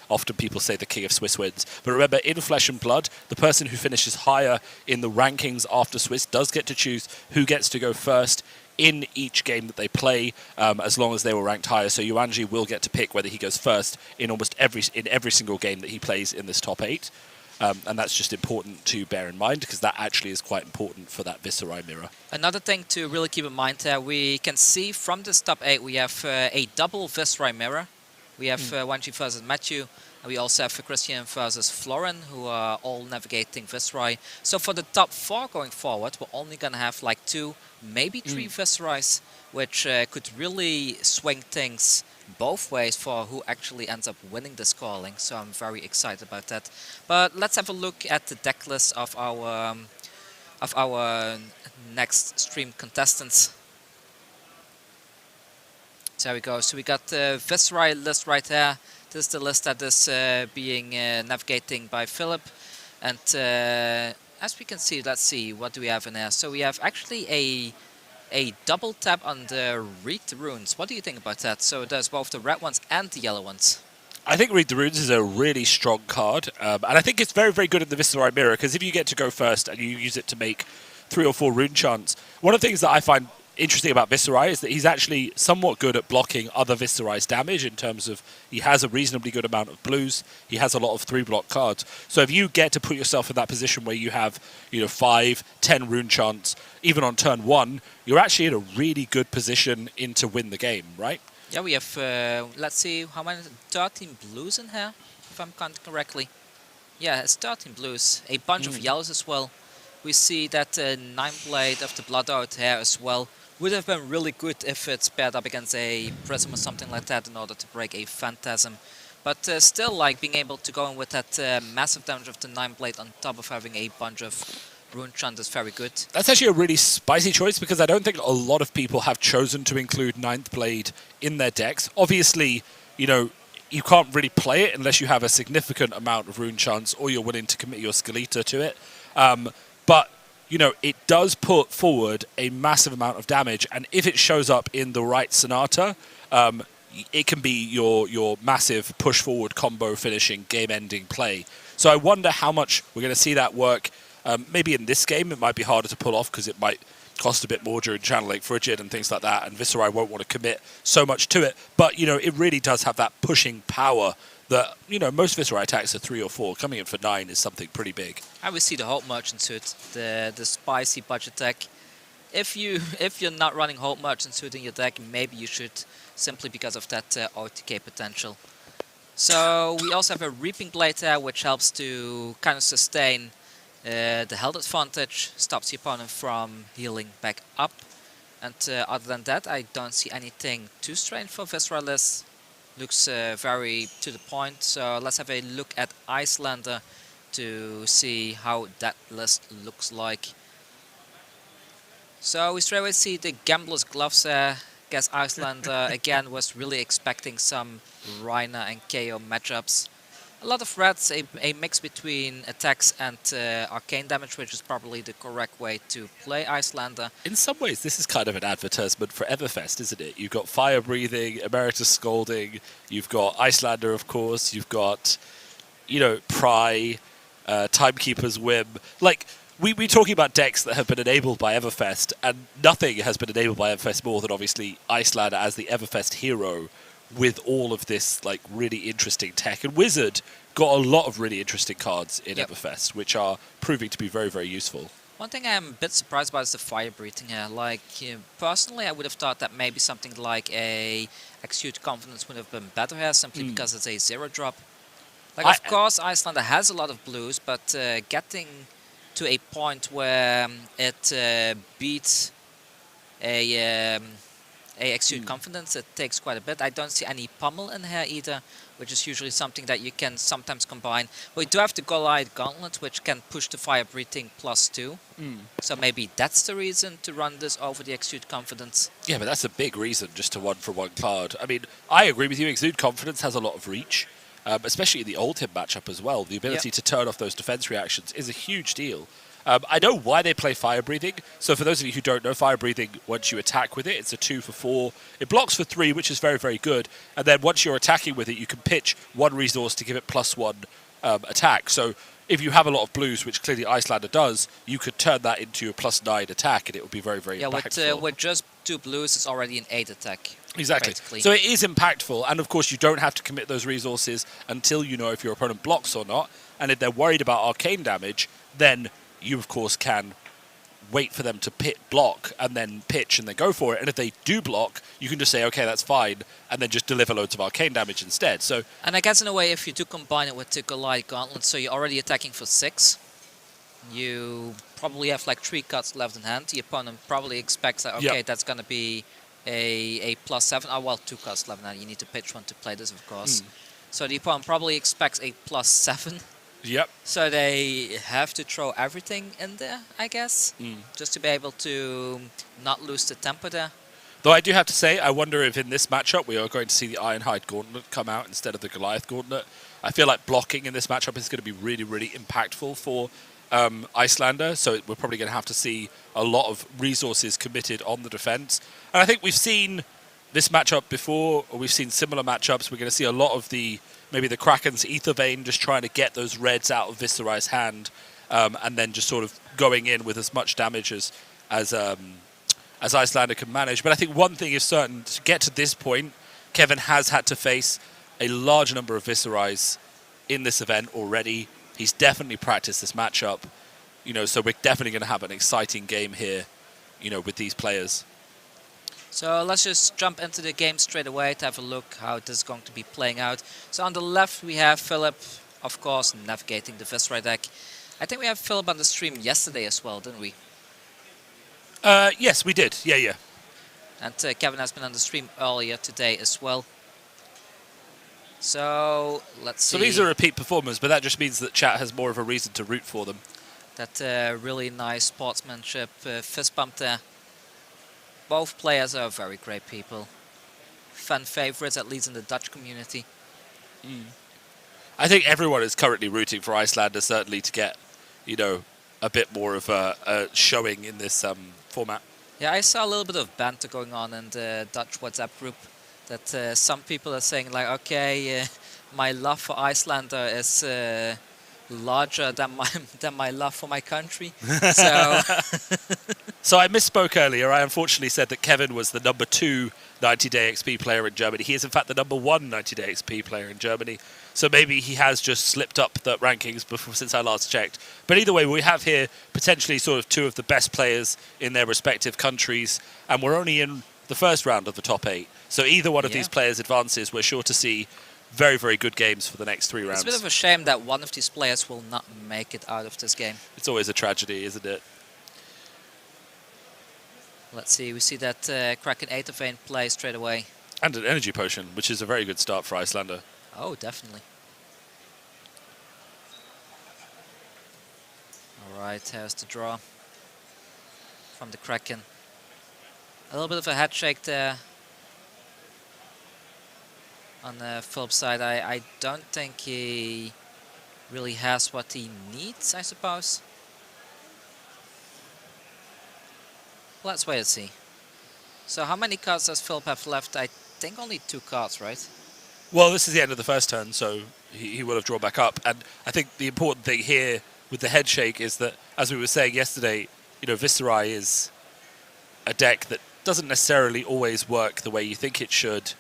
Often people say the king of Swiss wins. But remember, in Flesh and Blood, the person who finishes higher in the rankings after Swiss does get to choose who gets to go first in each game that they play, as long as they were ranked higher. So Yuanji will get to pick whether he goes first in almost every single game that he plays in this top 8. And that's just important to bear in mind, because that actually is quite important for that Viscerai mirror. Another thing to really keep in mind there, we can see from this top 8 we have a double Viscerai mirror. We have Wanji versus Matthew, and we also have Christian versus Florin, who are all navigating Viscerai. So for the top 4 going forward, we're only going to have like 2, maybe 3 Viscerais, which could really swing things both ways for who actually ends up winning this calling. So I'm very excited about that. But let's have a look at the deck list of our next stream contestants. So there we go. So we got the Viscerai list right there. This is the list that is being navigating by Philip. And as we can see, let's see, what do we have in there? So we have actually a double tap on the Read the Runes. What do you think about that? So there's both the red ones and the yellow ones. I think Read the Runes is a really strong card. And I think it's very, very good in the Viscerai mirror, because if you get to go first and you use it to make 3 or 4 rune chants, one of the things that I find interesting about Viscerai is that he's actually somewhat good at blocking other Viscerai's damage, in terms of he has a reasonably good amount of blues, he has a lot of 3-block cards. So if you get to put yourself in that position where you have 5, 10 rune chants, even on turn 1, you're actually in a really good position to win the game, right? Yeah, we have, let's see, how many, 13 blues in here, if I'm counting correctly. Yeah, it's 13 blues, a bunch of yellows as well. We see that 9-blade of the Blood out here as well. Would have been really good if it's paired up against a Prism or something like that in order to break a Phantasm. But still, like, being able to go in with that massive damage of the 9-blade on top of having a bunch of Rune Chant is very good. That's actually a really spicy choice, because I don't think a lot of people have chosen to include 9th Blade in their decks. Obviously, you can't really play it unless you have a significant amount of Rune Chants or you're willing to commit your Skeleta to it. But it does put forward a massive amount of damage, and if it shows up in the right Sonata, it can be your massive push-forward combo finishing, game-ending play. So I wonder how much we're going to see that work. Maybe in this game it might be harder to pull off, because it might cost a bit more during Channeling Frigid and things like that, and Viscerai won't want to commit so much to it. But, it really does have that pushing power that, most Viscerai attacks are 3 or 4. Coming in for 9 is something pretty big. I would see the Hope Merchant suit, the spicy budget deck. If you're not running Hope Merchant suit in your deck, maybe you should, simply because of that OTK potential. So we also have a Reaping Blade there, which helps to kind of sustain the health advantage, stops the opponent from healing back up. And other than that, I don't see anything too strange for Viscerai list. Looks very to the point. So let's have a look at Icelander to see how that list looks like. So we straight away see the Gambler's Gloves there, guess Icelander again was really expecting some Reiner and KO matchups. A lot of reds, a mix between attacks and arcane damage, which is probably the correct way to play Icelander. In some ways, this is kind of an advertisement for Everfest, isn't it? You've got Fire Breathing, Emeritus Scalding, you've got Icelander, of course, you've got, you know, Pry, Timekeeper's Whim. Like, we're talking about decks that have been enabled by Everfest, and nothing has been enabled by Everfest more than, obviously, Icelander as the Everfest hero, with all of this like really interesting tech. And Wizard got a lot of really interesting cards in Everfest, which are proving to be very, very useful. One thing I'm a bit surprised about is the Fire Breathing here. Like, personally, I would have thought that maybe something like a Exude Confidence would have been better here, simply because it's a 0-drop. Like, of course, Icelander has a lot of blues, but getting to a point where it beats a Exude Confidence, it takes quite a bit. I don't see any Pummel in here either, which is usually something that you can sometimes combine. We do have the Goliath Gauntlet, which can push the Fire Breathing +2. So maybe that's the reason to run this over the Exude Confidence. Yeah, but that's a big reason just to 1-for-1 card. I mean, I agree with you. Exude Confidence has a lot of reach, especially in the Oldhim matchup as well. The ability to turn off those defense reactions is a huge deal. I know why they play Fire Breathing. So for those of you who don't know, Fire Breathing, once you attack with it, it's a 2-for-4. It blocks for 3, which is very, very good. And then once you're attacking with it, you can pitch 1 resource to give it +1 attack. So if you have a lot of blues, which clearly Icelander does, you could turn that into a +9 attack, and it would be very, very impactful. With just 2 blues, it's already an 8 attack. Exactly. Basically. So it is impactful, and of course you don't have to commit those resources until you know if your opponent blocks or not. And if they're worried about arcane damage, then you, of course, can wait for them to block and then pitch and then go for it. And if they do block, you can just say, okay, that's fine, and then just deliver loads of arcane damage instead. So, and I guess in a way, if you do combine it with the Goliath Gauntlet, so you're already attacking for 6, you probably have like 3 cards left in hand. The opponent probably expects that, okay, that's going to be a +7. Oh, well, 2 cards left in hand. You need to pitch one to play this, of course. So the opponent probably expects a +7. Yep. So they have to throw everything in there, I guess, just to be able to not lose the tempo there. Though I do have to say, I wonder if in this matchup we are going to see the Ironhide Gauntlet come out instead of the Goliath Gauntlet. I feel like blocking in this matchup is going to be really, really impactful for Icelander, so we're probably going to have to see a lot of resources committed on the defense. And I think we've seen this matchup before, or we've seen similar matchups. We're going to see a lot of maybe the Kraken's Ether Vein just trying to get those reds out of Viscerai's hand, and then just sort of going in with as much damage as Icelander can manage. But I think one thing is certain, to get to this point, Kevin has had to face a large number of Viscerais in this event already. He's definitely practiced this matchup, so we're definitely going to have an exciting game here, with these players. So let's just jump into the game straight away to have a look how this is going to be playing out. So on the left we have Philip, of course, navigating the Viscerai deck. I think we have Philip on the stream yesterday as well, didn't we? Yes, we did. Yeah. And Kevin has been on the stream earlier today as well. So let's see. So these are repeat performers, but that just means that chat has more of a reason to root for them. That really nice sportsmanship fist bump there. Both players are very great people. Fan favorites, at least in the Dutch community. I think everyone is currently rooting for Icelander, certainly, to get, a bit more of a showing in this format. Yeah, I saw a little bit of banter going on in the Dutch WhatsApp group. That some people are saying, like, okay, my love for Icelander is larger than my love for my country. So I misspoke earlier. I unfortunately said that Kevin was the number 2 90-day XP player in Germany. He is in fact the number 1 90-day XP player in Germany. So maybe he has just slipped up the rankings since I last checked. But either way, we have here potentially sort of 2 of the best players in their respective countries, and we're only in the first round of the top 8. So either one of these players advances, we're sure to see very, very good games for the next 3 rounds. It's a bit of a shame that one of these players will not make it out of this game. It's always a tragedy, isn't it? Let's see, we see that Kraken Aether Vein play straight away. And an energy potion, which is a very good start for Icelander. Oh, definitely. Alright, here's the draw from the Kraken. A little bit of a head shake there On the flip side, I don't think he really has what he needs, I suppose. Let's wait and see. So how many cards does Philip have left? I think only 2 cards, right? Well, this is the end of the first turn, so he will have drawn back up. And I think the important thing here with the head shake is that, as we were saying yesterday, you know, Viscerai is a deck that doesn't necessarily always work the way you think it should.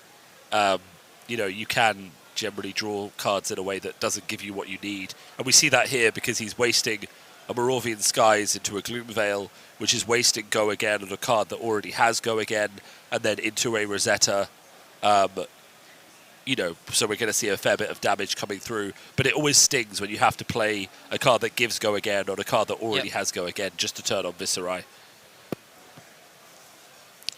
You know, you can generally draw cards in a way that doesn't give you what you need. And we see that here because he's wasting a Moravian Skies into a Gloomveil, which is wasting Go Again on a card that already has Go Again, and then into a Rosetta. You know, so we're going to see a fair bit of damage coming through. But it always stings when you have to play a card that gives Go Again on a card that already has Go Again just to turn on Viscerai.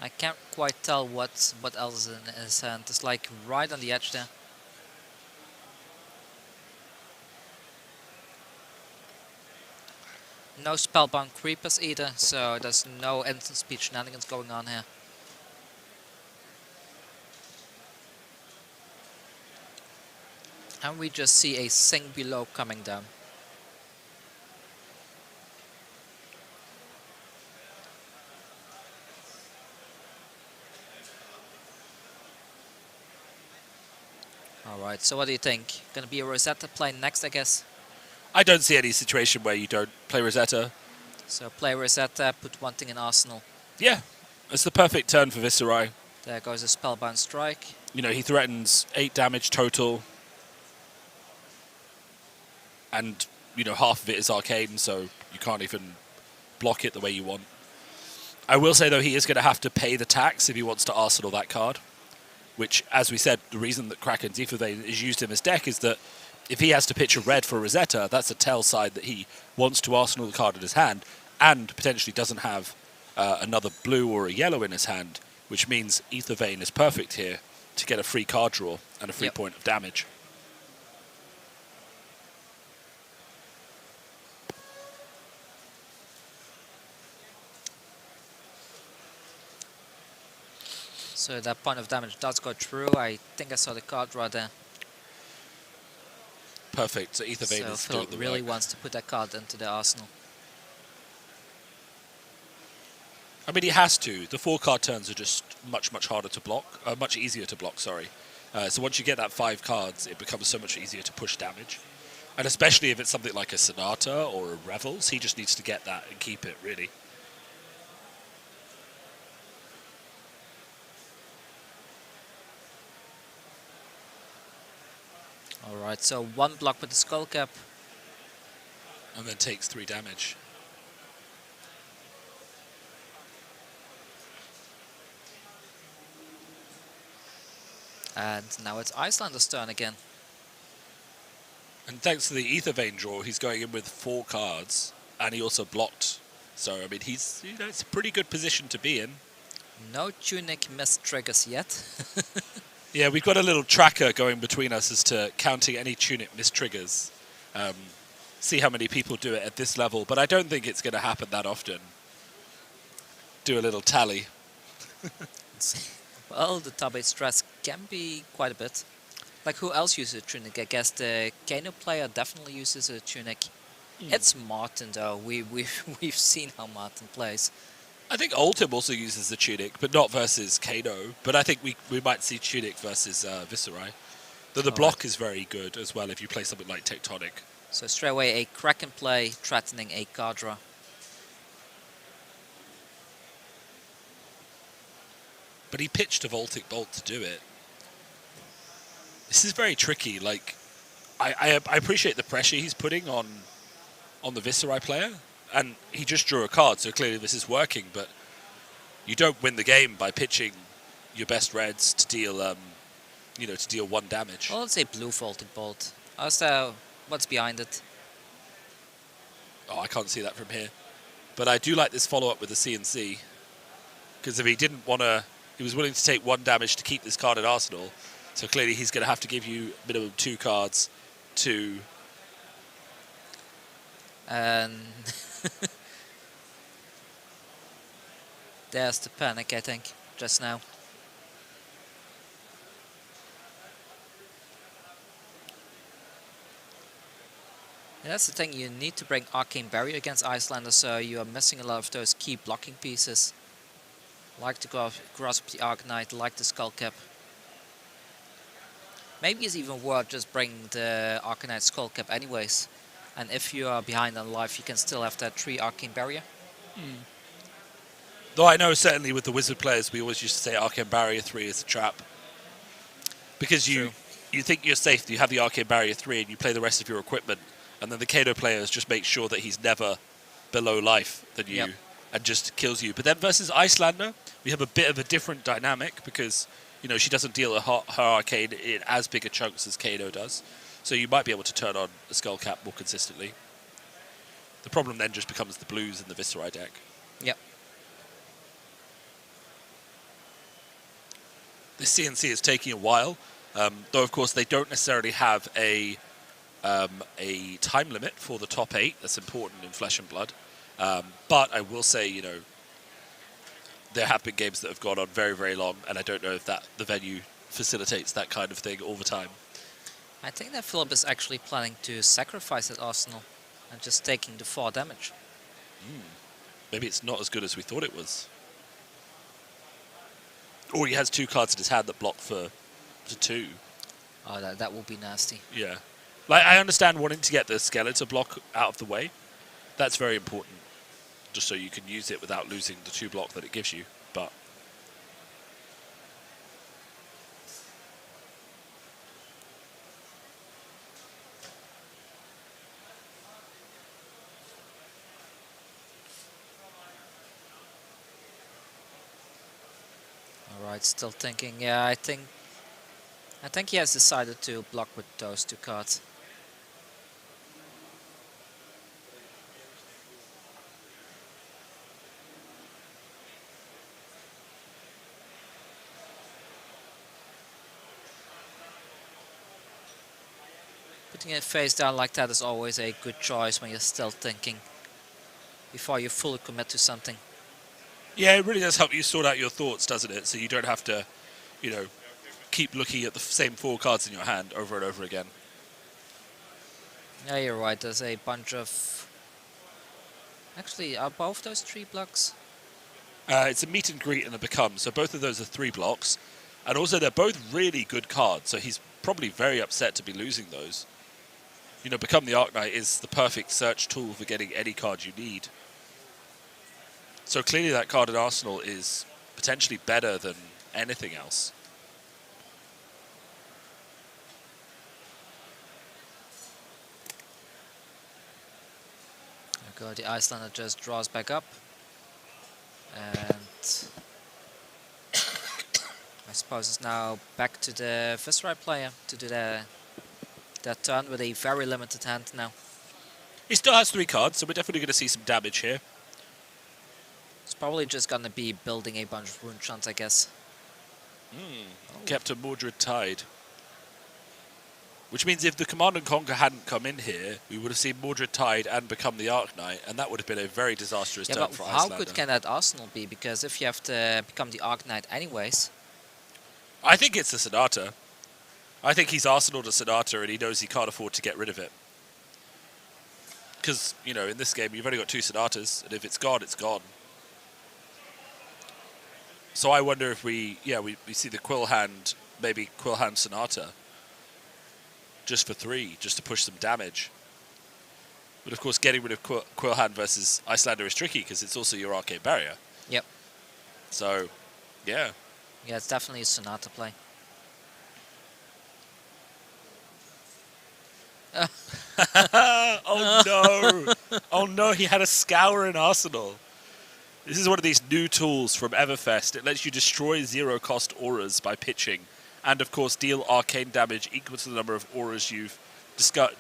I can't quite tell what else is in his hand. It's like right on the edge there. No Spellbound Creepers either, so there's no instant speed shenanigans going on here. And we just see a Sing Below coming down. Alright, so what do you think? Gonna be a Rosetta play next, I guess? I don't see any situation where you don't play Rosetta. So play Rosetta, put one thing in Arsenal. Yeah, it's the perfect turn for Viscerai. There goes a Spellbound Strike. You know, he threatens 8 damage total. And, you know, half of it is arcane, so you can't even block it the way you want. I will say, though, he is going to have to pay the tax if he wants to Arsenal that card. Which, as we said, the reason that Kraken's Aether Vein is used in his deck is that if he has to pitch a red for Rosetta, that's a tell sign that he wants to Arsenal the card in his hand and potentially doesn't have another blue or a yellow in his hand, which means Aether Vein is perfect here to get a free card draw and a free point of damage. So that point of damage does go through. I think I saw the card draw there. Perfect. So Aether Vein So is doing Philip the really work. wants to put that card into the arsenal. I mean, he has to. The 4-card turns are just much harder to block, much easier to block, sorry. So once you get that 5 cards, it becomes so much easier to push damage. And especially if it's something like a Sonata or a Revels, he just needs to get that and keep it, really. Alright, so 1 block with the Skull Cap. And then takes 3 damage. And now it's Icelander's turn again. And thanks to the Aether Vein draw, he's going in with 4 cards, and he also blocked. So, I mean, he's, you know, it's a pretty good position to be in. No Tunic missed triggers yet. Yeah, we've got a little tracker going between us as to counting any Tunic missed triggers. See how many people do it at this level, but I don't think it's going to happen that often. Do a little tally. Well, the top 8 stress can be quite a bit. Like, who else uses a Tunic? I guess the Kano player definitely uses a Tunic. It's Martin, though. We've seen how Martin plays. I think Oldhim also uses the Tunic, but not versus Kano. But I think we might see Tunic versus Viscerai. Though the block is very good as well if you play something like Tectonic. So straight away a Kraken play, threatening a card draw. But he pitched a Voltic Bolt to do it. This is very tricky. Like, I appreciate the pressure he's putting on the Viscerai player, and he just drew a card, so clearly this is working. But you don't win the game by pitching your best reds to deal, you know, to deal 1 damage. Well, let's say blue Voltic Bolt. Also, what's behind it? Oh, I can't see that from here. But I do like this follow-up with the CNC, because if he didn't want to, he was willing to take 1 damage to keep this card at Arsenal. So clearly he's going to have to give you minimum 2 cards to... And there's the panic, I think, just now. Yeah, that's the thing, you need to bring Arcane Barrier against Icelander, so you are missing a lot of those key blocking pieces. Like the Grasp the Arcanite, like the Skull Cap. Maybe it's even worth just bringing the Arcanite Skull Cap anyways. And if you are behind on life, you can still have that 3 Arcane Barrier. Though I know certainly with the Wizard players, we always used to say Arcane Barrier 3 is a trap. Because you think you're safe, you have the Arcane Barrier 3 and you play the rest of your equipment, and then the Kano players just make sure that he's never below life than you and just kills you. But then versus Icelander, we have a bit of a different dynamic because, you know, she doesn't deal her Arcane in as big a chunks as Kano does. So you might be able to turn on a Skull Cap more consistently. The problem then just becomes the blues in the Viscerai deck. Yep. This CNC is taking a while, though of course they don't necessarily have a time limit for the top 8. That's important in Flesh and Blood. But I will say, you know, there have been games that have gone on very, very long, and I don't know if the venue facilitates that kind of thing all the time. I think that Philip is actually planning to sacrifice at Arsenal and just taking the 4 damage. Maybe it's not as good as we thought it was. Or he has 2 cards in his hand that block for 2. Oh, that will be nasty. Yeah. Like, I understand wanting to get the Skeletor block out of the way. That's very important. Just so you can use it without losing the 2 block that it gives you. But Alright, still thinking. Yeah, I think he has decided to block with those 2 cards. Putting it face down like that is always a good choice when you're still thinking before you fully commit to something. yeah, it really does help you sort out your thoughts, doesn't it? So you don't have to, you know, keep looking at the same 4 cards in your hand over and over again. Yeah, you're right. There's a bunch of... Actually, are both those 3 blocks? It's a meet and greet and a become, so both of those are 3 blocks. And also they're both really good cards, so he's probably very upset to be losing those. You know, Become the Arknight is the perfect search tool for getting any card you need. So clearly that card in Arsenal is potentially better than anything else. There we go, the Icelander just draws back up. And I suppose it's now back to the Viscerai player to do that turn with a very limited hand now. He still has 3 cards, so we're definitely going to see some damage here. It's probably just going to be building a bunch of rune shunts, I guess. Kept a Mordred Tide. Which means if the Command and Conquer hadn't come in here, we would have seen Mordred Tide and Become the Arknight, and that would have been a very disastrous turn for Icelander. How good can that Arsenal be? Because if you have to Become the Arknight anyways... I think it's the Sonata. I think he's Arsenal to Sonata, and he knows he can't afford to get rid of it. Because, you know, in this game, you've only got 2 Sonatas, and if it's gone, it's gone. So I wonder if we see the Quill Hand, maybe Quill Hand Sonata, just for 3, just to push some damage. But of course, getting rid of Quill Hand versus Icelander is tricky, because it's also your Arcane Barrier. Yep. So, yeah. Yeah, it's definitely a Sonata play. Oh no! Oh no, he had a Scour in Arsenal. This is one of these new tools from Everfest. It lets you destroy 0-cost auras by pitching, and of course deal arcane damage equal to the number of auras you've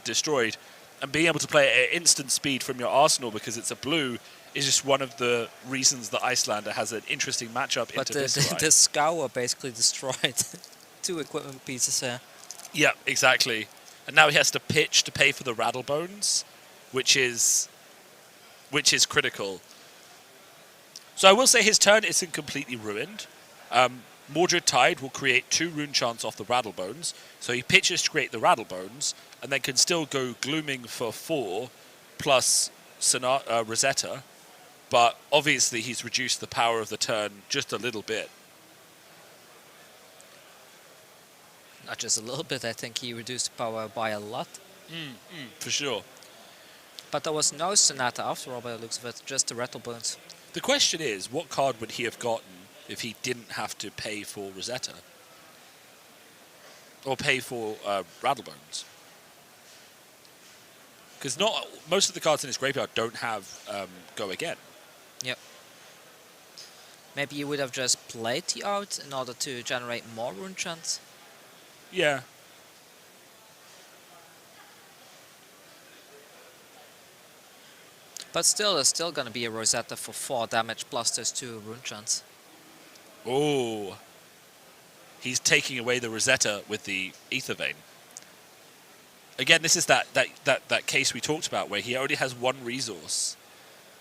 destroyed. And being able to play at instant speed from your arsenal because it's a blue is just one of the reasons that Icelander has an interesting matchup into Viscerai. But the Scour basically destroyed 2 equipment pieces here. Yeah, exactly. And now he has to pitch to pay for the Rattlebones, which is critical. So I will say his turn isn't completely ruined. Mordred Tide will create 2 rune chants off the Rattlebones, so he pitches to create the Rattlebones, and then can still go Glooming for 4 plus Rosetta, but obviously he's reduced the power of the turn just a little bit. Not just a little bit, I think he reduced the power by a lot. For sure. But there was no Sonata after all by the looks of it, just the Rattlebones. The question is, what card would he have gotten if he didn't have to pay for Rosetta? Or pay for Rattlebones? Because most of the cards in his graveyard don't have Go Again. Yep. Maybe you would have just played the art in order to generate more rune chants? Yeah. But still, there's still going to be a Rosetta for 4 damage plus those 2 rune chants. Oh. He's taking away the Rosetta with the Ether Vein. Again, this is that case we talked about where he only has 1 resource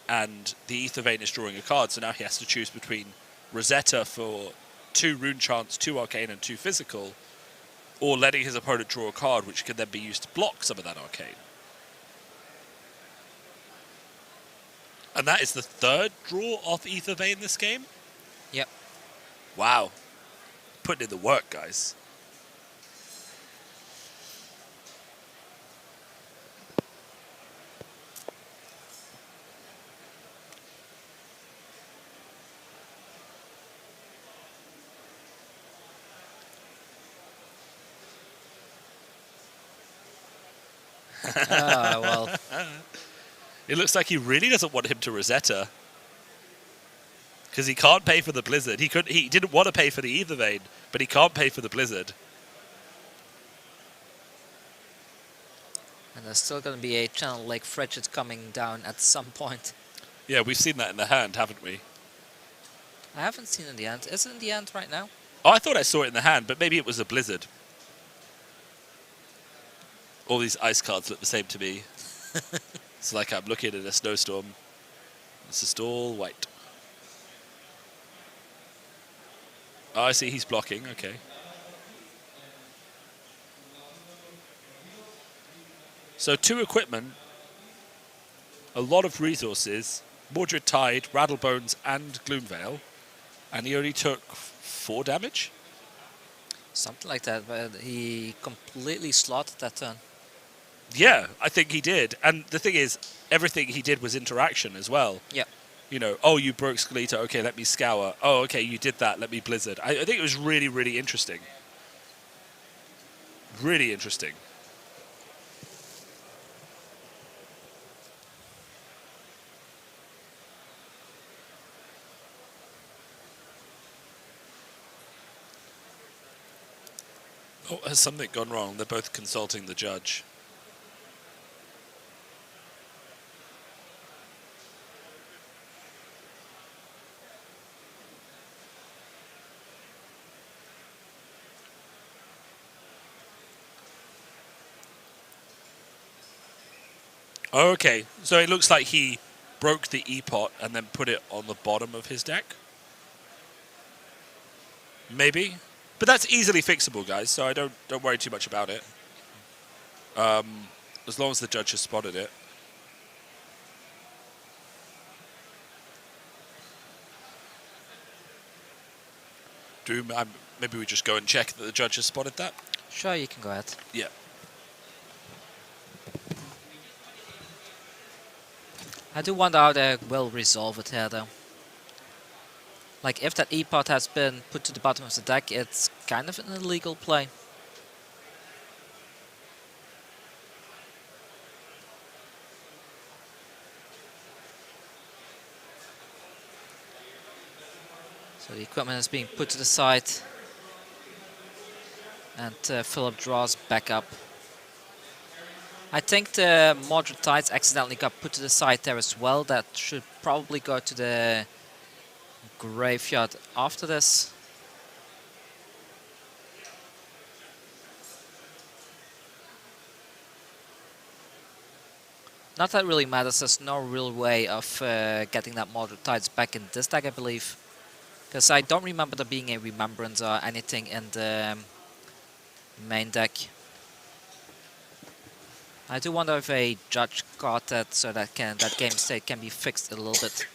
and the Ether Vein is drawing a card, so now he has to choose between Rosetta for 2 rune chants, 2 arcane and 2 physical, or letting his opponent draw a card which can then be used to block some of that arcane. And that is the 3rd draw off Ether Vein this game? Yep. Wow. Putting in the work, guys. Well. It looks like he really doesn't want him to Rosetta. Because he can't pay for the Blizzard. He didn't want to pay for the Ether Vein, but he can't pay for the Blizzard. And there's still going to be a Channel Lake Frigid coming down at some point. Yeah, we've seen that in the hand, haven't we? I haven't seen it in the end. Is it in the end right now? Oh, I thought I saw it in the hand, but maybe it was a Blizzard. All these ice cards look the same to me. It's like I'm looking at a snowstorm. It's just all white. Oh, I see he's blocking. Okay. So 2 equipment, a lot of resources, Mordred Tide, Rattlebones, and Gloomveil, and he only took 4 damage? Something like that, but he completely slaughtered that turn. Yeah, I think he did. And the thing is, everything he did was interaction as well. Yeah. You know, oh, you broke Skeleta, okay, let me scour. Oh, okay, you did that, let me Blizzard. I think it was really, really interesting. Really interesting. Oh, has something gone wrong? They're both consulting the judge. Okay, so it looks like he broke the E-Pot and then put it on the bottom of his deck. Maybe. But that's easily fixable, guys, so I don't worry too much about it. As long as the judge has spotted it. Maybe we just go and check that the judge has spotted that? Sure, you can go ahead. Yeah. I do wonder how they will resolve it here, though. Like, if that E-Pot has been put to the bottom of the deck, it's kind of an illegal play. So the equipment is being put to the side. And Philip draws back up. I think the Mordred Tides accidentally got put to the side there as well. That should probably go to the graveyard after this. Not that it really matters. There's no real way of getting that Mordred Tides back in this deck, I believe. Because I don't remember there being a Remembrance or anything in the main deck. I do wonder if a judge got that so that game state can be fixed a little bit.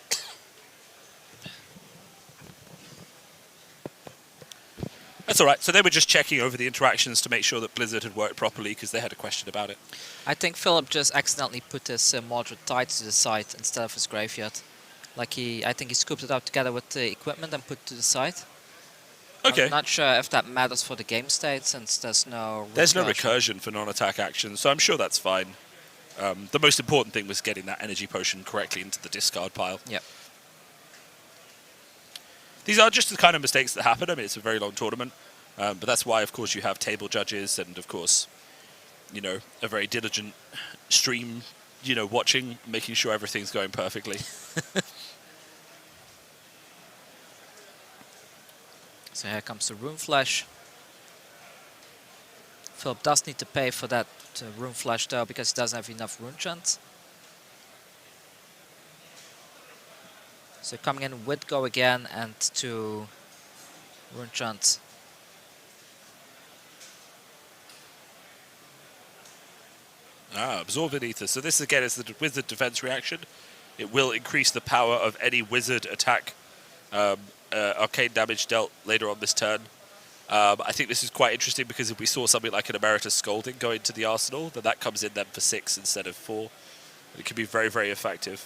That's all right. So they were just checking over the interactions to make sure that Blizzard had worked properly because they had a question about it. I think Philip just accidentally put his Mordred Tide to the side instead of his graveyard. Like I think he scooped it up together with the equipment and put it to the side. Okay. I'm not sure if that matters for the game state since there's no recursion for non-attack actions, so I'm sure that's fine. The most important thing was getting that energy potion correctly into the discard pile. Yep. These are just the kind of mistakes that happen. I mean, it's a very long tournament, but that's why, of course, you have table judges and, of course, you know, a very diligent stream, you know, watching, making sure everything's going perfectly. So here comes the Rune Flash. Philip does need to pay for that Rune Flash though, because he doesn't have enough Rune Chant. So coming in with Go Again and 2 Rune Chant. Absorb Ether. So this again is the wizard defense reaction. It will increase the power of any wizard attack arcane damage dealt later on this turn. I think this is quite interesting because if we saw something like an Emeritus Scolding go into the arsenal, then that comes in then for 6 instead of 4. It could be very, very effective.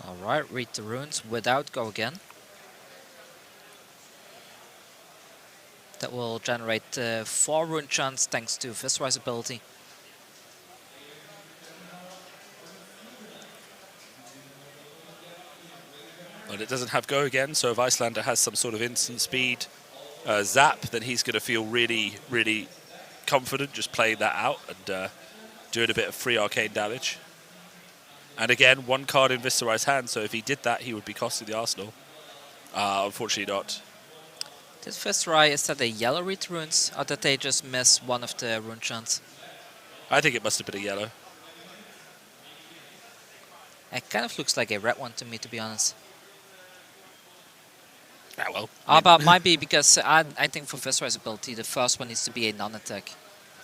Alright, read the runes without Go Again. That will generate 4 rune chants thanks to Viscerai's ability. And it doesn't have Go Again, so if Icelander has some sort of instant speed zap, then he's going to feel really, really confident just playing that out and doing a bit of free arcane damage. And again, 1 card in Viscerai's hand, so if he did that, he would be costing the arsenal. Unfortunately not. Did Viscerai, is that a yellow read runes, or did they just miss one of the rune chants? I think it must have been a yellow. It kind of looks like a red one to me, to be honest. Ah, well. But might be because I think for Viscerai's ability, the first one needs to be a non-attack.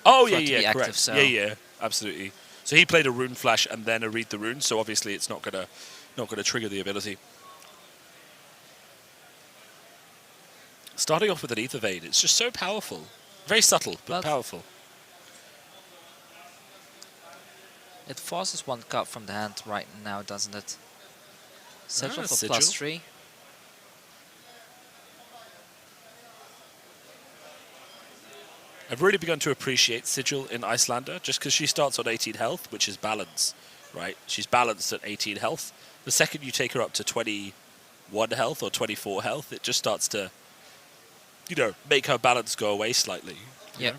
Oh, for yeah, it to be yeah, active, correct. so. Yeah, absolutely. So he played a Rune Flash and then a Read the Runes, so obviously it's not gonna trigger the ability. Starting off with an Ether Vein, it's just so powerful. Very subtle, but powerful. It forces 1 card from the hand right now, doesn't it? Sigil for Sigil. +3. I've really begun to appreciate Sigil in Icelander, just because she starts on 18 health, which is balance, right? She's balanced at 18 health. The second you take her up to 21 health or 24 health, it just starts to, you know, make her balance go away slightly. Yeah.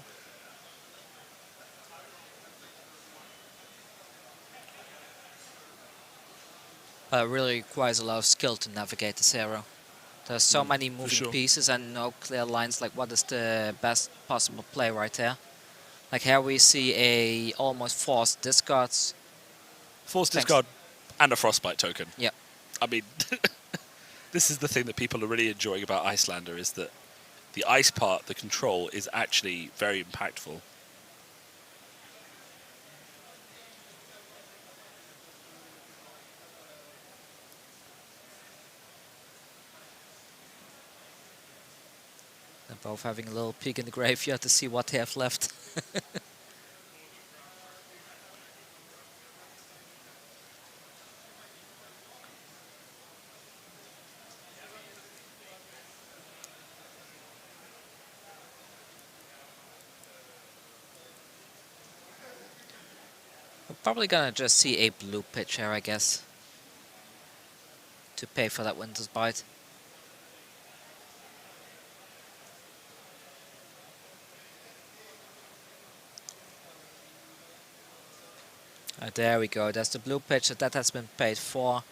It really requires a lot of skill to navigate this hero. There's so many moving pieces and no clear lines, like what is the best possible play right there. Like here we see a almost forced discards. Forced discard and a Frostbite token. Yeah. I mean, this is the thing that people are really enjoying about Icelander, is that the ice part, the control, is actually very impactful. They're both having a little peek in the graveyard to see what they have left. We're probably gonna just see a blue pitch here, I guess, to pay for that Winter's Bite. There we go, that's the blue pitch, that has been paid for.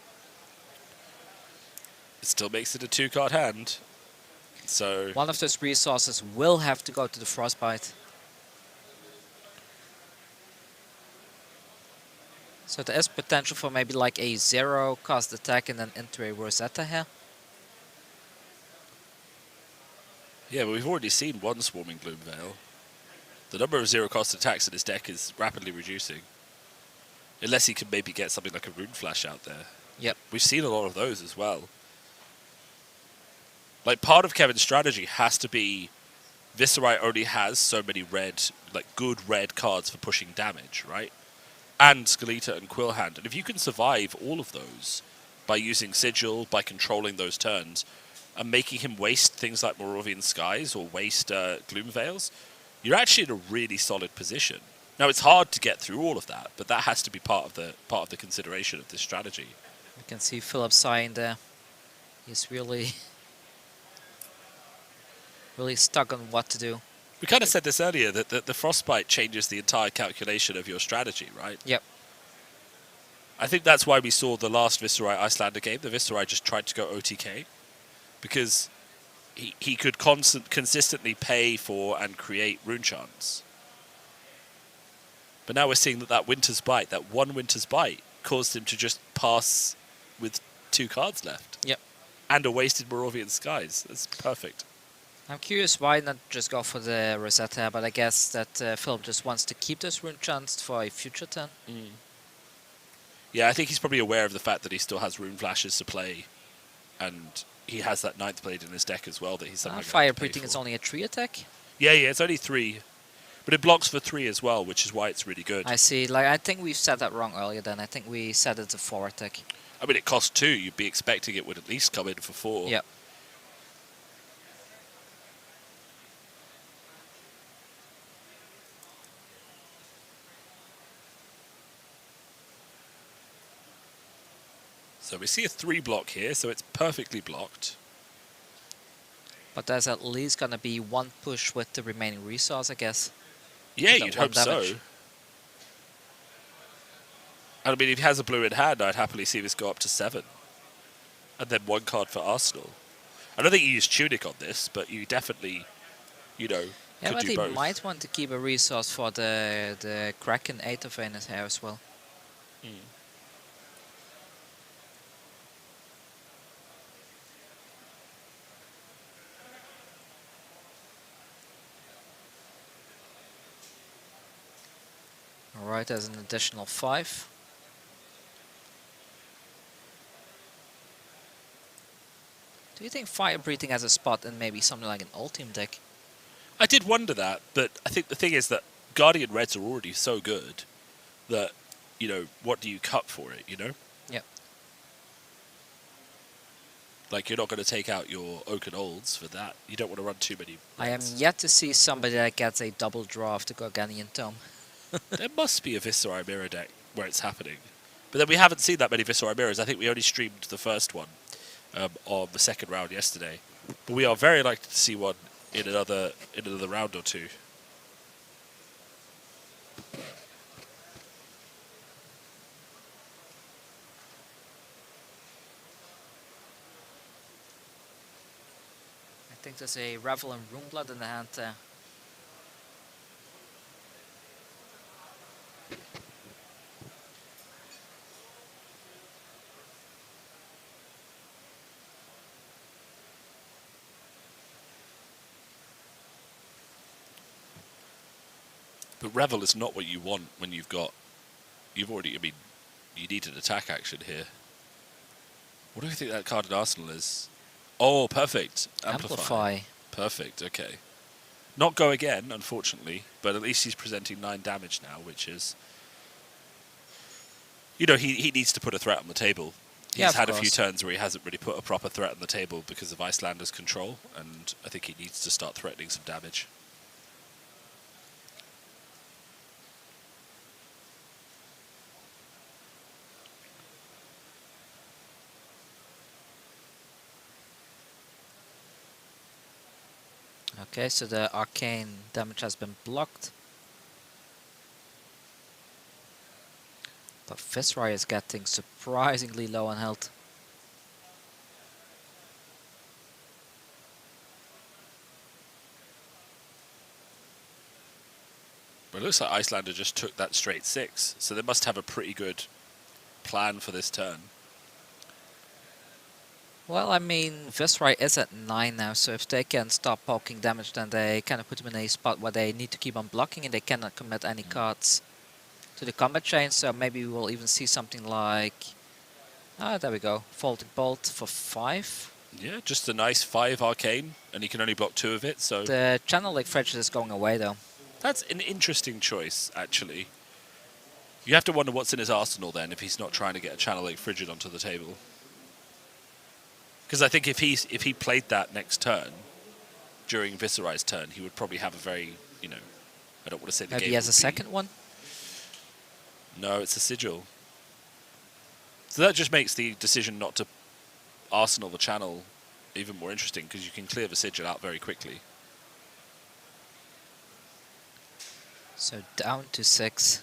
It still makes it a 2-card hand. So one of those resources will have to go to the Frostbite. So there is potential for maybe like a 0 cost attack and then into a Rosetta here. Yeah, but we've already seen one Swarming Gloomveil. The number of 0 cost attacks in his deck is rapidly reducing. Unless he can maybe get something like a Rune Flash out there. Yep. We've seen a lot of those as well. Like, part of Kevin's strategy has to be Viscerai only has so many red, like good red cards for pushing damage, right? And Skeleta and Quillhand. And if you can survive all of those by using Sigil, by controlling those turns, and making him waste things like Moravian Skies or waste Gloomveils, you're actually in a really solid position. Now, it's hard to get through all of that, but that has to be part of the consideration of this strategy. You can see Philip sighing there. He's really stuck on what to do. We kind of said this earlier, that the Frostbite changes the entire calculation of your strategy, right? Yep. I think that's why we saw the last Viscerai Icelander game. The Viscerai just tried to go OTK, because he could consistently pay for and create rune chants. But now we're seeing that Winter's Bite, that one Winter's Bite, caused him to just pass with 2 cards left. Yep. And a wasted Moravian Skies. That's perfect. I'm curious why not just go for the Rosetta, but I guess that Philip just wants to keep this rune chance for a future turn. Yeah, I think he's probably aware of the fact that he still has Rune Flashes to play, and he has that 9th Blade in his deck as well that he's suddenly Fire Breathing is only a 3 attack? Yeah, it's only 3. But it blocks for 3 as well, which is why it's really good. I see. Like, I think we've said that wrong earlier then. I think we said it's a 4 attack. I mean, it costs 2. You'd be expecting it would at least come in for 4. Yep. So we see a 3 block here, so it's perfectly blocked. But there's at least going to be 1 push with the remaining resource, I guess. Yeah, you'd hope so. And I mean, if he has a blue in hand, I'd happily see this go up to 7. And then 1 card for Arsenal. I don't think you use Tunic on this, but you definitely, Yeah, could but do he both. might want to keep a resource for the Kraken 8 of in his hair as well. Alright, there's an additional 5. Do you think Fire Breathing has a spot in maybe something like an Oldhim deck? I did wonder that, but I think the thing is that Guardian Reds are already so good that, what do you cut for it, Yep. Like, you're not going to take out your Oak and Olds for that. You don't want to run too many I am Reds. yet to see somebody that gets a double draw of the Garganian Tome. There must be a Viscerai Mirror deck where it's happening. But then we haven't seen that many Viscerai Mirrors. I think we only streamed the first one on the second round yesterday. But we are very likely to see one in another round or 2. I think there's a Revel and Runeblood in the hand there. But Revel is not what you want when you need an attack action here. What do you think that card in Arsenal is? Oh, perfect. Amplify. Perfect, okay. Not go again, unfortunately, but at least he's presenting 9 damage now, which is... he needs to put a threat on the table. He's had a few turns where he hasn't really put a proper threat on the table because of Icelander's control, and I think he needs to start threatening some damage. Okay, so the arcane damage has been blocked. But Viscerai is getting surprisingly low on health. But it looks like Icelander just took that straight 6, so they must have a pretty good plan for this turn? Well, I mean, Viscerai is at 9 now, so if they can stop poking damage, then they kind of put them in a spot where they need to keep on blocking and they cannot commit any cards to the combat chain, so maybe we will even see something like... Ah, there we go. Vaulting Bolt for 5. Yeah, just a nice 5 arcane, and he can only block 2 of it, so... The Channel Lake Frigid is going away, though. That's an interesting choice, actually. You have to wonder what's in his arsenal, then, if he's not trying to get a Channel Lake Frigid onto the table. Because I think if he played that next turn, during Viscerai's turn, he would probably have a very, you know... I don't want to say the game Maybe he has a would be- second one? No, it's a Sigil. So that just makes the decision not to arsenal the channel even more interesting, because you can clear the Sigil out very quickly. So down to 6.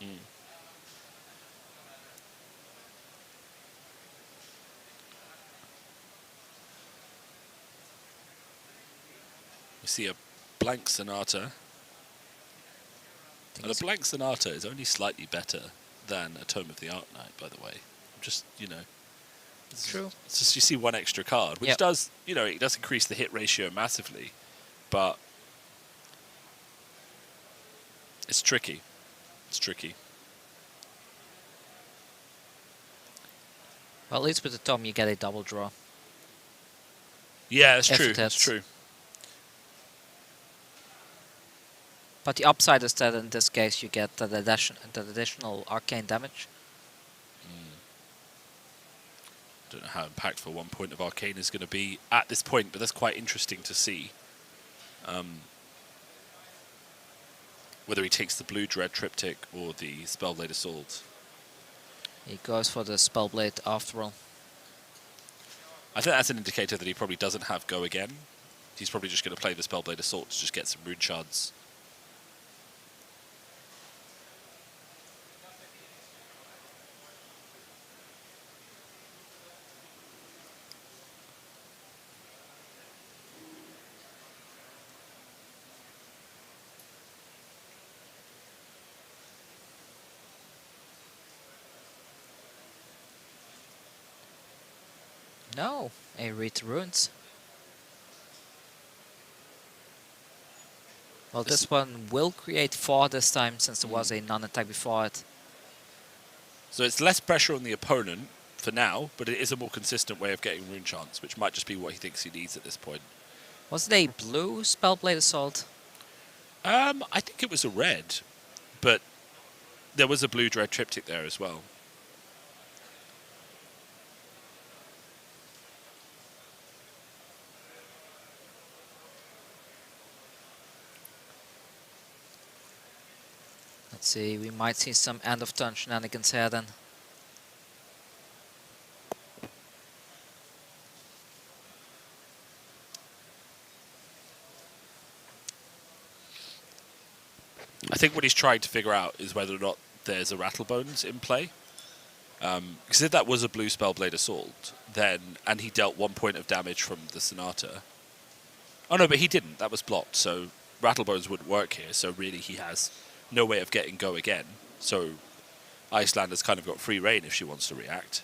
Mm. We see a blank Sonata. And a blank Sonata is only slightly better than a Tome of the Arc Knight, by the way. Just, you know. True. It's just you see one extra card, which does, you know, it does increase the hit ratio massively, but it's tricky. It's tricky. Well, at least with the Tome you get a double draw. Yeah, that's If true. it That's hits. true. But the upside is that in this case you get that additional arcane damage. Don't know how impactful 1 point of arcane is going to be at this point, but that's quite interesting to see. Whether he takes the blue Dread Triptych or the Spellblade Assault. He goes for the Spellblade after all. I think that's an indicator that he probably doesn't have Go Again. He's probably just going to play the Spellblade Assault to just get some rune shards. No, a Read the Runes. Well, this one will create 4 this time, since there was a non-attack before it. So it's less pressure on the opponent for now, but it is a more consistent way of getting rune chance, which might just be what he thinks he needs at this point. Was it a blue Spellblade Assault? I think it was a red, but there was a blue Dread Triptych there as well. Let's see, we might see some end of turn shenanigans here then. I think what he's trying to figure out is whether or not there's a Rattlebones in play. Because if that was a blue Spellblade Assault, then, and he dealt 1 point of damage from the Sonata. Oh no, but he didn't. That was blocked, so Rattlebones wouldn't work here. So really he has no way of getting Go Again. So Icelander's kind of got free reign if she wants to react.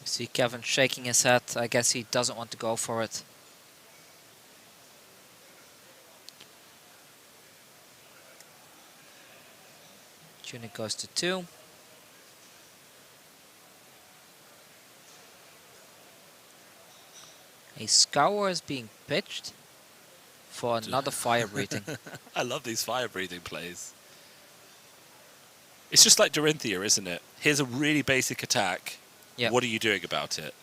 You see Kevin shaking his head. I guess he doesn't want to go for it. Tunic goes to 2. A Scour is being pitched for another fire breathing. I love these fire breathing plays. It's just like Dorinthea, isn't it? Here's a really basic attack. Yep. What are you doing about it?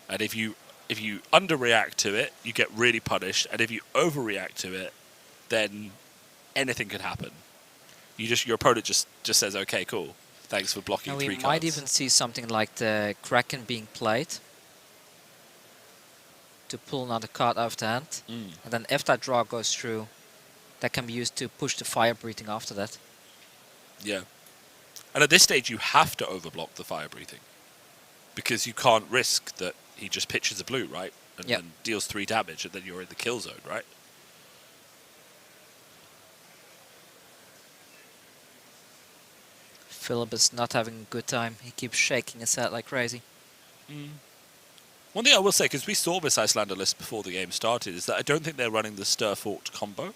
And if you underreact to it, you get really punished. And if you overreact to it, then anything could happen. Your opponent just says, "Okay, cool. Thanks for blocking And 3 we cards." might even see something like the Kraken being played to pull another card out of the hand. And then if that draw goes through, that can be used to push the fire breathing after that. Yeah. And at this stage, you have to overblock the fire breathing. Because you can't risk that he just pitches a blue, right? And Yep. then deals 3 damage, and then you're in the kill zone, right? Philip is not having a good time. He keeps shaking his head like crazy. One thing I will say, because we saw this Icelander list before the game started, is that I don't think they're running the Stir-Forked combo.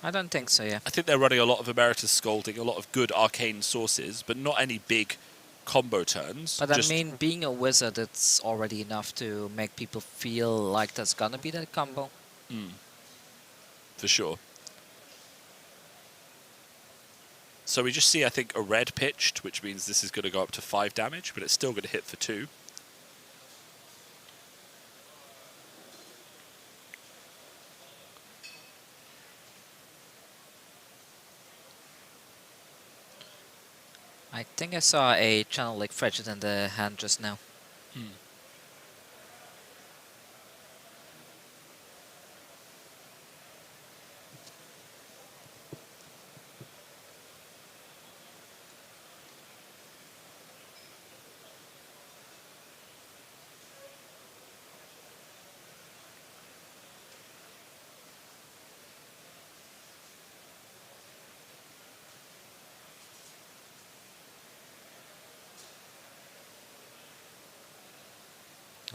I don't think so, yeah. I think they're running a lot of Emeritus Scolding, a lot of good arcane sources, but not any big combo turns. But I mean, being a wizard, it's already enough to make people feel like there's gonna be that combo. For sure. So we just see, I think, a red pitched, which means this is going to go up to 5 damage, but it's still going to hit for 2. I think I saw a Channel Lake Frigid in the hand just now.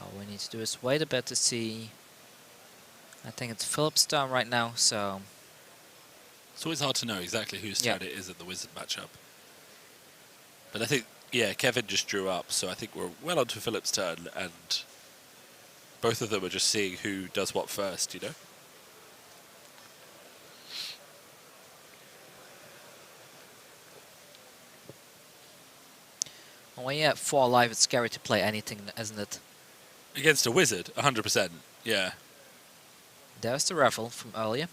All we need to do is wait a bit to see. I think it's Philip's turn right now, so... It's always hard to know exactly whose turn it is at the Wizard matchup. But I think, yeah, Kevin just drew up, so I think we're well on to Philip's turn, and both of them are just seeing who does what first, you know? And when you're at 4 alive, it's scary to play anything, isn't it? Against a Wizard, 100%, yeah. There's the Revel from earlier.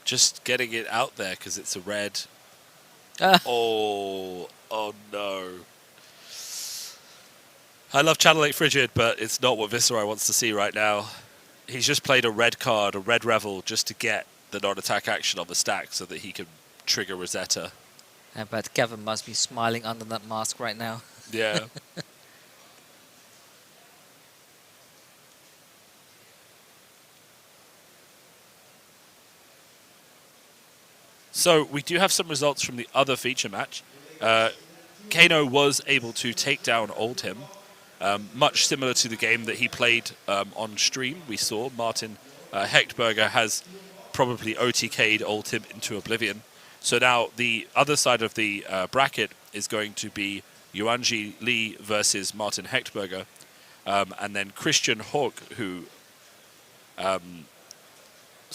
Just getting it out there because it's a red. Oh no. I love Channel 8 Frigid, but it's not what Viscerai wants to see right now. He's just played a red card, a red Revel, just to get the non-attack action on the stack so that he can trigger Rosetta. I bet Kevin must be smiling under that mask right now. Yeah. So we do have some results from the other feature match. Kano was able to take down Oldhim, much similar to the game that he played on stream. We saw Martin Hechtberger has probably OTK'd Oldhim into oblivion. So now the other side of the bracket is going to be Yuanji Li versus Martin Hechtberger, and then Christian Hogg, who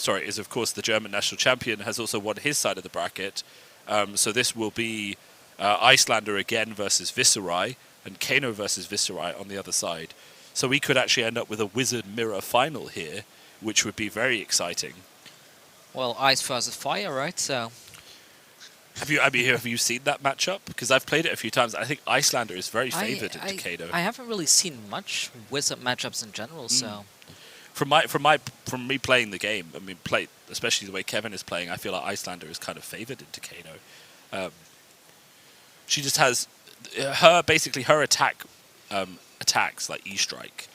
is of course the German national champion, has also won his side of the bracket. So this will be Icelander again versus Viscerai, and Kano versus Viscerai on the other side. So we could actually end up with a Wizard Mirror final here, which would be very exciting. Well, Ice versus Fire, right? So have you seen that matchup? Because I've played it a few times. I think Icelander is very favoured into Kano. I haven't really seen much Wizard matchups in general, so... From me playing the game, I mean, especially the way Kevin is playing, I feel like Icelander is kind of favoured into Kano. She just has her attacks like E-Strike,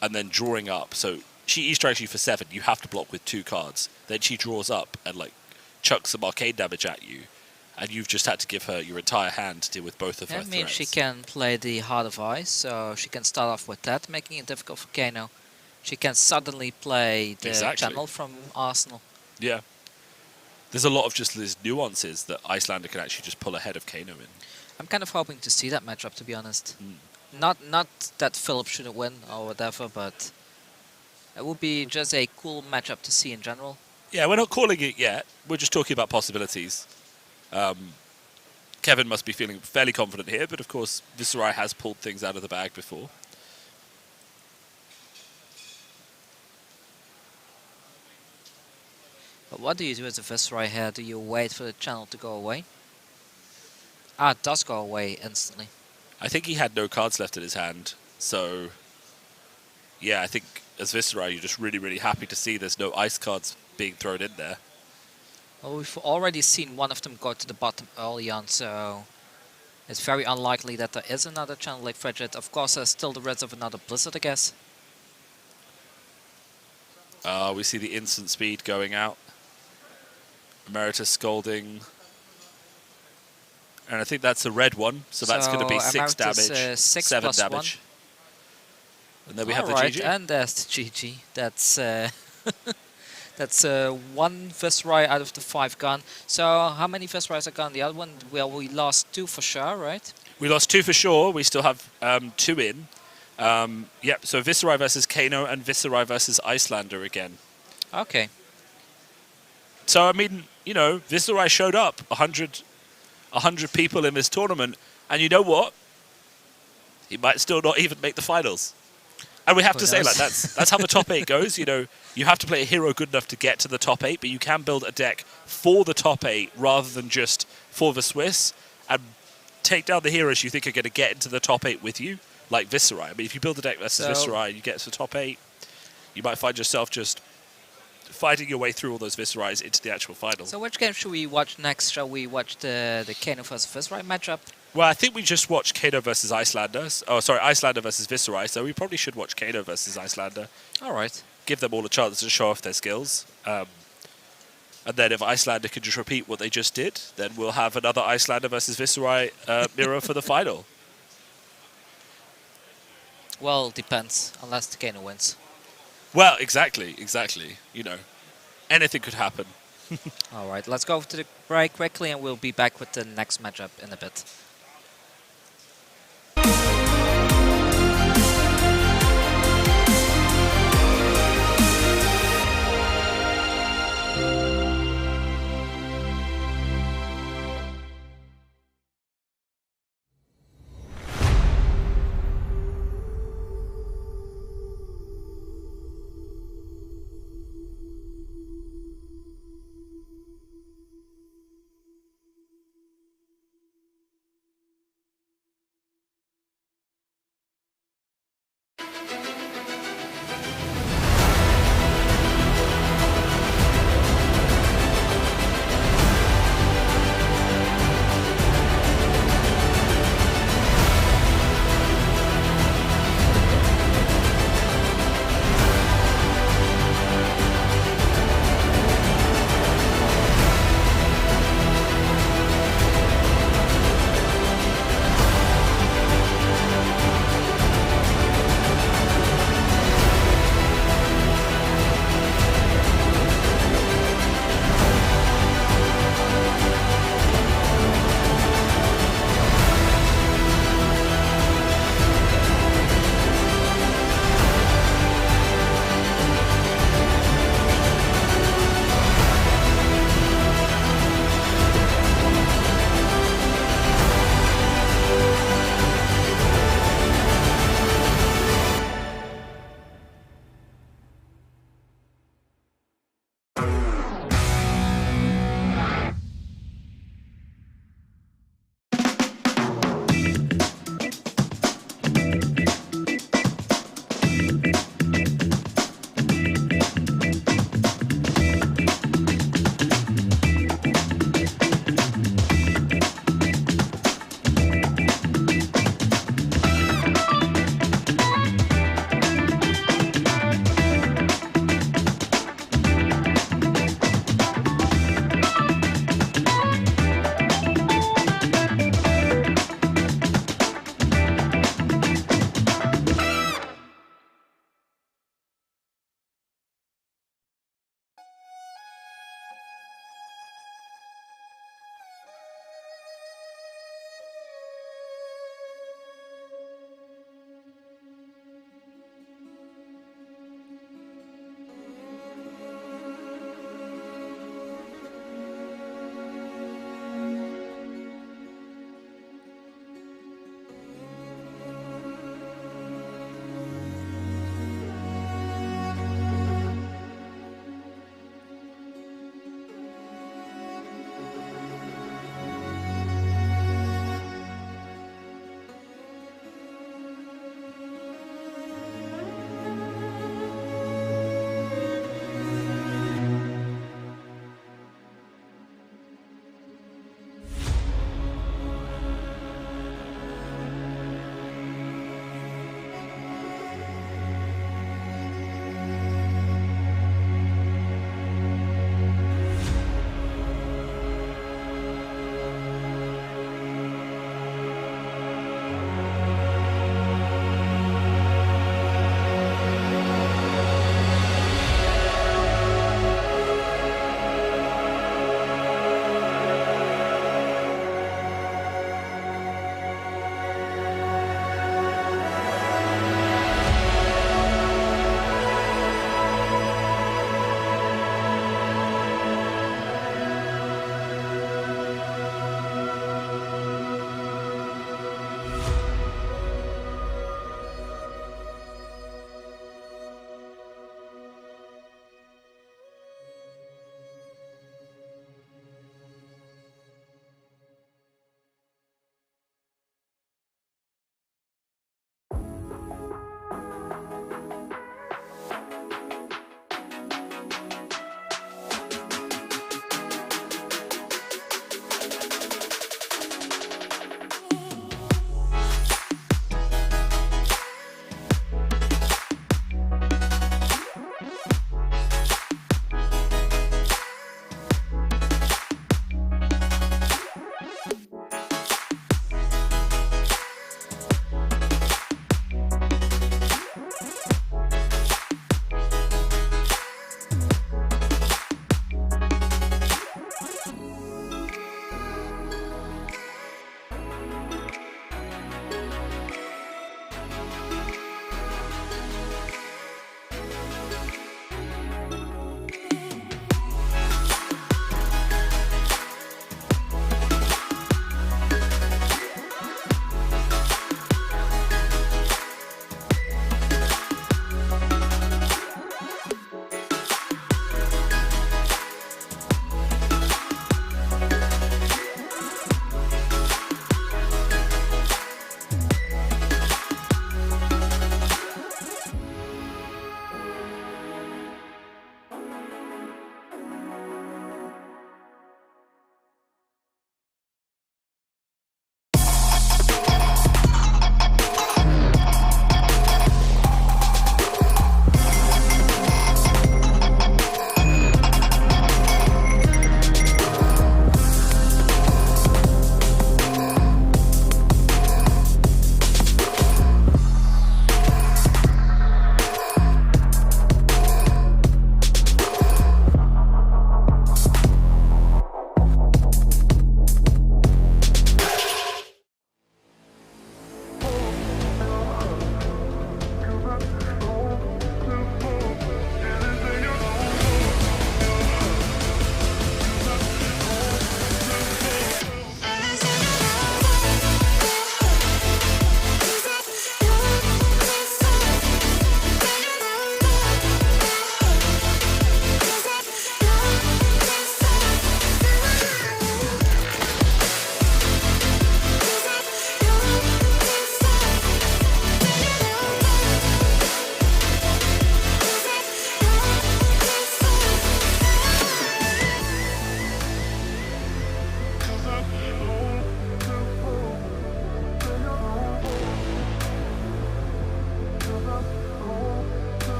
and then drawing up. So she E-Strikes you for 7, you have to block with 2 cards. Then she draws up and like chucks some arcade damage at you, and you've just had to give her your entire hand to deal with both of her threats. I mean, she can play the Heart of Ice, so she can start off with that, making it difficult for Kano. She can suddenly play the channel from Arsenal. Yeah. There's a lot of just these nuances that Icelander can actually just pull ahead of Kano in. I'm kind of hoping to see that matchup, to be honest. Not that Philip shouldn't win or whatever, but it would be just a cool matchup to see in general. Yeah, we're not calling it yet. We're just talking about possibilities. Kevin must be feeling fairly confident here, but of course Viscerai has pulled things out of the bag before. But what do you do as a Viscerai here? Do you wait for the channel to go away? Ah, it does go away instantly. I think he had no cards left in his hand, so yeah, I think as Viscerai you're just really, really happy to see there's no ice cards being thrown in there. Well, we've already seen one of them go to the bottom early on, so it's very unlikely that there is another Channel Lake Frigid. Of course, there's still the risk of another Blizzard, I guess. We see the instant speed going out. Emeritus Scolding. And I think that's a red one, so that's going to be 6 amount is, damage, 6 7 plus damage. And then we have the Alright, GG. and there's the GG. That's that's 1 Viscerai out of the 5 gone. So how many Viscerais are gone? The other one, well, we lost 2 for sure, right? We lost 2 for sure. We still have 2 in. Yep, so Viscerai versus Kano and Viscerai versus Icelander again. Okay. So, I mean, you know, Viscerai showed up, 100 people in this tournament, and you know what? He might still not even make the finals. And we have to say, like, that's how the top 8 goes. You know, you have to play a hero good enough to get to the top 8, but you can build a deck for the top 8 rather than just for the Swiss and take down the heroes you think are going to get into the top 8 with you, like Viscerai. I mean, if you build a deck versus Viscerai and you get to the top 8, you might find yourself just fighting your way through all those Viscerais into the actual final. So which game should we watch next? Shall we watch the Kano versus Viscerai matchup? Well, I think we just watched Kano versus Icelander. Oh, sorry, Icelander versus Viscerai. So we probably should watch Kano versus Icelander. All right. Give them all a chance to show off their skills. And then if Icelander can just repeat what they just did, then we'll have another Icelander versus Viscerai mirror for the final. Well, depends, unless the Kano wins. Well, exactly. You know, anything could happen. All right, let's go to the break quickly, and we'll be back with the next matchup in a bit.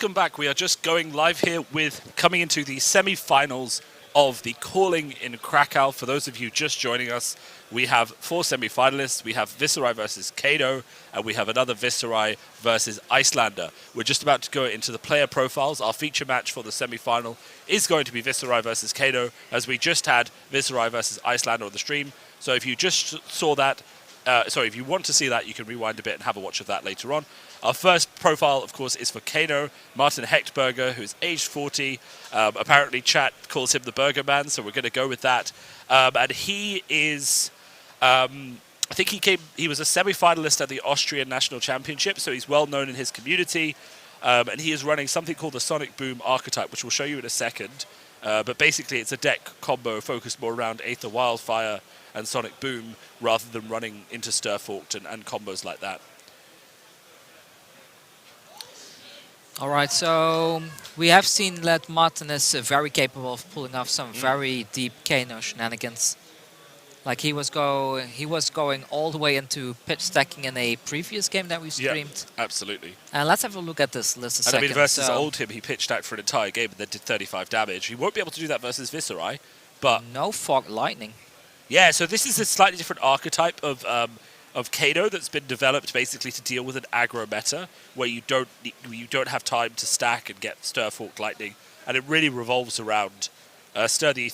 welcome back. We are just going live here with coming into the semi-finals of the Calling in Krakow. For those of you just joining us, we have 4 semi-finalists. We have Viscerai versus Kano, and we have another Viscerai versus Icelander. We're just about to go into the player profiles. Our feature match for the semi-final is going to be Viscerai versus Kano, as we just had Viscerai versus Icelander on the stream. So if you just saw that, if you want to see that, you can rewind a bit and have a watch of that later on. Our first profile, of course, is for Kano, Martin Hechtberger, who is aged 40. Apparently, chat calls him the Burger Man, so we're going to go with that. And he is, I think he was a semi-finalist at the Austrian National Championship, so he's well known in his community. And he is running something called the Sonic Boom archetype, which we'll show you in a second. But basically, it's a deck combo focused more around Aether Wildfire and Sonic Boom, rather than running into Sturforked and combos like that. All right, so we have seen that Martin is very capable of pulling off some very deep Kano shenanigans. Like he was going all the way into pitch stacking in a previous game that we streamed. Yeah, absolutely. And let's have a look at this list a second. I mean, versus Oldhim, he pitched out for an entire game and then did 35 damage. He won't be able to do that versus Viscerai, but no Fog Lightning. Yeah, so this is a slightly different archetype of Kano that's been developed basically to deal with an aggro meta where you don't have time to stack and get Sturforked Lightning, and it really revolves around sturdy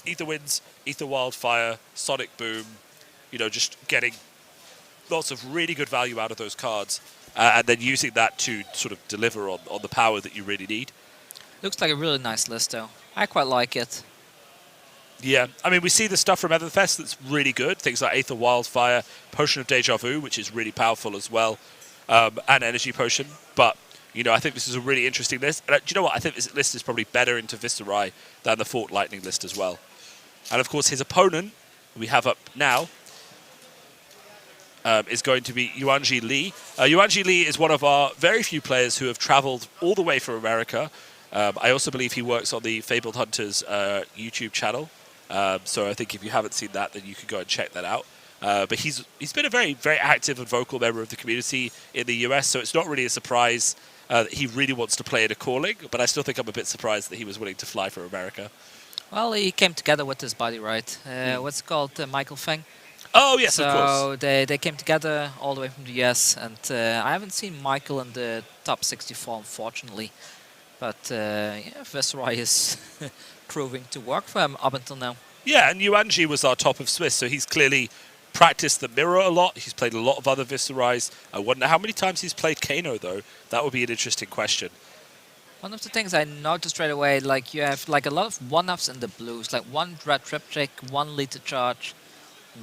Ether Winds, Aether Wildfire, Sonic Boom, just getting lots of really good value out of those cards, and then using that to sort of deliver on the power that you really need. Looks like a really nice list, though. I quite like it. Yeah, I mean, we see the stuff from Everfest that's really good. Things like Aether Wildfire, Potion of Deja Vu, which is really powerful as well, and Energy Potion. But, I think this is a really interesting list. And do you know what? I think this list is probably better into Viscerai than the Forked Lightning list as well. And, of course, his opponent, we have up now, is going to be Yuanji Lee. Yuanji Lee is one of our very few players who have traveled all the way from America. I also believe he works on the Fabled Hunters YouTube channel. So I think if you haven't seen that, then you can go and check that out. But he's been a very, very active and vocal member of the community in the US, so it's not really a surprise that he really wants to play in a Calling, but I still think I'm a bit surprised that he was willing to fly for America. Well, he came together with his buddy, right? What's it called? Michael Feng? Oh, yes, of course. So they came together all the way from the US, and I haven't seen Michael in the top 64, unfortunately. But, Viscerai is proving to work for him up until now. Yeah, and Yuanji was our top of Swiss, so he's clearly practiced the mirror a lot. He's played a lot of other Viscerais. I wonder how many times he's played Kano, though. That would be an interesting question. One of the things I noticed straight away, like you have like a lot of one-ups in the blues, like 1 Dread Triptych, 1 Lethal Charge,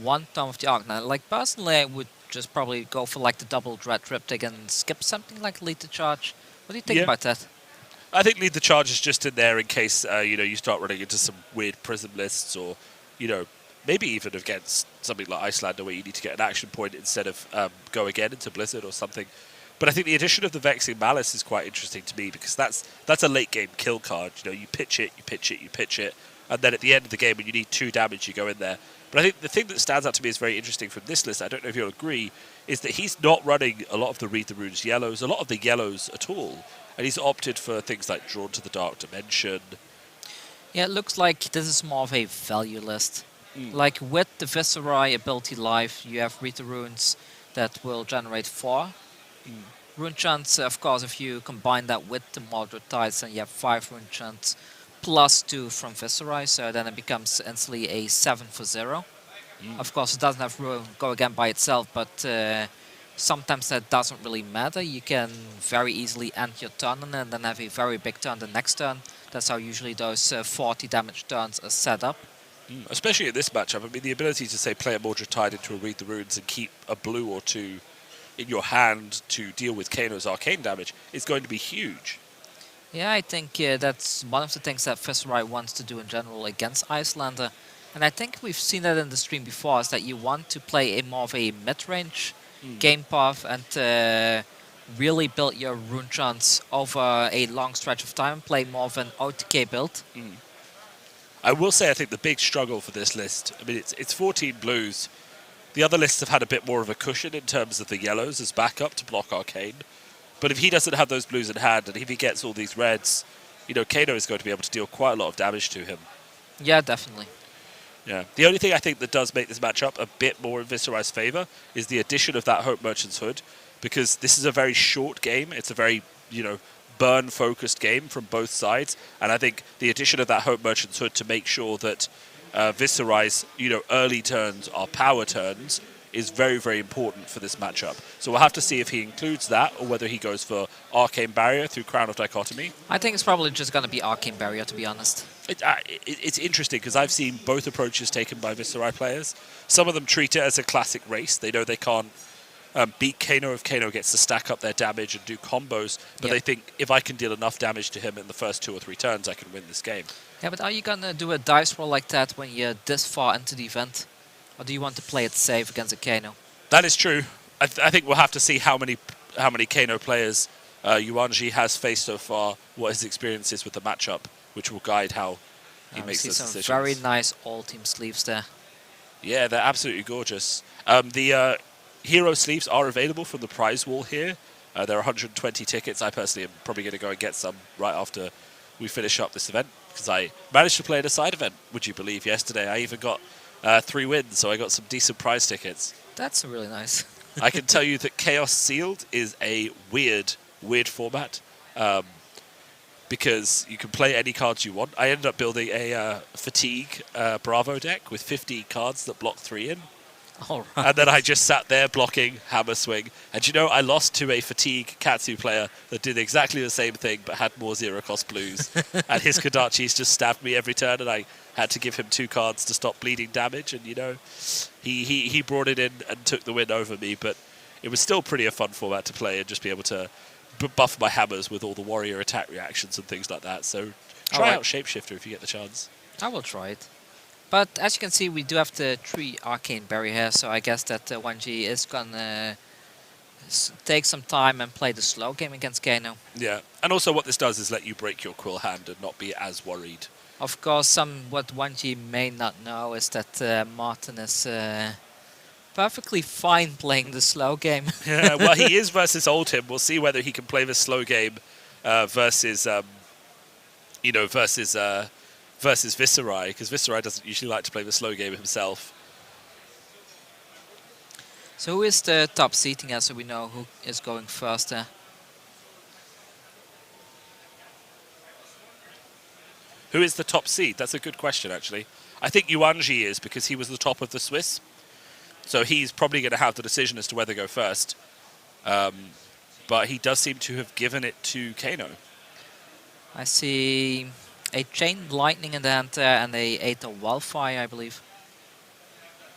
1 Tome of the Arcanine. Like personally, I would just probably go for like the double Dread Triptych and skip something like Lethal Charge. What do you think about that? I think Lead the Charge is just in there in case, you start running into some weird Prism lists or, maybe even against something like Icelander where you need to get an action point instead of go again into Blizzard or something. But I think the addition of the Vexing Malice is quite interesting to me because that's a late game kill card. You pitch it, you pitch it, you pitch it, and then at the end of the game when you need 2 damage, you go in there. But I think the thing that stands out to me is very interesting from this list, I don't know if you'll agree, is that he's not running a lot of the Read the Runes yellows, a lot of the yellows at all. And he's opted for things like Drawn to the Dark Dimension. Yeah, it looks like this is more of a value list. Like with the Viscerai ability live, you have Read the Runes that will generate 4. Rune Chants, of course, if you combine that with the Moderate Tides, then you have 5 Rune Chants plus 2 from Viscerai, so then it becomes instantly a 7 for 0. Of course, it doesn't have to go again by itself, but sometimes that doesn't really matter. You can very easily end your turn and then have a very big turn the next turn. That's how usually those 40 damage turns are set up. Especially in this matchup, I mean, the ability to, say, play a Mordred Tide into a Read the Runes and keep a blue or 2 in your hand to deal with Kano's arcane damage is going to be huge. Yeah, I think that's one of the things that Viscerai wants to do in general against Icelander. And I think we've seen that in the stream before, is that you want to play a more of a mid-range game path and really build your rune chance over a long stretch of time, play more of an OTK build. I will say I think the big struggle for this list, I mean, it's 14 blues. The other lists have had a bit more of a cushion in terms of the yellows as backup to block Arcane. But if he doesn't have those blues in hand, and if he gets all these reds, you know, Kano is going to be able to deal quite a lot of damage to him. Yeah, definitely. Yeah. The only thing I think that does make this matchup a bit more in Viscerai's favour is the addition of that Hope Merchant's Hood, because this is a very short game. It's a very, you know, burn-focused game from both sides, and I think the addition of that Hope Merchant's Hood to make sure that Viscerai's, you know, early turns are power turns is very, very important for this matchup. So we'll have to see if he includes that or whether he goes for Arcane Barrier through Crown of Dichotomy. I think it's probably just going to be Arcane Barrier, to be honest. It's interesting because I've seen both approaches taken by Viscerai players. Some of them treat it as a classic race. They know they can't beat Kano if Kano gets to stack up their damage and do combos, but they think if I can deal enough damage to him in the first 2 or 3 turns, I can win this game. Yeah, but are you going to do a dice roll like that when you're this far into the event? Or do you want to play it safe against a Kano? That is true. I think we'll have to see how many Kano players Yuanji has faced so far, what his experience is with the matchup, which will guide how he makes those decisions. Very nice all-team sleeves there. Yeah, they're absolutely gorgeous. The hero sleeves are available from the prize wall here. There are 120 tickets. I personally am probably going to go and get some right after we finish up this event, because I managed to play in a side event, would you believe, yesterday. I even got 3 wins, so I got some decent prize tickets. That's really nice. I can tell you that Chaos Sealed is a weird format, because you can play any cards you want. I ended up building a Fatigue Bravo deck with 50 cards that block 3 in. All right. And then I just sat there blocking Hammer Swing. And you know, I lost to a Fatigue Katsu player that did exactly the same thing but had more zero-cost blues. And his Kodachis just stabbed me every turn, and I had to give him 2 cards to stop bleeding damage. And, you know, he brought it in and took the win over me. But it was still pretty a fun format to play and just be able to buff my hammers with all the warrior attack reactions and things like that. So try out Shapeshifter if you get the chance. I will try it. But as you can see, we do have the 3 Arcane Barrier here, so I guess that 1G is gonna take some time and play the slow game against Kano. Yeah, and also what this does is let you break your Quill hand and not be as worried. Of course, what 1G may not know is that Martin is perfectly fine playing the slow game. Yeah, well, he is versus Oldhim. We'll see whether he can play the slow game versus Viscerai, because Viscerai doesn't usually like to play the slow game himself. So who is the top seating here, so we know who is going first there? Who is the top seed? That's a good question, actually. I think Yuanji is, because he was the top of the Swiss. So he's probably going to have the decision as to whether to go first. But he does seem to have given it to Kano. I see a Chain Lightning in the hand there and a Aether Wildfire, I believe.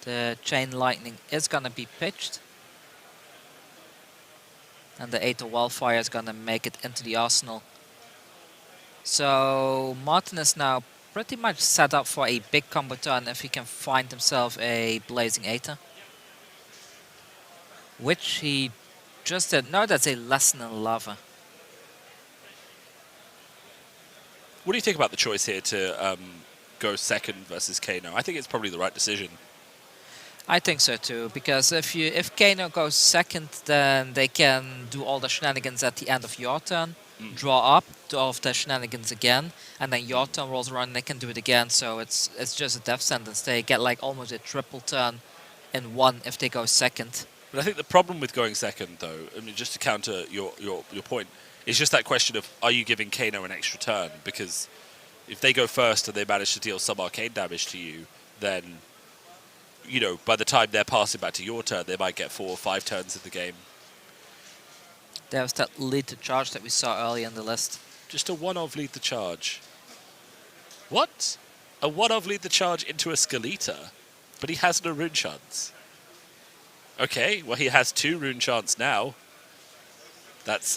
The Chain Lightning is going to be pitched. And the Aether Wildfire is going to make it into the arsenal. So Martin is now pretty much set up for a big combo turn if he can find himself a Blazing Aether. Which he just did. No, that's a Lesson in Lava. What do you think about the choice here to go second versus Kano? I think it's probably the right decision. I think so too, because if Kano goes second, then they can do all the shenanigans at the end of your turn, draw up, do all of the shenanigans again, and then your turn rolls around and they can do it again. So it's just a death sentence. They get like almost a triple turn in one if they go second. But I think the problem with going second, though, I mean, just to counter your point, is just that question of, are you giving Kano an extra turn? Because if they go first and they manage to deal some arcane damage to you, then, you know, by the time they're passing back to your turn, they might get 4 or 5 turns in the game. There's that lead to charge that we saw earlier in the list. Just a one-of lead the charge. What? A one-of lead the charge into a Skeleta? But he has no rune chance. Okay, well, he has 2 rune chance now. That's,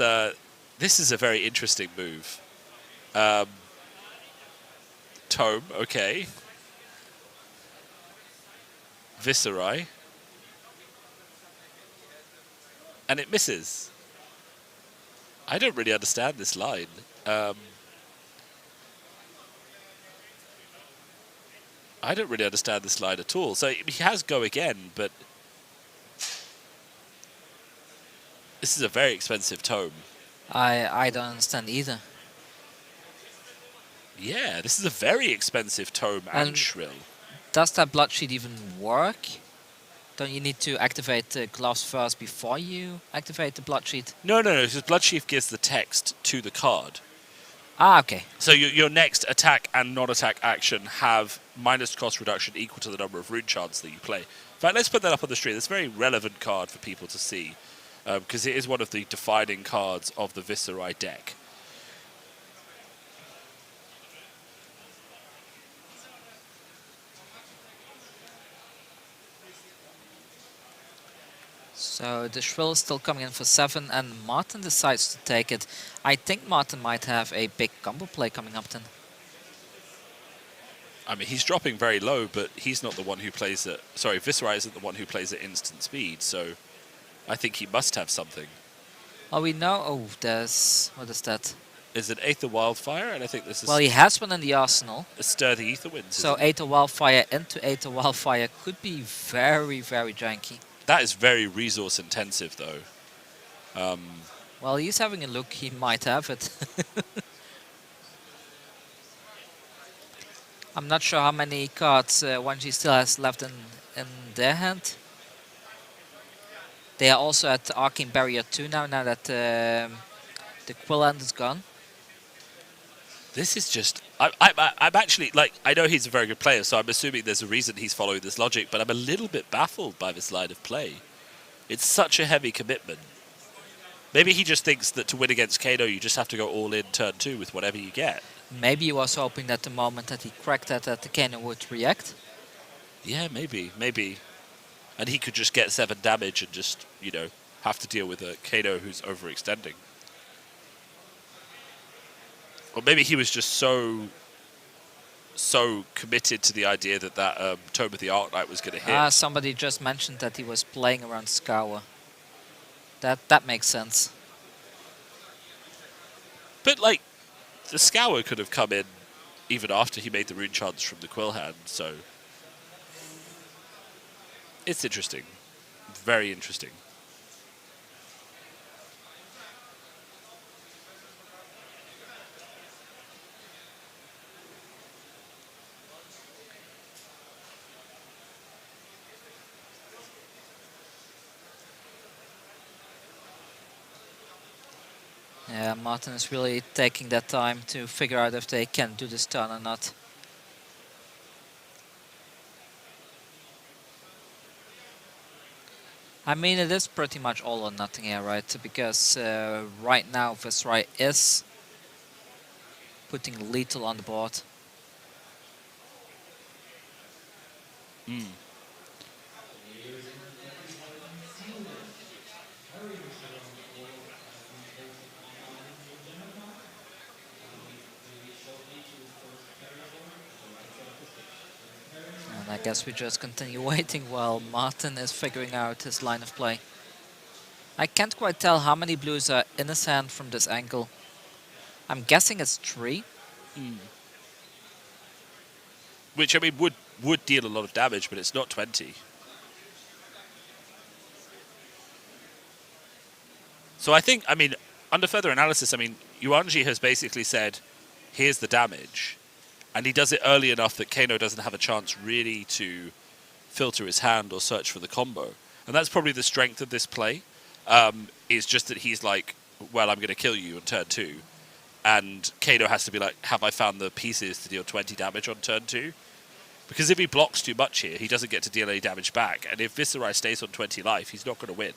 this is a very interesting move. Tome, okay. Viscerai. And it misses. I don't really understand this line. I don't really understand this line at all. So he has go again, but this is a very expensive tome. I don't understand either. Yeah, this is a very expensive tome and, And shrill. Does that blood sheet even work? Don't you need to activate the gloves first before you activate the blood sheet? No, because blood sheath gives the text to the card. Ah, okay. So your next attack and non-attack action have minus cost reduction equal to the number of rune charts that you play. In fact, let's put that up on the screen. It's a very relevant card for people to see, because it is one of the defining cards of the Viscerai deck. So the Shrill is still coming in for 7, and Martin decides to take it. I think Martin might have a big combo play coming up then. I mean, he's dropping very low, but he's not the one who plays at... Sorry, Viscerai isn't the one who plays at instant speed, so I think he must have something. Oh, we know... Oh, there's... What is that? Is it Aether Wildfire? And I think this is... Well, he has one in the arsenal. A Sturdy Aether Winds. So Aether Wildfire into Aether Wildfire could be very, very janky. That is very resource intensive, though. Well, he's having a look. He might have it. I'm not sure how many cards 1G still has left in their hand. They are also at Arcane Barrier 2 now that the Quill Hand is gone. This is just... I'm actually, like, I know he's a very good player, so I'm assuming there's a reason he's following this logic, but I'm a little bit baffled by this line of play. It's such a heavy commitment. Maybe he just thinks that to win against Kano, you just have to go all in turn 2 with whatever you get. Maybe he was hoping that the moment that he cracked that the Kano would react. Yeah, maybe. And he could just get 7 damage and just, you know, have to deal with a Kano who's overextending. Or maybe he was just so committed to the idea that Tome of the Arc-Knight was going to hit. Somebody just mentioned that he was playing around Scour. That makes sense. But, like, the Scour could have come in even after he made the rune chants from the Quill Hand, so... It's interesting. Very interesting. Yeah, Martin is really taking that time to figure out if they can do this turn or not. I mean, it is pretty much all or nothing here, right? Because right now Viscerai is putting lethal on the board. And I guess we just continue waiting while Martin is figuring out his line of play. I can't quite tell how many blues are in his hand from this angle. I'm guessing it's 3. Which, I mean, would deal a lot of damage, but it's not 20. So I think, I mean, under further analysis, I mean, Yuanji has basically said, here's the damage. And he does it early enough that Kano doesn't have a chance really to filter his hand or search for the combo. And that's probably the strength of this play, is just that he's like, well, I'm going to kill you on turn 2. And Kano has to be like, have I found the pieces to deal 20 damage on turn 2? Because if he blocks too much here, he doesn't get to deal any damage back. And if Viscerai stays on 20 life, he's not going to win.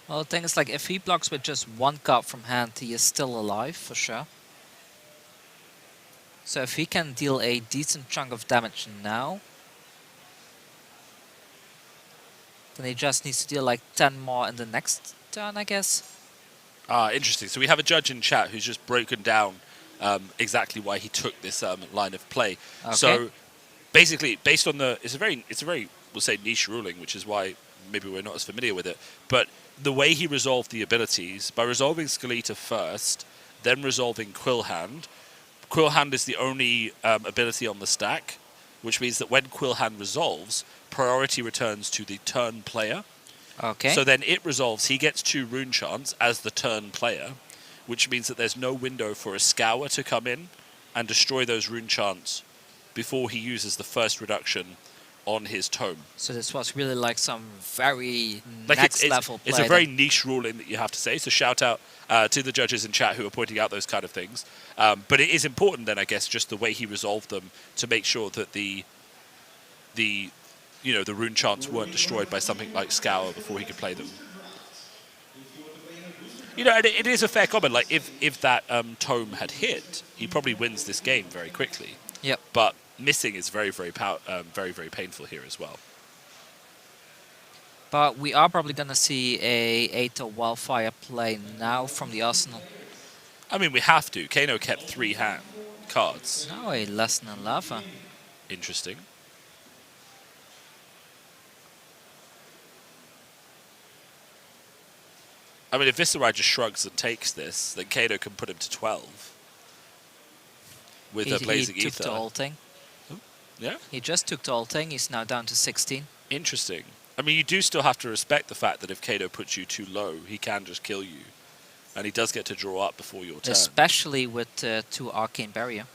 Well, the thing is, like, if he blocks with just 1 card from hand, he is still alive, for sure. So if he can deal a decent chunk of damage now, then he just needs to deal like 10 more in the next turn, I guess. Interesting. So we have a judge in chat who's just broken down exactly why he took this line of play. Okay. So basically, based on the... It's a very, we'll say, niche ruling, which is why maybe we're not as familiar with it. But the way he resolved the abilities, by resolving Skeleta first, then resolving Quill Hand, Quill Hand is the only ability on the stack, which means that when Quill Hand resolves, priority returns to the turn player. Okay. So then it resolves, he gets 2 rune chants as the turn player, which means that there's no window for a Scour to come in and destroy those rune chants before he uses the first reduction on his tome. So this was really like some very Like next level play. It's a very niche ruling that you have to say, so shout out to the judges in chat who are pointing out those kind of things. But it is important then, I guess, just the way he resolved them to make sure that the rune chants weren't destroyed by something like Scour before he could play them. You know, and it is a fair comment. Like, if that tome had hit, he probably wins this game very quickly. Yep. But missing is very, very painful here as well. But we are probably going to see a Aether Wildfire play now from the Arsenal. I mean, we have to. Kano kept 3 cards. Now a Lesson in Lava. Interesting. I mean, if Viscerai just shrugs and takes this, then Kano can put him to 12 with a Blazing He Ether. took the ulting. Yeah? He just took the ulting. He's now down to 16. Interesting. I mean, you do still have to respect the fact that if Kano puts you too low, he can just kill you. And he does get to draw up before your turn. Especially with 2 Arcane Barrier.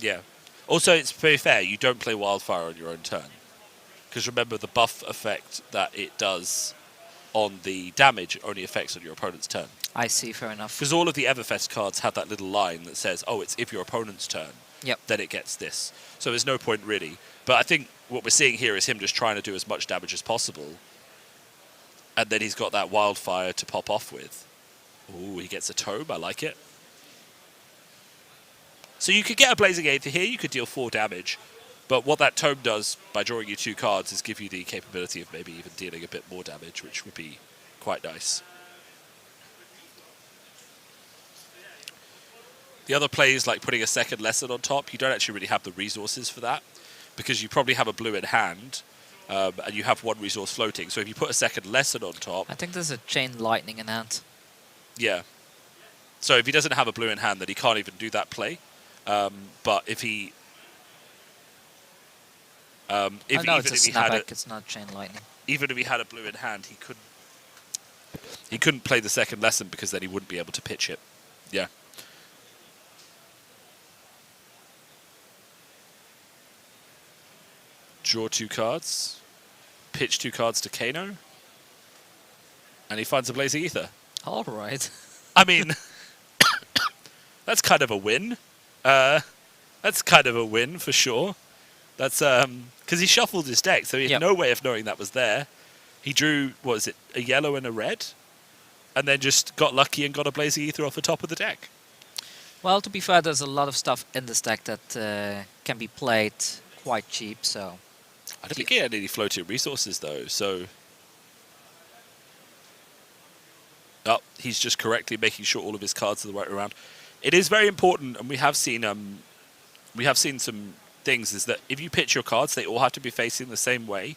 Yeah. Also, it's very fair. You don't play Wildfire on your own turn. Because remember, the buff effect that it does on the damage only affects on your opponent's turn. I see, fair enough. Because all of the Everfest cards have that little line that says, oh, it's if your opponent's turn, then it gets this. So there's no point really. But I think what we're seeing here is him just trying to do as much damage as possible. And then he's got that Wildfire to pop off with. Ooh, he gets a tome. I like it. So you could get a Blazing Aether here. You could deal 4 damage. But what that tome does by drawing you 2 cards is give you the capability of maybe even dealing a bit more damage, which would be quite nice. The other plays, like putting a second lesson on top, you don't actually really have the resources for that because you probably have a blue in hand and you have 1 resource floating. So if you put a second lesson on top... I think there's a Chain Lightning in hand. Yeah. So if he doesn't have a blue in hand, then he can't even do that play. But if he... it's not Chain Lightning. Even if he had a blue in hand, he couldn't play the second lesson because then he wouldn't be able to pitch it. Yeah. Draw 2 cards, pitch 2 cards to Kano, and he finds a Blazing Ether. All right. I mean, that's kind of a win. That's kind of a win for sure. That's because he shuffled his deck, so he had no way of knowing that was there. He drew, what is it, a yellow and a red, and then just got lucky and got a Blazing Ether off the top of the deck. Well, to be fair, there's a lot of stuff in this deck that can be played quite cheap, so... I don't think he had any floating resources, though, so... Oh, he's just correctly making sure all of his cards are the right way around. It is very important, and we have seen some things, is that if you pitch your cards, they all have to be facing the same way.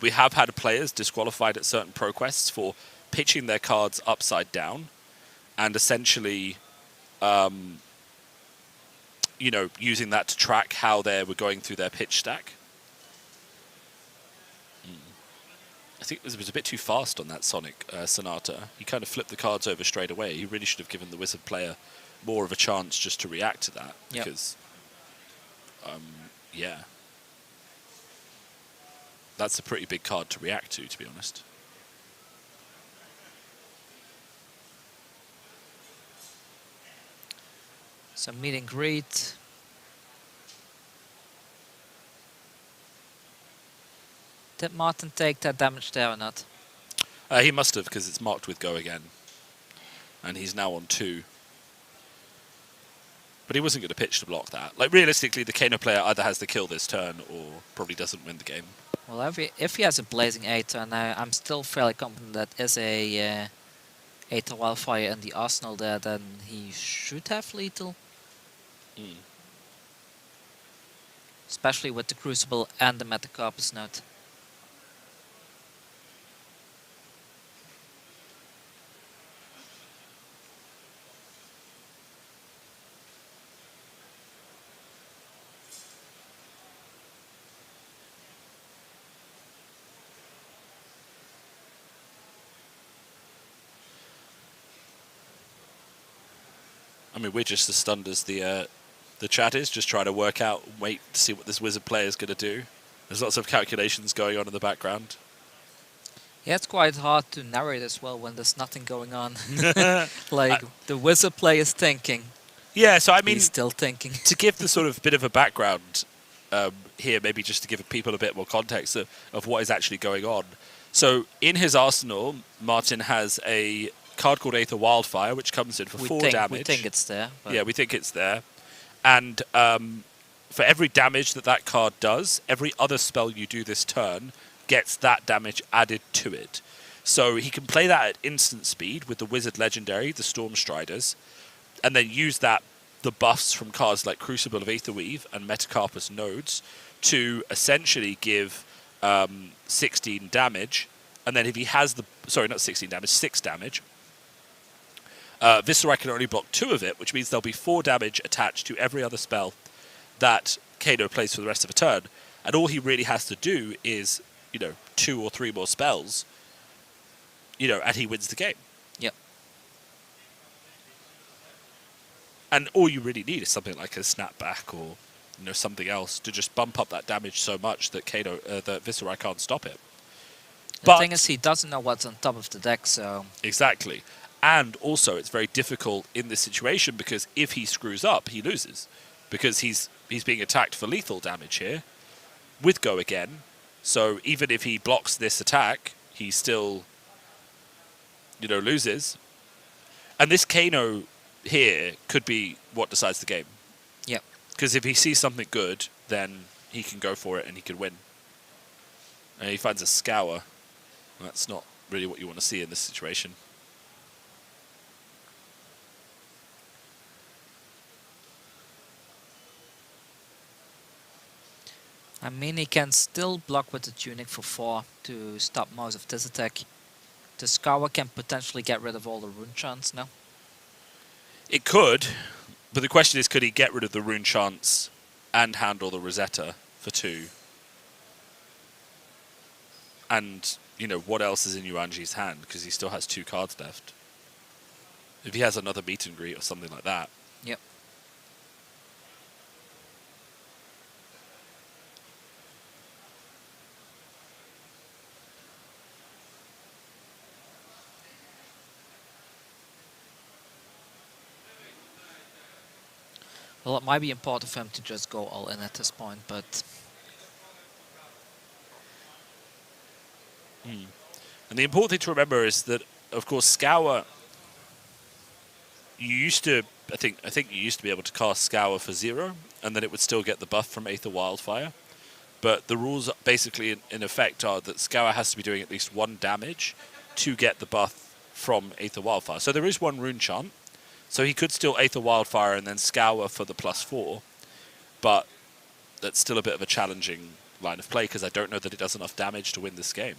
We have had players disqualified at certain pro quests for pitching their cards upside down and essentially, using that to track how they were going through their pitch stack. I think it was a bit too fast on that Sonic Sonata. He kind of flipped the cards over straight away. He really should have given the Wizard player more of a chance just to react to that. Because, yeah. That's a pretty big card to react to be honest. So meet and greet. Did Martin take that damage there or not? He must have, because it's marked with go again. And he's now on 2. But he wasn't going to pitch to block that. Like, realistically, the Kano player either has to kill this turn or probably doesn't win the game. Well, if he has a Blazing Aether, now I'm still fairly confident that is a Aether Wildfire in the arsenal there, then he should have lethal. Especially with the Crucible and the Metacarpus Note. I mean, we're just as stunned as the chat is, just trying to work out, wait to see what this Wizard player is going to do. There's lots of calculations going on in the background. Yeah, it's quite hard to narrate as well when there's nothing going on. Like, the Wizard player is thinking. Yeah, so I mean... He's still thinking. To give the sort of bit of a background here, maybe just to give people a bit more context of what is actually going on. So, in his arsenal, Martin has a card called Aether Wildfire, which comes in for 4 damage. We think it's there. Yeah, we think it's there. And for every damage that card does, every other spell you do this turn gets that damage added to it. So he can play that at instant speed with the Wizard Legendary, the Stormstriders, and then use the buffs from cards like Crucible of Aetherweave and Metacarpus Nodes to essentially give 16 damage. And then if he has sorry, not 16 damage, 6 damage. Viscerai can only block 2 of it, which means there'll be 4 damage attached to every other spell that Kano plays for the rest of a turn. And all he really has to do is, 2 or 3 more spells, and he wins the game. Yep. And all you really need is something like a snapback or something else to just bump up that damage so much that that Viscerai can't stop it. The thing is, he doesn't know what's on top of the deck, so... Exactly. And also, it's very difficult in this situation because if he screws up, he loses. Because he's being attacked for lethal damage here with Go Again. So even if he blocks this attack, he still, loses. And this Kano here could be what decides the game. Yep. Because if he sees something good, then he can go for it and he can win. And he finds a Scour. That's not really what you want to see in this situation. I mean, he can still block with the Tunic for 4 to stop most of this attack. The Scour can potentially get rid of all the rune chants now. It could, but the question is, could he get rid of the rune chants and handle the Rosetta for 2? And, what else is in Yuanji's hand? Because he still has 2 cards left. If he has another meet and greet or something like that. Yep. Well, it might be important for him to just go all in at this point, but... And the important thing to remember is that, of course, Scour... You used to... I think you used to be able to cast Scour for 0, and then it would still get the buff from Aether Wildfire. But the rules basically in effect are that Scour has to be doing at least 1 damage to get the buff from Aether Wildfire. So there is 1 rune chant. So he could still Aether Wildfire and then Scour for the +4, but that's still a bit of a challenging line of play because I don't know that it does enough damage to win this game.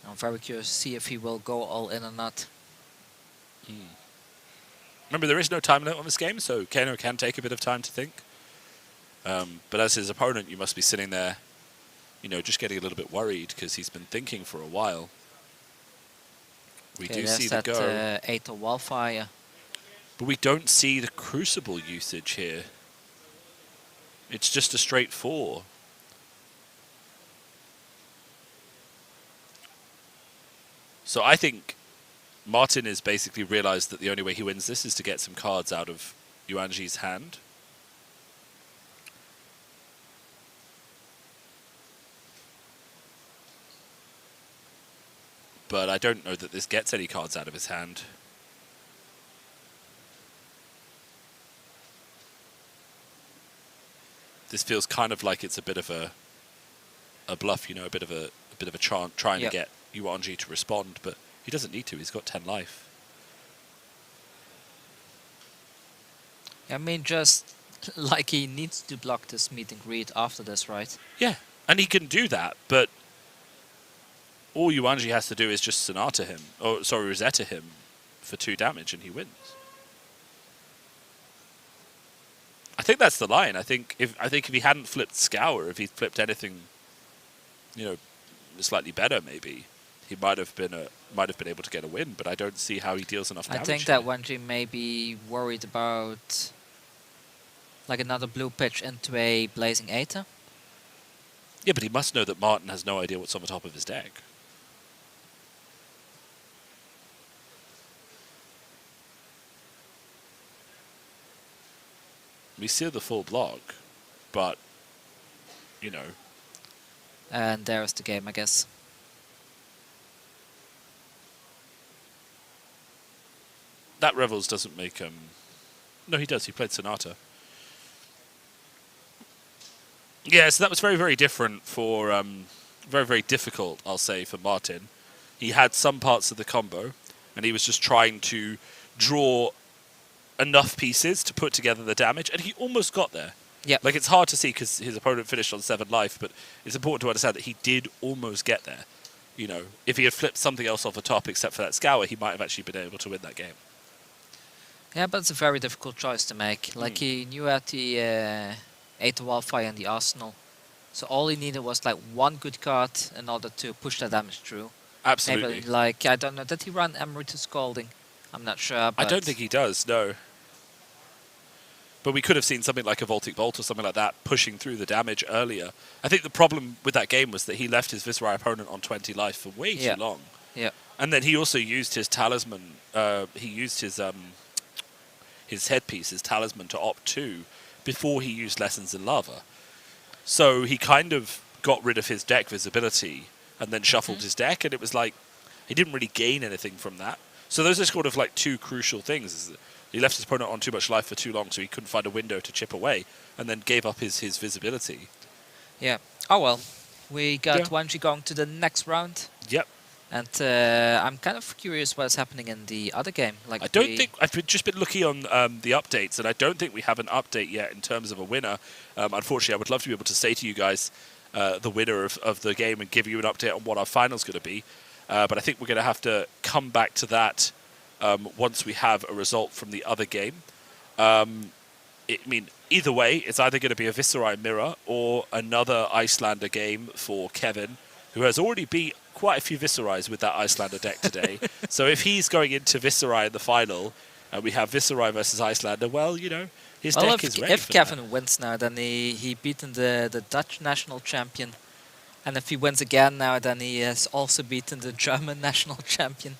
I'm very curious to see if he will go all in or not. Remember, there is no time limit on this game, so Kano can take a bit of time to think. But as his opponent, you must be sitting there, just getting a little bit worried because he's been thinking for a while. We do see the go. Aether Wildfire. But we don't see the Crucible usage here. It's just a straight 4. So I think Martin has basically realized that the only way he wins this is to get some cards out of Yuanji's hand. But I don't know that this gets any cards out of his hand. This feels kind of like it's a bit of a bluff, a bit of a chant trying to get Yuanji to respond, but he doesn't need to. He's got 10 life. I mean, just like he needs to block this meet and greet after this, right? Yeah, and he can do that, but all Yuanji has to do is just Rosetta him for 2 damage and he wins. I think that's the line. I think if he hadn't flipped Scour, if he'd flipped anything, you know, slightly better, maybe he might have been able to get a win. But I don't see how he deals enough damage. I think that Wenji may be worried about like another blue pitch into a Blazing Aether. Yeah, but he must know that Martin has no idea what's on the top of his deck. We see the full block, but, you know. And there's the game, I guess. That Revels doesn't make No, he does. He played Sonata. Yeah, so that was very, very different for very, very difficult, I'll say, for Martin. He had some parts of the combo, and he was just trying to draw enough pieces to put together the damage, and he almost got there. Yeah, like it's hard to see because his opponent finished on 7 life, but it's important to understand that he did almost get there. You know, if he had flipped something else off the top except for that Scour, he might have actually been able to win that game. Yeah, but it's a very difficult choice to make. Like he knew at the Aether Wildfire in the arsenal, so all he needed was like 1 good card in order to push the damage through. Absolutely. Maybe, like I don't know, did he run Emeritus Scalding? I'm not sure. But I don't think he does, no. But we could have seen something like a Voltic Volt or something like that pushing through the damage earlier. I think the problem with that game was that he left his Viscerai opponent on 20 life for way too long. Yeah. And then he also used his talisman. He used his headpiece, his talisman, to opt 2 before he used Lessons in Lava. So he kind of got rid of his deck visibility and then shuffled his deck, and it was like he didn't really gain anything from that. So those are sort of like 2 crucial things. Is that he left his opponent on too much life for too long, so he couldn't find a window to chip away, and then gave up his visibility. Yeah. Oh well, we got Wenji going to the next round. Yep. And I'm kind of curious what's happening in the other game. Like I don't think I've just been looking on the updates, and I don't think we have an update yet in terms of a winner. Unfortunately, I would love to be able to say to you guys the winner of the game and give you an update on what our final's going to be. But I think we're going to have to come back to that once we have a result from the other game. I mean, either way, it's either going to be a Viscerai mirror or another Icelander game for Kevin, who has already beat quite a few Viscerais with that Icelander deck today. So if he's going into Viscerai in the final, and we have Viscerai versus Icelander, well, you know, his deck is ready if for Kevin that. wins now, then he beaten the Dutch national champion. And if he wins again now, then he has also beaten the German national champion.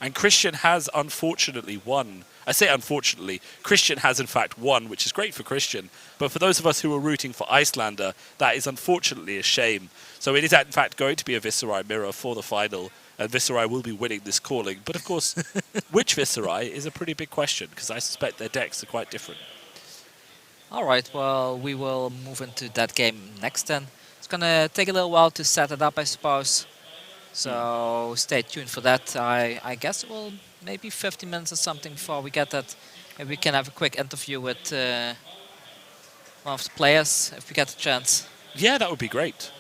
And Christian has unfortunately won. I say unfortunately, Christian has in fact won, which is great for Christian. But for those of us who are rooting for Icelander, that is unfortunately a shame. So it is in fact going to be a Viscerai mirror for the final, and Viscerai will be winning this calling. But of course, which Viscerai is a pretty big question, because I suspect their decks are quite different. All right, well, we will move into that game next then. It's going to take a little while to set it up, I suppose. So stay tuned for that. I guess it will maybe 50 minutes or something before we get that. Maybe we can have a quick interview with one of the players if we get the chance. Yeah, that would be great.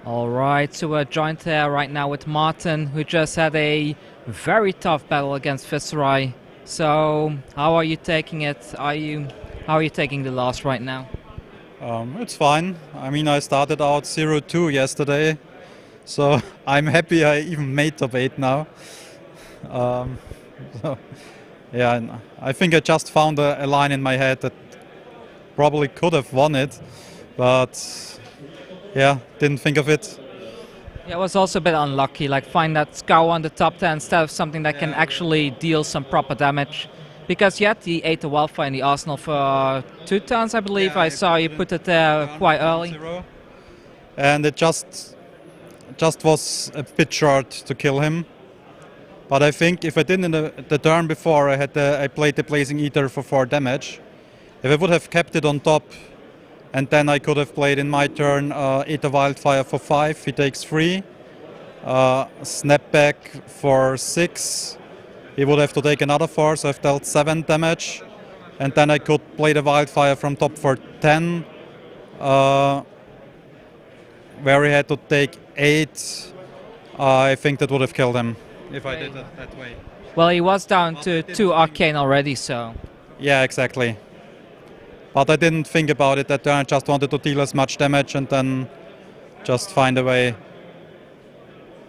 All right, so we're joined there right now with Martin, who just had a very tough battle against Viscerai. So, how are you taking it? How are you taking the loss right now? It's fine. I mean, I started out 0-2 yesterday, so I'm happy I even made top 8 now. So, yeah, I think I just found a line in my head that probably could have won it, but yeah, didn't think of it. Yeah, it was also a bit unlucky, like find that Scour on the top 10 instead of something that can actually deal some proper damage. Because you had the 8 to Wildfire in the arsenal for 2 turns, I believe. I saw you put it there quite early. And it just was a bit short to kill him. But I think if I didn't in the turn before, I played the Blazing Eater for 4 damage. If I would have kept it on top, and then I could have played in my turn 8 to Wildfire for 5, he takes 3. Snapback for 6. He would have to take another 4, so I've dealt 7 damage. And then I could play the Wildfire from top for 10, where he had to take 8. I think that would have killed him if I did it that way. Well, he was down to 2 Arcane already, so... Yeah, exactly. But I didn't think about it that turn, I just wanted to deal as much damage and then just find a way.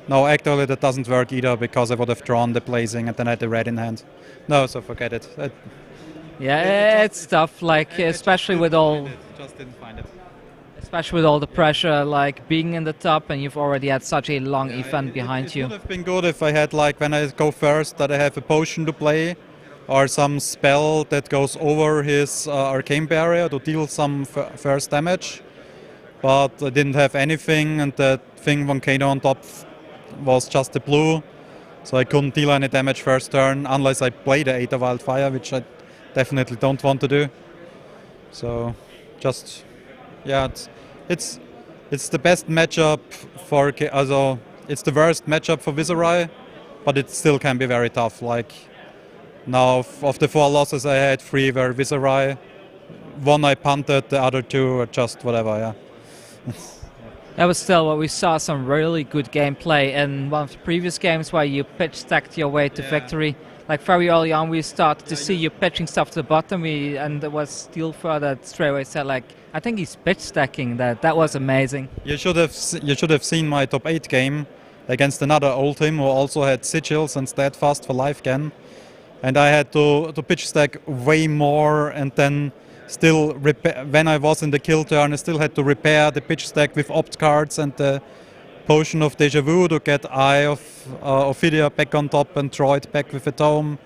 No, actually that doesn't work either, because I would have drawn the Blazing and then I had the red in hand. No, so forget it. Yeah, it's tough, like, especially with all... Just didn't find it. Especially with all the pressure, like, being in the top and you've already had such a long event behind you. It would have been good if I had, like, when I go first, that I have a potion to play, or some spell that goes over his arcane barrier to deal some first damage. But I didn't have anything, and that thing from Kano on top was just the blue, so I couldn't deal any damage first turn unless I play the 8 of Wildfire, which I definitely don't want to do. So just, yeah, it's the best matchup for, also it's the worst matchup for Viscerai, but it still can be very tough. Like now, of the 4 losses I had, 3 were Viscerai, 1 I punted, the other 2 are just whatever, yeah. That was still what we saw, some really good gameplay in one of the previous games where you pitch stacked your way to victory. Like very early on we started to see you pitching stuff to the bottom, and there was Steelfur that straight away said like, I think he's pitch stacking that. That was amazing. You should have seen my top 8 game against another Oldhim who also had Sigils and Steadfast for life again. And I had to pitch stack way more, and then still repair. When I was in the kill turn, I still had to repair the pitch stack with opt cards and the Potion of Deja Vu to get Eye of Ophidia back on top and draw it back with a tome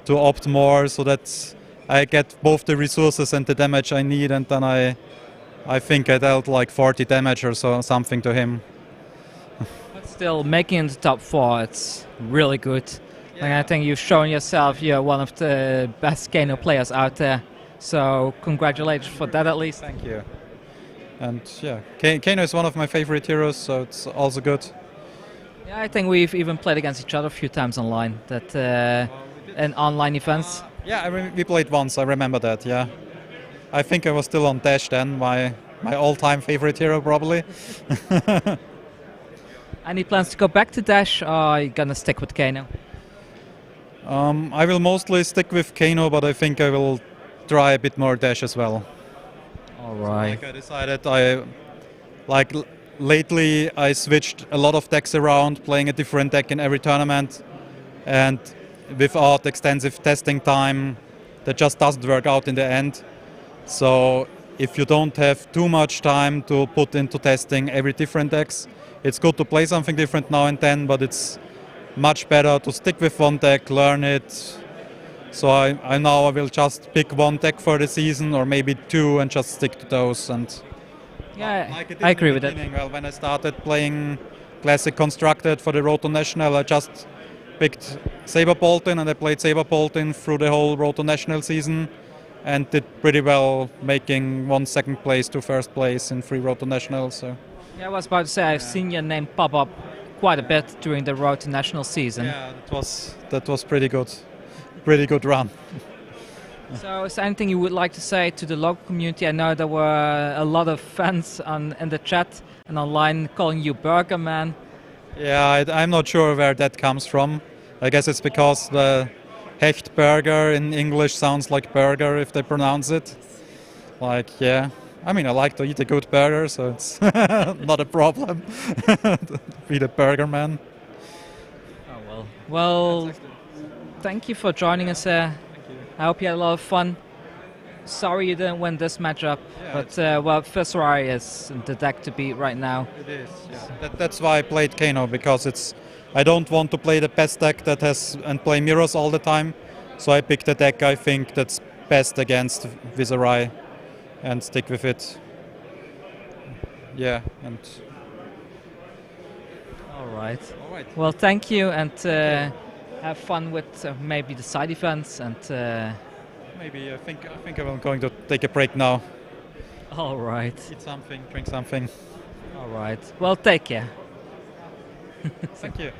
to opt more, so that I get both the resources and the damage I need, and then I think I dealt like 40 damage or so, something to him. But still, making it the top 4, it's really good. Yeah. Like, I think you've shown yourself you're one of the best Kano players out there. So congratulations for that at least. Thank you. And yeah, Kano is one of my favorite heroes, so it's also good. Yeah, I think we've even played against each other a few times online, in online events. Yeah, we played once, I remember that, yeah. I think I was still on Dash then, my all-time favorite hero probably. Any plans to go back to Dash, or are you gonna stick with Kano? I will mostly stick with Kano, but I think I will try a bit more Dash as well. All right. So, like I decided, lately I switched a lot of decks around, playing a different deck in every tournament, and without extensive testing time, that just doesn't work out in the end. So if you don't have too much time to put into testing every different decks, it's good to play something different now and then, but it's much better to stick with one deck, learn it. So I now will just pick one deck for the season, or maybe 2, and just stick to those. And yeah, I agree with that. Well, when I started playing Classic Constructed for the Road to National, I just picked Saber Bolton, and I played Saber Bolton through the whole Road to National season, and did pretty well, making 1 second place to first place in 3 Road to National. So yeah, I was about to say, I've seen your name pop up quite a bit during the Road to National season. Yeah, that was pretty good. Pretty good run. So is there anything you would like to say to the local community? I know there were a lot of fans in the chat and online calling you Burger Man. Yeah, I'm not sure where that comes from. I guess it's because the Hechtburger in English sounds like burger if they pronounce it. Like, yeah. I mean, I like to eat a good burger, so it's not a problem to be the Burger Man. Oh, well. Well, thank you for joining us here. I hope you had a lot of fun. Sorry you didn't win this matchup, but well, Viscerai is the deck to beat right now. It is, yeah. That's why I played Kano, because I don't want to play the best deck and play mirrors all the time. So I picked a deck I think that's best against Viscerai and stick with it. Yeah, and all right. Well, thank you, and have fun with maybe the side events and. Maybe I think I'm going to take a break now. All right. Eat something, drink something. All right. Well, take care. Thank you.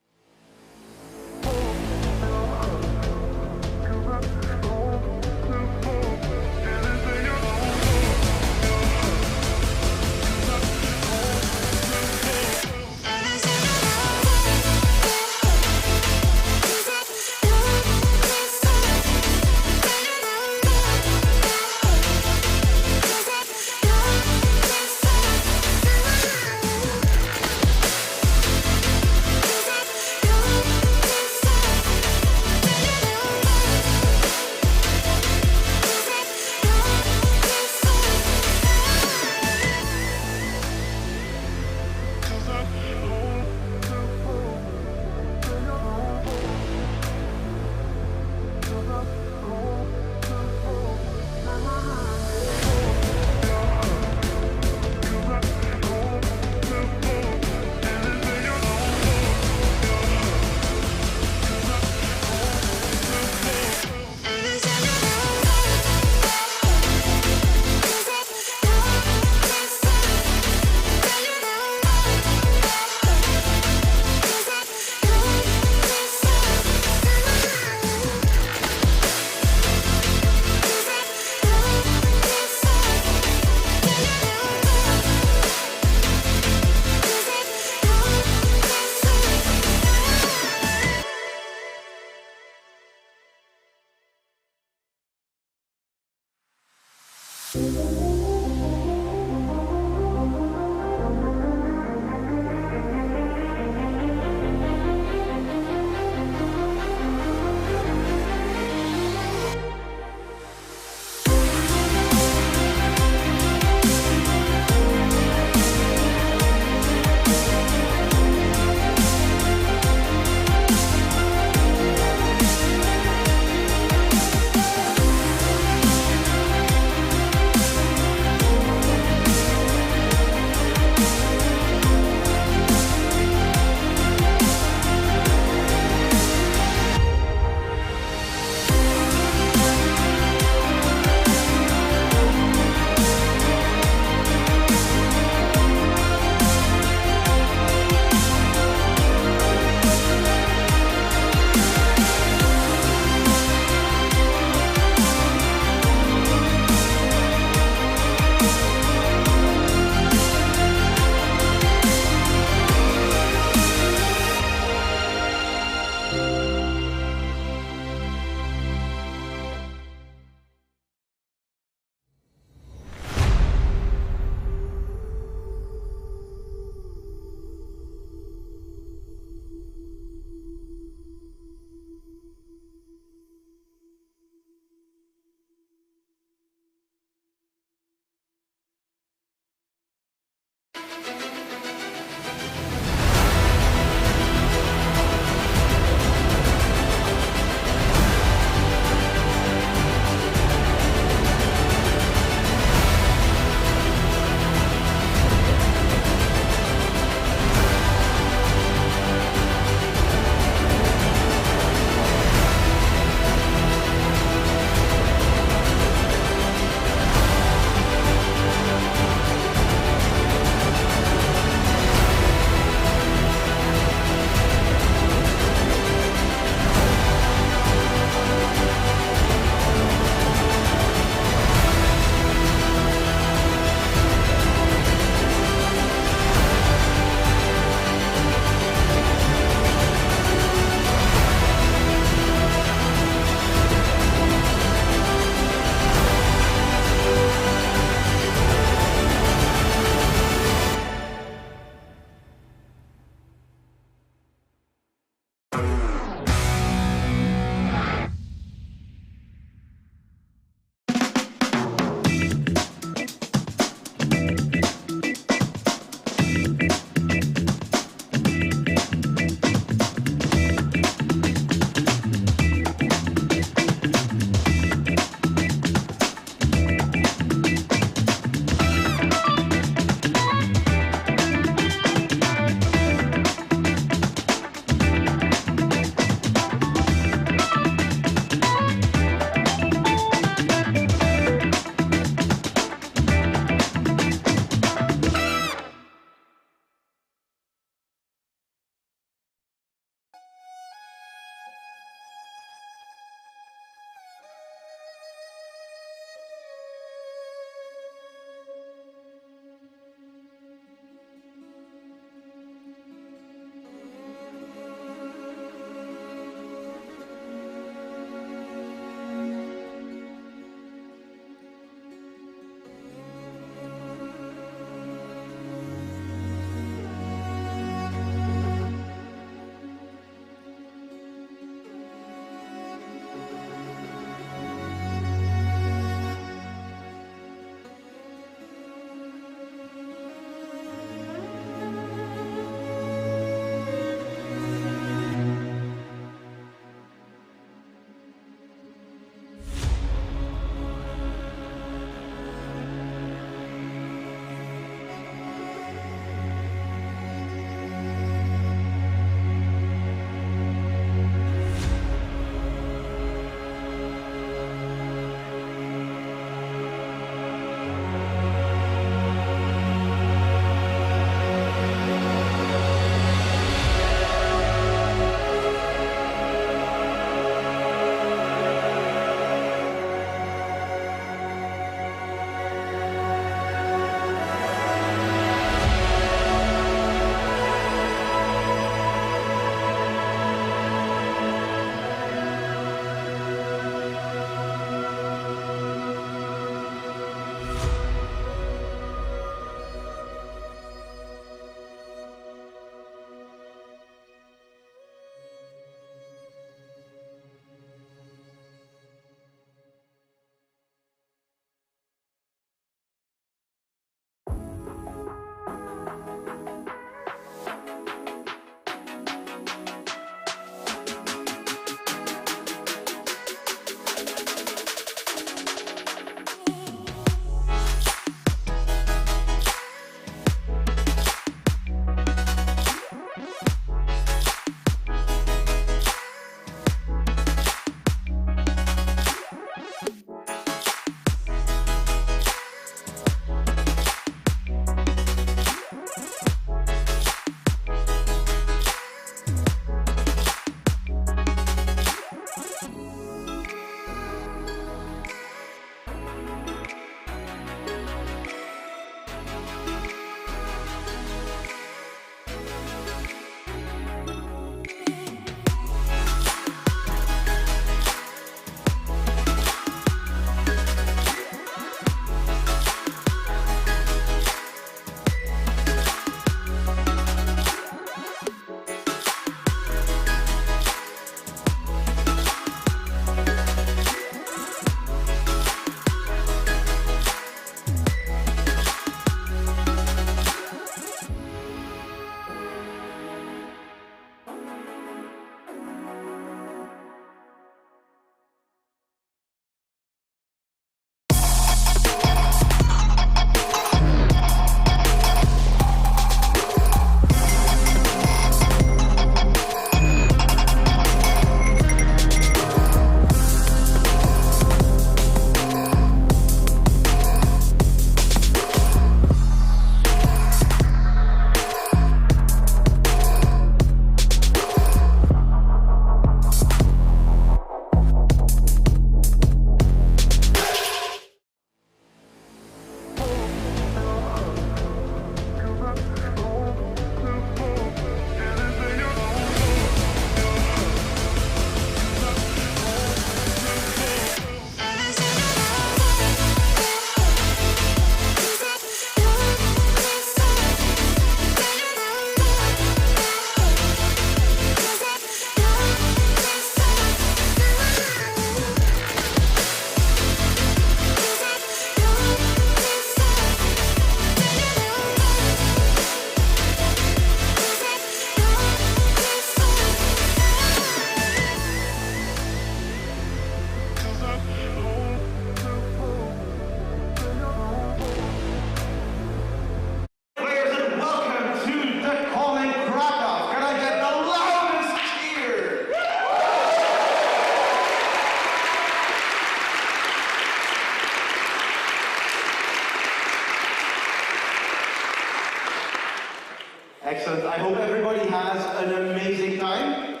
I hope everybody has an amazing time.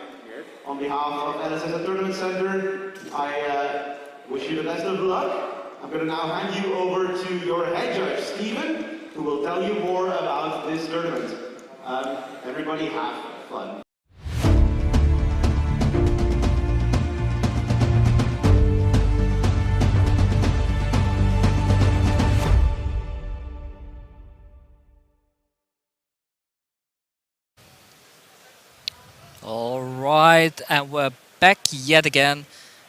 On behalf of LSS Tournament Center, I wish you the best of luck. I'm going to now hand you over to your head judge, Steven, who will tell you more about this tournament. Everybody have fun. All right, and we're back yet again.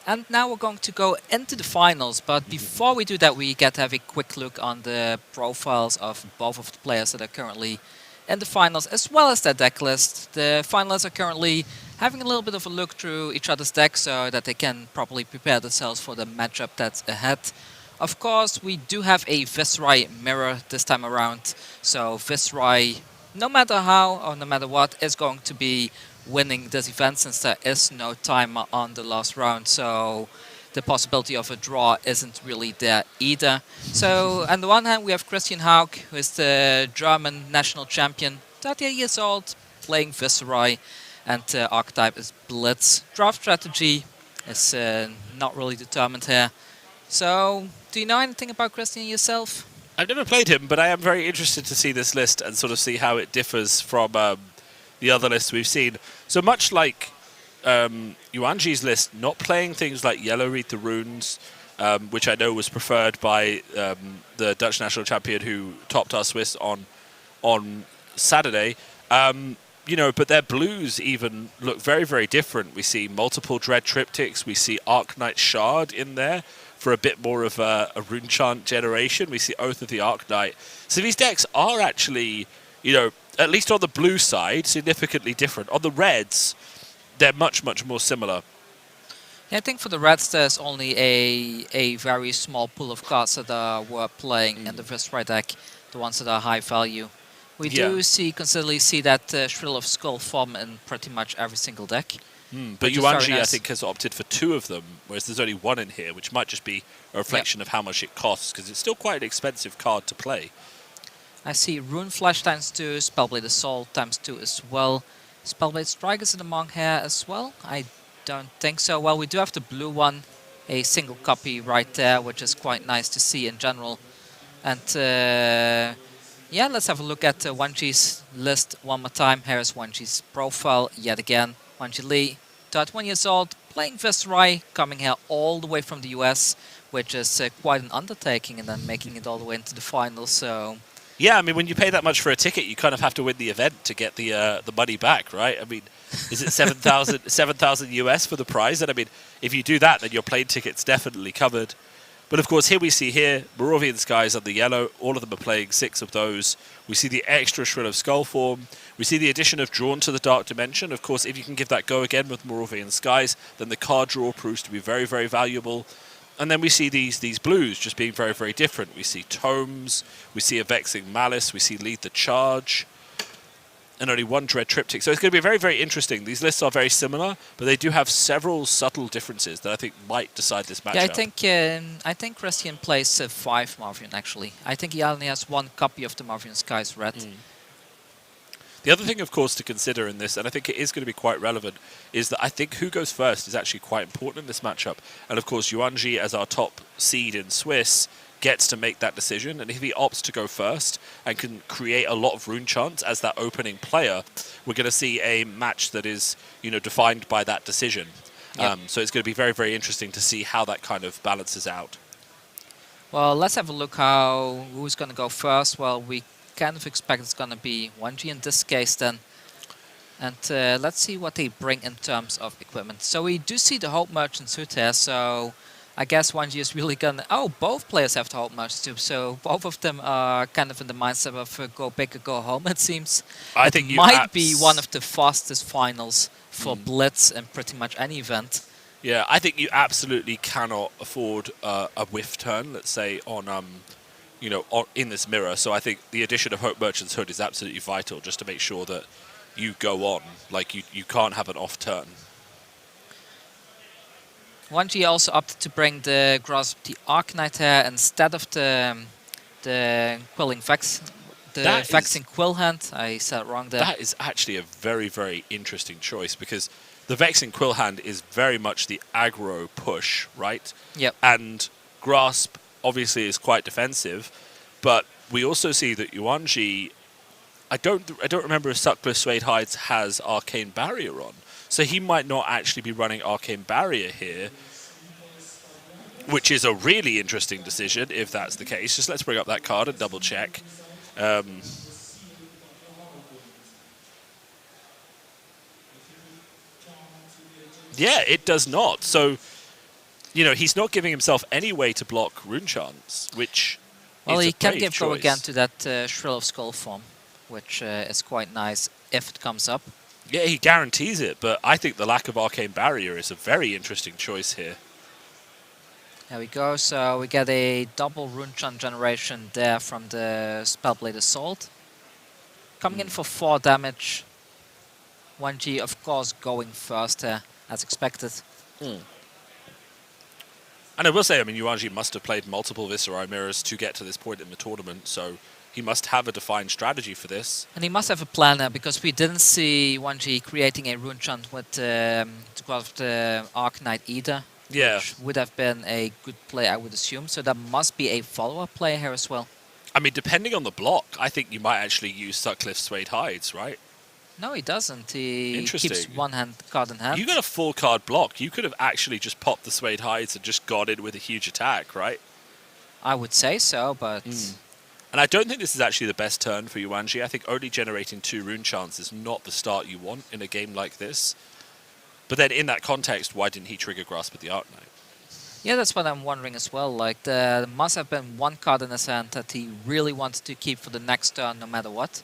And now we're going to go into the finals, but before we do that, we get to have a quick look on the profiles of both of the players that are currently in the finals, as well as their deck list. The finalists are currently having a little bit of a look through each other's decks so that they can properly prepare themselves for the matchup that's ahead. Of course, we do have a Viscerai mirror this time around, so Viscerai, no matter how or no matter what, is going to be winning this event since there is no timer on the last round, so the possibility of a draw isn't really there either. So on the one hand we have Christian Haug, who is the German national champion, 38 years old, playing Viscerai, and archetype is Blitz. Draft strategy is not really determined here. So do you know anything about Christian yourself? I've never played him, but I am very interested to see this list and sort of see how it differs from the other lists we've seen. So much like Yuanji's list, not playing things like Yellow Read the Runes, which I know was preferred by the Dutch national champion who topped our Swiss on Saturday. You know, but their blues even look very, very different. We see multiple Dread Triptychs, we see Arknight Shard in there for a bit more of a rune chant generation. We see Oath of the Arknight. So these decks are actually, you know, at least on the blue side, significantly different. On the reds, they're much, much more similar. Yeah, I think for the reds, there's only a very small pool of cards that are worth playing in the Viscerai deck, the ones that are high value. We do consistently see that Shrill of Skull form in pretty much every single deck. But Yuanji, I think, has opted for 2 of them, whereas there's only 1 in here, which might just be a reflection of how much it costs, because it's still quite an expensive card to play. I see Rune Flash ×2, Spellblade Assault ×2 as well. Spellblade Strike is in among here as well? I don't think so. Well, we do have the blue one, a single copy right there, which is quite nice to see in general. And yeah, let's have a look at Yuanji's list one more time. Here is Yuanji's profile yet again. Yuanji Lee, 31 years old, playing Viscerai, coming here all the way from the US, which is quite an undertaking, and then making it all the way into the finals. So yeah, I mean, when you pay that much for a ticket, you kind of have to win the event to get the money back, right? I mean, is it 7,000 US for the prize? And I mean, if you do that, then your plane ticket's definitely covered. But of course, here we see Moravian Skies on the yellow. All of them are playing 6 of those. We see the extra Shrill of Skull form. We see the addition of Drawn to the Dark Dimension. Of course, if you can give that go again with Moravian Skies, then the card draw proves to be very, very valuable. And then we see these blues just being very, very different. We see Tomes, we see a Vexing Malice, we see Lead the Charge, and only 1 Dread Triptych. So it's going to be very, very interesting. These lists are very similar, but they do have several subtle differences that I think might decide this matchup. Yeah, I think Christian plays 5 Moravian, actually. I think he only has 1 copy of the Moravian Skies red. The other thing, of course, to consider in this, and I think it is going to be quite relevant, is that I think who goes first is actually quite important in this matchup. And of course, Yuanji, as our top seed in Swiss, gets to make that decision. And if he opts to go first and can create a lot of rune chants as that opening player, we're going to see a match that is, you know, defined by that decision. Yep. So it's going to be very, very interesting to see how that kind of balances out. Well, let's have a look who's going to go first. Well, we kind of expect it's going to be Yuanji in this case then. And let's see what they bring in terms of equipment. So we do see the Hope Merchant's hood here, so I guess Yuanji is really going to... Oh, both players have the Hope Merchants too, so both of them are kind of in the mindset of go big or go home, it seems. I think it might be one of the fastest finals for Blitz in pretty much any event. Yeah, I think you absolutely cannot afford a whiff turn, let's say, on... you know, in this mirror. So I think the addition of Hope Merchant's hood is absolutely vital just to make sure that you go on. Like, you can't have an off turn. Yuanji also opted to bring the Grasp the Arknight here instead of the Quelling The Vexing Quill hand, I said wrong there. That is actually a very, very interesting choice because the Vexing Quill hand is very much the aggro push, right? Yep. And Grasp obviously is quite defensive, but we also see that Yuanji, I don't remember if Suckler Suede Hides has Arcane Barrier on, so he might not actually be running Arcane Barrier here, which is a really interesting decision if that's the case. Just let's bring up that card and double check. Yeah, it does not. So, you know, he's not giving himself any way to block Rune Chants, which well, is he a can brave give go choice. again to that Shrill of Skull form, which is quite nice if it comes up. Yeah, he guarantees it, but I think the lack of Arcane Barrier is a very interesting choice here. There we go, so we get a double Rune Chant generation there from the Spellblade Assault. Coming in for 4 damage. 1G, of course, going first as expected. And I will say, I mean, Yuanji must have played multiple Viscerai mirrors to get to this point in the tournament, so he must have a defined strategy for this. And he must have a planner, because we didn't see 1G creating a Rune Chant with the Arc Knight either. Yeah. Which would have been a good play, I would assume. So that must be a follow-up play here as well. I mean, depending on the block, I think you might actually use Sutcliffe Suede Hides, right? No, he doesn't. He keeps Interesting. one card in hand. You got a full card block. You could have actually just popped the Suede Hides and just got in with a huge attack, right? I would say so, but... And I don't think this is actually the best turn for Yuanji. I think only generating 2 Rune Chants is not the start you want in a game like this. But then in that context, why didn't he trigger Grasp with the Arc Knight? Yeah, that's what I'm wondering as well. Like, there must have been one card in his hand that he really wanted to keep for the next turn, no matter what.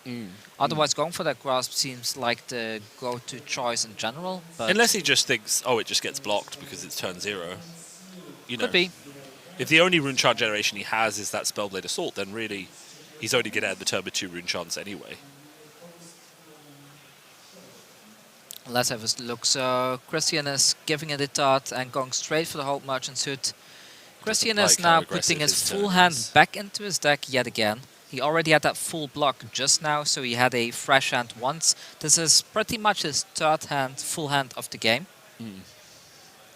Otherwise, going for that Grasp seems like the go-to choice in general. But Unless he just thinks, oh, it just gets blocked because it's turn 0. You know, could be. If the only Rune Chant generation he has is that Spellblade Assault, then really he's only going to end the turn with 2 Rune Chants anyway. Let's have a look. So Christian is giving it a dart and going straight for the Hold Merchant's Hood. Christian is now putting his full hand back into his deck yet again. He already had that full block just now, so he had a fresh hand once. This is pretty much his third hand, full hand of the game.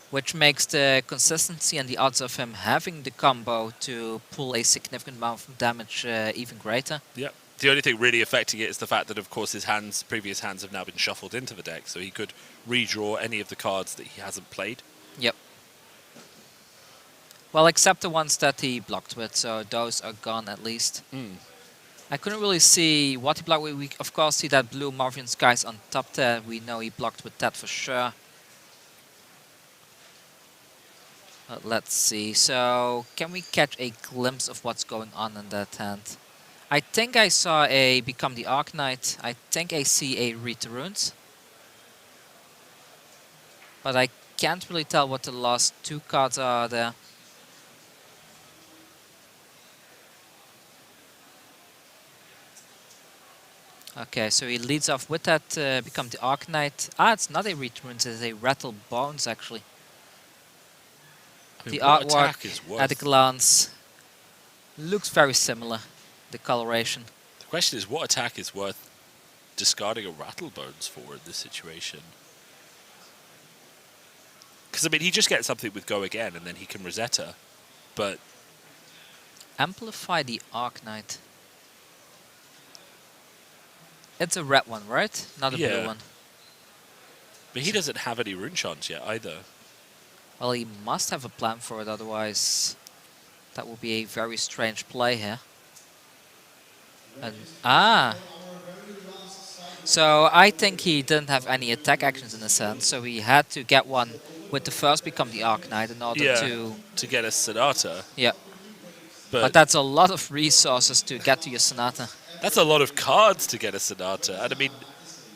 Which makes the consistency and the odds of him having the combo to pull a significant amount of damage even greater. Yep. The only thing really affecting it is the fact that, of course, his previous hands have now been shuffled into the deck, so he could redraw any of the cards that he hasn't played. Yep. Well, except the ones that he blocked with, so those are gone at least. I couldn't really see what he blocked with. We, of course, see that blue Marvian Skies on top there. We know he blocked with that for sure. But let's see. So, can we catch a glimpse of what's going on in that hand? I think I saw a Become the Arc Knight. I think I see a Read the Runes. But I can't really tell what the last 2 cards are there. Okay, so he leads off with that Become the Arc Knight. Ah, it's not a Read the Runes, it's a Rattle Bones actually. I mean, The what artwork attack is worth? at a glance looks very similar. The coloration. The question is, what attack is worth discarding a Rattlebones for in this situation? Because, I mean, he just gets something with Go Again, and then he can Rosetta, but... Amplify the Arc Knight. It's a red one, right? Not a blue one. But he doesn't have any Rune Chants yet, either. Well, he must have a plan for it, otherwise that would be a very strange play here. And, so I think he didn't have any attack actions in his hand, so he had to get one with the first Become the Arc Knight in order to get a Sonata. Yeah. But that's a lot of resources to get to your Sonata. That's a lot of cards to get a Sonata. And I mean,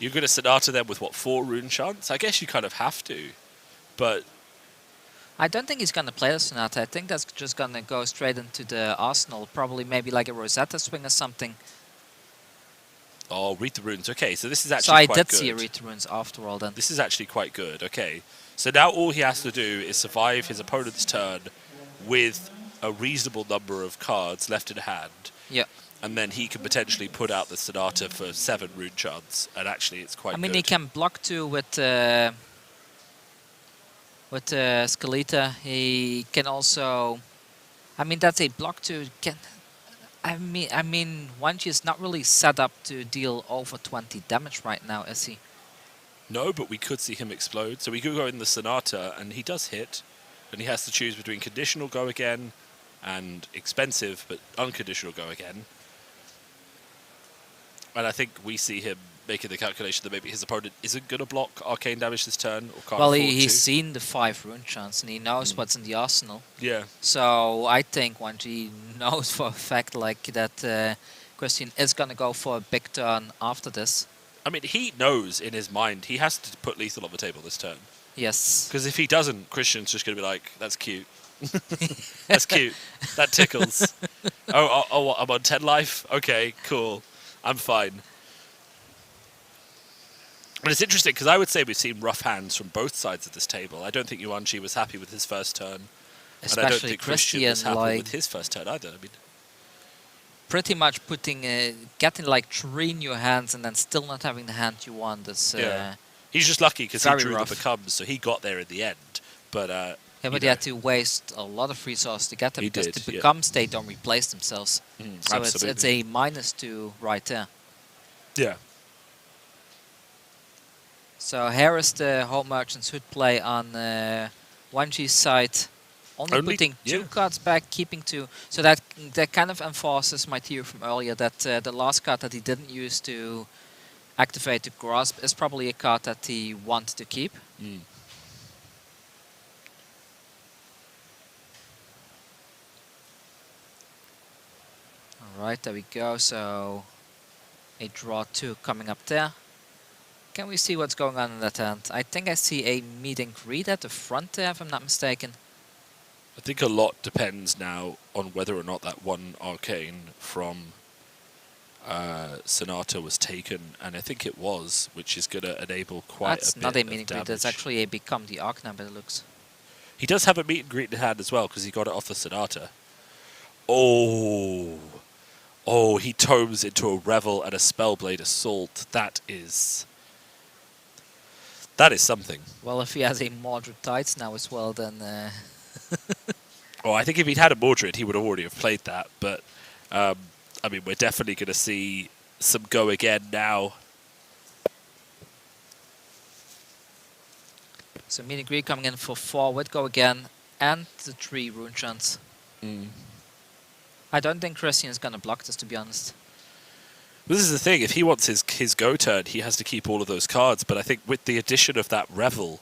you're going to Sonata them with, what, 4 Rune Chants? I guess you kind of have to. But... I don't think he's going to play the Sonata. I think that's just going to go straight into the arsenal. Probably maybe like a Rosetta swing or something. Oh, Read the Runes. Okay, so this is actually so I quite did good. see a Read the Runes after all then. This is actually quite good. Okay, so now all he has to do is survive his opponent's turn with a reasonable number of cards left in hand. Yeah. and then he can potentially put out the Sonata for 7 rune chants, and actually it's quite I mean, good. he can block 2 with Skeleta. He can also, I mean, that's a block 2. I mean, Wanji is not really set up to deal over 20 damage right now, is he? No, but we could see him explode. So we could go in the Sonata, and he does hit, and he has to choose between conditional go again and expensive but unconditional go again. And I think we see him making the calculation that maybe his opponent isn't going to block arcane damage this turn, or can't Well, afford he's to. seen the 5 rune chants, and he knows what's in the arsenal. Yeah. So I think Wanji knows for a fact like that Christian is going to go for a big turn after this. I mean, he knows in his mind he has to put lethal on the table this turn. Yes. Because if he doesn't, Christian's just going to be like, that's cute. That's cute. That tickles. Oh, I'm on 10 life? Okay, cool. I'm fine. But it's interesting, because I would say we've seen rough hands from both sides of this table. I don't think Yuanchi was happy with his first turn. Especially and I don't think Christian was happy like with his first turn either. I mean, pretty much getting like 3 new hands and then still not having the hand you want is he's just lucky because he very drew rough. the becomes, so he got there in the end. But yeah, but he had to waste a lot of resources to get them, He because did, the yeah. becomes, they don't replace themselves. So it's absolutely. a -2 right there. Yeah. So here is the home merchants who'd play on Wanji's side. Only putting 2 cards back, keeping 2. So that kind of enforces my theory from earlier that the last card that he didn't use to activate the grasp is probably a card that he wants to keep. Alright, there we go. So a draw 2 coming up there. Can we see what's going on in that hand? I think I see a meet and greet at the front there, if I'm not mistaken. I think a lot depends now on whether or not that one arcane from Sonata was taken, and I think it was, which is going to enable quite That's a bit not a of meet and greet, damage. that's actually a become the arc number, it looks. He does have a meet and greet in hand as well, because he got it off the Sonata. Oh, he tomes into a Revel and a Spellblade Assault. That is something. Well, if he has a Mordred Tides now as well, then... Oh, I think if he'd had a Mordred, he would already have played that. But, I mean, we're definitely going to see some go again now. So meet and greet coming in for 4 with go again, and the 3 rune chants. I don't think Christian is going to block this, to be honest. This is the thing, if he wants his go turn, he has to keep all of those cards. But I think with the addition of that Revel,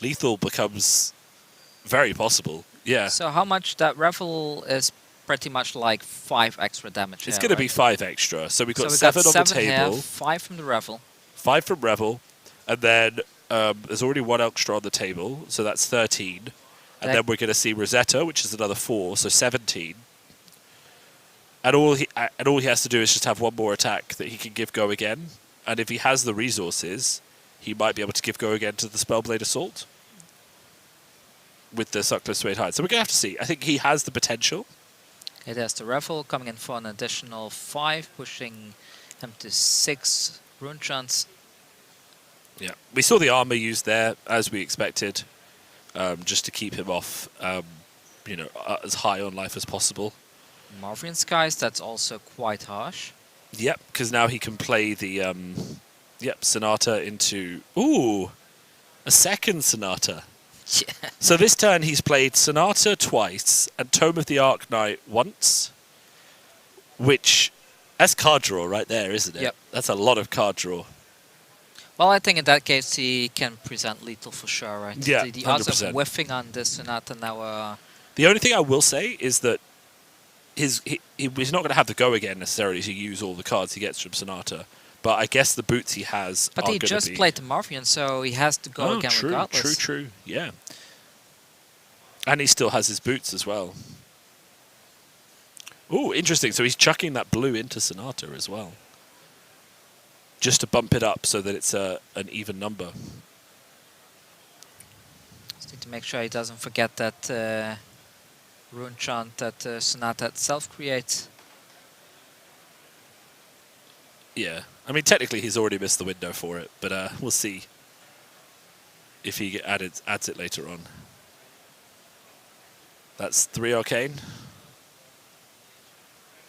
lethal becomes very possible. Yeah. So how much that Revel is pretty much like 5 extra damage. It's here, going to right? be 5 extra. So we've got So 7 on the 7 here, table. 5 from the Revel. 5 from Revel. And then there's already 1 extra on the table. So that's 13. And then we're going to see Rosetta, which is another 4. So 17. And all he has to do is just have 1 more attack that he can give go again. And if he has the resources, he might be able to give go again to the Spellblade Assault with the Suckless Suede Hide. So we're going to have to see. I think he has the potential. It has the Revel coming in for an additional 5, pushing him to 6 rune chants. Yeah, we saw the armor used there as we expected, just to keep him off, as high on life as possible. Marvian Skies, that's also quite harsh. Yep, because now he can play the Sonata into a second Sonata. Yeah. So this turn he's played Sonata twice and Tome of the Arc Knight once, which that's card draw right there, isn't it? Yep. That's a lot of card draw. Well, I think in that case he can present lethal for sure, right? Yeah, the odds 100%. of whiffing on this Sonata now are... The only thing I will say is that he's not going to have to go again necessarily to use all the cards he gets from Sonata, but I guess the boots he has But are he going just to be... played the Marvian, so he has to go again regardless. True, yeah. And he still has his boots as well. Ooh, interesting. So he's chucking that blue into Sonata as well, just to bump it up so that it's an even number. Just need to make sure he doesn't forget that rune chant that Sonata itself creates. Yeah. I mean, technically, he's already missed the window for it, but we'll see if he adds it later on. That's 3 Arcane.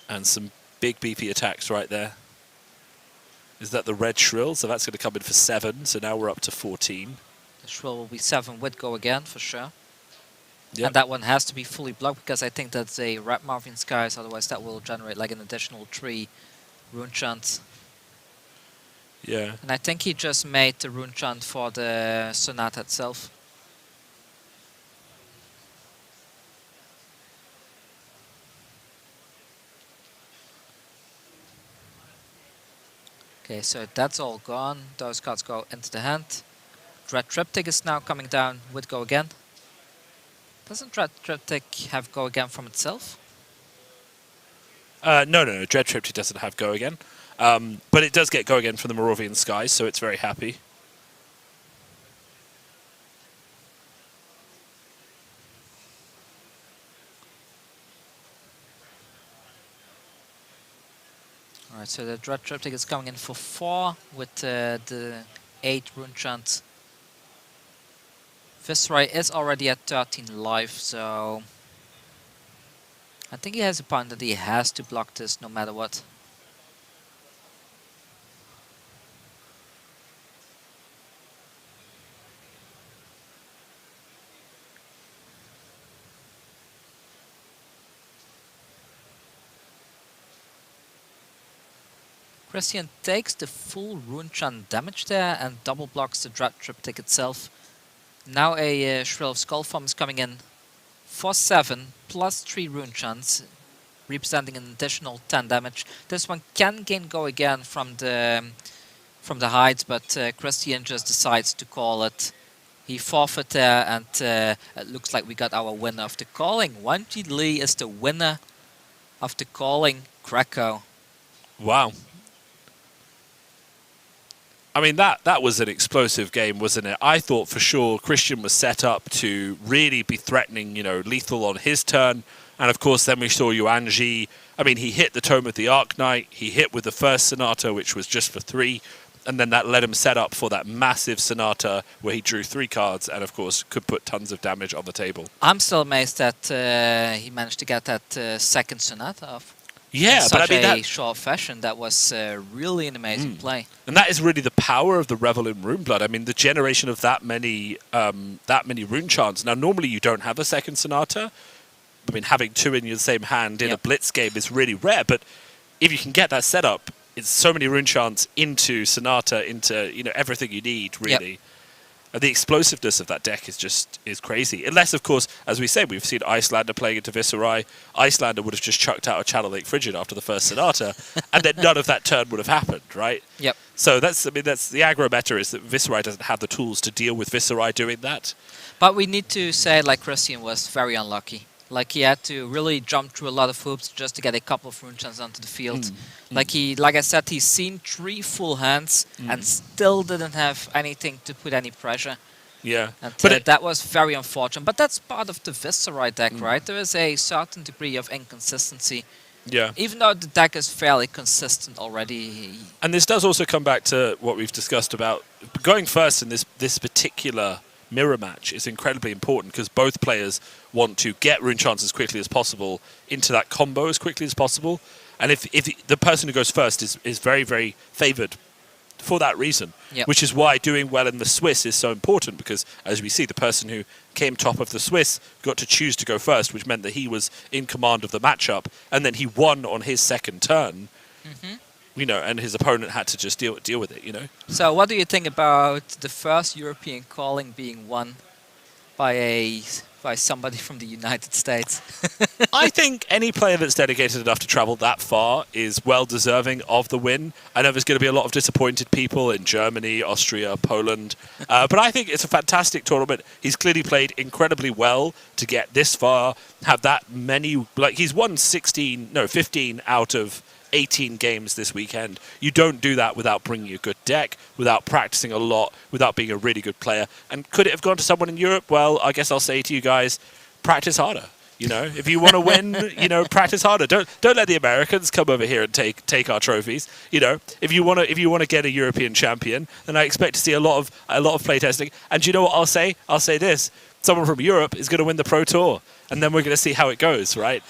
And some big BP attacks right there. Is that the red Shrill? So that's going to come in for 7, so now we're up to 14. The Shrill will be 7 with Go Again, for sure. Yep. And that one has to be fully blocked, because I think that's a Red Marvin Skies, otherwise that will generate like an additional 3 rune chants. Yeah. And I think he just made the rune chant for the Sonata itself. Okay, so that's all gone. Those cards go into the hand. Dread Triptych is now coming down with Go Again. Doesn't Dread Triptych have Go Again from itself? No. Dread Triptych doesn't have Go Again. But it does get Go Again from the Moravian Skies, so it's very happy. Alright, so the Dread Triptych is coming in for 4 with the 8 rune chants. Viscerai is already at 13 life, so I think he has a point that he has to block this no matter what. Christian takes the full rune chant damage there and double blocks the Dread Triptych itself. Now a Shrill of Skullform is coming in for 7 plus 3 rune chants, representing an additional 10 damage. This one can gain Go Again from the hides, but Christian just decides to call it. He forfeit there, and it looks like we got our winner of the calling. Wanji Lee is the winner of the Calling Krakow. Wow. I mean, that was an explosive game, wasn't it? I thought for sure Christian was set up to really be threatening, lethal on his turn. And of course, then we saw Yuanji. I mean, he hit the Tome of the Arknight. He hit with the first Sonata, which was just for 3. And then that let him set up for that massive Sonata where he drew 3 cards and, of course, could put tons of damage on the table. I'm still amazed that he managed to get that second Sonata off. Yeah, in but I such mean, a short fashion. That was really an amazing play. And that is really the power of the Revel in Runeblood. I mean, the generation of that many rune chants. Now, normally you don't have a second Sonata. I mean, having 2 in your same hand in a Blitz game is really rare. But if you can get that set up, it's so many rune chants into Sonata, into everything you need, really. Yep. And the explosiveness of that deck is crazy. Unless, of course, as we said, we've seen Icelander playing into Viscerai. Icelander would have just chucked out a Channel Lake Frigid after the first Sonata, and then none of that turn would have happened, right? Yep. So that's the aggro meta, is that Viscerai doesn't have the tools to deal with Viscerai doing that. But we need to say, like, Christian was very unlucky. Like, he had to really jump through a lot of hoops just to get a couple of rune chants onto the field. Like I said, he's seen 3 full hands and still didn't have anything to put any pressure. Yeah. And but that was very unfortunate. But that's part of the Viscerai deck, right? There is a certain degree of inconsistency. Yeah. Even though the deck is fairly consistent already. And this does also come back to what we've discussed about going first in this particular mirror match is incredibly important, because both players want to get rune chants as quickly as possible into that combo as quickly as possible. And if the person who goes first is very, very favoured for that reason, which is why doing well in the Swiss is so important, because as we see, the person who came top of the Swiss got to choose to go first, which meant that he was in command of the matchup, and then he won on his second turn. And his opponent had to just deal with it, So what do you think about the first European calling being won by somebody from the United States? I think any player that's dedicated enough to travel that far is well deserving of the win. I know there's going to be a lot of disappointed people in Germany, Austria, Poland, but I think it's a fantastic tournament. He's clearly played incredibly well to get this far, have that many, like he's won 15 out of 18 games this weekend. You don't do that without bringing a good deck, without practicing a lot, without being a really good player. And could it have gone to someone in Europe? Well, I guess I'll say to you guys, practice harder. You know, if you want to win, you know, practice harder. Don't let the Americans come over here and take our trophies. You know, if you want to get a European champion, then I expect to see a lot of playtesting. And do you know what I'll say? I'll say this: someone from Europe is going to win the Pro Tour, and then we're going to see how it goes, right?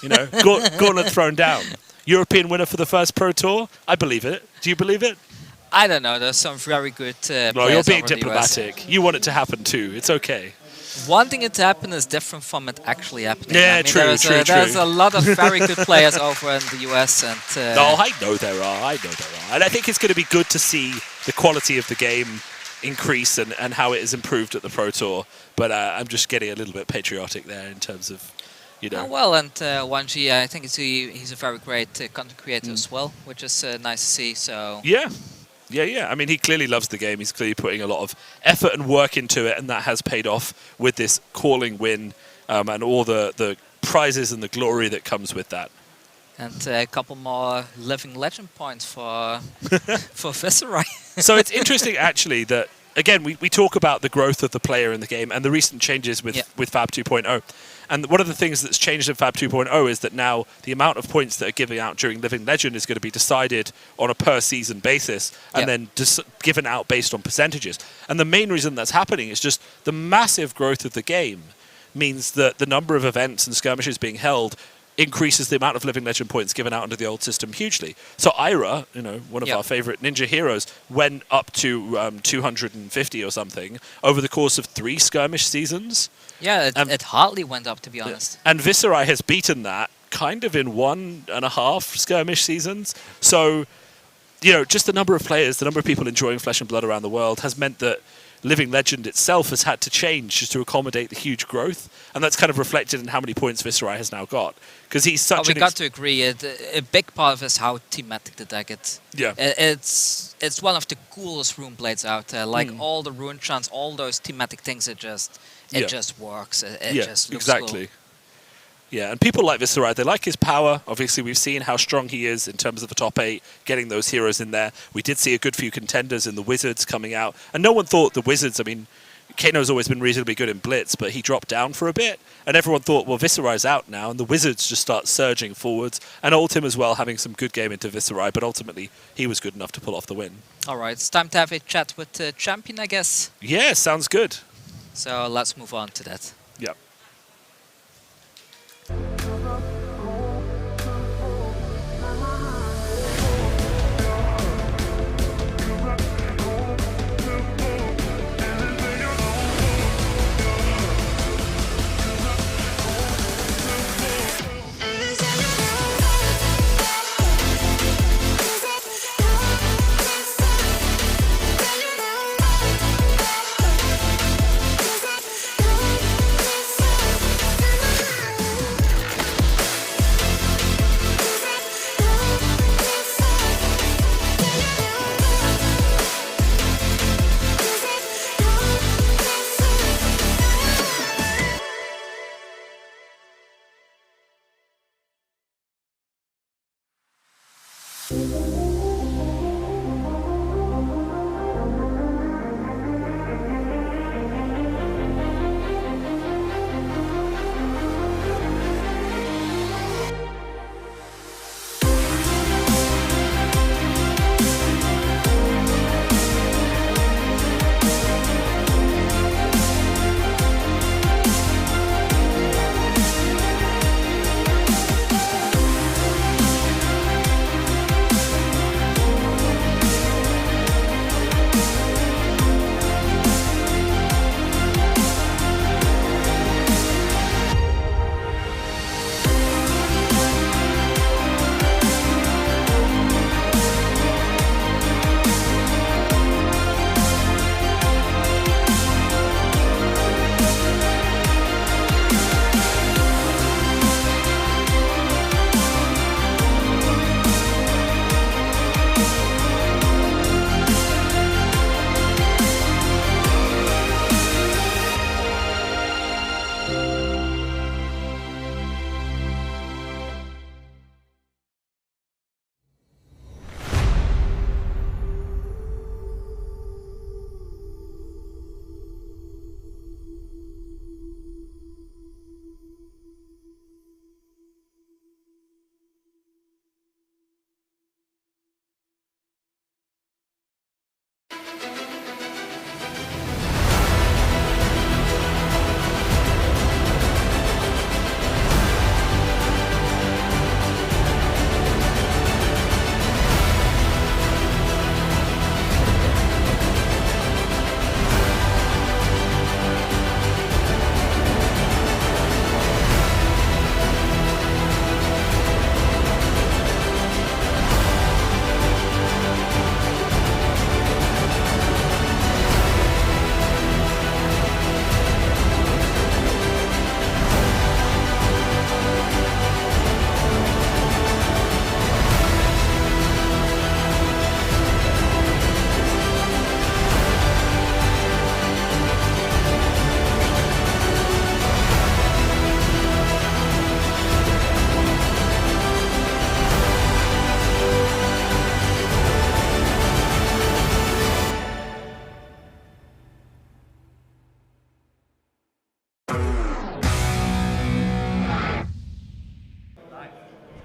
You know, gauntlet thrown down. European winner for the first Pro Tour. I believe it. Do you believe it? I don't know. There's some very good players. Well, you're being over the US. diplomatic. You want it to happen too. It's okay. Wanting it to happen is different from it actually happening. Yeah, I mean, true. There's a lot of very good players over in the US, and No, I know there are. And I think it's going to be good to see the quality of the game increase and how it has improved at the Pro Tour. But I'm just getting a little bit patriotic there in terms of, you know. Oh, well, and 1G, I think he's a very great content creator as well, which is nice to see. So Yeah. I mean, he clearly loves the game. He's clearly putting a lot of effort and work into it, and that has paid off with this calling win and all the prizes and the glory that comes with that. And a couple more living legend points for Viscerai. So it's interesting, actually, that, again, we talk about the growth of the player in the game and the recent changes with Fab 2.0. And one of the things that's changed in Fab 2.0 is that now the amount of points that are given out during Living Legend is going to be decided on a per-season basis and then given out based on percentages. And the main reason that's happening is just the massive growth of the game means that the number of events and skirmishes being held increases the amount of Living Legend points given out under the old system hugely. So Ira, you know, one of our favorite ninja heroes, went up to 250 or something over the course of 3 skirmish seasons. Yeah, it hardly went up, to be honest. And Viscerai has beaten that kind of in 1.5 skirmish seasons. So, you know, just the number of players, the number of people enjoying Flesh and Blood around the world has meant that Living Legend itself has had to change just to accommodate the huge growth, and that's kind of reflected in how many points Viscerai has now got. Because he's such we got to agree, a big part of it is how thematic the deck is. Yeah. It's one of the coolest rune blades out there. Like all the rune chants, all those thematic things, it just works. It just looks exactly. cool. Yeah, and people like Viscerai, they like his power. Obviously, we've seen how strong he is in terms of the top 8, getting those heroes in there. We did see a good few contenders in the Wizards coming out. And no one thought the Wizards, I mean, Kano's always been reasonably good in Blitz, but he dropped down for a bit. And everyone thought, well, Viscerai's out now, and the Wizards just start surging forwards. And Oldhim as well, having some good game into Viscerai, but ultimately, he was good enough to pull off the win. All right, it's time to have a chat with the champion, I guess. Yeah, sounds good. So let's move on to that. Yep.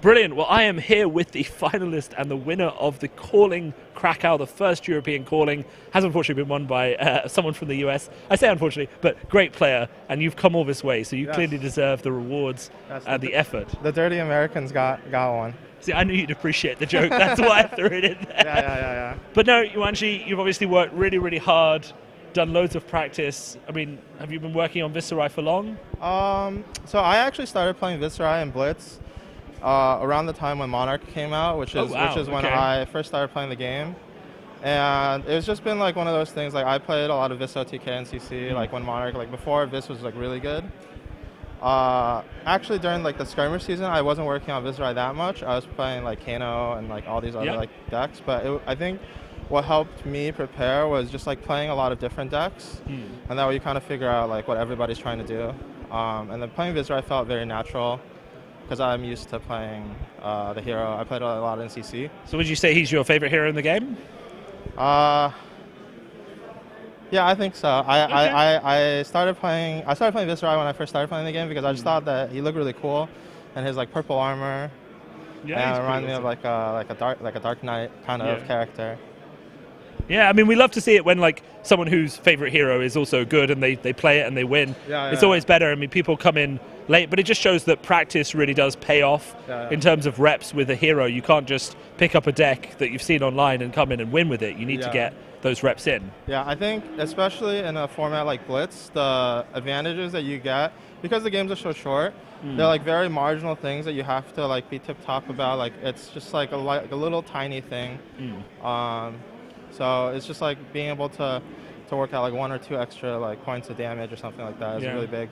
Brilliant. Well, I am here with the finalist and the winner of the Calling Krakow, the first European calling. Has unfortunately been won by someone from the US. I say unfortunately, but great player, and you've come all this way, so you clearly deserve the rewards and the effort. The dirty Americans got one. See, I knew you'd appreciate the joke. That's why I threw it in there. Yeah. But no, Yuanji, you've obviously worked really, really hard, done loads of practice. I mean, have you been working on Viscerai for long? So I actually started playing Viscerai and Blitz around the time when Monarch came out, which is when I first started playing the game. And it's just been like one of those things, like I played a lot of Vis OTK and CC, like when Monarch, like before Vis was like really good. Actually during like the skirmish season, I wasn't working on Viscerai that much. I was playing like Kano and like all these other like decks, but I think what helped me prepare was just like playing a lot of different decks, and that way you kind of figure out like what everybody's trying to do. And then playing Viscerai felt very natural, because I'm used to playing the hero. I played a lot in CC. So would you say he's your favorite hero in the game? Yeah, I think so. I started playing Viscerai when I first started playing the game because I just thought that he looked really cool, and his like purple armor reminded me of like a Dark Knight kind of character. Yeah, I mean, we love to see it when like someone whose favorite hero is also good and they play it and they win. It's always better. I mean, people come in late, but it just shows that practice really does pay off in terms of reps with a hero. You can't just pick up a deck that you've seen online and come in and win with it. You need to get those reps in. Yeah, I think especially in a format like Blitz, the advantages that you get, because the games are so short, they're like very marginal things that you have to like be tip-top about. Like it's just like a little tiny thing. So it's just like being able to work out like 1 or 2 extra like points of damage or something like that is really big.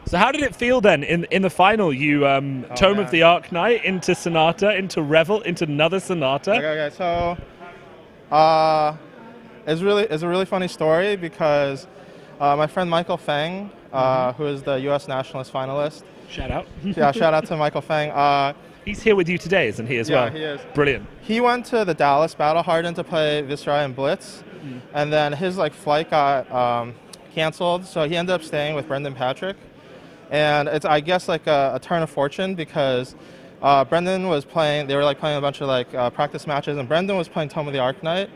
So how did it feel then in the final? You Tome of the Arknight into Sonata, into Revel, into another Sonata. Okay. So it's a really funny story because my friend Michael Feng, who is the U.S. nationalist finalist. Shout out. Yeah, shout out to Michael Feng. He's here with you today, isn't he, as well? Yeah, he is. Brilliant. He went to the Dallas Battle Hardened to play Viscerai and Blitz, and then his like flight got canceled, so he ended up staying with Brendan Patrick. And it's, I guess, like a turn of fortune because Brendan was playing, they were like playing a bunch of like practice matches, and Brendan was playing Tome of the Arknight,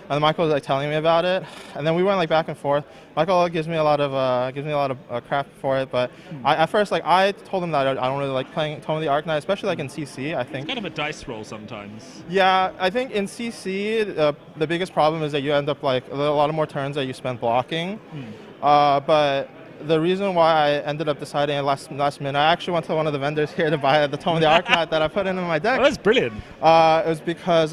and Michael was like telling me about it, and then we went like back and forth. Michael gives me a lot of crap for it, but at first like I told him that I don't really like playing Tome of the Arknight, especially like in CC. I think it's kind of a dice roll sometimes. Yeah, I think in CC the biggest problem is that you end up like a lot of more turns that you spend blocking, but the reason why I ended up deciding last minute, I actually went to one of the vendors here to buy the Tome of the Arknight that I put in my deck. Oh, that's brilliant. It was because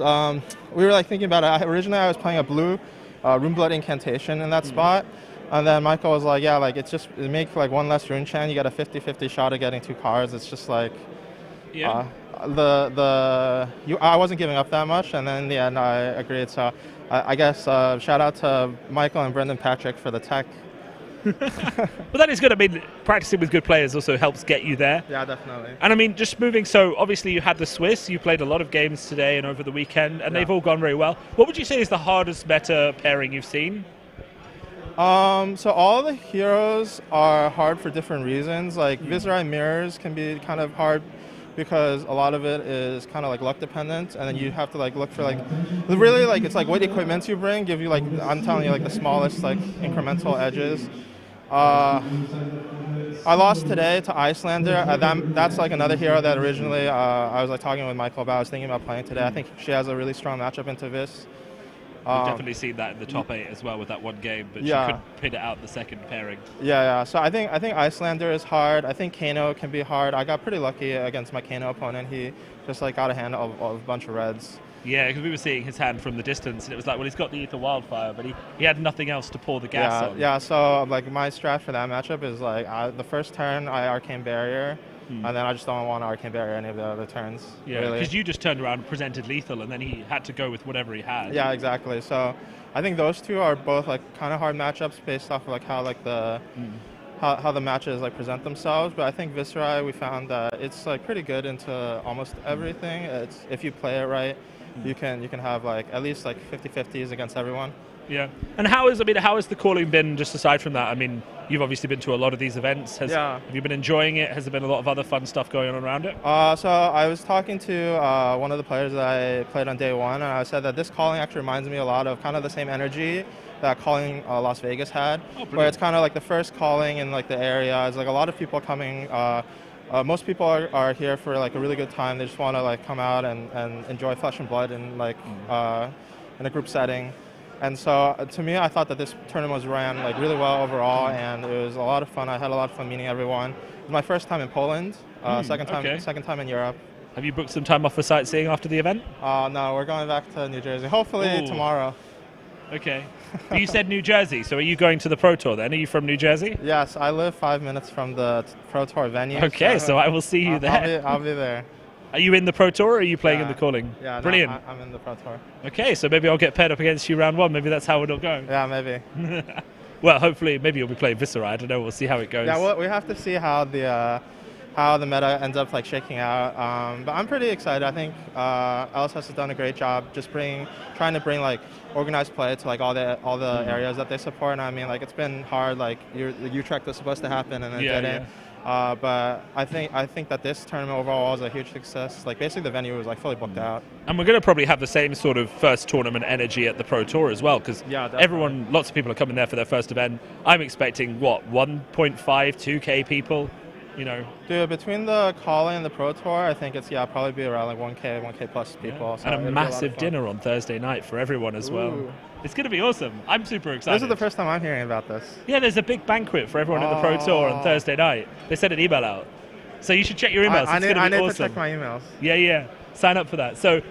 we were like thinking about it. Originally, I was playing a blue Runeblood Incantation in that spot, and then Michael was like, "Yeah, like it make like 1 less rune chain. You get a 50-50 shot of getting 2 cards. It's just like, I wasn't giving up that much, and then in the end, I agreed. So I guess shout out to Michael and Brendan Patrick for the tech. But that is good. I mean, practicing with good players also helps get you there. Yeah, definitely. And I mean, just moving, so obviously you had the Swiss, you played a lot of games today and over the weekend, and they've all gone very well. What would you say is the hardest meta pairing you've seen? So all the heroes are hard for different reasons. Like Viscerai Mirrors can be kind of hard because a lot of it is kind of like luck dependent, and then you have to like look for like really like it's like what equipment you bring give you like, I'm telling you, like the smallest like incremental edges. I lost today to Icelander. That's like another hero that originally I was like talking with Michael about. I was thinking about playing today. I think she has a really strong matchup into Vis. We've definitely seen that in the top 8 as well with that one game, but she couldn't pin it out the second pairing. Yeah. So I think Icelander is hard. I think Kano can be hard. I got pretty lucky against my Kano opponent. He just like got a hand of a bunch of reds. Yeah, because we were seeing his hand from the distance, and it was like, well, he's got the Ether Wildfire, but he had nothing else to pour the gas on. Yeah, so like my strat for that matchup is like the first turn I Arcane Barrier, and then I just don't want to Arcane Barrier any of the other turns. Yeah, because you just turned around and presented lethal, and then he had to go with whatever he had. Yeah, exactly. So I think those two are both like kind of hard matchups based off of like how like the how the matches like present themselves. But I think Viscerai, we found that it's like pretty good into almost everything. It's if you play it right. You can have like at least like 50-50s against everyone. Yeah. And how has the calling been, just aside from that? I mean, you've obviously been to a lot of these events. Have you been enjoying it? Has there been a lot of other fun stuff going on around it? So I was talking to one of the players that I played on day one, and I said that this calling actually reminds me a lot of kind of the same energy that calling Las Vegas had, where it's kind of like the first calling in like the area. It's like a lot of people coming. Most people are here for like a really good time. They just want to like come out and enjoy Flesh and Blood in like in a group setting. And so to me, I thought that this tournament was ran like really well overall, and it was a lot of fun. I had a lot of fun meeting everyone. It was my first time in Poland, second time in Europe. Have you booked some time off for sightseeing after the event? No, we're going back to New Jersey. Hopefully tomorrow. Okay. But you said New Jersey, so are you going to the Pro Tour then? Are you from New Jersey? Yes, I live 5 minutes from the Pro Tour venue. Okay, so I will see you there. I'll be there. Are you in the Pro Tour or are you playing in the calling? Yeah, brilliant. No, I'm in the Pro Tour. Okay, so maybe I'll get paired up against you round one. Maybe that's how it'll go. Yeah, maybe. Well, hopefully, maybe you'll be playing Viscerai. I don't know. We'll see how it goes. Yeah, well, we have to see how the meta ends up like shaking out. But I'm pretty excited. I think LSS has done a great job just trying to bring like organized play to like all the areas that they support. And I mean, like it's been hard. Like Utrecht was supposed to happen and it didn't. But I think that this tournament overall was a huge success. Like basically the venue was like fully booked out. And we're going to probably have the same sort of first tournament energy at the Pro Tour as well, because lots of people are coming there for their first event. I'm expecting 1.5, 2K people. You know, dude, between the calling and the Pro Tour, I think it's probably be around like 1K plus people. So and a massive dinner on Thursday night for everyone as well. It's going to be awesome. I'm super excited. This is the first time I'm hearing about this. Yeah, there's a big banquet for everyone at the Pro Tour on Thursday night. They sent an email out. So you should check your emails. I need awesome. to check my emails. Yeah. Sign up for that. So,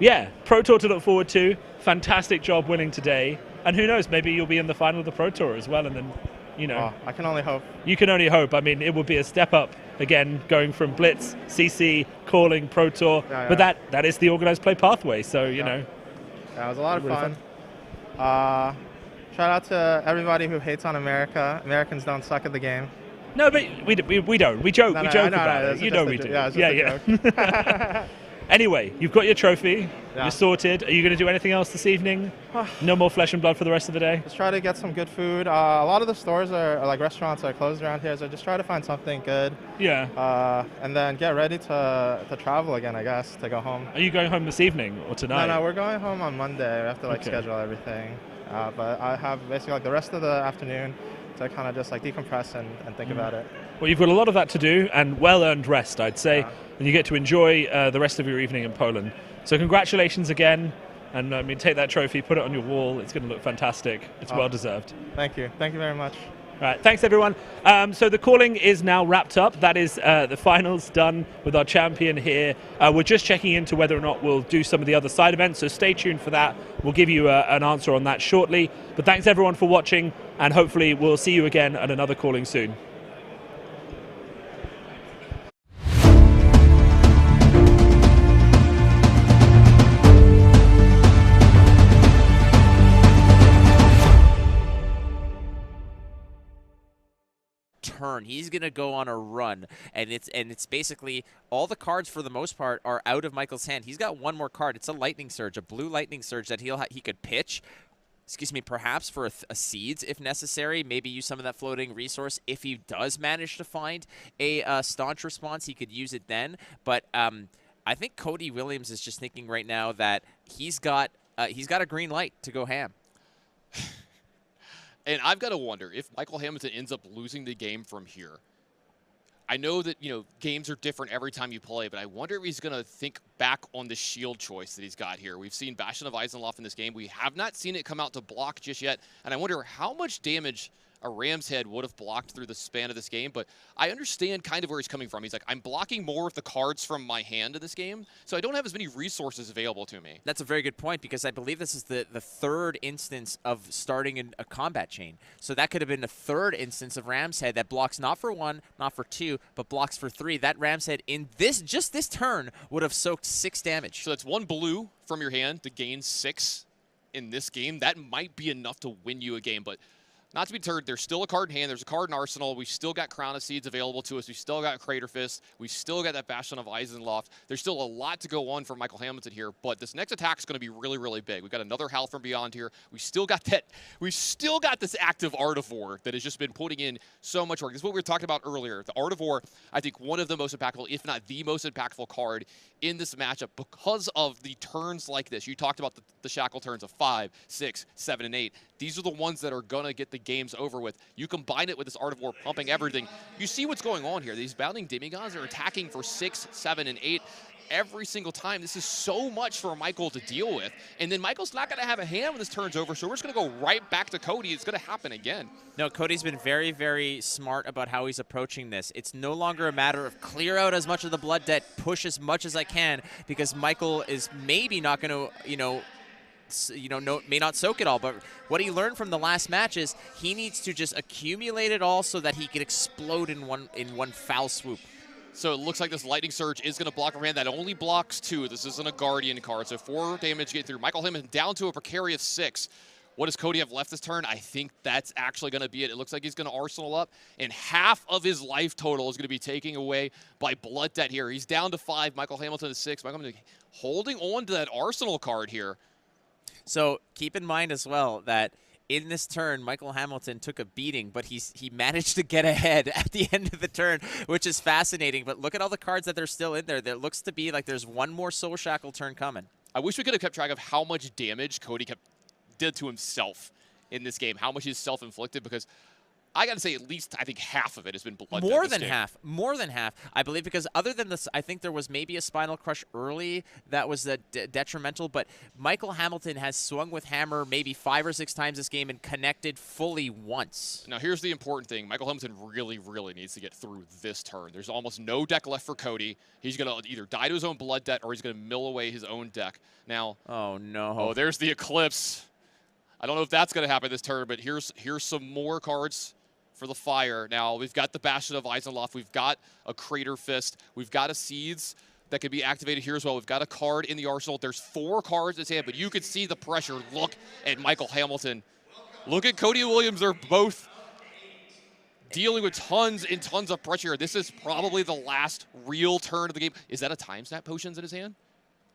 yeah, Pro Tour to look forward to. Fantastic job winning today. And who knows, maybe you'll be in the final of the Pro Tour as well. And then, you know. I can only hope. You can only hope. I mean, it will be a step up, again, going from Blitz, CC, calling, Pro Tour. Yeah. But that is the organized play pathway. So, you know. Yeah, it was a lot of fun. Shout out to everybody who hates on America. Americans don't suck at the game. No, but we don't. We joke about it. You know we do. Yeah. Anyway, you've got your trophy. You're sorted. Are you going to do anything else this evening? No more Flesh and Blood for the rest of the day? Just try to get some good food. A lot of the stores are like restaurants are closed around here, so just try to find something good. Yeah. And then get ready to travel again, I guess, to go home. Are you going home this evening or tonight? No, we're going home on Monday. We have to schedule everything. But I have basically like the rest of the afternoon to kind of just like decompress and think about it. Well, you've got a lot of that to do and well-earned rest, I'd say, and you get to enjoy the rest of your evening in Poland. So congratulations again, and I mean, take that trophy, put it on your wall. It's going to look fantastic. It's well-deserved. Thank you. Thank you very much. All right, thanks everyone. So the calling is now wrapped up. That is the finals done with our champion here. We're just checking into whether or not we'll do some of the other side events, so stay tuned for that. We'll give you an answer on that shortly. But thanks everyone for watching, and hopefully we'll see you again at another calling soon. Turn. He's gonna go on a run, and it's basically all the cards for the most part are out of Michael's hand. He's got one more card. It's a lightning surge, a blue lightning surge that he could pitch. Excuse me, perhaps for a seeds if necessary. Maybe use some of that floating resource if he does manage to find a staunch response. He could use it then. But I think Cody Williams is just thinking right now that he's got a green light to go ham. And I've got to wonder if Michael Hamilton ends up losing the game from here. I know that, games are different every time you play, but I wonder if he's going to think back on the shield choice that he's got here. We've seen Bastion of Eisenloft in this game. We have not seen it come out to block just yet, and I wonder how much damage a Ram's Head would have blocked through the span of this game, but I understand kind of where he's coming from. He's like, I'm blocking more of the cards from my hand in this game, so I don't have as many resources available to me. That's a very good point, because I believe this is the third instance of starting a combat chain. So that could have been the third instance of Ram's Head that blocks not for 1, not for 2, but blocks for 3. That Ram's Head in just this turn would have soaked 6 damage. So that's 1 blue from your hand to gain 6 in this game. That might be enough to win you a game, but not to be deterred, there's still a card in hand. There's a card in Arsenal. We've still got Crown of Seeds available to us. We've still got Crater Fist. We've still got that Bastion of Eisenloft. There's still a lot to go on for Michael Hamilton here, but this next attack is going to be really, really big. We've got another Howl from Beyond here. We've still got this active Art of War that has just been putting in so much work. This is what we were talking about earlier. The Art of War, I think one of the most impactful, if not the most impactful card in this matchup because of the turns like this. You talked about the Shackle turns of 5, 6, 7, and 8. These are the ones that are going to get the games over with. You combine it with this Art of War pumping everything. You see what's going on here. These Bounding Demigods are attacking for 6, 7, and 8 every single time. This is so much for Michael to deal with. And then Michael's not going to have a hand when this turn's over, so we're just going to go right back to Cody. It's going to happen again. No, Cody's been very, very smart about how he's approaching this. It's no longer a matter of clear out as much of the blood debt, push as much as I can, because Michael is maybe not going to, may not soak it all, but what he learned from the last match is he needs to just accumulate it all so that he can explode in one foul swoop. So it looks like this Lightning Surge is going to block a hand. That only blocks 2. This isn't a Guardian card, so 4 damage get through. Michael Hamilton down to a precarious 6. What does Cody have left this turn? I think that's actually going to be it. It looks like he's going to Arsenal up, and half of his life total is going to be taken away by blood debt here. He's down to 5. Michael Hamilton is 6. Michael Hamilton holding on to that Arsenal card here. So keep in mind as well that in this turn, Michael Hamilton took a beating, but he managed to get ahead at the end of the turn, which is fascinating. But look at all the cards that are still in there. There looks to be like there's one more Soul Shackle turn coming. I wish we could have kept track of how much damage Cody did to himself in this game, how much is self-inflicted, because I got to say at least I think half of it has been blood. More than half, I believe, because other than this, I think there was maybe a Spinal Crush early that was detrimental, but Michael Hamilton has swung with hammer maybe 5 or 6 times this game and connected fully once. Now here's the important thing. Michael Hamilton really, really needs to get through this turn. There's almost no deck left for Cody. He's going to either die to his own blood debt or he's going to mill away his own deck. Now, oh no. Oh, there's the Eclipse. I don't know if that's going to happen this turn, but here's some more cards for the fire. Now, we've got the Bastion of Eisenloft. We've got a Crater Fist. We've got a Seeds that can be activated here as well. We've got a card in the arsenal. There's 4 cards in his hand, but you can see the pressure. Look at Michael Hamilton. Look at Cody Williams. They're both dealing with tons and tons of pressure. This is probably the last real turn of the game. Is that a Time Snap Potions in his hand?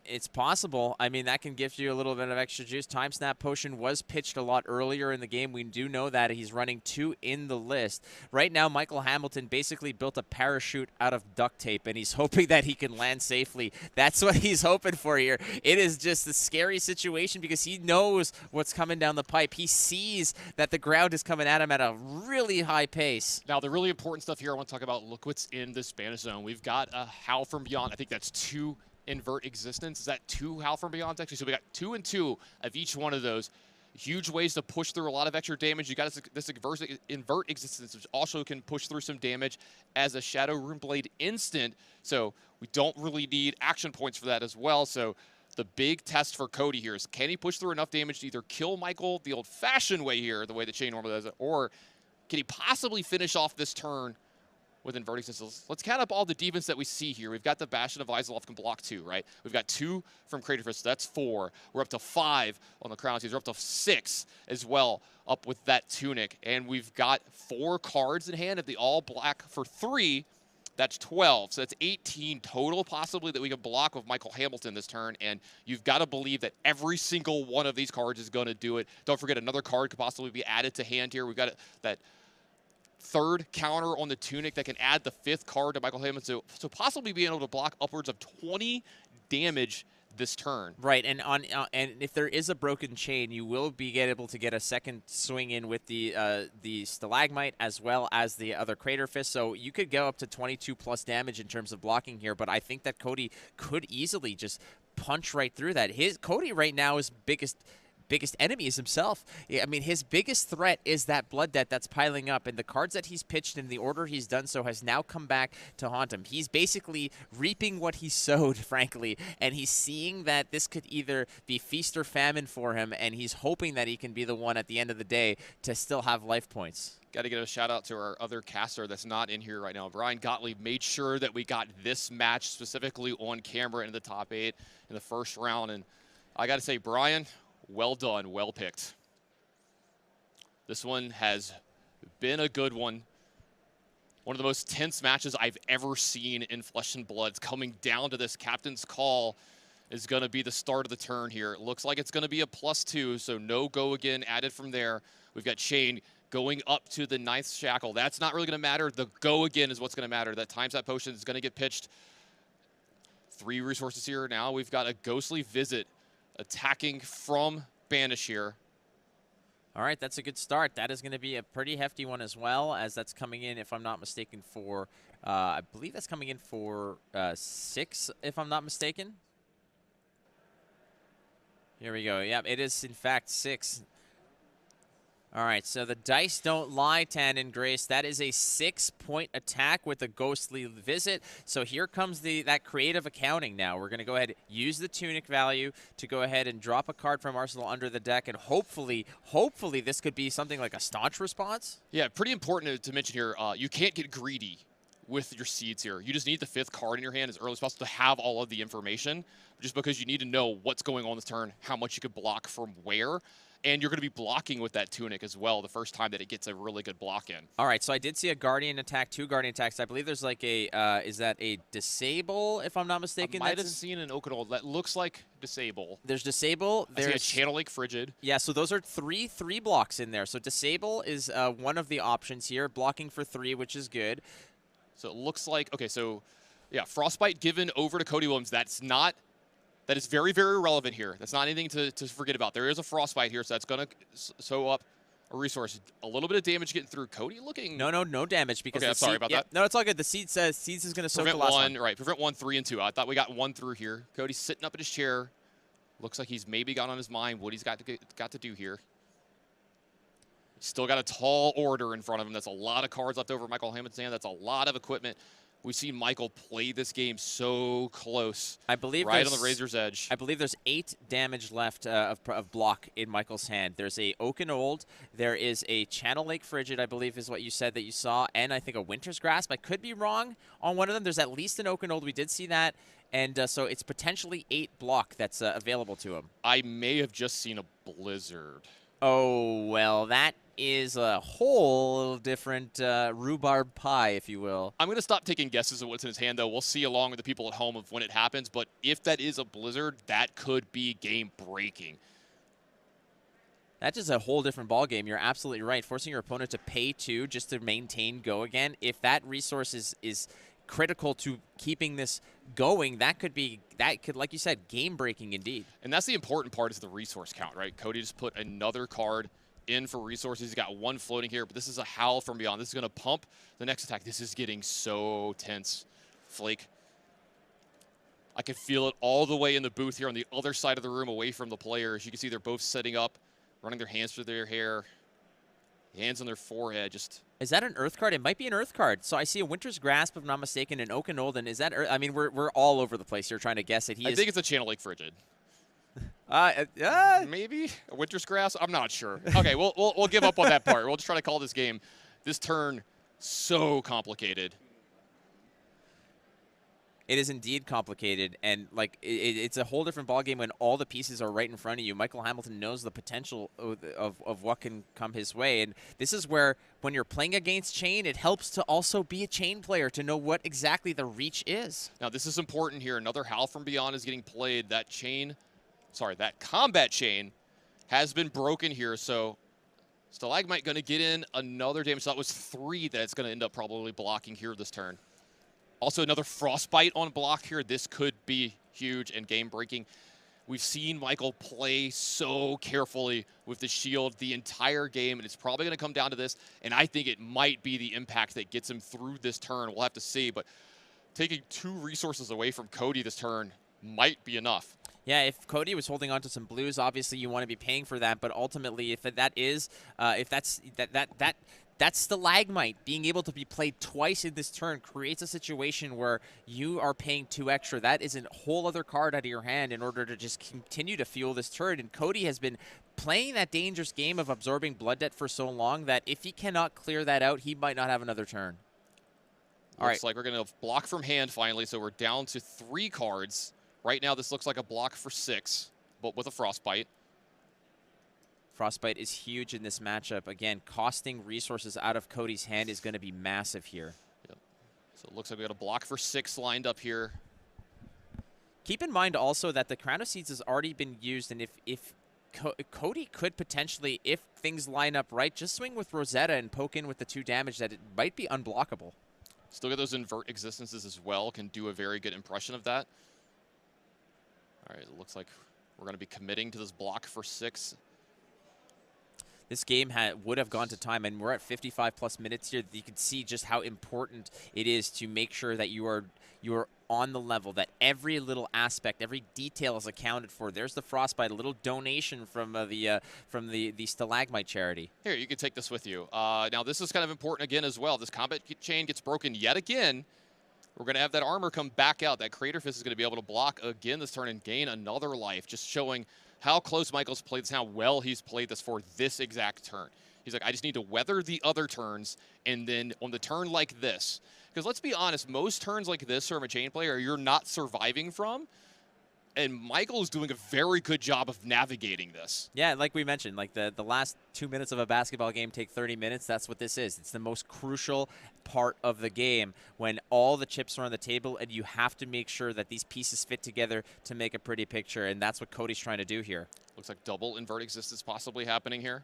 It's possible. I mean, that can give you a little bit of extra juice. Time Snap Potion was pitched a lot earlier in the game. We do know that he's running 2 in the list. Right now, Michael Hamilton basically built a parachute out of duct tape, and he's hoping that he can land safely. That's what he's hoping for here. It is just a scary situation because he knows what's coming down the pipe. He sees that the ground is coming at him at a really high pace. Now, the really important stuff here I want to talk about, look what's in the Spanish zone. We've got a Howl from Beyond. I think that's 2 Invert Existence. Is that 2 Howl from Beyond actually? So we got 2 and 2 of each one of those. Huge ways to push through a lot of extra damage. You got this Invert Existence, which also can push through some damage as a Shadow Runeblade instant. So we don't really need action points for that as well. So the big test for Cody here is, can he push through enough damage to either kill Michael the old-fashioned way here, the way that Shane normally does it, or can he possibly finish off this turn with Inverting Systems? Let's count up all the defense that we see here. We've got the Bastion of Eisenloft can block 2, right? We've got 2 from Crater Fist, so that's 4. We're up to 5 on the Crown Seeds. We're up to 6 as well, up with that Tunic. And we've got 4 cards in hand. If the all black for 3, that's 12. So that's 18 total possibly that we can block with Michael Hamilton this turn. And you've got to believe that every single one of these cards is going to do it. Don't forget, another card could possibly be added to hand here. We've got that 3rd counter on the Tunic that can add the 5th card to Michael Hamilton. So possibly being able to block upwards of 20 damage this turn. Right, and if there is a broken chain, you will be able to get a second swing in with the Stalagmite as well as the other Crater Fist. So you could go up to 22 plus damage in terms of blocking here, but I think that Cody could easily just punch right through that. Cody right now is biggest enemy is himself. I mean, his biggest threat is that blood debt that's piling up, and the cards that he's pitched in the order he's done so has now come back to haunt him. He's basically reaping what he sowed, frankly, and he's seeing that this could either be feast or famine for him, and he's hoping that he can be the one at the end of the day to still have life points. Got to give a shout out to our other caster that's not in here right now. Brian Gottlieb made sure that we got this match specifically on camera in the top 8 in the first round, and I got to say, Brian, well done, well picked. This one has been a good one. One of the most tense matches I've ever seen in Flesh and Blood. It's coming down to this. Captain's Call is going to be the start of the turn here. It looks like it's going to be a +2, so no go again added from there. We've got Shane going up to the 9th shackle. That's not really going to matter. The go again is what's going to matter. That times that potion is going to get pitched. 3 resources here now. We've got a Ghostly Visit attacking from Banish here. All right, that's a good start. That is going to be a pretty hefty one as well, as that's coming in, if I'm not mistaken, for, I believe that's coming in for 6, if I'm not mistaken. Here we go. Yep, it is, in fact, 6. All right, so the dice don't lie, Tan and Grace. That is a 6-point attack with a Ghostly Visit. So here comes that creative accounting now. We're going to go ahead and use the Tunic value to go ahead and drop a card from Arsenal under the deck, and hopefully this could be something like a Staunch response. Yeah, pretty important to mention here, you can't get greedy with your seeds here. You just need the 5th card in your hand as early as possible to have all of the information, just because you need to know what's going on this turn, how much you could block from where. And you're going to be blocking with that Tunic as well the first time that it gets a really good block in. All right, so I did see a Guardian attack, 2 Guardian attacks. I believe there's like a, is that a Disable, if I'm not mistaken? I might have seen an Okanold that looks like Disable. There's Disable. There's a Channel Lake Frigid. Yeah, so those are 3 blocks in there. So Disable is one of the options here, blocking for 3, which is good. So it looks like, okay, so yeah, Frostbite given over to Cody Williams. That is very, very relevant here. That's not anything to forget about. There is a Frostbite here, so that's going to sew up a resource. A little bit of damage getting through. Cody looking... No damage. Because okay, I'm sorry about that. No, it's all good. The Seeds is going to soak the last one. Right, prevent 1, 3, and 2. I thought we got 1 through here. Cody's sitting up in his chair. Looks like he's maybe got on his mind what he's got to do here. Still got a tall order in front of him. That's a lot of cards left over Michael Hamilton's hand. That's a lot of equipment. We've seen Michael play this game so close. I believe right on the razor's edge. I believe there's 8 damage left of block in Michael's hand. There's a Okanold. There is a Channel Lake Frigid, I believe is what you said that you saw, and I think a Winter's Grasp. I could be wrong on one of them. There's at least an Okanold. We did see that. And so it's potentially 8 block that's available to him. I may have just seen a Blizzard. Oh, well, that is a whole different rhubarb pie, if you will. I'm going to stop taking guesses at what's in his hand, though. We'll see along with the people at home of when it happens. But if that is a Blizzard, that could be game-breaking. That's just a whole different ballgame. You're absolutely right. Forcing your opponent to pay 2 just to maintain go again. If that resource is critical to keeping this going, that could, like you said, game-breaking indeed. And that's the important part is the resource count, right? Cody just put another card in for resources. He's got 1 floating here, but this is a Howl from Beyond. This is going to pump the next attack. This is getting so tense. Flake. I can feel it all the way in the booth here on the other side of the room away from the players. You can see they're both setting up, running their hands through their hair, hands on their forehead. Just is that an Earth card? It might be an Earth card. So I see a Winter's Grasp, if I'm not mistaken, an Okanold. And is that Earth? I mean, we're all over the place here trying to guess it. I think it's a Channel Lake Frigid. Maybe a Winter's Grasp. I'm not sure. Okay, we'll give up on that part. We'll just try to call this game. This turn so complicated. It is indeed complicated, and like it's a whole different ballgame when all the pieces are right in front of you. Michael Hamilton knows the potential of what can come his way, and this is where when you're playing against Chain, it helps to also be a Chain player to know what exactly the reach is. Now this is important here. Another Howl from Beyond is getting played. That combat chain has been broken here, so Stalagmite going to get in another damage. So that was 3 that it's going to end up probably blocking here this turn. Also, another Frostbite on block here. This could be huge and game-breaking. We've seen Michael play so carefully with the shield the entire game, and it's probably going to come down to this, and I think it might be the impact that gets him through this turn. We'll have to see, but taking 2 resources away from Cody this turn might be enough. Yeah, if Cody was holding on to some blues, obviously you want to be paying for that, but ultimately, if that's Stalagmite being able to be played twice in this turn creates a situation where you are paying 2 extra. That is a whole other card out of your hand in order to just continue to fuel this turn. And Cody has been playing that dangerous game of absorbing blood debt for so long that if he cannot clear that out, he might not have another turn. Looks like we're going to block from hand finally, so we're down to 3 cards. Right now, this looks like a block for 6, but with a Frostbite. Frostbite is huge in this matchup. Again, costing resources out of Cody's hand is going to be massive here. Yep. So it looks like we got a block for 6 lined up here. Keep in mind also that the Crown of Seeds has already been used, and if Cody could potentially, if things line up right, just swing with Rosetta and poke in with the 2 damage, that it might be unblockable. Still get those invert existences as well, can do a very good impression of that. All right, it looks like we're going to be committing to this block for 6. This game would have gone to time, and we're at 55+ minutes here. You can see just how important it is to make sure that you are on the level, that every little aspect, every detail is accounted for. There's the Frostbite, a little donation from the Stalagmite charity. Here, you can take this with you. Now, this is kind of important again as well. This combat chain gets broken yet again. We're going to have that armor come back out. That Crater Fist is going to be able to block again this turn and gain another life, just showing how close Michael's played this, how well he's played this for this exact turn. He's like, I just need to weather the other turns, and then on the turn like this, because let's be honest, most turns like this from a chain player you're not surviving from, and Michael is doing a very good job of navigating this. Yeah, like we mentioned, like the last 2 minutes of a basketball game take 30 minutes. That's what this is. It's the most crucial part of the game when all the chips are on the table and you have to make sure that these pieces fit together to make a pretty picture, and that's what Cody's trying to do here. Looks like double invert existence possibly happening here.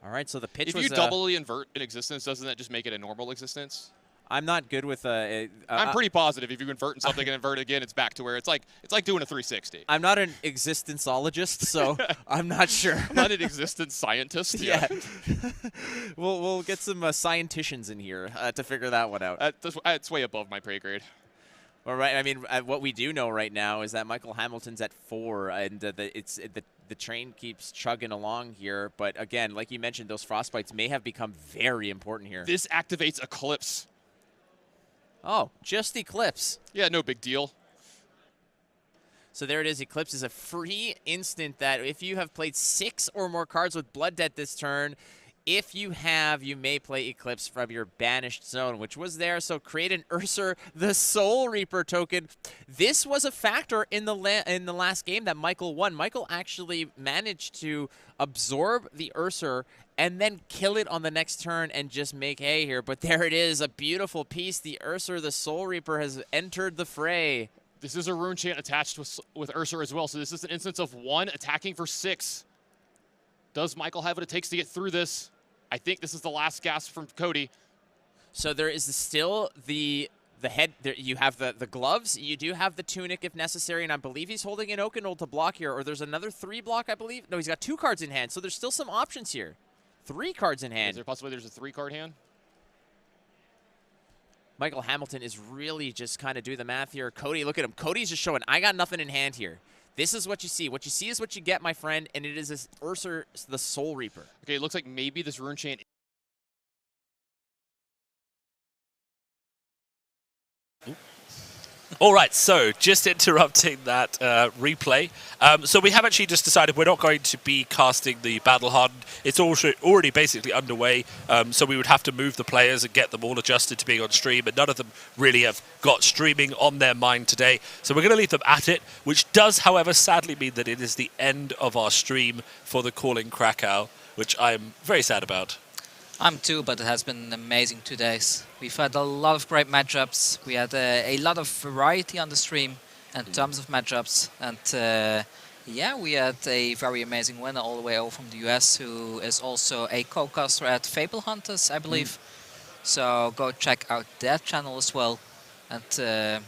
All right, so the pitch if was... If you doubly invert an existence, doesn't that just make it a normal existence? I'm not good with I'm pretty positive if you invert something and invert again, it's back to where it's like doing a 360. I'm not an existenceologist, so I'm not sure. I'm not an existence scientist. Yeah. we'll get some scienticians in here to figure that one out. That's way above my pay grade. All right. I mean, what we do know right now is that Michael Hamilton's at 4, and the train keeps chugging along here. But again, like you mentioned, those Frostbites may have become very important here. This activates Eclipse. Oh, just Eclipse. Yeah, no big deal. So there it is. Eclipse is a free instant that if you have played 6 or more cards with Blood Debt this turn, if you have, you may play Eclipse from your banished zone, which was there. So create an Ursur, the Soul Reaper token. This was a factor in the last game that Michael won. Michael actually managed to absorb the Ursur and then kill it on the next turn and just make hay here. But there it is, a beautiful piece. The Ursur, the Soul Reaper, has entered the fray. This is a rune chant attached with Ursur as well. So this is an instance of 1 attacking for 6. Does Michael have what it takes to get through this? I think this is the last gasp from Cody. So there is still the head. There, you have the gloves. You do have the tunic if necessary, and I believe he's holding an Oakenol to block here. Or there's another 3 block, I believe. No, he's got 2 cards in hand, so there's still some options here. 3 cards in hand. Is there possibly there's a 3-card hand? Michael Hamilton is really just kind of do the math here. Cody, look at him. Cody's just showing, I got nothing in hand here. This is what you see. What you see is what you get, my friend, and it is this Ursur, the Soul Reaper. Okay, it looks like maybe this rune chain... All right, so just interrupting that replay. So we have actually just decided we're not going to be casting the Battle Hardened. It's already basically underway, so we would have to move the players and get them all adjusted to being on stream, and none of them really have got streaming on their mind today. So we're going to leave them at it, which does, however, sadly mean that it is the end of our stream for the Calling Krakow, which I'm very sad about. I'm too, but it has been an amazing 2 days. We've had a lot of great matchups. We had a lot of variety on the stream in terms of matchups. And yeah, we had a very amazing winner all the way over from the US, who is also a co-caster at Fable Hunters, I believe. So go check out their channel as well. And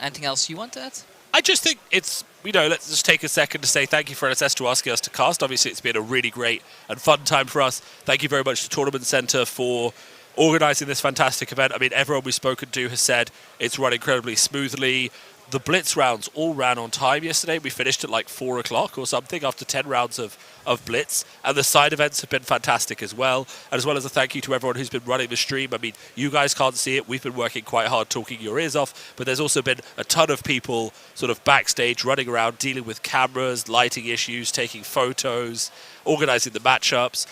anything else you want to add? I just think it's, let's just take a second to say thank you for NSS to asking us to cast. Obviously, it's been a really great and fun time for us. Thank you very much to Tournament Center for organising this fantastic event. I mean, everyone we've spoken to has said it's run incredibly smoothly. The Blitz rounds all ran on time yesterday. We finished at like 4 o'clock or something after 10 rounds of Blitz. And the side events have been fantastic as well. And as well as a thank you to everyone who's been running the stream. I mean, you guys can't see it. We've been working quite hard talking your ears off. But there's also been a ton of people sort of backstage running around, dealing with cameras, lighting issues, taking photos, organising the matchups.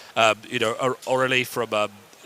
Orally from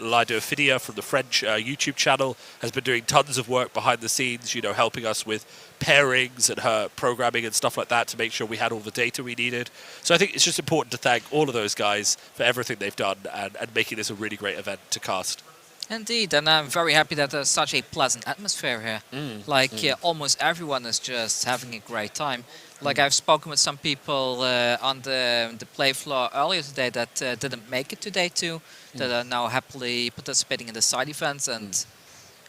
Dorinthea from the French YouTube channel has been doing tons of work behind the scenes, you know, helping us with pairings and her programming and stuff like that to make sure we had all the data we needed. So I think it's just important to thank all of those guys for everything they've done and making this a really great event to cast. Indeed, and I'm very happy that there's such a pleasant atmosphere here. Almost everyone is just having a great time. Like I've spoken with some people on the play floor earlier today that didn't make it to day 2, that are now happily participating in the side events, and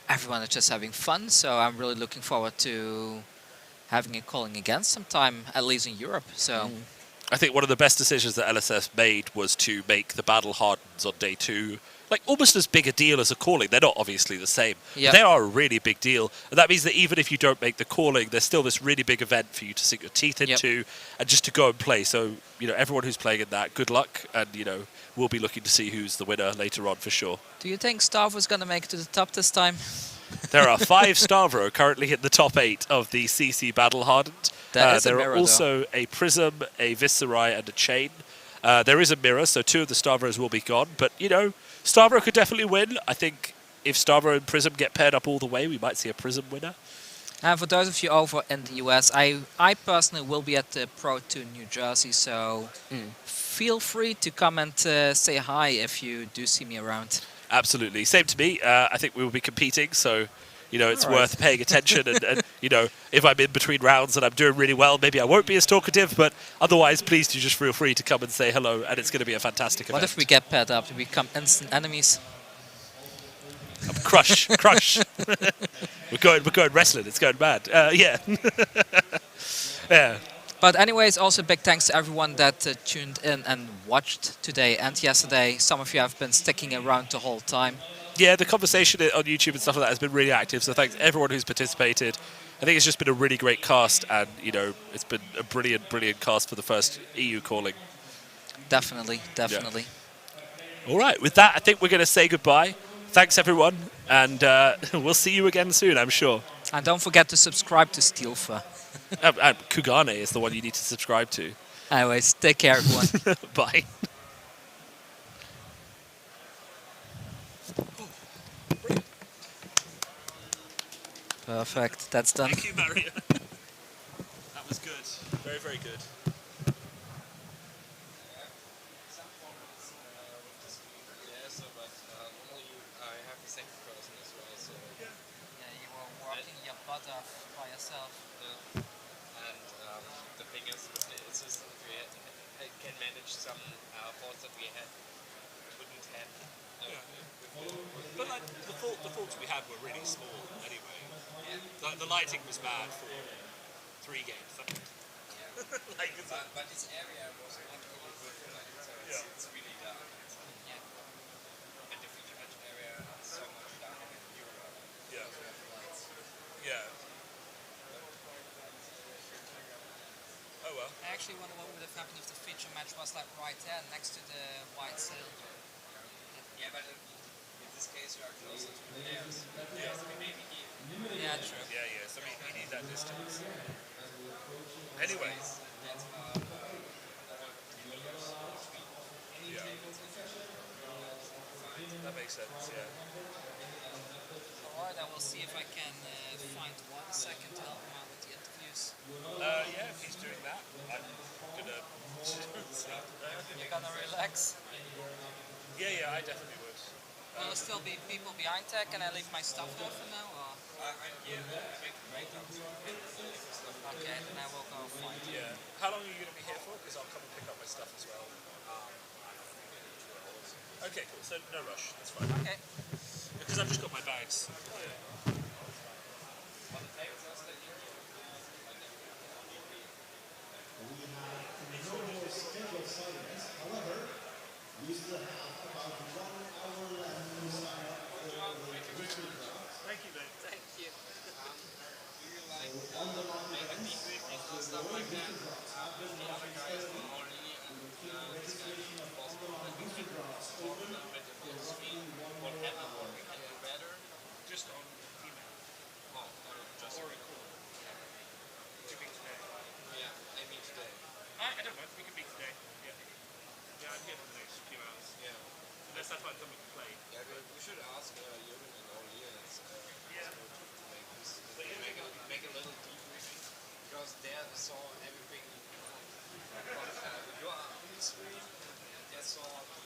everyone is just having fun. So I'm really looking forward to having a calling again sometime, at least in Europe. So. I think one of the best decisions that LSS made was to make the battle hardens on day 2 like almost as big a deal as a calling. They're not obviously the same, but they are a really big deal. And that means that even if you don't make the calling, there's still this really big event for you to sink your teeth into and just to go and play. So, you know, everyone who's playing in that, good luck. And, you know, we'll be looking to see who's the winner later on for sure. Do you think Starvo's going to make it to the top this time? There are 5 Starvo currently in the top 8 of the CC Battle Hardened. There are also a Prism, a Viscerai, and a Chain. There is a Mirror, so 2 of the Starvos will be gone. But, you know, Starvo could definitely win. I think if Starvo and Prism get paired up all the way, we might see a Prism winner. And for those of you over in the US, I personally will be at the Pro 2 New Jersey, so feel free to come and say hi if you do see me around. Absolutely. Same to me. I think we will be competing, so, you know, it's worth paying attention. And, you know, if I'm in between rounds and I'm doing really well, maybe I won't be as talkative, but otherwise, please do just feel free to come and say hello, and it's going to be a fantastic event. What if we get paired up? We become instant enemies? Crush. We're going wrestling. It's going mad. Yeah. Yeah. But anyways, also big thanks to everyone that tuned in and watched today and yesterday. Some of you have been sticking around the whole time. Yeah, the conversation on YouTube and stuff like that has been really active, so thanks to everyone who's participated. I think it's just been a really great cast, and, you know, it's been a brilliant, brilliant cast for the first EU calling. Definitely. Yeah. All right, with that, I think we're going to say goodbye. Thanks, everyone, and we'll see you again soon, I'm sure. And don't forget to subscribe to Steelfer. Kugane is the one you need to subscribe to. Anyways, take care, everyone. Bye. Perfect, that's done. Thank you, Mario. That was good. Very, very good. By yourself. And the thing is, with the assistant, we can manage some faults that we wouldn't have. But like the faults we had were really small anyway. Yeah. The lighting was bad for 3 games. Like, but this area was not overbuilt, so it's really dark. And the feature match area is so much darker than Europe. Yeah. So we have lights. Yeah. Oh well. I actually wonder what would have happened if the feature match was like right there next to the white cylinder. Yeah, but in this case you are closer to the layers. Yeah, so maybe here. Yeah, true. Yeah, so we need that distance. Anyways. Yeah. That makes sense, yeah. Alright, I will see if I can find 1 second to help him out with the interviews. Yeah, if he's doing that, I'm gonna... You're gonna relax? Yeah, I definitely would. Will there still be people behind tech? Can I leave my stuff there for now? Or? Yeah, okay, then I will go find you. Yeah. How long are you going to be here for? Because I'll come and pick up my stuff as well. Okay, cool. So no rush. That's fine. Okay. Because I've just got my bags. Yeah. However, we still have about 1 hour left to sign up for the weekly draft. Thank you, mate. Thank you. On the line, stuff like that. Have been registration of all the weekly drafts open for roughly 1 hour. Just on email. Just or record. To be today. Yeah, I mean today. I don't know. We can be today. Yeah. Yeah, I'm here for the next few hours. Yeah. And then saw everything with your on the screen. That's all.